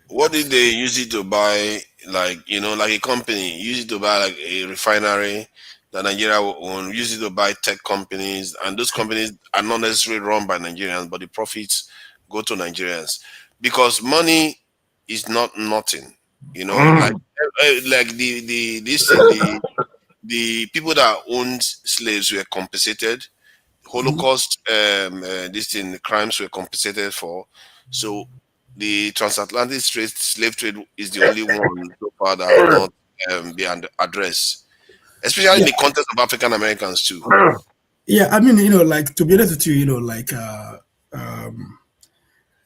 What did they use it to buy? Like, like a company, use it to buy like a refinery that Nigeria will own, use it to buy tech companies, and those companies are not necessarily run by Nigerians, but the profits go to Nigerians because money is not nothing. Like the this thing, the people that owned slaves were compensated. Holocaust, this thing, crimes were compensated for. So the transatlantic slave trade is the only one so far that has not been addressed, especially in the context of African Americans too. Yeah, I mean, like, to be honest with you, like,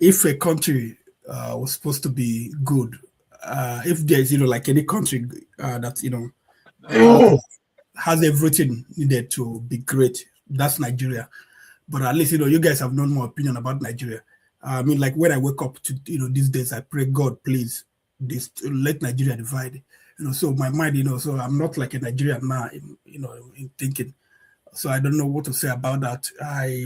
if a country was supposed to be good, if there's, like any country that, has everything needed to be great, that's Nigeria. But at least, you guys have known more opinion about Nigeria. I mean, like, when I wake up to, these days, I pray, God, please, let Nigeria divide. So my mind, so I'm not like a Nigerian now, in thinking. So I don't know what to say about that.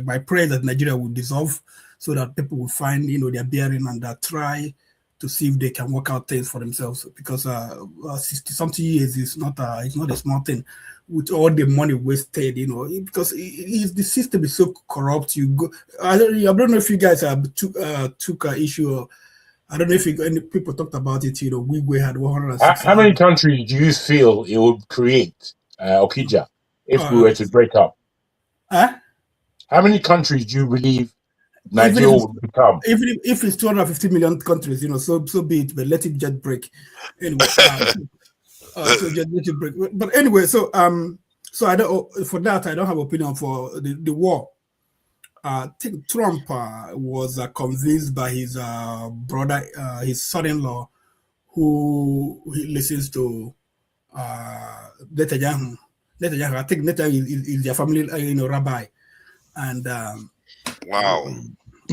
My prayer is that Nigeria will dissolve so that people will find, their bearing and try to see if they can work out things for themselves. Because 60-something years is not a small thing. With all the money wasted, because the system is so corrupt. I don't know if you guys took an issue. I don't know if any people talked about it. We had 160. How many countries do you feel it would create, Okija, if we were to break up? How many countries do you believe Nigeria would become? Even if it's 250 million countries, so be it, but let it just break. Anyway, so just let it break. But anyway, so I don't, for that I don't have opinion for the war. I think Trump was convinced by his brother, his son-in-law, who he listens to Netanyahu. I think Netanyahu is their family, rabbi, and wow,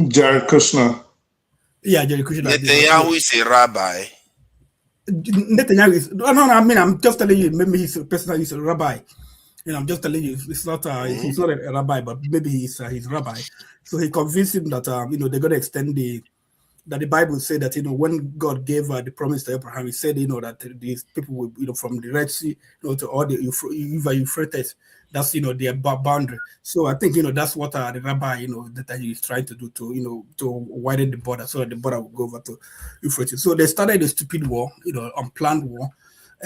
Jared Kushner. Yeah, Jared Kushner. Netanyahu is a rabbi. Netanyahu is no. I mean, I'm just telling you. Maybe he's a rabbi. I'm just telling you, it's not he's not a rabbi, but maybe he's rabbi. So he convinced him that they're going to extend that the Bible said that when God gave the promise to Abraham, he said that these people will from the Red Sea to all the Euphrates, that's their boundary. So I think that's what the rabbi that he's trying to do to widen the border so that the border will go over to Euphrates. So they started a stupid war, unplanned war.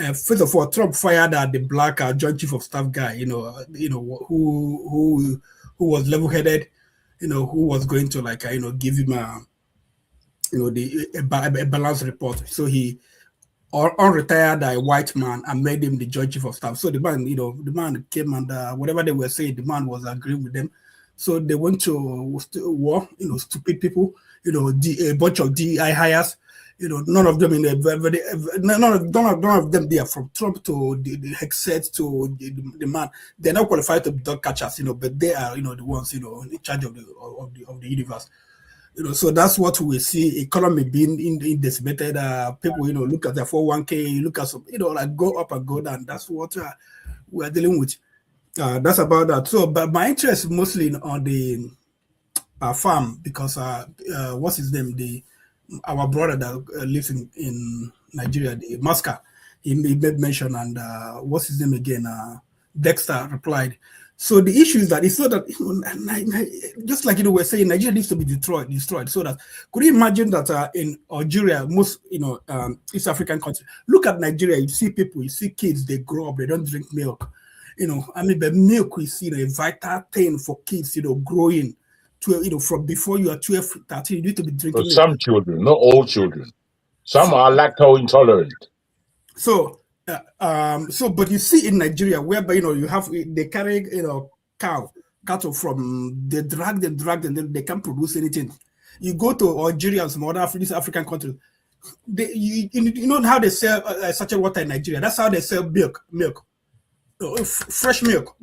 First of all, Trump fired at the black Joint Chief of Staff guy, who was level-headed, who was going to give him a balanced report. So he unretired a white man and made him the Joint Chief of Staff. So the man came and whatever they were saying, the man was agreeing with them. So they went to war, stupid people, a bunch of DEI hires. None of them none of them there, from Trump to the Hexet to the man. They're not qualified to be dog catchers, but they are, the ones, in charge of the universe. So that's what we see. Economy being decimated. People, look at their 401k, look at some, like go up and go down. That's what we are dealing with. That's about that. So, but my interest is mostly on the farm because what's his name? Our brother that lives in Nigeria, the Masca, he made mention, and what's his name again? Dexter replied. So the issue is that it's not that just like we're saying, Nigeria needs to be destroyed. So that could you imagine that in Algeria, most East African countries, look at Nigeria, you see people, you see kids, they grow up, they don't drink milk. I mean, the milk is a vital thing for kids, growing. From before you are 12, 13, you need to be drinking. Some children, not all children. Some are lactose intolerant. So, but you see in Nigeria, whereby they carry cattle from they drag them, and then they can't produce anything. You go to Algeria and some other African countries. You know how they sell sachet water in Nigeria? That's how they sell milk, fresh milk.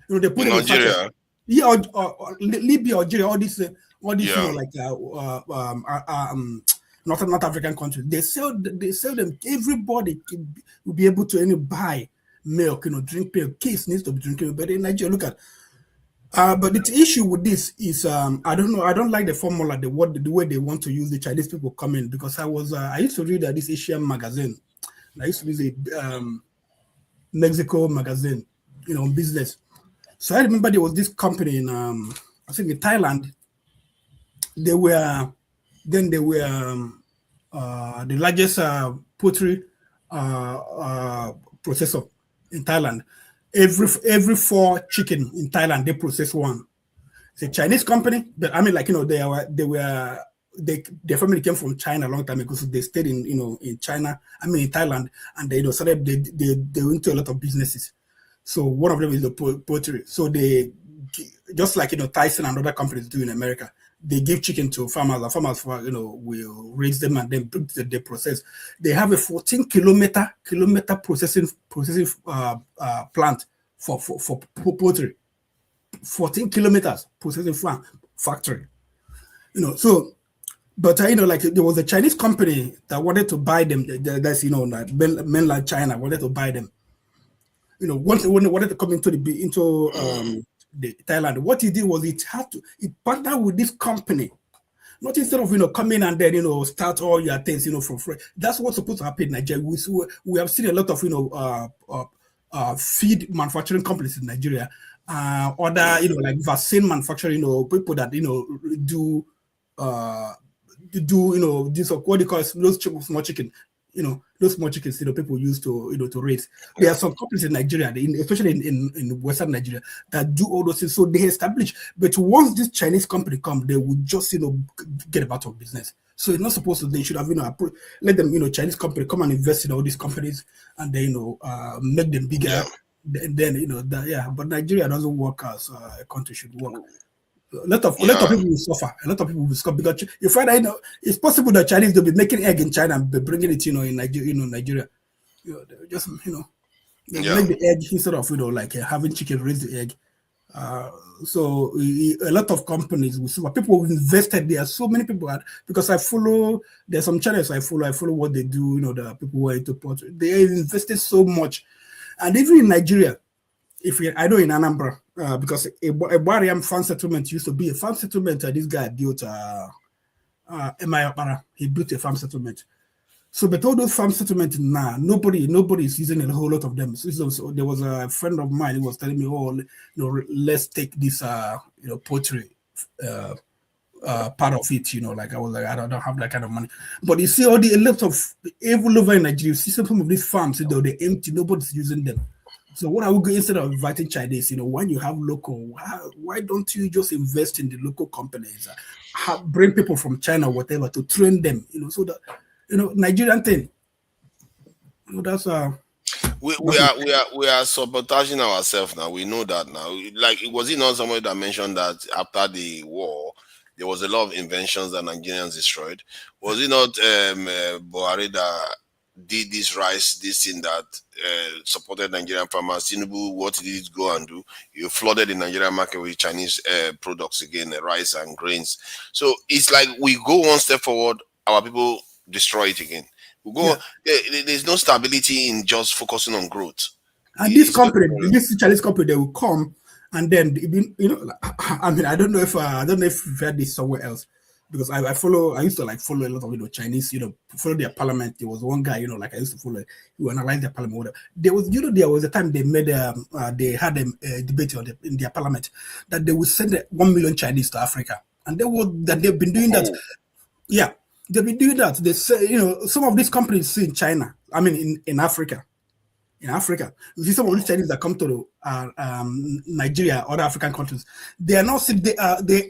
They put in Nigeria. Yeah, Libya, Algeria, all these North African countries. They sell them. Everybody will be able to buy milk, drink milk. Kids needs to be drinking. But in Nigeria, look at But the issue with this is, I don't know. I don't like the formula, the way they want to use the Chinese people come in, because I used to read this Asian magazine. I used to read a Mexico magazine, on business. So I remember there was this company in, I think in Thailand. They were the largest poultry processor in Thailand. Every 4 chicken in Thailand, they process one. It's a Chinese company, but I mean, like, their family came from China a long time ago, so they stayed in China. I mean, in Thailand, and they started they went to a lot of businesses. So one of them is the poultry. So they, just like Tyson and other companies do in America, they give chicken to farmers, and farmers will raise them and then they process. They have a 14 kilometer processing plant for poultry. 14 kilometers processing factory. So, but like there was a Chinese company that wanted to buy them. That's like mainland China wanted to buy them. Once when they wanted to come into the Thailand, what he did was he partnered with this company. Not instead of coming and then start all your things from free. That's what's supposed to happen in Nigeria. We have seen a lot of feed manufacturing companies in Nigeria. Other like vaccine manufacturing, people that do this, what they call those small chicken, those small chickens, people use to raise. There are some companies in Nigeria, especially in Western Nigeria, that do all those things. So they establish, but once this Chinese company come, they will just get out of business. So it's not supposed to. They should have let them Chinese company come and invest in all these companies and then make them bigger. Yeah. Then but Nigeria doesn't work as a country should work. A lot of people will suffer. A lot of people will suffer because you find that it's possible that Chinese will be making egg in China and be bringing it in Nigeria. Just they make the egg instead of like having chicken raise the egg. So a lot of companies will suffer. People who invested there. So many people because there's some channels I follow what they do. The people who are into pottery. They invested so much. And even in Nigeria, I know in Anambra, because a Bariam farm settlement used to be a farm settlement. This guy built he built a farm settlement. So, but all those farm settlements now, nobody is using a whole lot of them. So there was a friend of mine who was telling me, let's take this, poultry part of it. Like I was like, I don't have that kind of money. But you see, a lot of evil over in Nigeria. You see some of these farms, they're empty. Nobody's using them. So what are we going, instead of inviting Chinese, when you have local, why don't you just invest in the local companies, bring people from China, whatever, to train them, so that, Nigerian thing, that's we are sabotaging ourselves now. We know that now. Like, was it not somebody that mentioned that after the war, there was a lot of inventions that Nigerians destroyed? Was it not Buhari that did this thing that supported Nigerian farmers? Tinubu, what did it go and do? You flooded the Nigerian market with Chinese products again, rice and grains. So it's like we go one step forward, our people destroy it again. We go. There's no stability in just focusing on growth. And this Chinese company, they will come and then I mean, I don't know if you've heard this somewhere else. Because I used to follow a lot of Chinese, follow their parliament. There was one guy, I used to follow, who analyzed their parliament. There was a time they made they had a debate in their parliament that they would send 1 million Chinese to Africa, and they've been doing that. Yeah, they've been doing that. They say some of these companies in China, I mean in Africa. In Africa, you see some of these Chinese that come to Nigeria, other African countries. They are not. They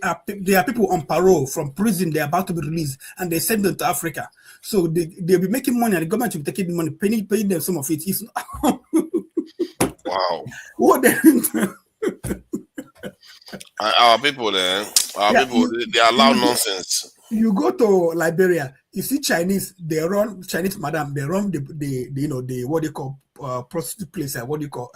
are people on parole from prison. They are about to be released, and they send them to Africa. So they'll be making money, and the government will be taking the money, paying them some of it. Wow. What they our people, they allow nonsense. You go to Liberia, you see Chinese. They run Chinese madam. They run the what they call prostitute place. What do you call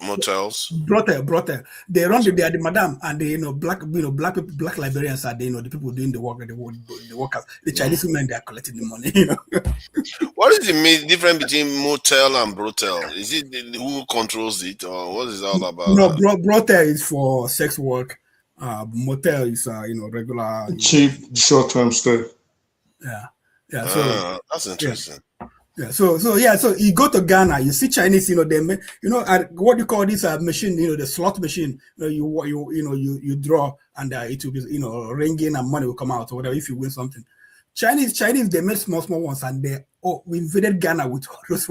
Motels. Brothel. They run they are the madam and the black black people, black Liberians are the the people doing the work, the workers. The Chinese women, they are collecting the money. What is the difference between motel and brothel? Is it who controls it, or what is it all about? No, brothel is for sex work. Motel is regular cheap short-term stay. Yeah. So that's interesting. Yeah. So you go to Ghana, you see Chinese, they what you call this machine, the slot machine. You draw and it will be ringing and money will come out or whatever if you win something. Chinese they make small ones and we invaded Ghana with those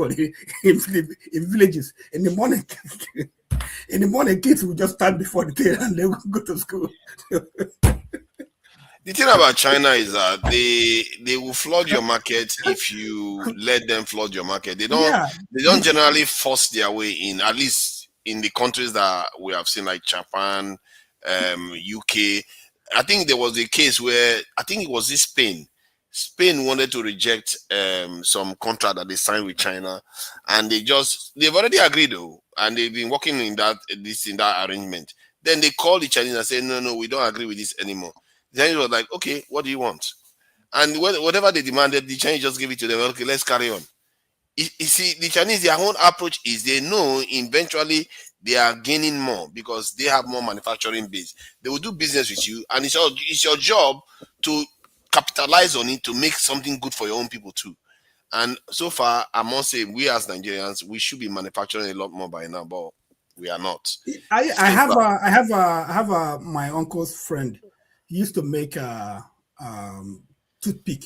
in villages in the morning. In the morning, kids will just stand before the thing and they will go to school. The thing about China is that they will flood your market if you let them flood your market. They don't generally force their way in, at least in the countries that we have seen like Japan, UK. I think there was a case where I think it was Spain. Spain wanted to reject some contract that they signed with China, and they've already agreed though, and they've been working in that arrangement. Then they called the Chinese and said, no, we don't agree with this anymore. The Chinese was like, okay, what do you want? And whatever they demanded, the Chinese just give it to them. Okay, let's carry on. You see, the Chinese, their own approach is they know eventually they are gaining more because they have more manufacturing base. They will do business with you, and it's your job to capitalize on it to make something good for your own people too. And so far, I must say, we as Nigerians, we should be manufacturing a lot more by now, but we are not. I have my uncle's friend. He used to make toothpick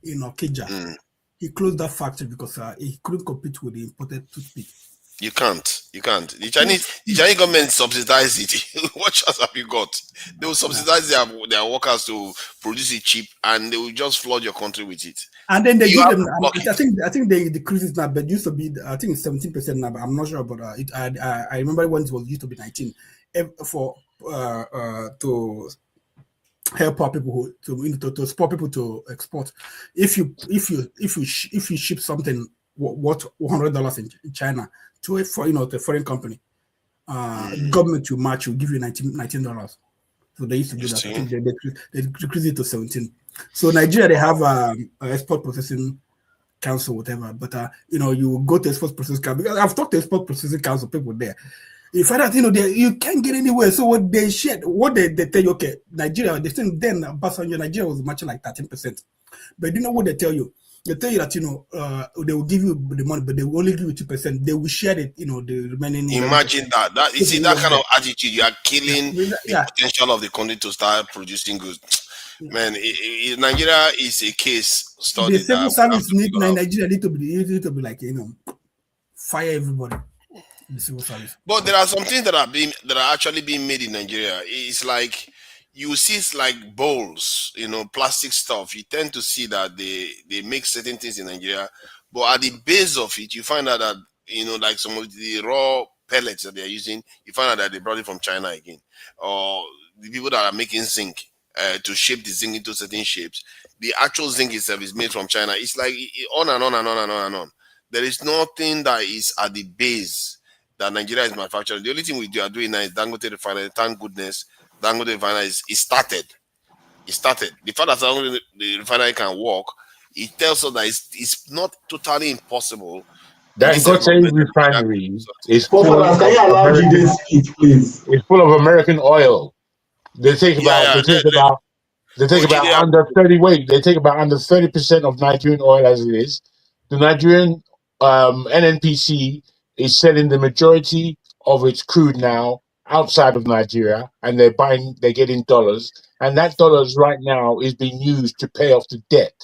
in Okija. He closed that factory because he couldn't compete with the imported toothpick. You can't. The Chinese government subsidize it. What chance have you got? They will subsidize their workers to produce it cheap, and they will just flood your country with it. And then they give them. I think they decrease it now, but it used to be. I think it's 17% now. But I'm not sure about it. I remember when it was used to be 19 for to help our people to support people to export. If you ship something worth $100 in China to a foreign company, government will match will give you $19. So they used to do that. I think they decreased it to 17. So Nigeria, they have export processing council, whatever. But you go to export processing council because I've talked to export processing council people there. You find out, you can't get anywhere. So what they tell you, okay, Nigeria, they think then Nigeria was matching like 13%. But you know what they tell you? They tell you that, they will give you the money, but they will only give you 2%. They will share it, the remaining. Imagine that. You see, that kind of attitude, you are killing the potential of the country to start producing goods. Man, Nigeria is a case study. The civil service Nigeria need to be like, fire everybody. The civil service. But there are some things that are actually being made in Nigeria. It's like you see it's like bowls, plastic stuff. You tend to see that they make certain things in Nigeria, but at the base of it, you find out that like some of the raw pellets that they're using, you find out that they brought it from China again, or the people that are making zinc to shape the zinc into certain shapes. The actual zinc itself is made from China. It's like on and on and on and on and on. There is nothing that is at the base that Nigeria is manufacturing. The only thing we are doing now is Dangote refinery. Thank goodness, Dangote refinery is started. It started. The fact that the refinery can work, it tells us that it's not totally impossible. Dangote refinery is full of American oil. They take about under 30. Wait, they take about under 30% of Nigerian oil as it is. The Nigerian NNPC is selling the majority of its crude now outside of Nigeria, and they're getting dollars, and that dollars right now is being used to pay off the debt.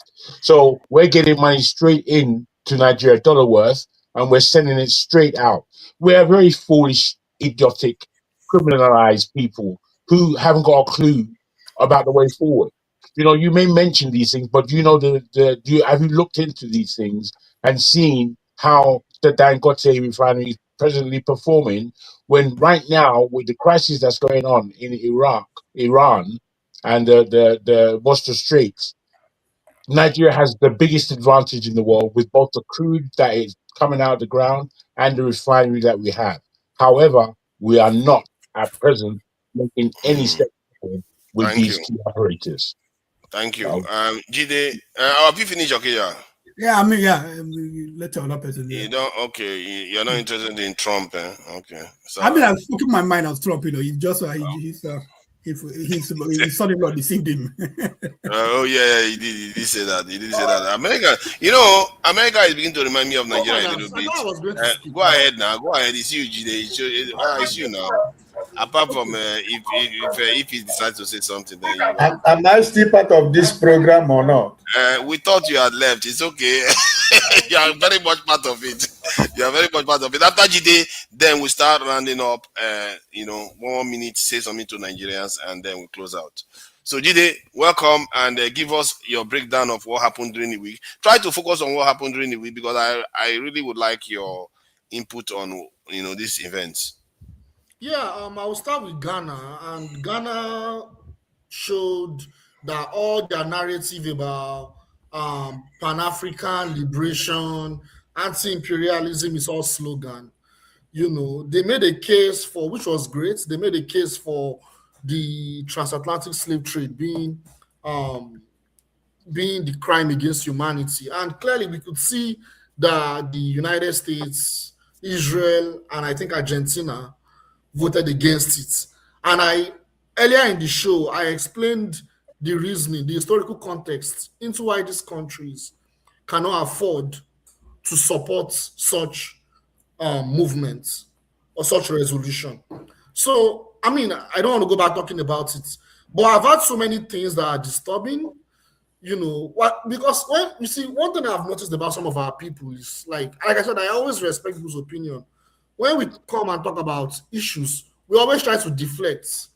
So we're getting money straight in to Nigeria, dollar worth, and we're sending it straight out. We are very foolish, idiotic, criminalized people who haven't got a clue about the way forward. You may mention these things, but have you looked into these things and seen how the Dangote refinery is presently performing, when right now, with the crisis that's going on in Iran, and the Borno Straits, Nigeria has the biggest advantage in the world with both the crude that is coming out of the ground and the refinery that we have. However, we are not at present making any steps forward with Thank these you. two operators. Thank you. Jide, have you finished? Okay, yeah. Yeah, I mean, yeah. Let another person. Yeah. You don't. Okay, you're not interested in Trump, eh? Okay. So I mean, I've spoken my mind on Trump. You know, he just his son-in-law deceived him. oh yeah, he did say that. He did say that. America, you know, America is beginning to remind me of Nigeria a little bit. Go ahead now. Go ahead. It's you, Jide. It's you now. Apart from if he decides to say something, then you. Am I still part of this program or not? We thought you had left. It's okay. You are very much part of it. You are very much part of it. After GD, then we start rounding up. 1 more minute, say something to Nigerians, and then we close out. So GD, welcome, and give us your breakdown of what happened during the week. Try to focus on what happened during the week, because I really would like your input on these events. Yeah, I will start with Ghana, and Ghana showed that all their narrative about Pan-African liberation, anti-imperialism is all slogan. They made a case for, which was great, they made a case for the transatlantic slave trade being the crime against humanity. And clearly we could see that the United States, Israel, and I think Argentina voted against it. And earlier in the show, I explained the reasoning, the historical context into why these countries cannot afford to support such movements or such resolution. So, I mean, I don't want to go back talking about it, but I've had so many things that are disturbing, because when you see, one thing I've noticed about some of our people is like I said, I always respect people's opinion. When we come and talk about issues, we always try to deflect,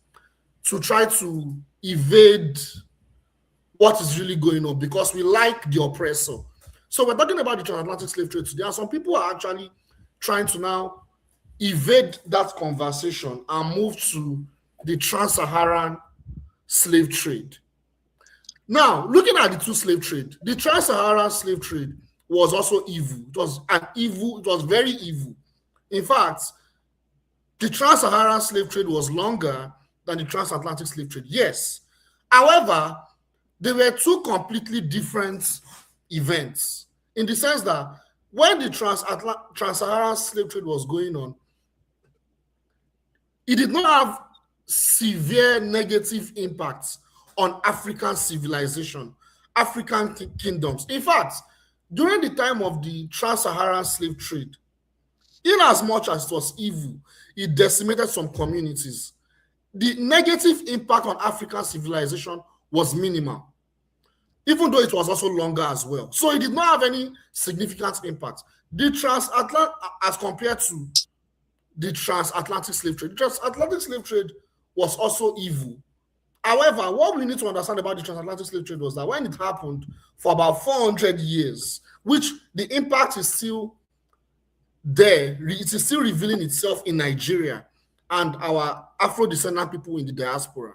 to try to evade what is really going on, because we like the oppressor. So we're talking about the transatlantic slave trade today, and some people are actually trying to now evade that conversation and move to the trans-Saharan slave trade. Now, looking at the two slave trade, the trans-Saharan slave trade was also evil. It was very evil. In fact, the trans-Saharan slave trade was longer than the transatlantic slave trade. Yes. However, they were two completely different events, in the sense that when the trans-Saharan slave trade was going on, it did not have severe negative impacts on African civilization, African kingdoms. In fact, during the time of the trans-Saharan slave trade, in as much as it was evil, it decimated some communities. The negative impact on African civilization was minimal, even though it was also longer as well. So it did not have any significant impact. The transatlantic, as compared to the transatlantic slave trade, the transatlantic slave trade was also evil. However, what we need to understand about the transatlantic slave trade was that when it happened for about 400 years, which the impact is still there, it is still revealing itself in Nigeria and our Afro-descendant people in the diaspora.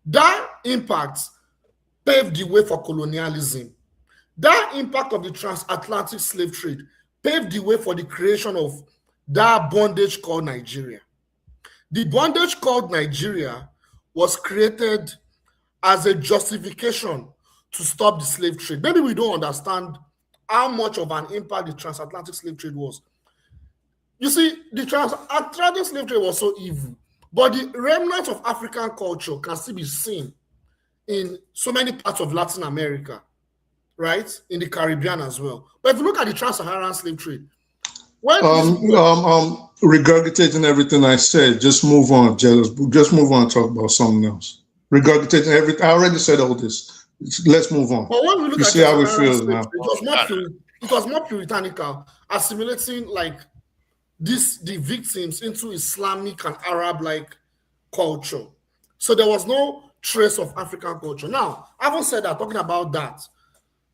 That impact paved the way for colonialism. That impact of the transatlantic slave trade paved the way for the creation of that bondage called Nigeria. The bondage called Nigeria was created as a justification to stop the slave trade. Maybe we don't understand how much of an impact the transatlantic slave trade was. You see, the transatlantic slave trade was so evil, but the remnants of African culture can still be seen in so many parts of Latin America, right? In the Caribbean as well. But if you look at the trans-Saharan slave trade, regurgitating everything I said, just move on, Jealous. Just move on and talk about something else. Regurgitating everything. I already said all this. Let's move on. But when we look you at see how it feels now. It was more puritanical, assimilating like the victims into Islamic and Arab-like culture. So there was no trace of African culture. Now, having said that, talking about that,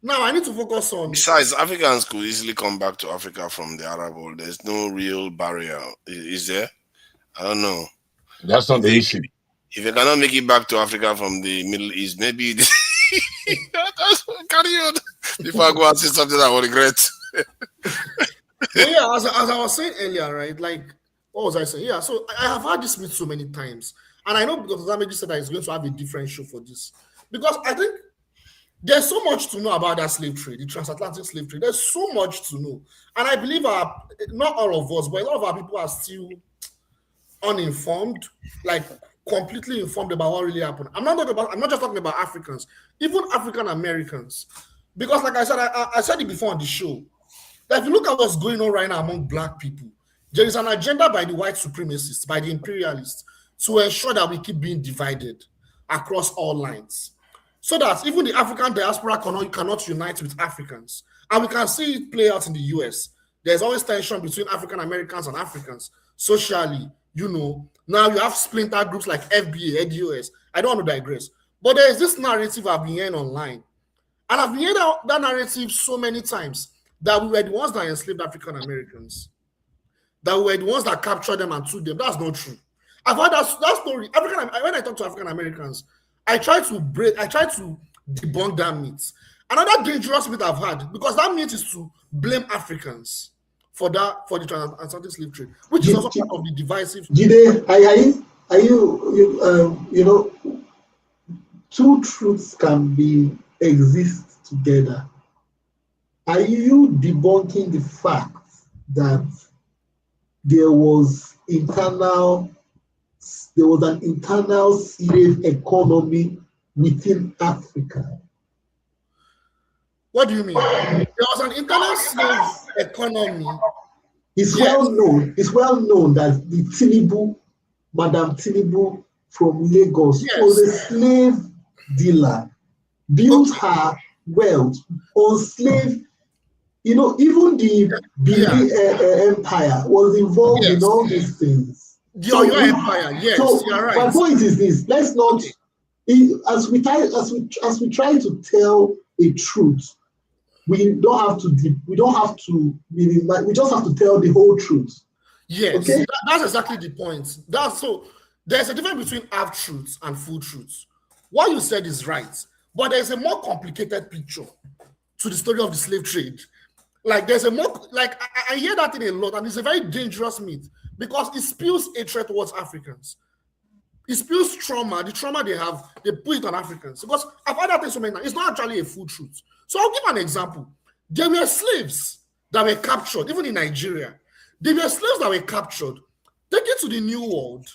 now I need to focus on. Besides, Africans could easily come back to Africa from the Arab world. There's no real barrier, is there? I don't know. That's not the issue. If you cannot make it back to Africa from the Middle East, maybe Carry on. Before I go and say something I will regret. But yeah, as I was saying earlier, right? Like, what was I saying? Yeah, so I have had this meet so many times. And I know because Zamaji said that he's going to have a different show for this. Because I think there's so much to know about that slave trade, the transatlantic slave trade. There's so much to know. And I believe not all of us, but a lot of our people are still uninformed, like completely informed about what really happened. I'm not just talking about Africans, even African Americans. Because like I said, I said it before on the show, that if you look at what's going on right now among black people, there is an agenda by the white supremacists, by the imperialists, to ensure that we keep being divided across all lines. So that even the African diaspora cannot unite with Africans. And we can see it play out in the US. There's always tension between African Americans and Africans socially, you know. Now you have splinter groups like FBA, ADOS. I don't want to digress. But there is this narrative I've been hearing online. And I've been hearing that narrative so many times that we were the ones that enslaved African Americans. That we were the ones that captured them and took them. That's not true. I've heard that story. When I talk to African Americans, I try to debunk that myth. Another dangerous myth I've had, because that myth is to blame Africans for the transatlantic slave trade, which is also part of the divisive. Jide, are you two truths can exist together. Are you debunking the fact that there was an internal slave economy within Africa? What do you mean? There was an internal slave economy. It's well known that the Madam Tinubu from Lagos was a slave dealer, built her wealth on slave. Even the Empire was involved in all these things. Your empire, yes, so you're right. My point is this: let's not, as we try to tell a truth, we don't have to minimize. We just have to tell the whole truth. Yes, okay? That's exactly the point. So there's a difference between half truths and full truths. What you said is right, but there's a more complicated picture to the story of the slave trade. Like there's a more, like I hear that thing a lot, and it's a very dangerous myth because it spills hatred towards Africans. It spills trauma, the trauma they have, they put it on Africans. Because I've heard that thing so many times. It's not actually a full truth. So I'll give an example. There were slaves that were captured, even in Nigeria. There were slaves that were captured, taken to the New World,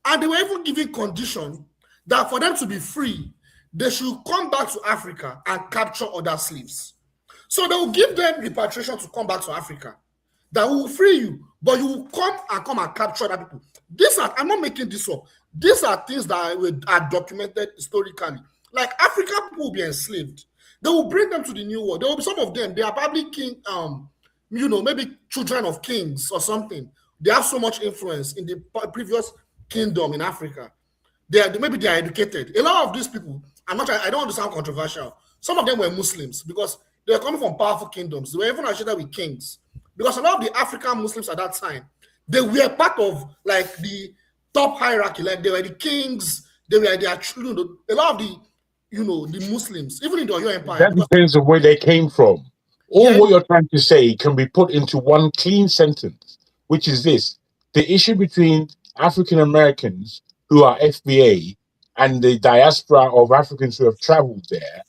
and they were even given condition that for them to be free, they should come back to Africa and capture other slaves. So they will give them repatriation to come back to Africa. That will free you, but you will come and capture other people. I'm not making this up. These are things that are documented historically. Like African people will be enslaved. They will bring them to the New World. There will be some of them, they are probably maybe children of kings or something. They have so much influence in the previous kingdom in Africa. Maybe they are educated. A lot of these people, I don't want to sound controversial. Some of them were Muslims because they were coming from powerful kingdoms. They were even associated with kings. Because a lot of the African Muslims at that time, they were part of like the top hierarchy. Like they were the kings, they were a lot of the Muslims, even in the Oyo Empire. That depends on where they came from. What you're trying to say can be put into one clean sentence, which is this: the issue between African Americans who are FBA and the diaspora of Africans who have traveled there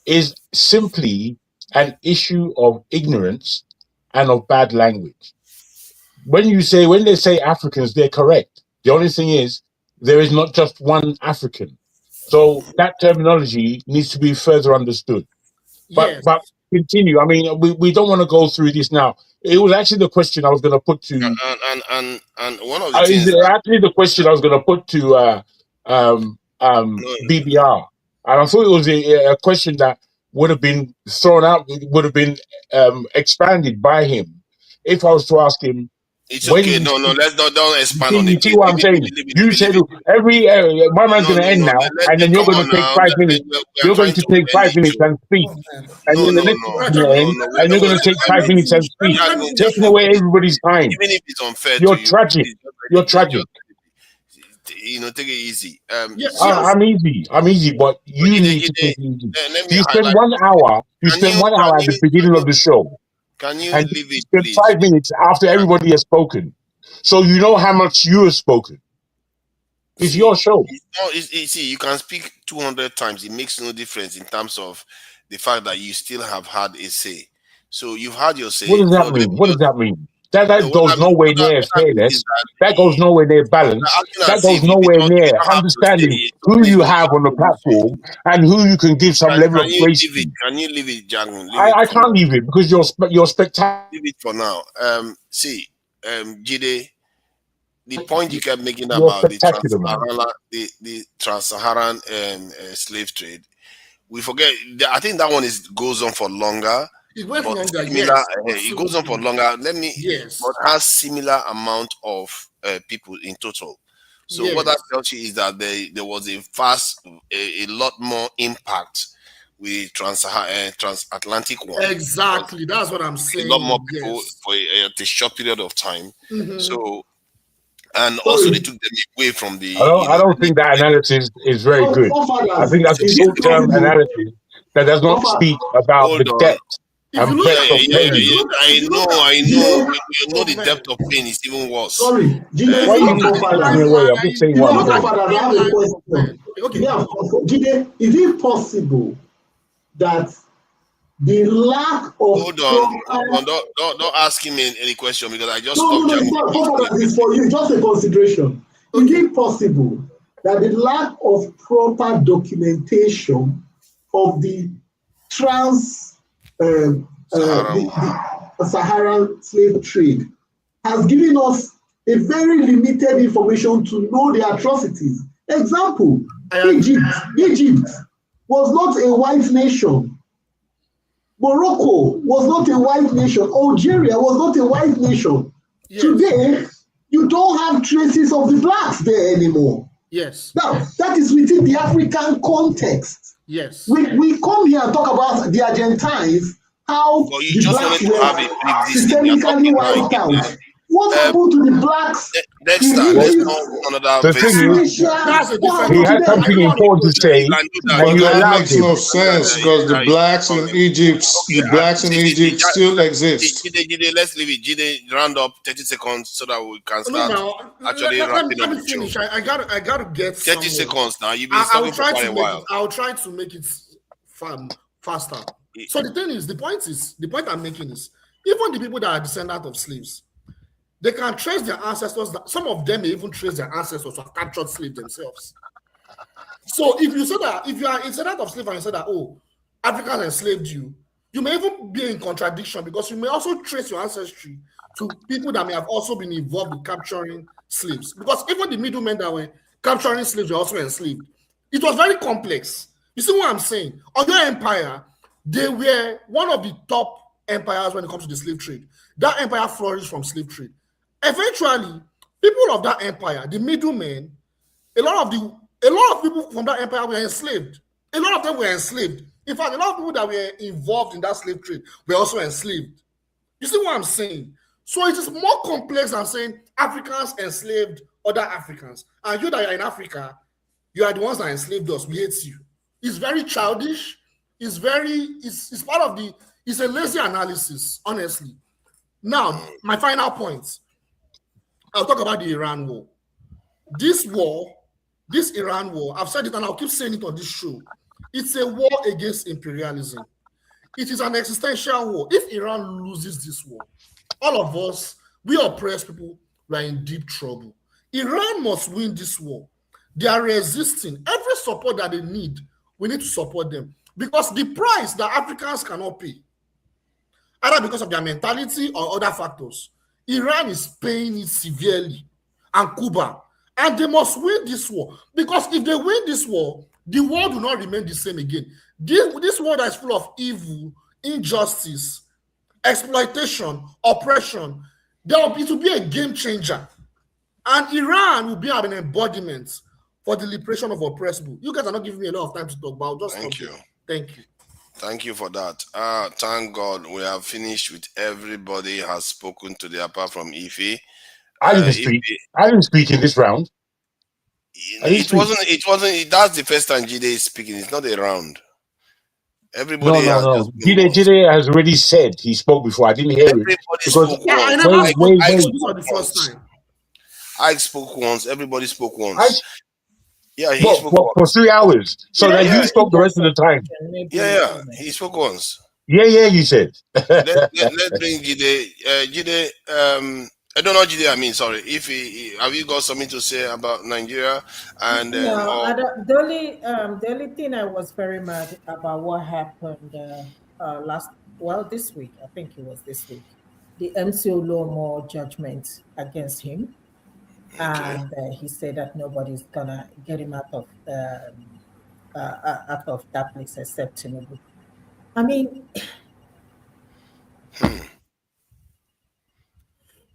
is simply an issue of ignorance and of bad language. When they say Africans, they're correct. The only thing is, there is not just one African. So that terminology needs to be further understood. But continue. I mean, we don't want to go through this now. It was actually the question I was going to put to. And one of the things. Actually, the question I was going to put to BBR, and I thought it was a question that would have been thrown out, would have been expanded by him if I was to ask him. It's okay. Don't expand on it. You see what I'm saying? You said my man's going to end now, and then you're going to take 5 minutes. You're going to take 5 minutes and speak. And then the next one going to end, and you're going to take 5 minutes and speak, taking away everybody's time. Even if it's unfair, you're tragic. You're tragic. take it easy. Yes, I'm easy, but you need to take it easy. Let So me you spend highlight. 1 hour, Can at the beginning of the show, you and leave you it, spend please? 5 minutes after everybody has spoken. So you know how much you have spoken. It's your show. See, you can speak 200 times. It makes no difference in terms of the fact that you still have had a say. So you've had your say. What does that So mean? What does that mean? That no, goes nowhere near what that means is fairness. that That goes nowhere near balance. acting That as goes if nowhere if you near don't have to understanding say who something is you going have on the to platform and who you can give some level can of you grace leave to. it? Can you leave it, Jagun? Leave it I for now. can't leave it because you're spectacular. Leave it for now. Jide, the point you kept making You're about the spectacular, man. trans-Saharan slave trade, we forget. I think that one goes on for longer. It went But longer, similar, yes. it goes on for longer. Yes. But has similar amount of people in total. So what that Yes. tells you is that there was a lot more impact with transatlantic one. Exactly. That's what I'm A saying. lot more people Yes. for a short period of time. Mhm. So, and also they took them away from the. I don't think that analysis is very good. I think that's a short-term analysis that does not speak about the Hold on. depth and breadth of pain. I know. We know the depth of pain is even worse. Sorry, Why are you pushing me away? I'm just saying what I'm saying. I have a question. Jide, is it possible that the lack of Hold on. Don't ask him any question because I just no, stopped. it's for you. Just a consideration. Is it possible that the lack of proper documentation of the Saharan slave trade has given us a very limited information to know the atrocities? Example, Egypt was not a white nation. Morocco was not a white nation. Algeria was not a white nation. Yes. Today, you don't have traces of the blacks there anymore. Yes. Now, that is within the African context. Yes. We come here and talk about the Argentines, how the blacks were systemically wiped out. What happened to the blacks? The thing is, he had something important to say, and you that allowed makes him. no sense because the blacks in Egypt, still exist. Jide, let's leave it. Jide, round up 30 seconds so that we can start actually wrapping up. Let me finish. I got to get 30 seconds now. You've been talking for quite a while. I'll try to make it faster. So the point I'm making is, even the people that are descendants of slaves, they can trace their ancestors. Some of them may even trace their ancestors who have captured slaves themselves. So if you say that, if you are a descendant of slaves and you say that, oh, Africans enslaved you, you may even be in contradiction because you may also trace your ancestry to people that may have also been involved in capturing slaves. Because even the middlemen that were capturing slaves were also enslaved. It was very complex. You see what I'm saying? On your empire, they were one of the top empires when it comes to the slave trade. That empire flourished from slave trade. Eventually, people of that empire, the middlemen, a lot of people from that empire were enslaved. A lot of them were enslaved. In fact, a lot of people that were involved in that slave trade were also enslaved. You see what I'm saying? So it is more complex than saying Africans enslaved other Africans. And you that are in Africa, you are the ones that enslaved us. We hate you. It's very childish. It's part of it's a lazy analysis, honestly. Now, my final point. I'll talk about the Iran war. This Iran war, I've said it and I'll keep saying it on this show. It's a war against imperialism. It is an existential war. If Iran loses this war, all of us, we oppressed people, we are in deep trouble. Iran must win this war. They are resisting. Every support that they need, we need to support them. Because the price that Africans cannot pay, either because of their mentality or other factors, Iran is paying it severely, and Cuba. And they must win this war. Because if they win this war, the world will not remain the same again. This world is full of evil, injustice, exploitation, oppression. It will be a game changer. And Iran will be an embodiment for the liberation of oppressed people. You guys are not giving me a lot of time to talk about. Thank you. Thank you. Thank you for that. Thank God we have finished with everybody has spoken today apart from Ife. I didn't speak. I didn't speak in this round. It wasn't. That's the first time Jide is speaking. It's not a round. Everybody No. has just been Jide has already said he spoke before. I didn't hear it. Because spoke once. I never spoke. wait. This was the first time. I spoke once. Everybody spoke once. He spoke for once. 3 hours. So then you spoke the rest of the time. Yeah, he spoke once. Yeah, you said. Let's bring Jide. Jide, I don't know Jide. I mean, sorry. If have you got something to say about Nigeria and the only thing I was very mad about what happened this week. I think it was this week. The MC Olomo judgment against him, and he said that nobody's gonna get him out of that place except Tinubu. I mean,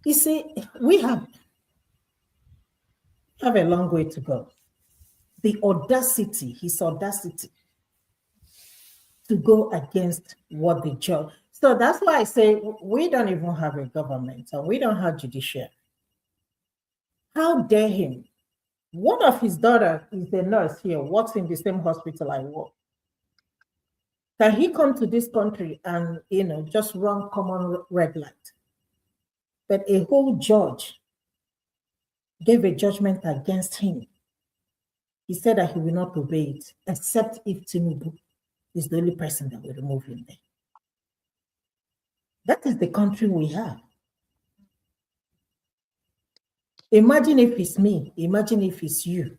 you see, we have a long way to go. His audacity to go against what the judge. So that's why I say we don't even have a government and we don't have judiciary. How dare him? One of his daughters is a nurse here, works in the same hospital I work. Can he come to this country and, just run common red light? But a whole judge gave a judgment against him. He said that he will not obey it, except if Tinubu is the only person that will remove him there. That is the country we have. Imagine if it's me, imagine if it's you.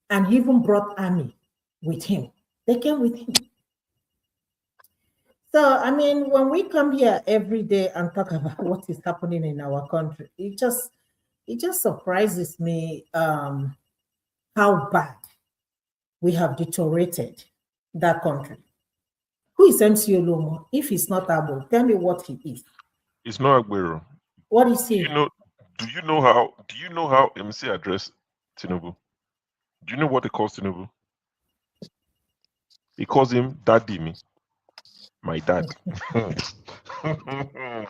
And he even brought army with him. They came with him. So, I mean, when we come here every day and talk about what is happening in our country, it just surprises me how bad we have deteriorated that country. Who is MC Olomo? If he's not able, tell me what he is. It's not Aguero. What is he? Do you know how MC addressed Tinubu? Do you know what he calls Tinubu? He calls him Daddy me. My dad.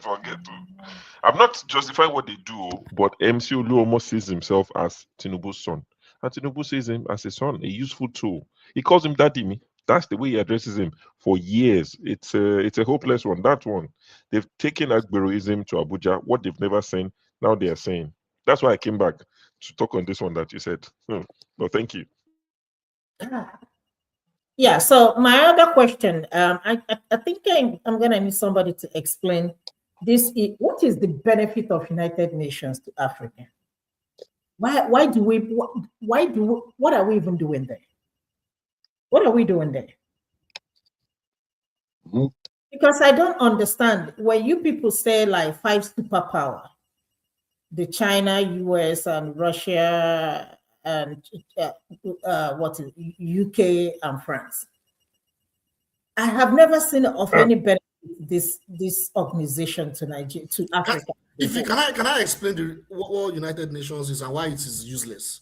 Forget to. I'm not justifying what they do, but MC Oluomo sees himself as Tinubu's son. And Tinubu sees him as a son, a useful tool. He calls him Daddy me. That's the way he addresses him for years. It's a hopeless one. That one. They've taken Agberoism to Abuja, what they've never seen, now they are saying. That's why I came back to talk on this one that you said. No, thank you. Yeah, so my other question, I think I'm going to need somebody to explain this. What is the benefit of United Nations to Africa? What are we even doing there? What are we doing there? Mm-hmm. Because I don't understand when you people say like 5 superpower, the China, US, and Russia, and UK and France. I have never seen of any benefit this organization to Nigeria, to Africa. Can I explain what United Nations is and why it is useless?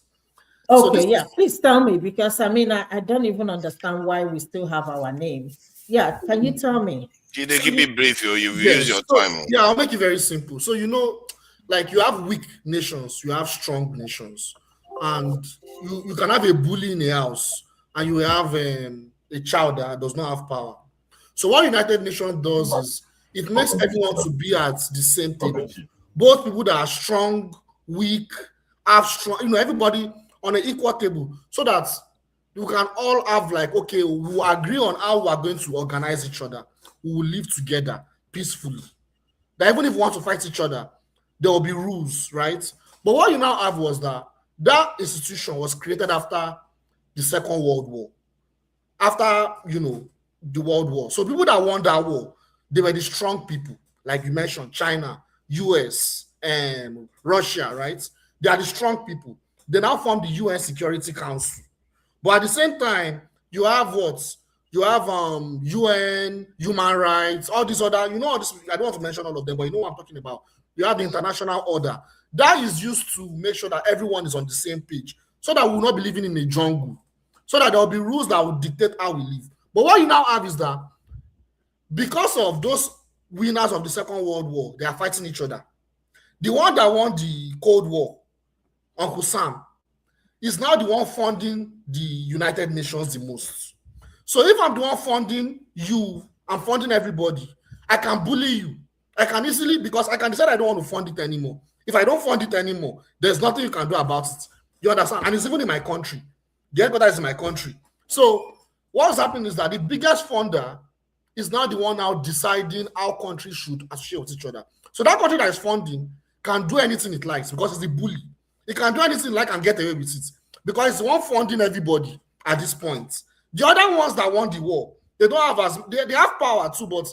Okay, so please tell me, because I mean I don't even understand why we still have our name. Yeah, can you tell me? Keep it brief, you use your time. Yeah, I'll make it very simple. So like you have weak nations, you have strong nations. And you can have a bully in a house and you have a child that does not have power. So what United Nations does is it makes everyone to be at the same table. Both people that are strong, weak, have strong, everybody on an equal table, so that you can all have like, okay, we'll agree on how we are going to organize each other. We will live together peacefully. That even if we want to fight each other, there will be rules, right? But what you now have was that institution was created after the Second World War. After, the World War. So people that won that war, they were the strong people. Like you mentioned, China, US, and Russia, right? They are the strong people. They now form the UN Security Council. But at the same time, you have what? You have UN, human rights, all these other, all this, I don't want to mention all of them, but you know what I'm talking about. You have the international order. That is used to make sure that everyone is on the same page, so that we will not be living in a jungle, so that there will be rules that will dictate how we live. But what you now have is that because of those winners of the Second World War, they are fighting each other. The one that won the Cold War, Uncle Sam, is now the one funding the United Nations the most. So if I'm the one funding you, I'm funding everybody, I can bully you. I can easily, because I can decide I don't want to fund it anymore. If I don't fund it anymore, there's nothing you can do about it. You understand? And it's even in my country. The headquarters is in my country. So what's happening is that the biggest funder is now the one now deciding how countries should associate with each other. So that country that is funding can do anything it likes because it's the bully. It can do anything it likes and get away with it because it's the one funding everybody at this point. The other ones that won the war, they don't have as they have power too, but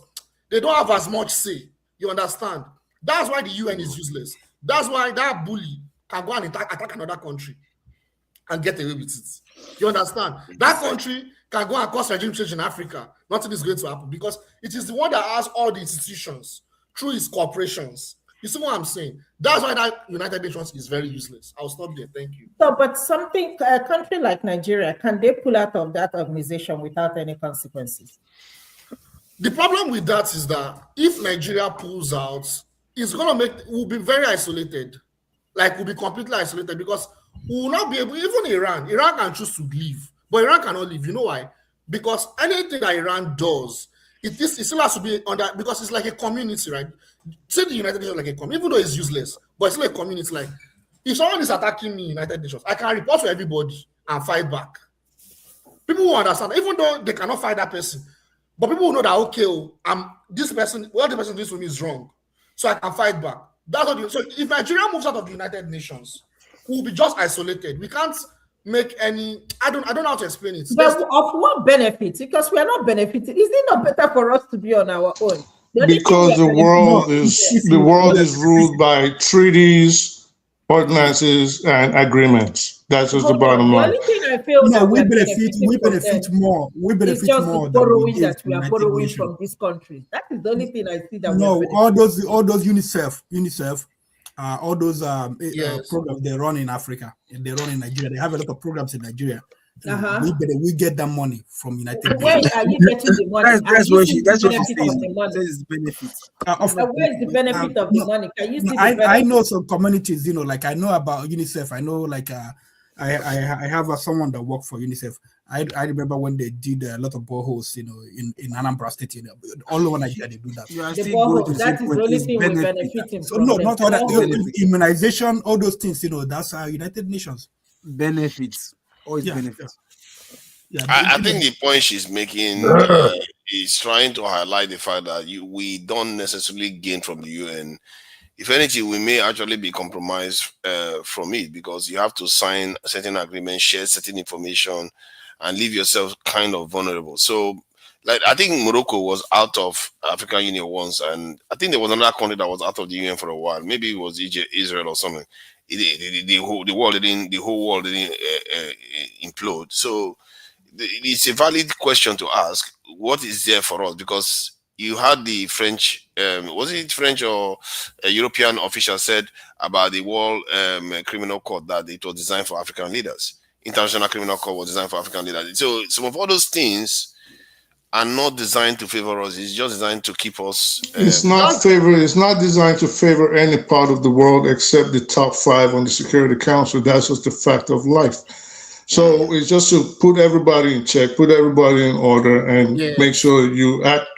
they don't have as much say. You understand? That's why the UN is useless. That's why that bully can go and attack another country and get away with it. You understand? That country can go and cause regime change in Africa. Nothing is going to happen because it is the one that has all the institutions through its corporations. You see what I'm saying? That's why that United Nations is very useless. I'll stop there. Thank you. So, but a country like Nigeria, can they pull out of that organization without any consequences? The problem with that is that if Nigeria pulls out, it's going to we'll be very isolated. Like, we'll be completely isolated because we will not be able, even Iran can choose to leave, but Iran cannot leave. You know why? Because anything that Iran does, it still has to be under, because it's like a community, right? Say the United Nations like a community, even though it's useless, but it's like a community. Like, if someone is attacking me, United Nations, I can report to everybody and fight back. People will understand, even though they cannot fight that person, but people will know that, okay, this person, what the person does to me is wrong, so I can fight back. That's what. So if Nigeria moves out of the United Nations, we'll be just isolated. We can't make any. I don't know how to explain it. But of what benefit? Because we are not benefiting. Is it not better for us to be on our own? Because the world is ruled by treaties, ordinances, and agreements. That's just the bottom line. The only thing I feel we benefit more. We benefit more than borrowing that we are borrowing from this country. That is the only thing I see that. No, all those UNICEF, all those programs they run in Africa, and they run in Nigeria. They have a lot of programs in Nigeria. We get that money from United Nations. Where are you getting the money? That's what she says. Where is the benefit of the money? Can you see I know some communities, like I know about UNICEF. I know, like I have someone that worked for UNICEF. I remember when they did a lot of boreholes, in Anambra State, all over Nigeria they do that. That is the only thing we're benefiting from. No, not all that. Immunization, all those things, that's United Nations benefits. Always benefits. Yeah, I think the point she's making is trying to highlight the fact that we don't necessarily gain from the UN. If anything, we may actually be compromised from it because you have to sign certain agreements, share certain information, and leave yourself kind of vulnerable. So, like, I think Morocco was out of African Union once, and I think there was another country that was out of the UN for a while. Maybe it was Israel or something. The whole world didn't implode. So it's a valid question to ask. What is there for us? Because you had the French, was it French or a European official said about the World Criminal Court that it was designed for African leaders. International Criminal Court was designed for African leaders. So some of all those things are not designed to favor us. It's just designed to keep us. It's not designed to favor any part of the world except the top 5 on the Security Council. That's just the fact of life. So it's just to put everybody in check, put everybody in order, and make sure you acquiesce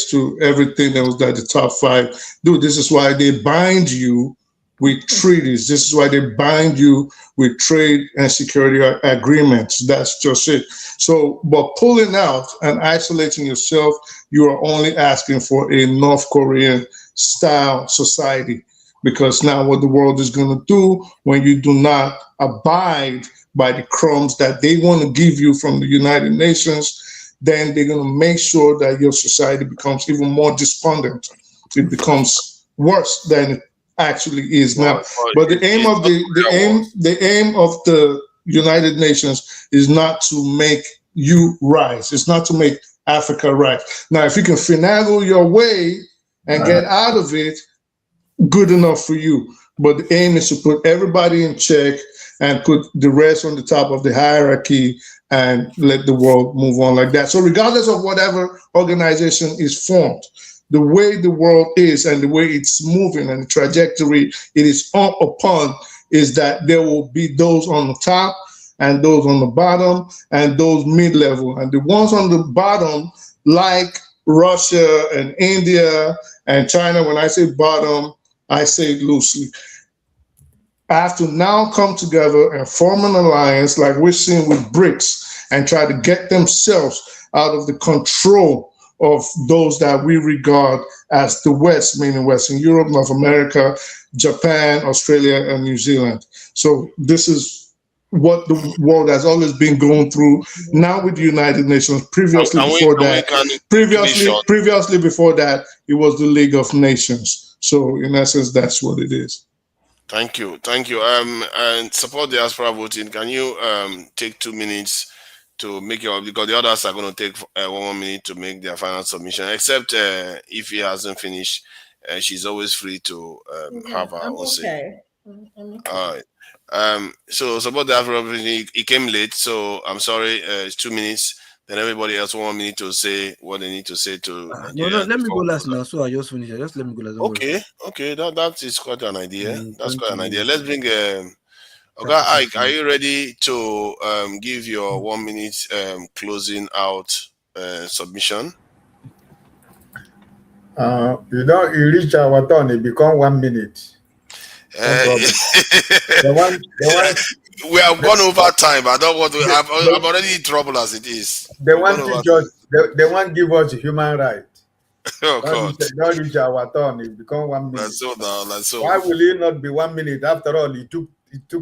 to everything that was at the top 5 do. This is why they bind you with treaties. This is why they bind you with trade and security agreements. That's just it. So, but pulling out and isolating yourself, you are only asking for a North Korean style society, because now what the world is going to do when you do not abide by the crumbs that they want to give you from the United Nations, then they're going to make sure that your society becomes even more despondent. It becomes worse than it actually is now. But the aim of the aim of the United Nations is not to make you rise. It's not to make Africa rise. Now, if you can finagle your way and get out of it, good enough for you. But the aim is to put everybody in check and put the rest on the top of the hierarchy and let the world move on like that. So regardless of whatever organization is formed, the way the world is and the way it's moving and the trajectory it is upon is that there will be those on the top and those on the bottom and those mid-level. And the ones on the bottom, like Russia and India and China, when I say bottom, I say it loosely, have to now come together and form an alliance like we're seeing with BRICS and try to get themselves out of the control of those that we regard as the West, meaning Western Europe, North America, Japan, Australia, and New Zealand. So this is what the world has always been going through. Now with the United Nations, previously before that, it was the League of Nations. So in essence, that's what it is. Thank you. And support the diaspora voting. Can you take 2 minutes to make your, because the others are going to take 1 minute to make their final submission, except if he hasn't finished, she's always free to have her own say. All right. So support the diaspora voting. He came late, so I'm sorry. It's 2 minutes. Then everybody else 1 minute to say what they need to say to No, let me go last now. So I just finish. Just let me go last. Okay. That is quite an idea. That's quite an idea. Let's bring Oga Ike, are you ready to give your 1 minute closing out submission? You reach our turn, it become 1 minute. We have gone over time. I don't want to. I'm already in trouble as it is. They want to give us a human right. Oh God! Don't reach our turn. It become 1 minute. That's so. Why will it not be 1 minute? After all, it took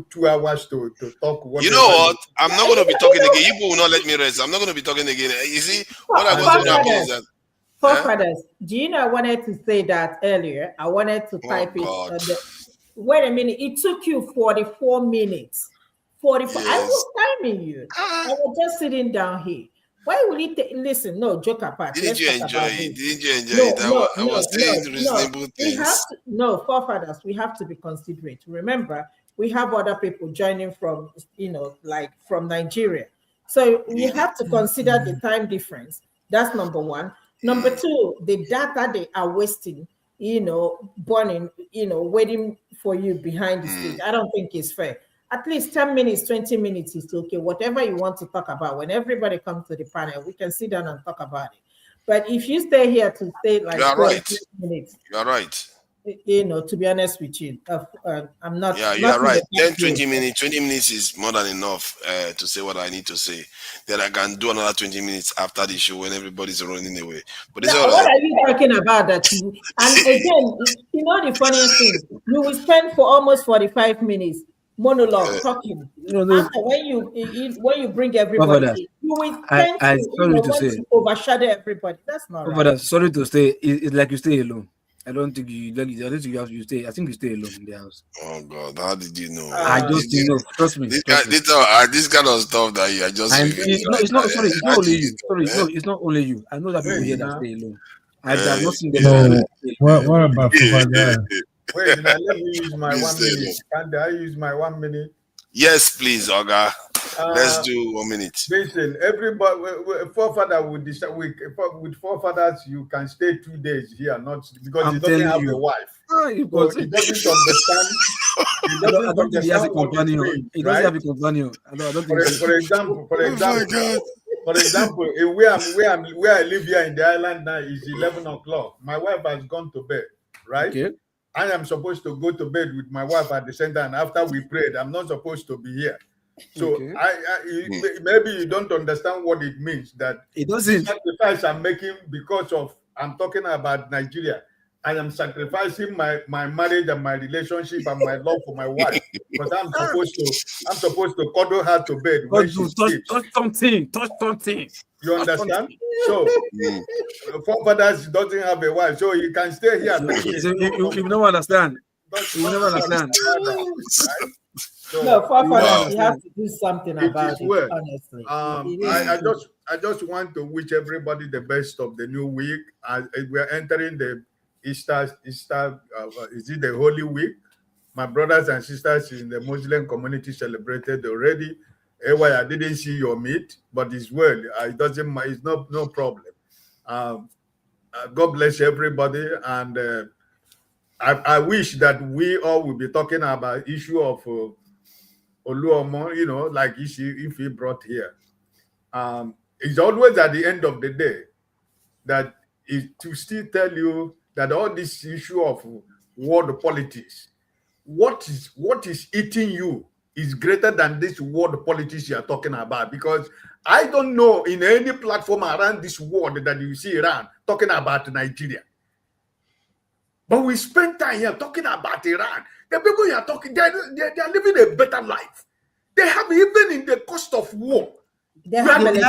2 hours to talk. You know what? I'm not going to be talking again. You will not let me rest. I'm not going to be talking again. You see, what I want to happen is that. Forefathers, do you know I wanted to say that earlier? I wanted to type it. Wait a minute. It took you 44 minutes. 44. Yes. I was timing you. I was just sitting down here. Why will it listen? No, joke apart. Didn't you enjoy it? I was saying reasonable things. Forefathers, we have to be considerate. Remember, we have other people joining from, like from Nigeria. So we have to consider the time difference. That's number one. Number two, the data they are wasting, burning, waiting for you behind the stage. I don't think it's fair. At least 10 minutes, 20 minutes is okay. Whatever you want to talk about, when everybody comes to the panel, we can sit down and talk about it. But if you stay here to stay like 20 minutes, you're right. To be honest with you, I'm not. Yeah, you're right. 10, 20 minutes. 20 minutes is more than enough to say what I need to say. Then I can do another 20 minutes after the show when everybody's running away. But it's all right. What are you talking about? And again, the funniest thing, you will spend for almost 45 minutes monologue talking. After when you bring everybody, you will tend to overshadow everybody. That's not right. Sorry to say, it's like you stay alone. I don't think you have to stay. I think you stay alone in the house. Oh God, how did you know? I just didn't know. Trust me. This kind of stuff that you are just. It's not. Sorry, it's not only you. Sorry, no, it's not only you. I know that people here that stay alone. I've not seen them. What about Babagana? Wait, now let me use my 1 minute. Can I use my 1 minute? Yes, please, Oga. Let's do 1 minute. Listen, everybody, forefather would decide. With forefathers, you can stay 2 days here, not because he doesn't have a wife. So he doesn't understand. I don't think he has a companion. He doesn't have a companion. I don't think. For example, where I live here in the island now is 11 o'clock. My wife has gone to bed, right? Okay. I am supposed to go to bed with my wife at the same time. After we prayed, I'm not supposed to be here. So maybe you don't understand what it means. That it doesn't. Sacrifice I'm making because of I'm talking about Nigeria. I am sacrificing my marriage and my relationship and my love for my wife because I'm supposed to cuddle her to bed when she sleeps. Touch something. You understand? So, forefathers doesn't have a wife, so you can stay here. You don't understand. You never understand. No, forefathers, you have to do something about it. Honestly, I just want to wish everybody the best of the new week. We are entering the Easter. Is it the Holy Week? My brothers and sisters in the Muslim community celebrated already. I didn't see your meat, but it's well. It doesn't. It's no problem. God bless everybody, and I wish that we all will be talking about issue of Oluomo, you know, like if he brought here. It's always at the end of the day that is to still tell you that all this issue of world politics, what is eating you is greater than this world politics you are talking about. Because I don't know in any platform around this world that you see Iran talking about Nigeria. But we spend time here talking about Iran. The people you are talking, they are living a better life. They have, even in the cost of war, they have light. They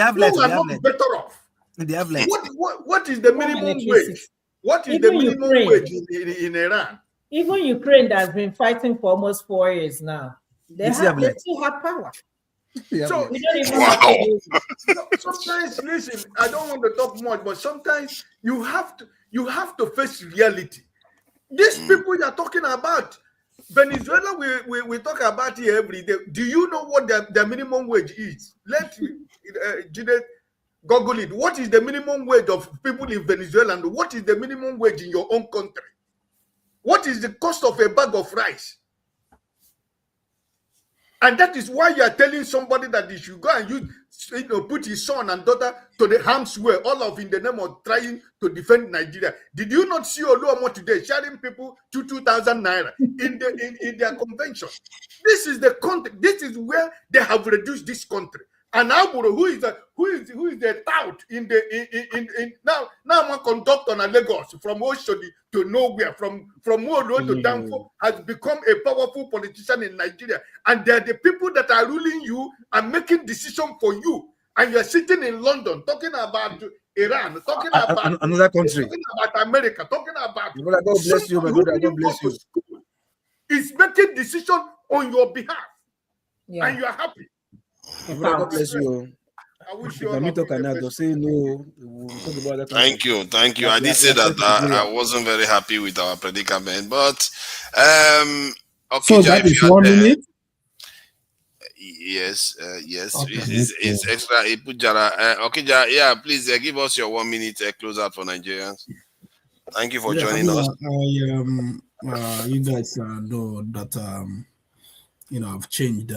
have light. You are not better off. They have light. What is the minimum wage? What is the minimum wage in Iran? Even Ukraine that has been fighting for almost 4 years now, they still have power. So we don't even have to sometimes, listen, I don't want to talk much, but sometimes you have to face reality. These people you are talking about, Venezuela, we talk about it every day. Do you know what their minimum wage is? Let Jide Google it. What is the minimum wage of people in Venezuela, and what is the minimum wage in your own country? What is the cost of a bag of rice? And that is why you are telling somebody that he should go and put his son and daughter to the harm's way, all of in the name of trying to defend Nigeria. Did you not see Oluomo today sharing people 2,000 naira in their convention? This is the country. This is where they have reduced this country. And Aburo, who is the tout in now I'm a conductor on Lagos from Oshodi to nowhere, from Modo to Danfo, has become a powerful politician in Nigeria. And they're the people that are ruling you and making decisions for you. And you're sitting in London talking about Iran, talking about another country, talking about America, talking about God bless you, my brother. God bless you. Is making decisions on your behalf, and you are happy. God bless you. I wish you all say no. Thank you. I did say that I wasn't very happy with our predicament, but okay. So that is 1 minute. Yes. Okay. It's extra. Okay, yeah. Please give us your 1 minute close out for Nigerians. Thank you for joining us. You guys know that I've changed.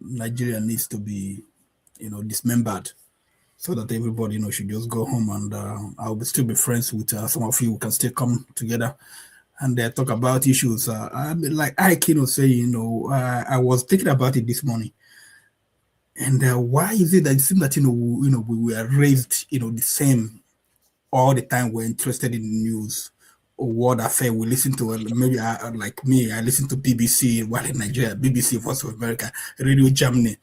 Nigeria needs to be, dismembered, so that everybody, should just go home, and I'll still be friends with some of you who can still come together and talk about issues. Like Ike, saying, I was thinking about it this morning, and why is it that it seems that we were raised, the same all the time? We're interested in news. World affair, we listen to, maybe like me, I listen to BBC while in Nigeria, BBC Voice of America, Radio Germany,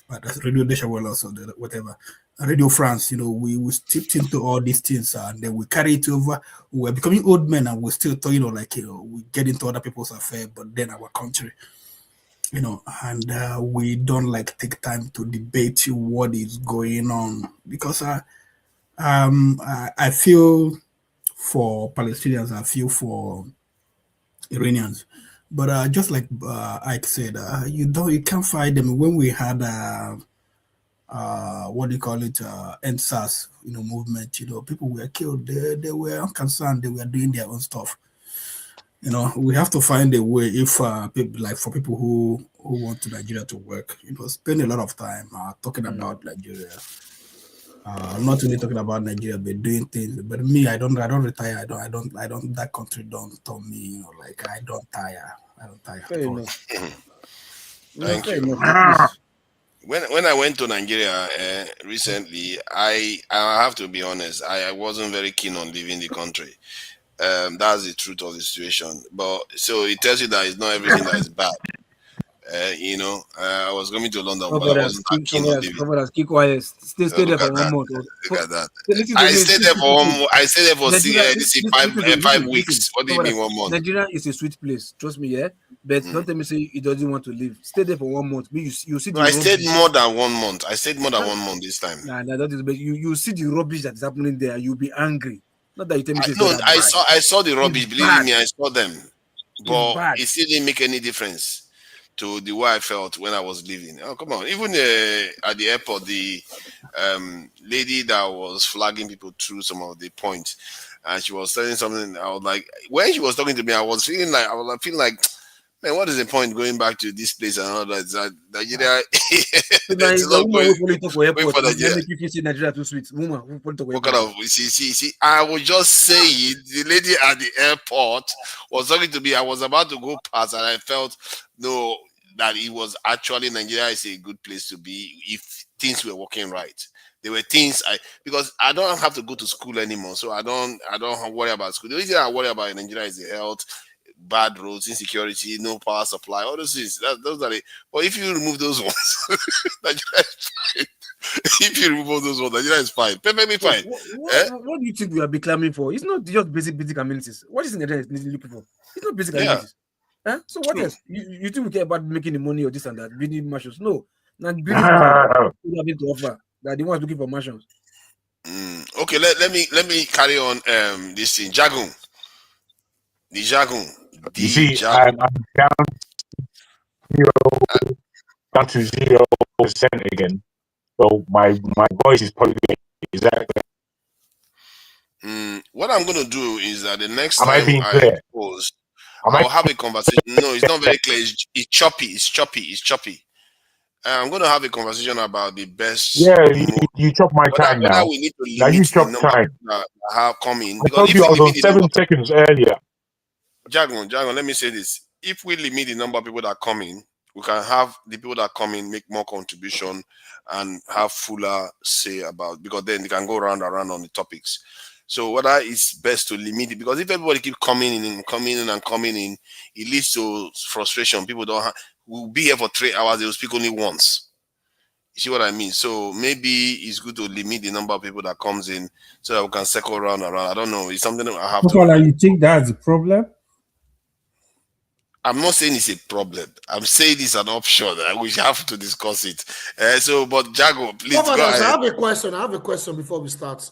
but that's Radio Deshawel also, whatever. Radio France, we stepped into all these things, and then we carry it over. We're becoming old men, and we're still, we get into other people's affairs, but then our country, and we don't take time to debate what is going on, because I feel for Palestinians, I feel for Iranians, but just like Ike said, you can't find them. When we had what do you call it, NSAS, movement, people were killed. They were unconcerned. They were doing their own stuff. We have to find a way. If people, for people who want to Nigeria to work, spend a lot of time talking about Nigeria. Not only talking about Nigeria, but doing things. But me, I don't retire. I don't. That country don't tell me, I don't tire. Fair enough. Thank you. When I went to Nigeria recently, I have to be honest, I wasn't very keen on leaving the country. That's the truth of the situation. But so it tells you that it's not everything that is bad. I was going to London, but I wasn't that keen on leaving. Keep quiet. Stay there for 1 month. Look at that. I stayed there for 5 weeks. What do you mean 1 month? Nigeria is a sweet place. Trust me, yeah. But don't tell me say he doesn't want to leave. Stay there for 1 month. You see. I stayed more than 1 month. I stayed more than 1 month this time. Nah, that is. But you see the rubbish that is happening there. You'll be angry. Not that you tell me. I saw the rubbish. Believe me, I saw them. But it still didn't make any difference to the way I felt when I was leaving. Oh, come on. Even at the airport, the lady that was flagging people through some of the points, and she was saying something. I was like, when she was talking to me, I was feeling like man, what is the point going back to this place and all that? That Nigeria, it's not going wait for Nigeria. Nigeria too sweet. What kind of see? I was just saying, the lady at the airport was talking to me. I was about to go past, and I felt that it was actually Nigeria is a good place to be if things were working right. There were things because I don't have to go to school anymore, so I don't worry about school. The only thing I worry about in Nigeria is the health, bad roads, insecurity, no power supply, all those things. Those are but if you remove those ones, Nigeria is fine. If you remove those ones, Nigeria is fine. Perfectly fine. What do you think we are claiming for? It's not just basic amenities. What is Nigeria looking for? It's not basic amenities. So what else? You think we care about making the money or this and that, building mansions? No. Now building people having to offer. That the ones looking for mansions. Okay, let me carry on this thing. Jagun. The Jagun. You see, I'm down to 0% again. So my voice is probably exactly. What I'm going to do is that the next Am time I being clear? Post, I'll have a conversation. No, it's not very clear. It's choppy. I'm going to have a conversation about the best. Yeah, you chop my time now. We need to now you chop time. That have come in. I told you I was on 7 seconds earlier. Jagon, let me say this. If we limit the number of people that come in, we can have the people that come in make more contribution and have fuller say about, because then they can go round and round on the topics. So whether it's best to limit it, because if everybody keep coming in, it leads to frustration. People will be here for 3 hours, they will speak only once. You see what I mean? So maybe it's good to limit the number of people that comes in so that we can circle around. I don't know. It's something that I have to. You think that's a problem? I'm not saying it's a problem. I'm saying it's an option. We have to discuss it. But Jago, please go ahead. I have a question before we start.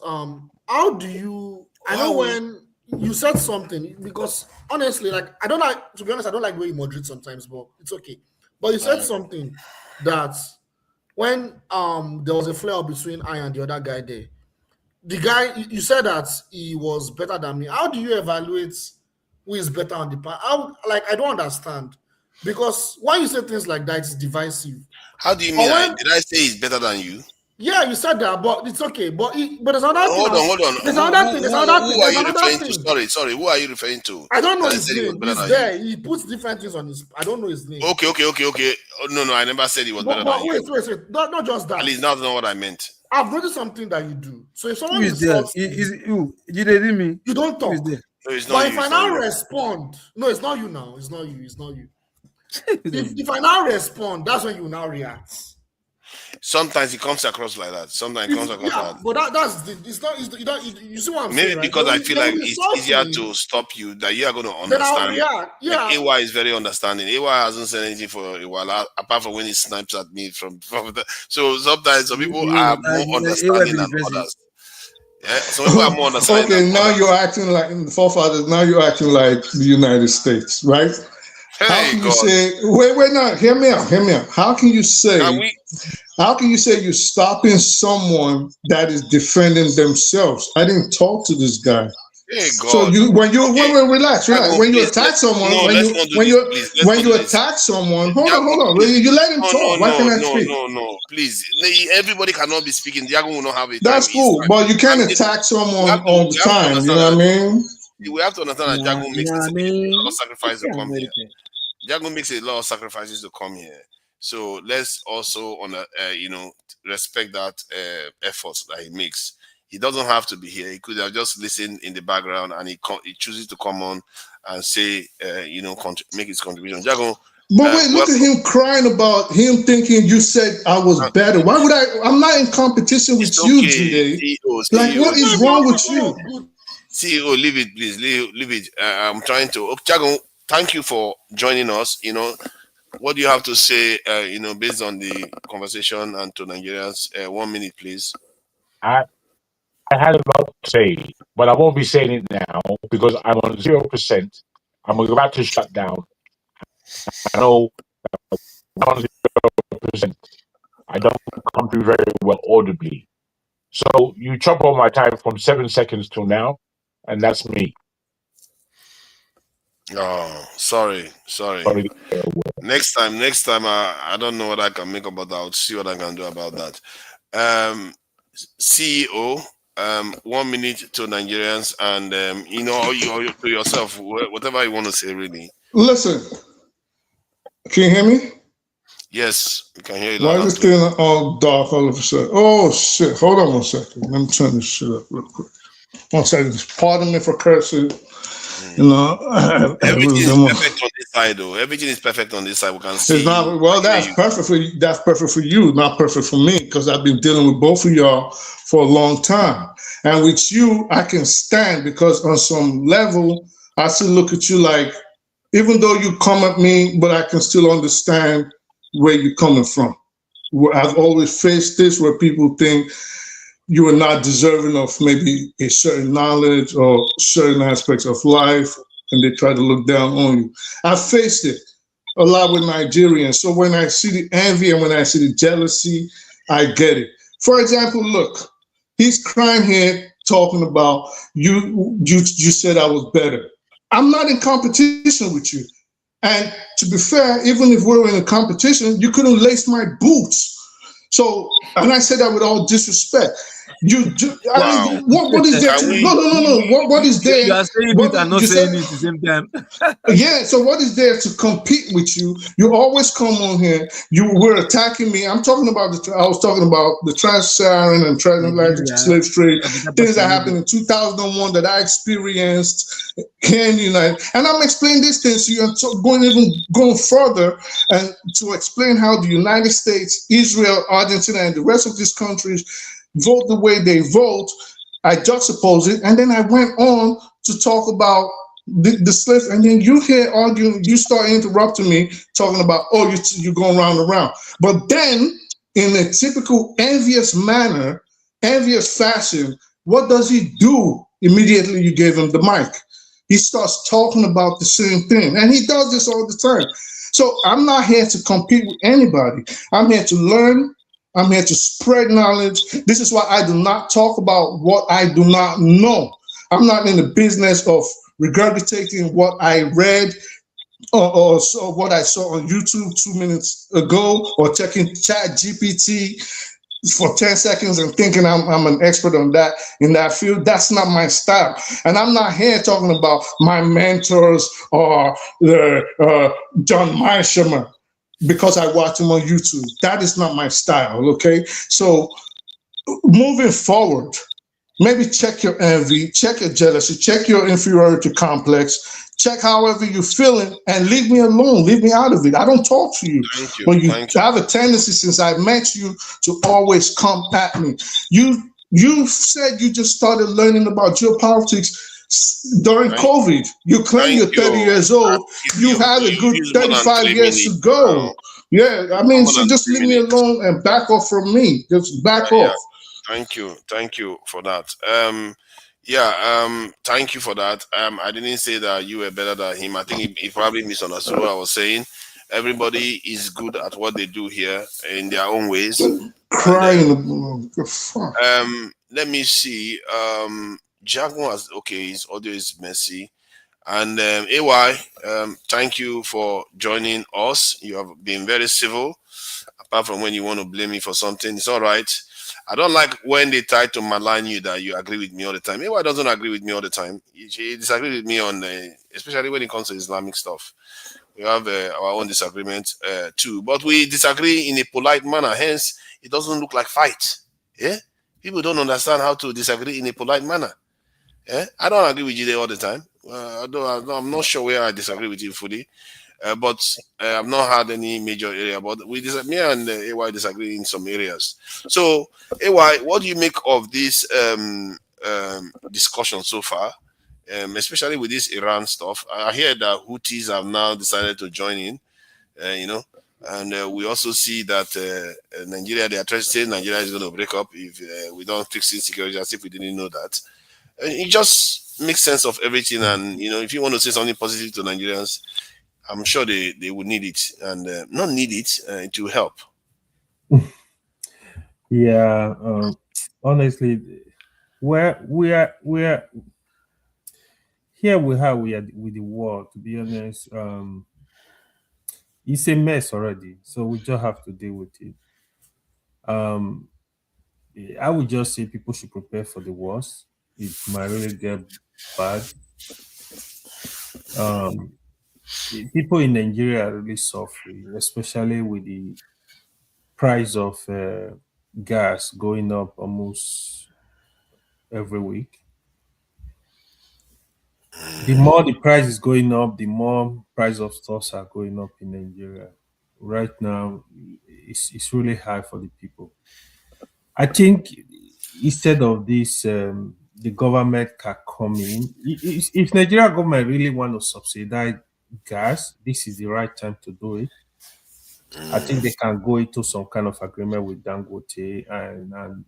How do you? I know when you said something, because honestly, I don't like the way you moderate sometimes, but it's okay. But you said something that when there was a flare up between I and the other guy there, the guy you said that he was better than me. How do you evaluate who is better on the part? I don't understand, because when you say things like that, it's divisive. How do you mean? Did I say he's better than you? Yeah, you said that, but it's okay. But there's another thing. Hold on. There's another thing. Who are you referring to? Sorry. Who are you referring to? I don't know his name. He's there. He puts different things on his. I don't know his name. Okay. Oh, no, I never said he was better than you. Wait. Not just that. At least that's not what I meant. I've noticed something that you do. So if someone is there, you didn't mean you don't talk. No, it's not but you, if I now respond, no, it's not you now. It's not you. if I now respond, that's when you now react. Sometimes it comes across like that. But it's not. You see what I'm saying? Maybe because I feel like it's easier to stop you, that you are going to understand. Yeah. Like AY is very understanding. AY hasn't said anything for a while, apart from when he snipes at me from the. So sometimes some people are more understanding than others. Yeah, some people are more understanding. Okay, now you're acting like the forefathers. Now you're acting like the United States, right? Hey, how can you say? Wait, no. Hear me out. How can you say? How can you say you're stopping someone that is defending themselves? I didn't talk to this guy. Hey, God. So relax. When you attack someone, when you attack someone, hold on. You let him talk. Why can't I speak? No, please. Everybody cannot be speaking. Diago will not have it. That's cool, but you can't attack someone all the time. You know what I mean? We have to understand that Diago makes a lot of sacrifices to come here. Diago makes a lot of sacrifices to come here. So let's also respect that effort that he makes. He doesn't have to be here. He could have just listened in the background, and he chooses to come on and say, make his contribution. Jago, but wait, look at him crying about him thinking you said I was better. Why would I? I'm not in competition with you today. CEO, what is wrong with you? CEO, leave it, please. Leave it. I'm trying to. Jago, thank you for joining us. What do you have to say, based on the conversation and to Nigerians? 1 minute, please. I had a lot to say, but I won't be saying it now because I'm on 0%. I'm about to shut down. I know I'm on 0%. I don't come through very well audibly. So you chop all my time from 7 seconds till now. And that's me. Oh, sorry. Next time, I don't know what I can make about that. I'll see what I can do about that. CEO, 1 minute to Nigerians, and you to yourself, whatever you want to say, really. Listen, can you hear me? Yes, we can hear you. Why is this thing all dark all of a sudden? Oh shit! Hold on 1 second. Let me turn this shit up real quick. 1 second. Pardon me for cursing. You know, everything is perfect on this side, though. Everything is perfect on this side. We can see. It's not, well, that's perfect for you. That's perfect for you, not perfect for me, because I've been dealing with both of y'all for a long time. And with you, I can stand because on some level, I still look at you like, even though you come at me, but I can still understand where you're coming from. I've always faced this where people think you are not deserving of maybe a certain knowledge or certain aspects of life, and they try to look down on you. I've faced it a lot with Nigerians. So when I see the envy and when I see the jealousy, I get it. For example, look, he's crying here talking about you said I was better. I'm not in competition with you. And to be fair, even if we were in a competition, you couldn't lace my boots. So, and I say that with all disrespect. I mean, what is there? No. What is there? You are saying it and not saying it at the same time. Yeah. So what is there to compete with you? You always come on here. You were attacking me. I'm talking about I was talking about the trans-Saharan and transatlantic slave trade, things that happened in 2001 that I experienced here in the United. And I'm explaining these things to you and going further and to explain how the United States, Israel, Argentina, and the rest of these countries vote the way they vote. I juxtapose it, and then I went on to talk about the slaves, and then you here arguing, you start interrupting me, talking about, oh, you're going round and round. But then, in a typical envious manner, envious fashion, what does he do immediately you gave him the mic? He starts talking about the same thing, and he does this all the time. So I'm not here to compete with anybody. I'm here to learn. I'm here to spread knowledge. This is why I do not talk about what I do not know. I'm not in the business of regurgitating what I read or what I saw on YouTube 2 minutes ago, or checking ChatGPT for 10 seconds and thinking I'm an expert on that in that field. That's not my style. And I'm not here talking about my mentors or John Meisherman because I watch him on YouTube. That is not my style, okay? So moving forward, maybe check your envy, check your jealousy, check your inferiority complex, check however you're feeling, and leave me alone. Leave me out of it. I don't talk to you. When you have a tendency, since I met you, to always come at me. You said you just started learning about geopolitics during COVID. You claim you're 30 years old. You have a good 35 years to go. Yeah, I mean, so just leave me alone and back off from me. Just back off. Thank you for that. Thank you for that. I didn't say that you were better than him. I think he probably misunderstood what I was saying. Everybody is good at what they do here in their own ways. Crying. Let me see. Jaguar has his audio is messy. And AY, thank you for joining us. You have been very civil. Apart from when you want to blame me for something, it's all right. I don't like when they try to malign you that you agree with me all the time. AY doesn't agree with me all the time. He disagrees with me on, especially when it comes to Islamic stuff. We have our own disagreement too, but we disagree in a polite manner. Hence, it doesn't look like fight. Yeah, people don't understand how to disagree in a polite manner. Yeah, I don't agree with you there all the time. I'm not sure where I disagree with you fully, but I've not had any major area. But me and AY disagree in some areas. So, AY, what do you make of this discussion so far, especially with this Iran stuff? I hear that Houthis have now decided to join in, and we also see that Nigeria, they are trying to say Nigeria is going to break up if we don't fix insecurity, as if we didn't know that. It just makes sense of everything, and if you want to say something positive to Nigerians, I'm sure they would need it, and not need it to help. Yeah, honestly, where we are here we are with the war. To be honest, it's a mess already. So we just have to deal with it. I would just say people should prepare for the worst. It might really get bad. People in Nigeria are really suffering, especially with the price of gas going up almost every week. The more the price is going up, the more price of stores are going up in Nigeria. Right now, it's really hard for the people. I think instead of this, the government can come in. If Nigeria government really want to subsidize gas, this is the right time to do it. I think they can go into some kind of agreement with Dangote and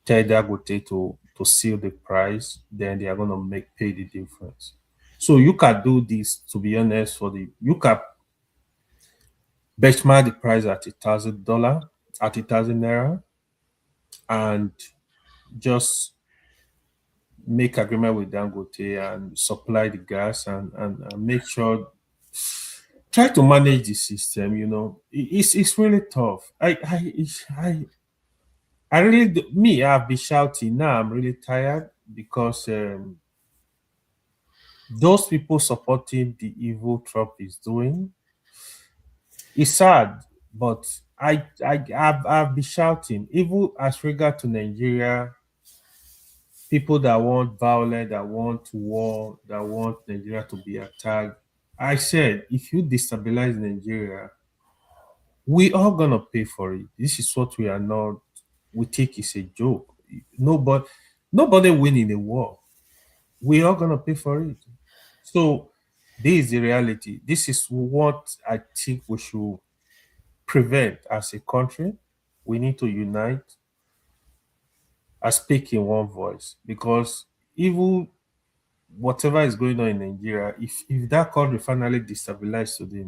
tell Dangote to seal the price. Then they are going to pay the difference. So you can do this. To be honest, you can benchmark the price at $1,000, at 1,000 naira, and just make agreement with Dangote and supply the gas and make sure, try to manage the system. It's really tough. I really I've been shouting now. I'm really tired because those people supporting the evil Trump is doing. It's sad, but I've been shouting, even as regard to Nigeria, people that want violence, that want war, that want Nigeria to be attacked. I said, if you destabilize Nigeria, we are gonna pay for it. This is what we are not. We think it's a joke. Nobody win in a war. We are gonna pay for it. So this is the reality. This is what I think we should prevent as a country. We need to unite and speak in one voice, because even whatever is going on in Nigeria, if that country finally destabilizes today,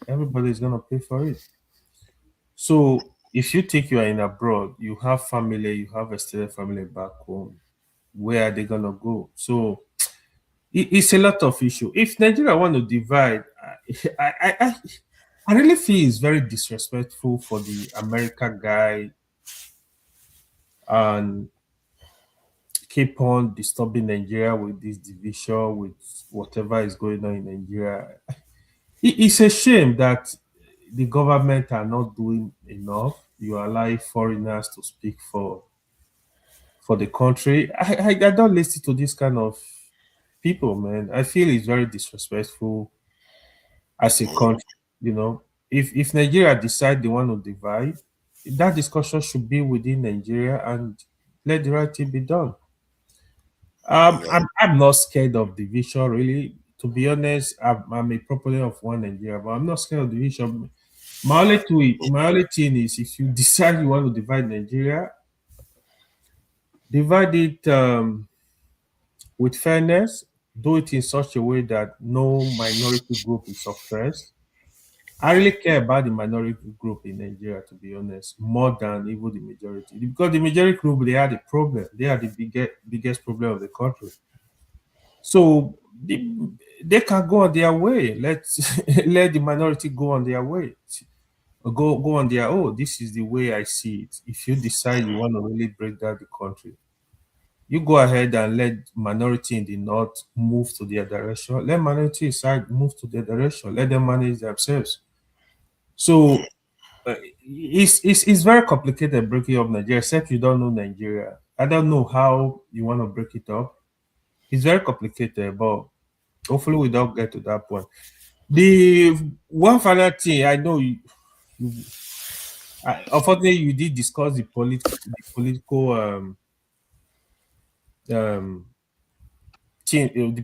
everybody is gonna pay for it. So if you think you are in abroad, you have family, you have extended family back home, where are they gonna go? So it's a lot of issue. If Nigeria want to divide, I really feel it's very disrespectful for the American guy and keep on disturbing Nigeria with this division, with whatever is going on in Nigeria. It's a shame that the government are not doing enough. You allow foreigners to speak for the country. I don't listen to this kind of people, man. I feel it's very disrespectful as a country. If Nigeria decide they want to divide, that discussion should be within Nigeria and let the right thing be done. I'm not scared of division, really. To be honest, I'm a proponent of one Nigeria, but I'm not scared of division. My only thing is, if you decide you want to divide Nigeria, divide it with fairness, do it in such a way that no minority group is oppressed. I really care about the minority group in Nigeria, to be honest, more than even the majority. Because the majority group, they are the problem. They are the biggest problem of the country. So they can go on their way. Let the minority go on their way. Go on their own. This is the way I see it. If you decide you want to really break down the country, you go ahead and let minority in the north move to their direction. Let minority inside move to their direction. Let them manage themselves. So it's very complicated breaking up Nigeria, except you don't know Nigeria. I don't know how you want to break it up. It's very complicated, but hopefully we don't get to that point. The one final thing I know, unfortunately, you did discuss the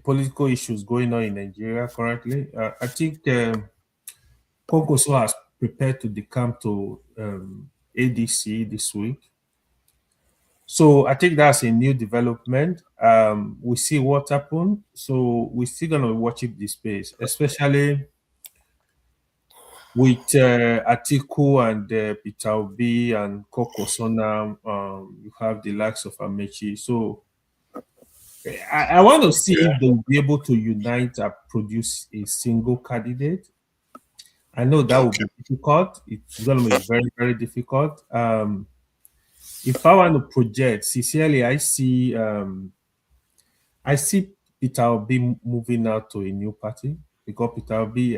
political issues going on in Nigeria currently. I think Konkoso has prepared to decamp to ADC this week. So I think that's a new development. We see what happened. So we're still gonna watch it this space, especially with Atiku and Peter Obi and Konkoso now. You have the likes of Amechi. So I want to see if they'll be able to unite and produce a single candidate. I know that will be difficult. It's going to be very, very difficult. If I want to project, sincerely, I see Peter Obi moving out to a new party, because Peter Obi,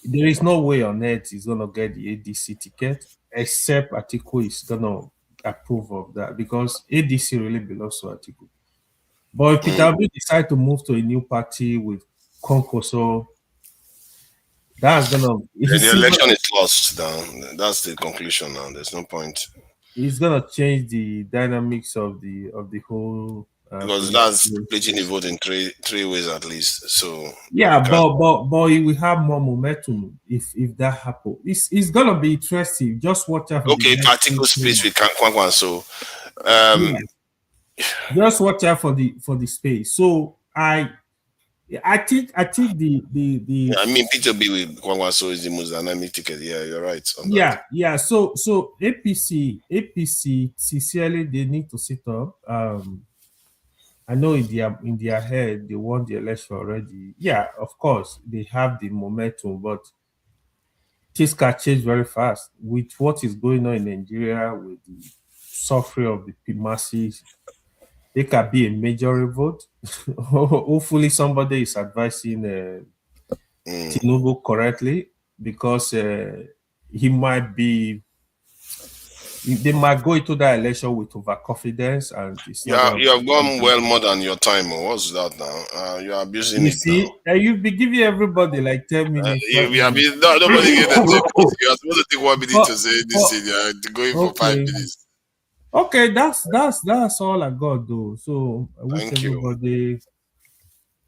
there is no way on earth he's going to get the ADC ticket, except Atiku is going to approve of that, because ADC really belongs to Atiku. But if Peter Obi decide to move to a new party with Konkoso, that's going to... The election is lost now. That's the conclusion now. There's no point. It's going to change the dynamics of the whole... because that's splitting the vote in three ways at least. So yeah, but we have more momentum if that happens. It's gonna be interesting. Just watch out. Okay, particle space with Kwankwan. So just watch out for the space. So I think the I mean P2B with Kwankwan so is the most dynamic ticket. Yeah, you're right. Yeah. So APC sincerely they need to sit up. I know in their head they won the election already. Yeah, of course they have the momentum, but things can change very fast with what is going on in Nigeria, with the suffering of the masses. They can be a major revolt. Hopefully, somebody is advising Tinubu correctly, because he might be. They might go into that election with overconfidence, and you have gone well more than your time. What's that now? You are abusing you it. See, you'll be giving everybody like 10 minutes. Nobody get the 10 minutes. You are supposed to take 1 minute to say this thing. You are going for 5 minutes. Okay, that's all I got though. So I wish everybody.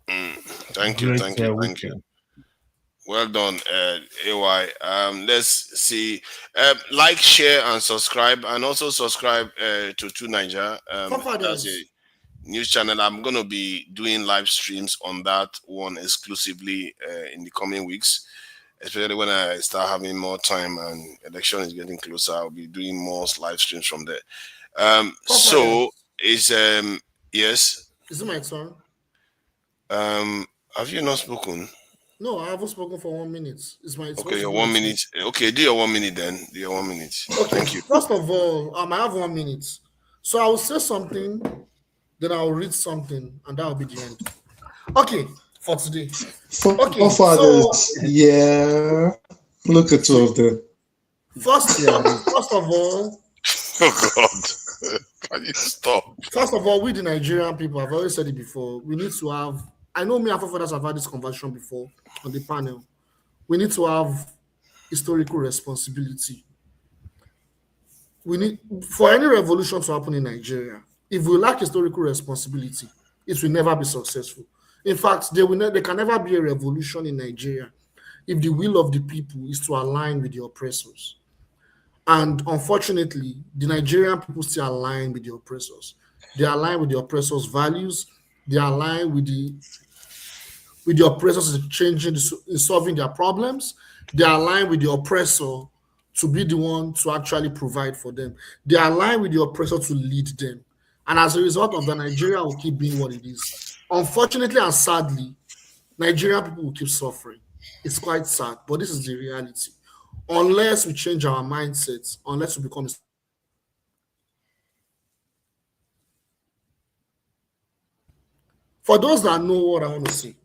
Thank you. Well done, AY. Let's see. Like, share, and subscribe, and also subscribe to 2Niger. That's a news channel. I'm going to be doing live streams on that one exclusively in the coming weeks, especially when I start having more time and election is getting closer. I'll be doing more live streams from there. So it's yes. Is it my turn? Have you not spoken? No, I haven't spoken for 1 minute. It's my okay. Your 1 minute. Okay, do your 1 minute then. Do your 1 minute. Okay. Thank you. First of all, I have 1 minute, so I will say something, then I will read something, and that will be the end. Okay, for today. Forefathers, yeah. Look at two of them. First of all. Oh God. Can you stop? First of all, we the Nigerian people, I've always said it before, we need to have, I know me and forefathers have had this conversation before on the panel. We need to have historical responsibility. We need, for any revolution to happen in Nigeria, if we lack historical responsibility, it will never be successful. In fact, there can never be a revolution in Nigeria if the will of the people is to align with the oppressors. And unfortunately, the Nigerian people still align with the oppressors. They align with the oppressors' values. They align with the oppressors in solving their problems. They align with the oppressor to be the one to actually provide for them. They align with the oppressor to lead them. And as a result of that, Nigeria will keep being what it is. Unfortunately and sadly, Nigerian people will keep suffering. It's quite sad, but this is the reality. Unless we change our mindsets, unless we become... For those that know what I want to say,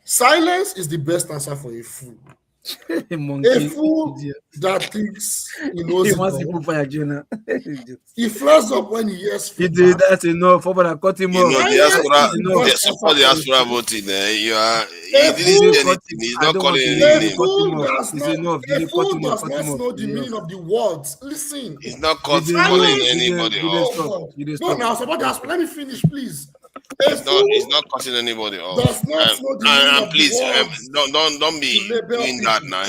silence is the best answer for a fool. A fool that thinks he knows it all. He flares up when he hears he did that enough. For I cut him off. The diaspora voting. You are. He didn't say anything. He's not calling anything. A fool does not know the meaning of the words. Listen. He's not calling anybody off. No, now somebody ask. Let me finish, please. He's not cutting anybody off. And please, don't be doing that now.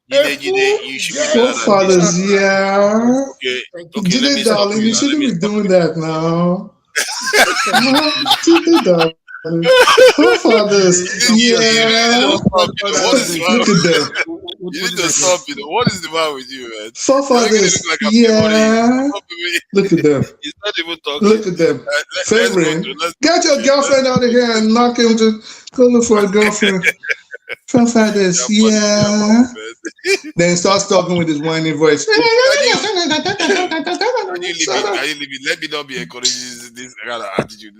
You should be doing that. Fathers, yeah. Okay, darling, you shouldn't be doing that now. Darling. Forefathers, yeah. Look at them. You need to stop it. What is the matter with you, man? Forefathers, yeah. Look at them. He's not even talking. Look at them. Favorite. Get your girlfriend out of here and knock him to go look for a girlfriend. Forefathers, yeah. Then starts talking with his whiny voice. Can you leave it? Let me not be encouraging this kind of attitude.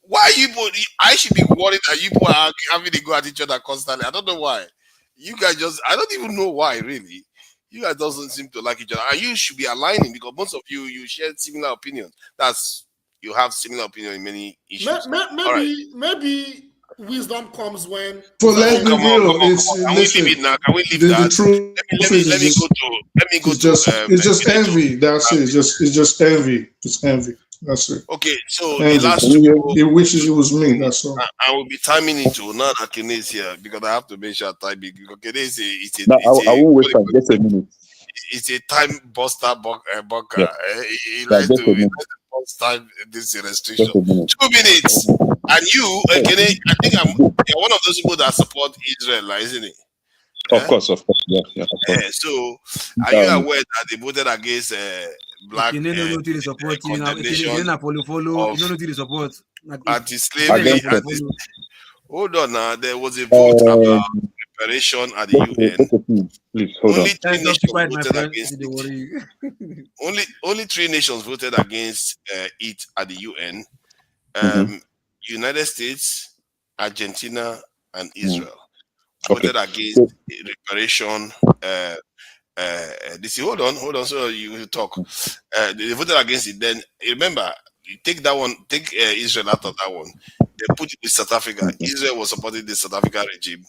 Why you both? I should be worried that you both are having a go at each other constantly. I don't know why. You guys I don't even know why, really. You guys doesn't seem to like each other. And you should be aligning because most of you share similar opinions. You have similar opinion in many issues. Maybe wisdom comes when. For let's be real, Can we leave it now? Can we leave that? Let me go to. It's just envy. That's it. It's just envy. It's envy. That's it. Okay, so envy. The last he wishes it was me. That's all. I will be timing it to now that Kene is here because I have to make sure timing because Kene is I won't wait for just a minute. It's a time buster bunker. Yeah. He likes to bust time this restriction. 2 minutes. And you, Kene, I think you're one of those people that support Israel, isn't it? Of course. Yeah, of course. So, are you aware that they voted against black anti-slavery? Hold on now. There was a vote about reparation at the UN. Please hold only on. Only 3 nations voted against it at the UN. United States, Argentina, and Israel voted against reparation. Hold on, so you will talk. They voted against it. Then remember, you take that one, take Israel out of that one. They put it with South Africa. Israel was supporting the South Africa regime.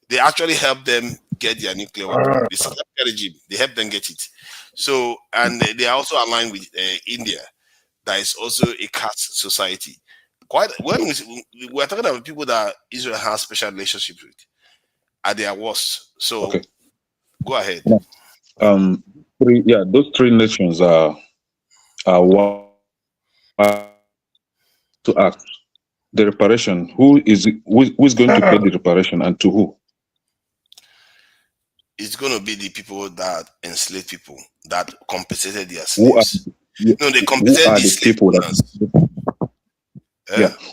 They actually helped them get their nuclear weapon. The South Africa regime, they helped them get it. So, and they are also aligned with India. That is also a caste society. When we're talking about people that Israel has special relationships with, at their worst. So, go ahead. Those 3 nations are one to ask the reparation. Who is going to pay the reparation and to who? It's going to be the people that enslaved people that compensated their slaves. They compensated the people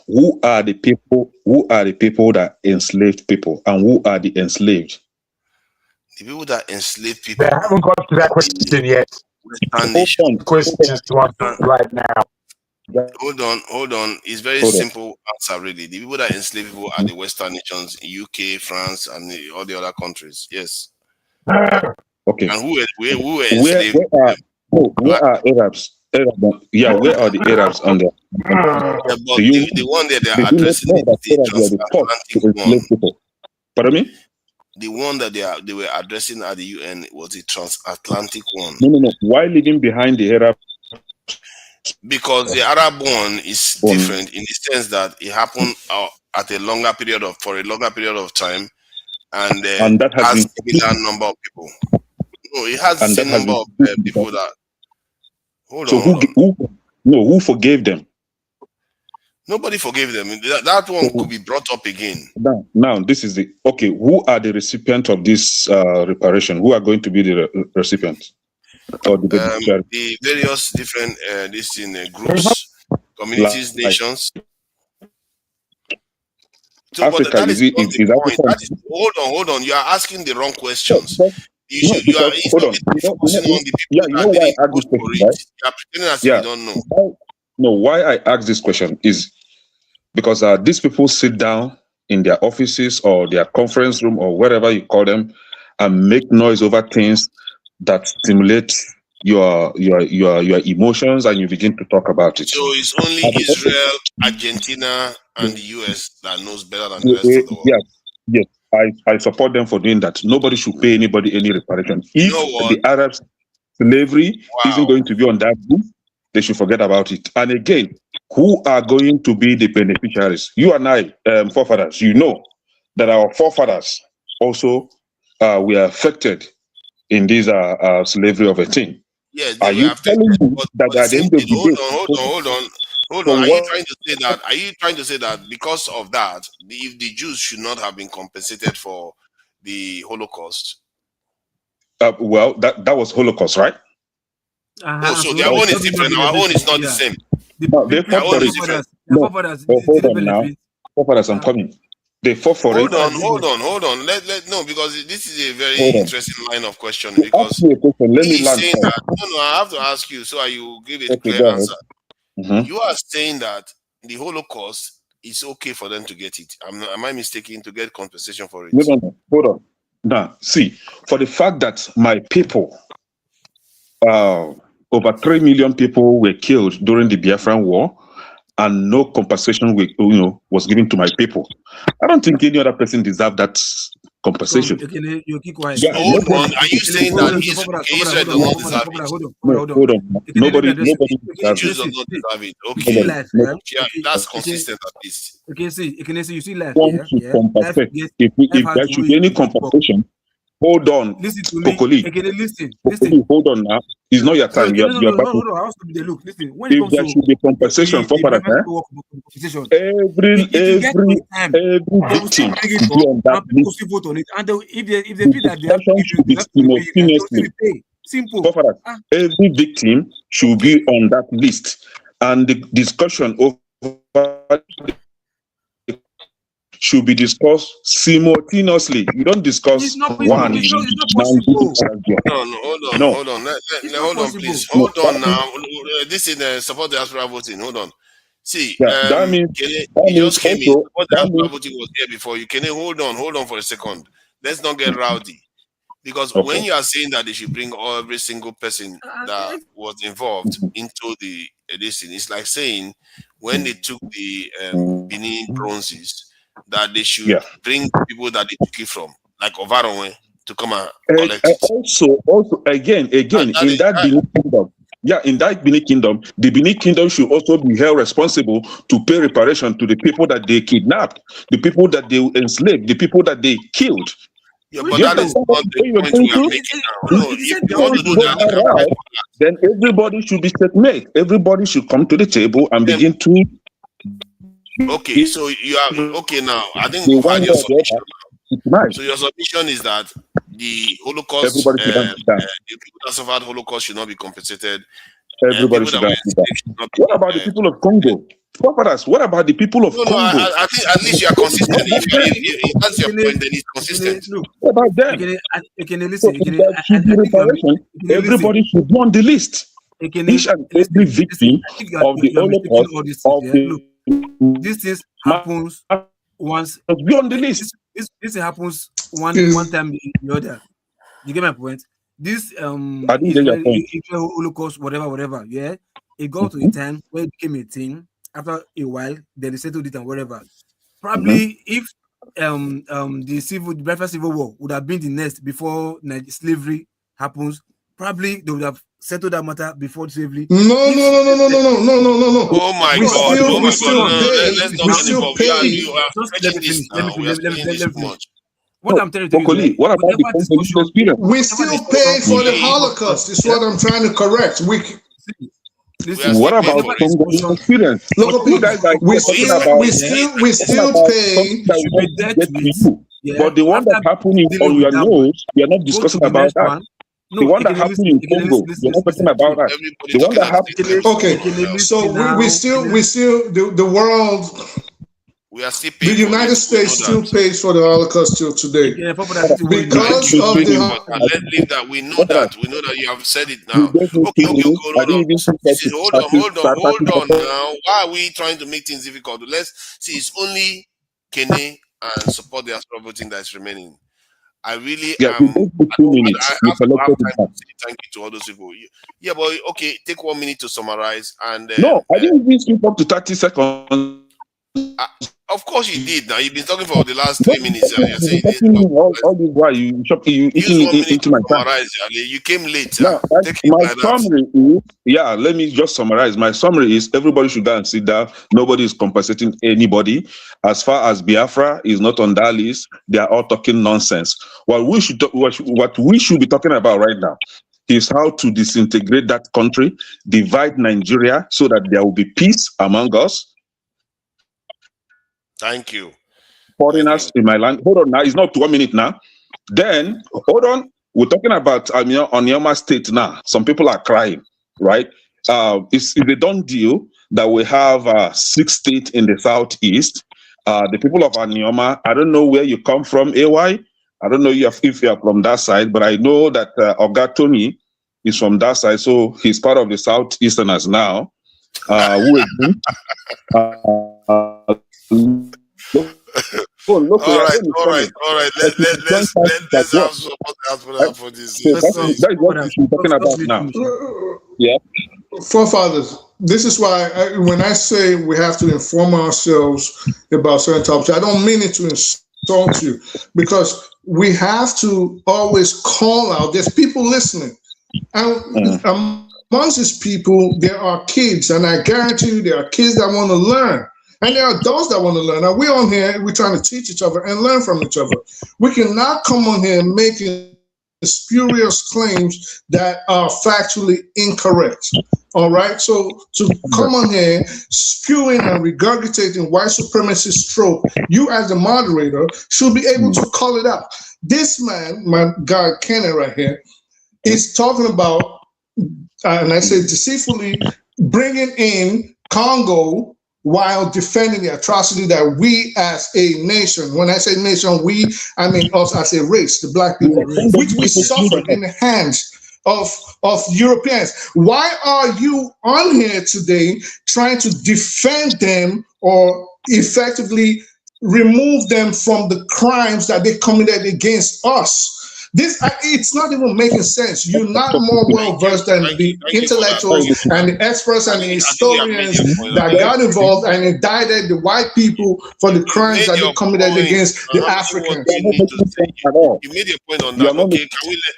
Who are the people? Who are the people that enslaved people, and who are the enslaved? The people that enslaved people. I haven't got to that question yet. Questions to answer right now. Hold on. It's very simple answer, really. The people that enslave people are the Western nations, UK, France, and all the other countries. Yes. Okay. And who were enslaved? Where are Arabs? Yeah, where are the Arabs on there? The one that they are addressing is the transatlantic one. Pardon me? The one that they were addressing at the UN was the transatlantic one. No. Why leaving behind the Arab? Because the Arab one is different in the sense that it happened at a longer period of time, and that has a similar number of people. No, it has the same number of people that. Who forgave them? Nobody forgave them. That one could be brought up again. Now, this is who are the recipients of this reparation? Who are going to be the recipients? Or the various different groups, communities, nations. So, Africa, hold on. You are asking the wrong questions. You are pretending as if you don't know. No, why I ask this question is because these people sit down in their offices or their conference room or wherever you call them and make noise over things that stimulate your emotions, and you begin to talk about it. So it's only Israel, Argentina, and the US that knows better than the rest of the world. Yes. I support them for doing that. Nobody should pay anybody any reparation. If the Arabs slavery isn't going to be on that group, they should forget about it. And again, who are going to be the beneficiaries? You and I, forefathers, you know that our forefathers also were affected in this slavery of a thing. Yes, are you telling me that at the end of the day? Hold on. Are you trying to say that because of that, the Jews should not have been compensated for the Holocaust? Well, that was Holocaust, right? So their own is different. Our own is not the same. They fought for it. Hold on now. Forefathers, I'm coming. They fought for it. Hold on. No, because this is a very interesting line of questioning. Because let me he's saying that. No, I have to ask you so you give a clear answer. You are saying that the Holocaust is okay for them to get it. Am I mistaken to get compensation for it? No. Hold on. Now, see, for the fact that my people, over 3 million people were killed during the Biafran War, and no compensation was given to my people. I don't think any other person deserved that compensation. You keep quiet. Yeah, hold on. Are you saying that Israel does not deserve it? Hold on. Nobody Jews does not deserve it. Okay. Yeah, that's consistent at least. Okay, see, you see life. If there should be any compensation, hold on. Listen to Kokoli. Listen. Hold on now. It's not your time. No. I want to be the look. Listen. When if there should be compensation for that, every victim should be on that list. And if they feel that they have to be simultaneously. Simple. Every victim should be on that list, and the discussion over should be discussed simultaneously. You don't discuss one. Hold on, please. Hold on now. This is the support diaspora voting. Hold on. See, that means you just came in. Support diaspora voting was here before. You can hold on for a second. Let's not get rowdy. Because when you are saying that they should bring every single person that was involved into the edition, it's like saying when they took the Benin bronzes, that they should bring people that they took it from, like Ovaronwe, to come and collect it. Also, again, in that Benin kingdom, in that Benin kingdom, the Benin kingdom should also be held responsible to pay reparation to the people that they kidnapped, the people that they enslaved, the people that they killed. Yeah, but that is not the point we are making now. No, if you want to do that, then everybody should be checkmate. Everybody should come to the table and begin to. Okay, so you are okay now. I think we've had your submission. So your submission is that the Holocaust, the people that suffered Holocaust should not be compensated. Everybody should not. What about the people of Congo? What about the people of Congo? I think at least you are consistent. If that's your point, then it's consistent. What about them? Everybody should be on the list. Each and every victim of the Holocaust this is happens once. Be on the list. This happens one time in the other. You get my point? This I didn't get your point. Holocaust, whatever. Yeah, it got to a time where it became a thing. After a while, then they settled it and whatever. Probably if the Biafran Civil War would have been the next before slavery happens, probably they would have settled that matter before slavery. No. Oh my God! We still pay. What I'm telling you, what about the compensation experience? We still pay for the Holocaust. Is what I'm trying to correct. What about the experience? Look, we still pay. But the one that happened on your nose, we are not discussing about that. The one that happened in Congo, you're not talking about that. The one that happened. Okay, so we still the world. We are still the United States still pays for the Holocaust till today. Because of the. Let's leave that. We know that you have said it now. Hold on now. Why are we trying to make things difficult? Let's see. It's only Kene and support the voting that is remaining. I really I have to have time to say thank you to all those people. Yeah, but okay, take 1 minute to summarize. And no, I didn't even speak up to 30 seconds. Of course you did. Now you've been talking for the last 3 minutes. You're saying all this while you into my time. You came late. My summary is, let me just summarize. My summary is everybody should go and sit down. Nobody is compensating anybody. As far as Biafra is not on that list, they are all talking nonsense. What we should be talking about right now is how to disintegrate that country, divide Nigeria so that there will be peace among us. Thank you. Foreigners in my land. Hold on now. It's not 1 minute now. Then, hold on. We're talking about Anioma State now. Some people are crying. right? It's a done deal that we have 6 states in the southeast. The people of Anioma, I don't know where you come from, AY. I don't know if you are from that side, but I know that Oga Tony is from that side, so he's part of the Southeasterners now. Who again? All right. Let's have someone for this. That is what we're talking about now. Yeah. Forefathers, this is why when I say we have to inform ourselves about certain topics, I don't mean it to insult you, because we have to always call out. There's people listening. And amongst these people, there are kids, and I guarantee you there are kids that want to learn. And there are adults that want to learn. Now, we're on here, we're trying to teach each other and learn from each other. We cannot come on here making spurious claims that are factually incorrect. All right? So to come on here spewing and regurgitating white supremacist trope, you as the moderator should be able to call it out. This man, my guy Kenny right here, is talking about, and I say deceitfully, bringing in Congo while defending the atrocity that we as a nation, when I say nation, we, I mean us as a race, the black people, which we suffered in the hands of Europeans. Why are you on here today trying to defend them or effectively remove them from the crimes that they committed against us? This, it's not even making sense. You're not more well-versed than the intellectuals and the experts and the historians that got involved and indicted the white people for the crimes that they committed against the Africans. You made your point on that. Okay,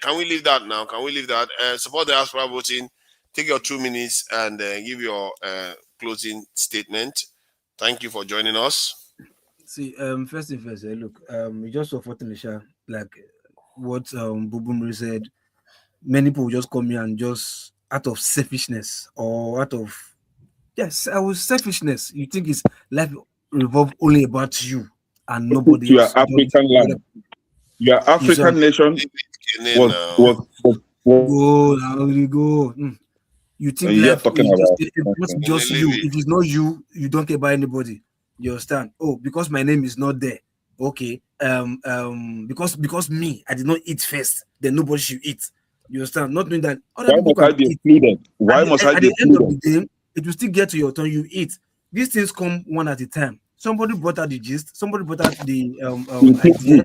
can we leave that now? Can we leave that? Support the diaspora voting. Take your 2 minutes and give your closing statement. Thank you for joining us. See, first thing first, look, we just saw Fortunisha, like what Bubumri said. Many people just come here and just out of selfishness or out of selfishness. You think it's life revolve only about you and nobody you else. Are African land. Your African nation was go. You think life must just you. If it's not you, you don't care about anybody. You understand? Oh, because my name is not there. Okay. Because me, I did not eat first, then nobody should eat. You understand? Not knowing that other people can eat. Why must I be excluded? At the end of the day, it will still get to your turn. You eat. These things come one at a time. Somebody brought out the gist. Somebody brought out the idea.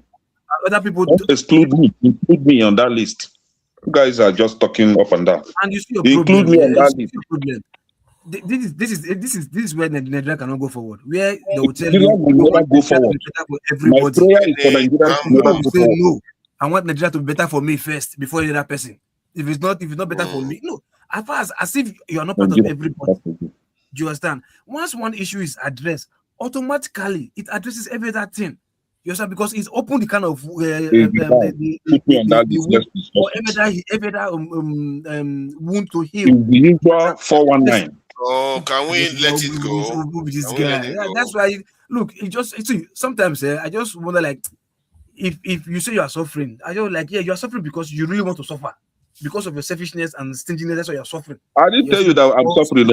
Other people exclude me on that list. You guys are just talking up and down. And you see your include me on that list. This is where Nigeria cannot go forward. Where they will tell you will go forward. For everybody. My prayer is for Nigeria to never go forward. No, I want Nigeria to be better for me first before any other person. If it's not better for me, no. As if you are not part of everybody. Do you understand? Once one issue is addressed, automatically it addresses every other thing. You understand? Because it's open the kind of wound to heal. The usual 419. Oh, can we let it go? This guy. That's why. Look, sometimes I just wonder, like, if you say you are suffering, I just like, you are suffering because you really want to suffer. Because of your selfishness and stinginess, that's why you're suffering. I didn't tell you that I'm suffering.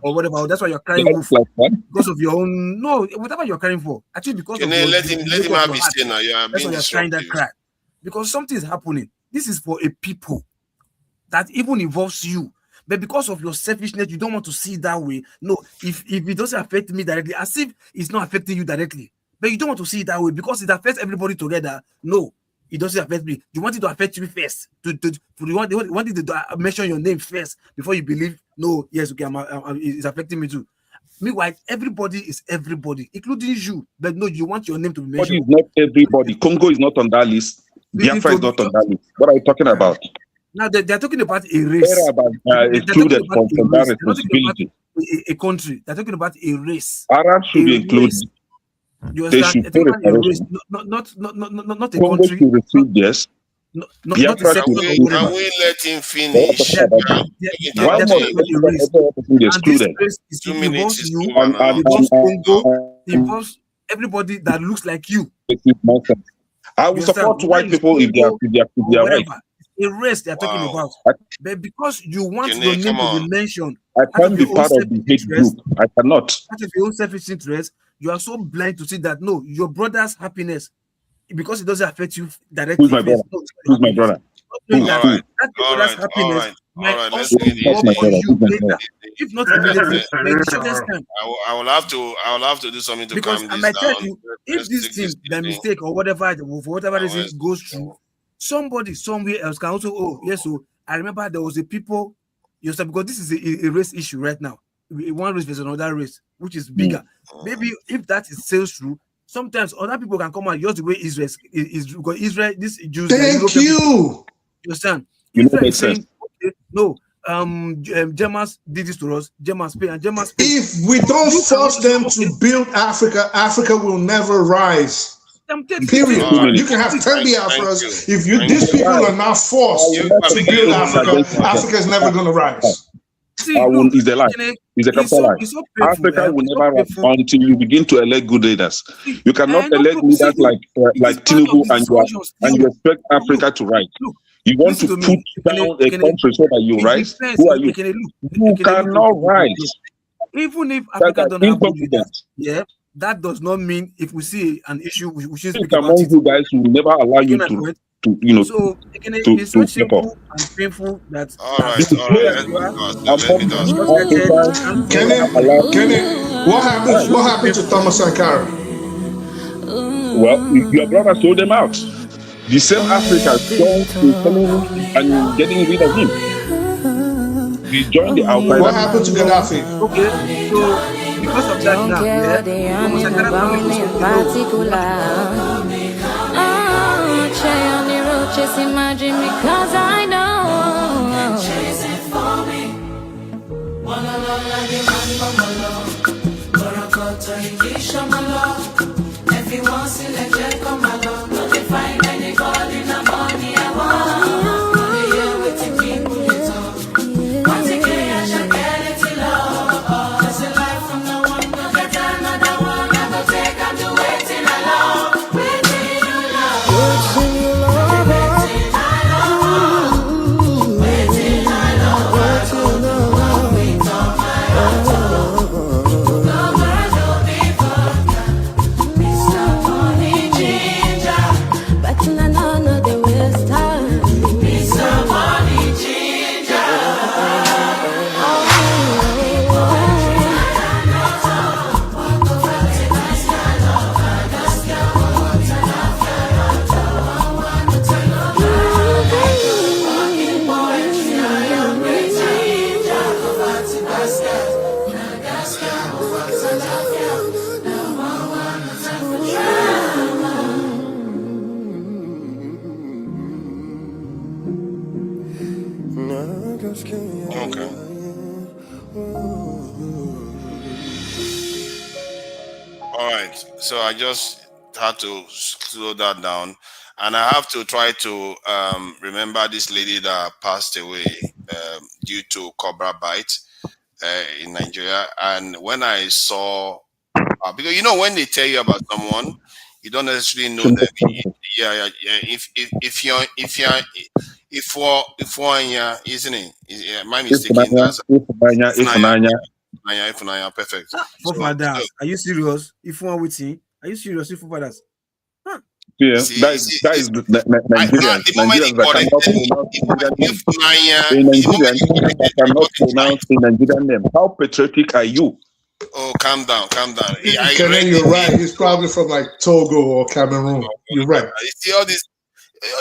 Or whatever. That's why you're crying because of your own. No, whatever you're crying for. Actually, because of let him have his say now. That's why you're crying that cry. Because something is happening. This is for a people that even involves you. But because of your selfishness, you don't want to see it that way. No, if it doesn't affect me directly, as if it's not affecting you directly. But you don't want to see it that way because it affects everybody together. No. It doesn't affect me. You want it to affect you first. You want it to mention your name first before you believe. No, yes, okay, it's affecting me too. Meanwhile, everybody is everybody, including you. But no, you want your name to be mentioned. Not everybody. Congo is not on that list. Biafra is not on that list. What are you talking about? Now they're talking about a race. Excluded from that responsibility. A country. They're talking about a race. Arabs should be included. You understand? Not a Congo country. Should receive, yes. Can we let him finish? Why must be excluded? Involves everybody that looks like you. I will support white people if they are right. a race they are talking about. But because you want Janae, your name come to be on. mentioned, I out can't of be your own part of the hate self-interest, group. I cannot. out of your own selfish interest, you are so blind to see that no, your brother's happiness, because it doesn't affect you directly. Who's my brother? No, Who's my brother? Who? Who? That your brother's happiness might Let's also take it come easy. on you later, if not immediately, but in the shortest time. I will have to do something to Because calm I this might tell down. you, if Let's this take thing this by easy. mistake or whatever, for whatever reason goes through, somebody somewhere else can also, oh yes, so I remember there was a people, because this is a race issue right now. One race versus another race, which is bigger. Maybe if that is sails through, sometimes other people can come out just the way Israel is because Israel, this Jews, Thank you. You understand? Israel is saying, okay, no, Germans did this to us, Germans pay, and Germans pay. If we don't force them to build Africa, Africa will never rise. Period. You can have 10 Biafras. If these people are not forced to build Africa, Africa is never going to rise. Is a lie. It's a capital lie. Africa will never rise until you begin to elect good leaders. You cannot elect leaders like Tinubu and you expect Africa to rise. You want to put down a country so that you rise? Who are you? You cannot rise. Even if Africa don't have good leaders, that does not mean if we see an issue, we should speak about it. You guys will never allow you to so it's so simple and painful that. All right. What happened to Thomas Sankara? Well, your brother sold them out. The same Africa is coming and getting rid of him. He joined the outside. What happened to Gaddafi? Okay, so because of that now, Thomas Sankara chasing my dream because I know chasing for me. Wanna love like a man from my love. Barakota English my love. Everyone see like Jack on my love. But they find any God in the money I want. They hear what the people you talk. Once again I shall get it to love. That's a life from the one. Go get another one. I go take and do it in a love. Waiting you love. So I just had to slow that down, and I have to try to remember this lady that passed away due to cobra bite in Nigeria. And when I saw, because you know when they tell you about someone, you don't necessarily know them. Yeah. If one, yeah, isn't it? Am I mistaken? That's Ifunanya, perfect. Forefathers, are you serious? If one waiting, are you serious? If forefathers, yeah, that is Nigerians. Nigerians that cannot pronounce a Nigerian name. How patriotic are you? Oh, calm down. You're right. He's probably from like Togo or Cameroon. You're right. You see all this.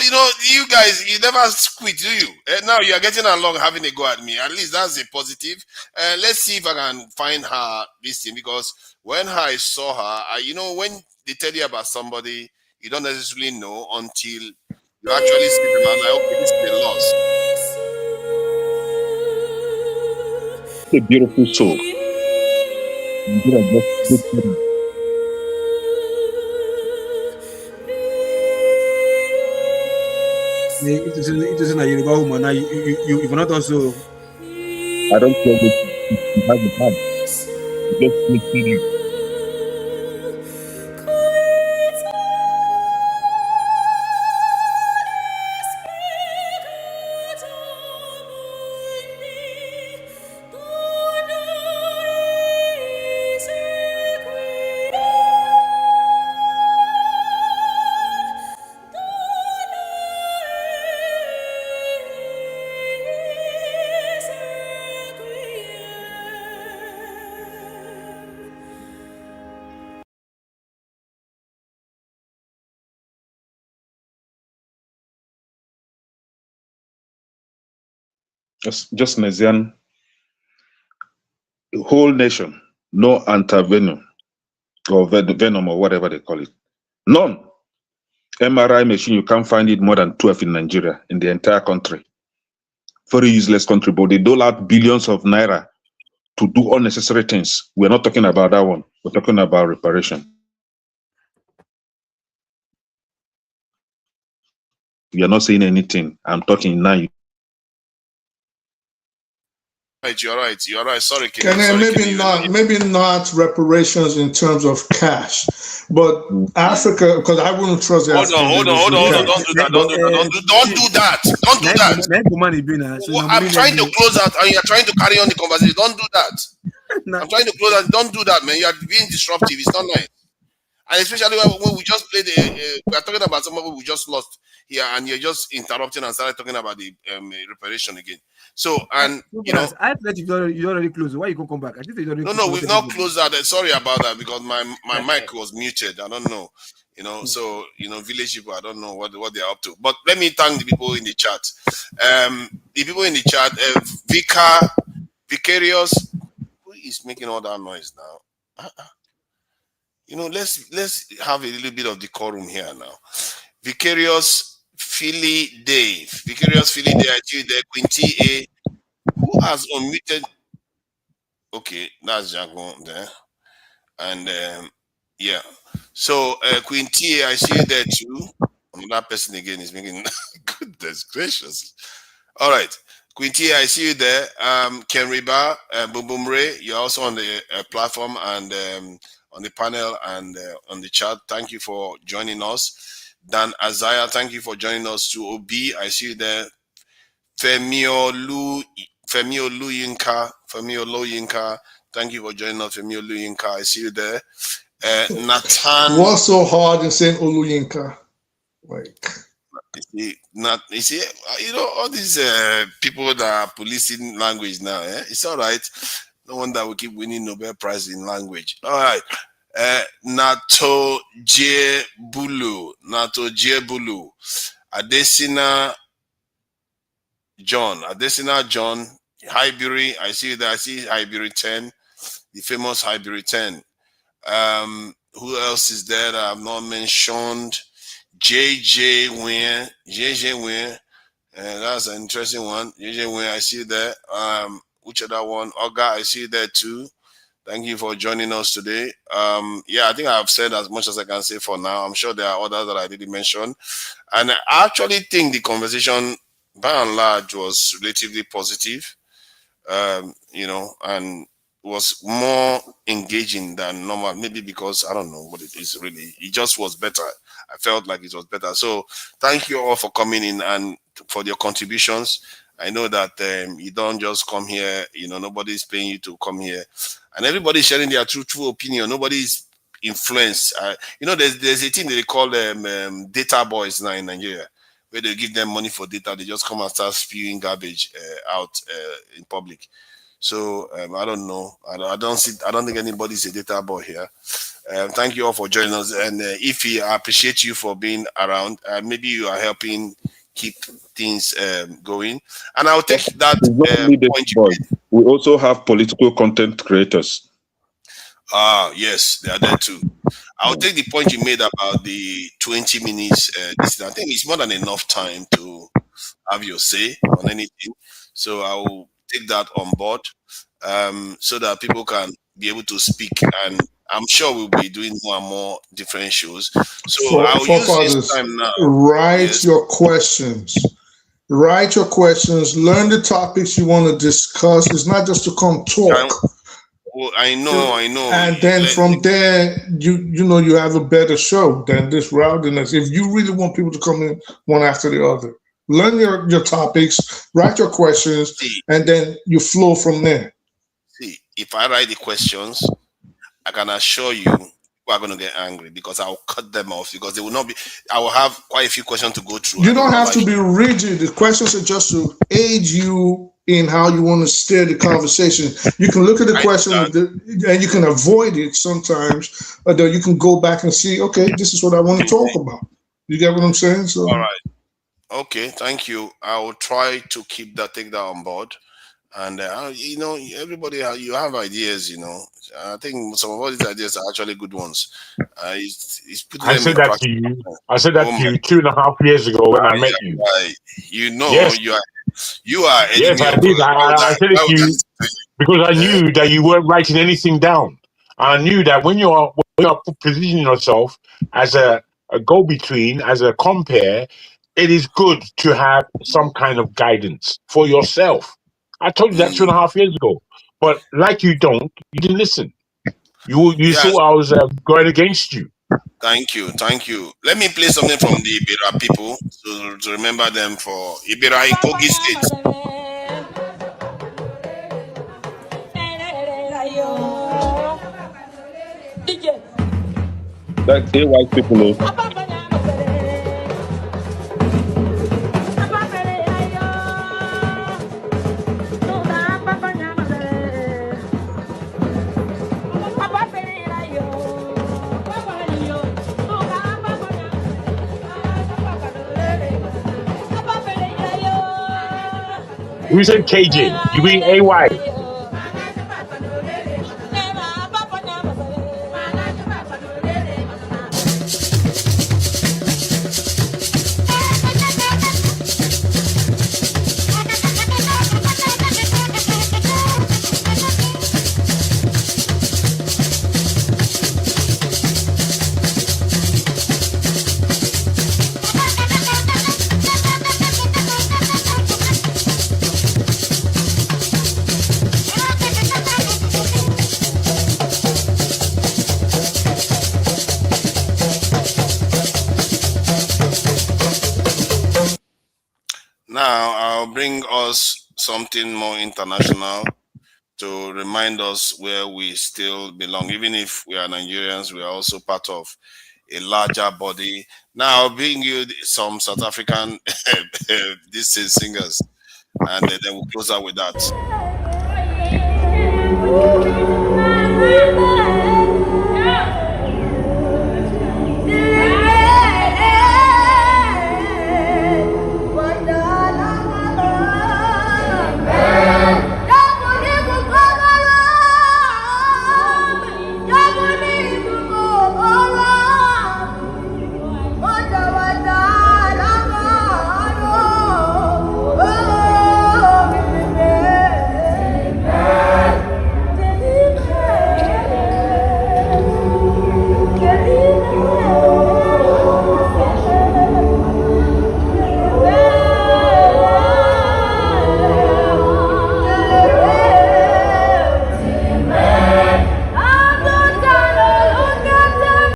You know, you guys, you never quit, do you? And now you are getting along, having a go at me. At least that's a positive. Let's see if I can find her this thing, because when I saw her, you know, when they tell you about somebody, you don't necessarily know until you actually see them and like, okay, this is a loss. A beautiful soul. it isn't a Yoruba woman. Now you've not also. I don't care what you have in mind. Just make it. just Nigerian, whole nation, no anti-venom or venom or whatever they call it. None. MRI machine, you can't find it more than 12 in Nigeria, in the entire country. Very useless country, but they dole out billions of naira to do unnecessary things. We're not talking about that one. We're talking about reparation. You're not saying anything. I'm talking now. You're right. Sorry, Can maybe not reparations in terms of cash, but Africa, because I wouldn't trust the Hold on. Don't do that. Don't do that. I'm trying to close out and you're trying to carry on the conversation. Don't do that. I'm trying to close out. Don't do that, man. You are being disruptive. It's not nice. And especially when we just played we are talking about somebody we just lost here, and you're just interrupting and started talking about the reparation again. So, and you know, I thought you already closed. Why you can come back? I think you already no, we've not closed that. Sorry about that because my mic was muted. I don't know, you know. So village people, I don't know what they're up to. But let me thank the people in the chat. The people in the chat, Vicarious, who is making all that noise now? Let's have a little bit of decorum here now. Vicarious Philly Dave, I see there. Quinty A, who has unmuted? Okay, that's Jagon there, and yeah. So Quinty A, I see you there too. That person again is making goodness gracious. All right, Quinty A, I see you there. Ken Riba, Boom Boom Ray, you're also on the platform and on the panel and on the chat. Thank you for joining us. Dan Azaya, thank you for joining us too. Obi, I see you there. Femio Luyinka, thank you for joining us. Femio Luyinka, I see you there. Nathan. What's so hard in saying Oluyinka? Like, you see, all these people that are policing language now. It's all right. No wonder we keep winning Nobel Prize in language. All right. Nato J Bulu, Adesina John, Highbury. I see that. I see Highbury 10, the famous Highbury 10. Who else is there that I've not mentioned? JJ Wynn, that's an interesting one. JJ Wynn, I see there. Which other one? Oga, I see there too. Thank you for joining us today. Yeah, I think I've said as much as I can say for now. I'm sure there are others that I didn't mention. And I actually think the conversation, by and large, was relatively positive, and was more engaging than normal. Maybe because, I don't know what it is really. It just was better. I felt like it was better. So thank you all for coming in and for your contributions. I know that you don't just come here, nobody's paying you to come here. And everybody's sharing their true opinion. Nobody's influenced. There's a thing they call data boys now in Nigeria, where they give them money for data. They just come and start spewing garbage out in public. So I don't know. I don't think anybody's a data boy here. Thank you all for joining us. And Ify, I appreciate you for being around. Maybe you are helping keep things going. And I'll take that point you made. We also have political content creators. Yes, they are there too. I'll take the point you made about the 20 minutes. I think it's more than enough time to have your say on anything. So I will take that on board so that people can be able to speak. And I'm sure we'll be doing more and more different shows. So I'll use this time now. Write your questions. Write your questions. Learn the topics you want to discuss. It's not just to come talk. I know. And then from there, you have a better show than this rowdiness. If you really want people to come in one after the other, learn your topics, write your questions, and then you flow from there. See, if I write the questions, I can assure you people are going to get angry because I'll cut them off because they will not be. I will have quite a few questions to go through. You don't have to be rigid. The questions are just to aid you in how you want to steer the conversation. You can look at the question and you can avoid it sometimes, or you can go back and see, okay, this is what I want to talk about. You get what I'm saying? So, all right. Okay, thank you. I will try to take that on board. And everybody, you have ideas. I think some of all these ideas are actually good ones. He's putting I them said in that to practice. you. I said that Oh to my you 2.5 years ago when I God, met you. yeah, Yes, you are yes, enemy I of did. progress. I said it Why to would I you listen to because I you? knew that you weren't writing anything down. I knew that when you're positioning yourself as a go-between, as a compare, it is good to have some kind of guidance for yourself. I told you that 2.5 years ago, but like you didn't listen. You Yeah, thought I was going against you. thank you. Let me play something from the Ibera people to remember them for Ibera in Kogi State. That's the white people. You said KJ. You mean AY. Now I'll bring us something more international to remind us where we still belong. Even if we are Nigerians, we are also part of a larger body. Now I'll bring you some South African singers, and then we'll close out with that.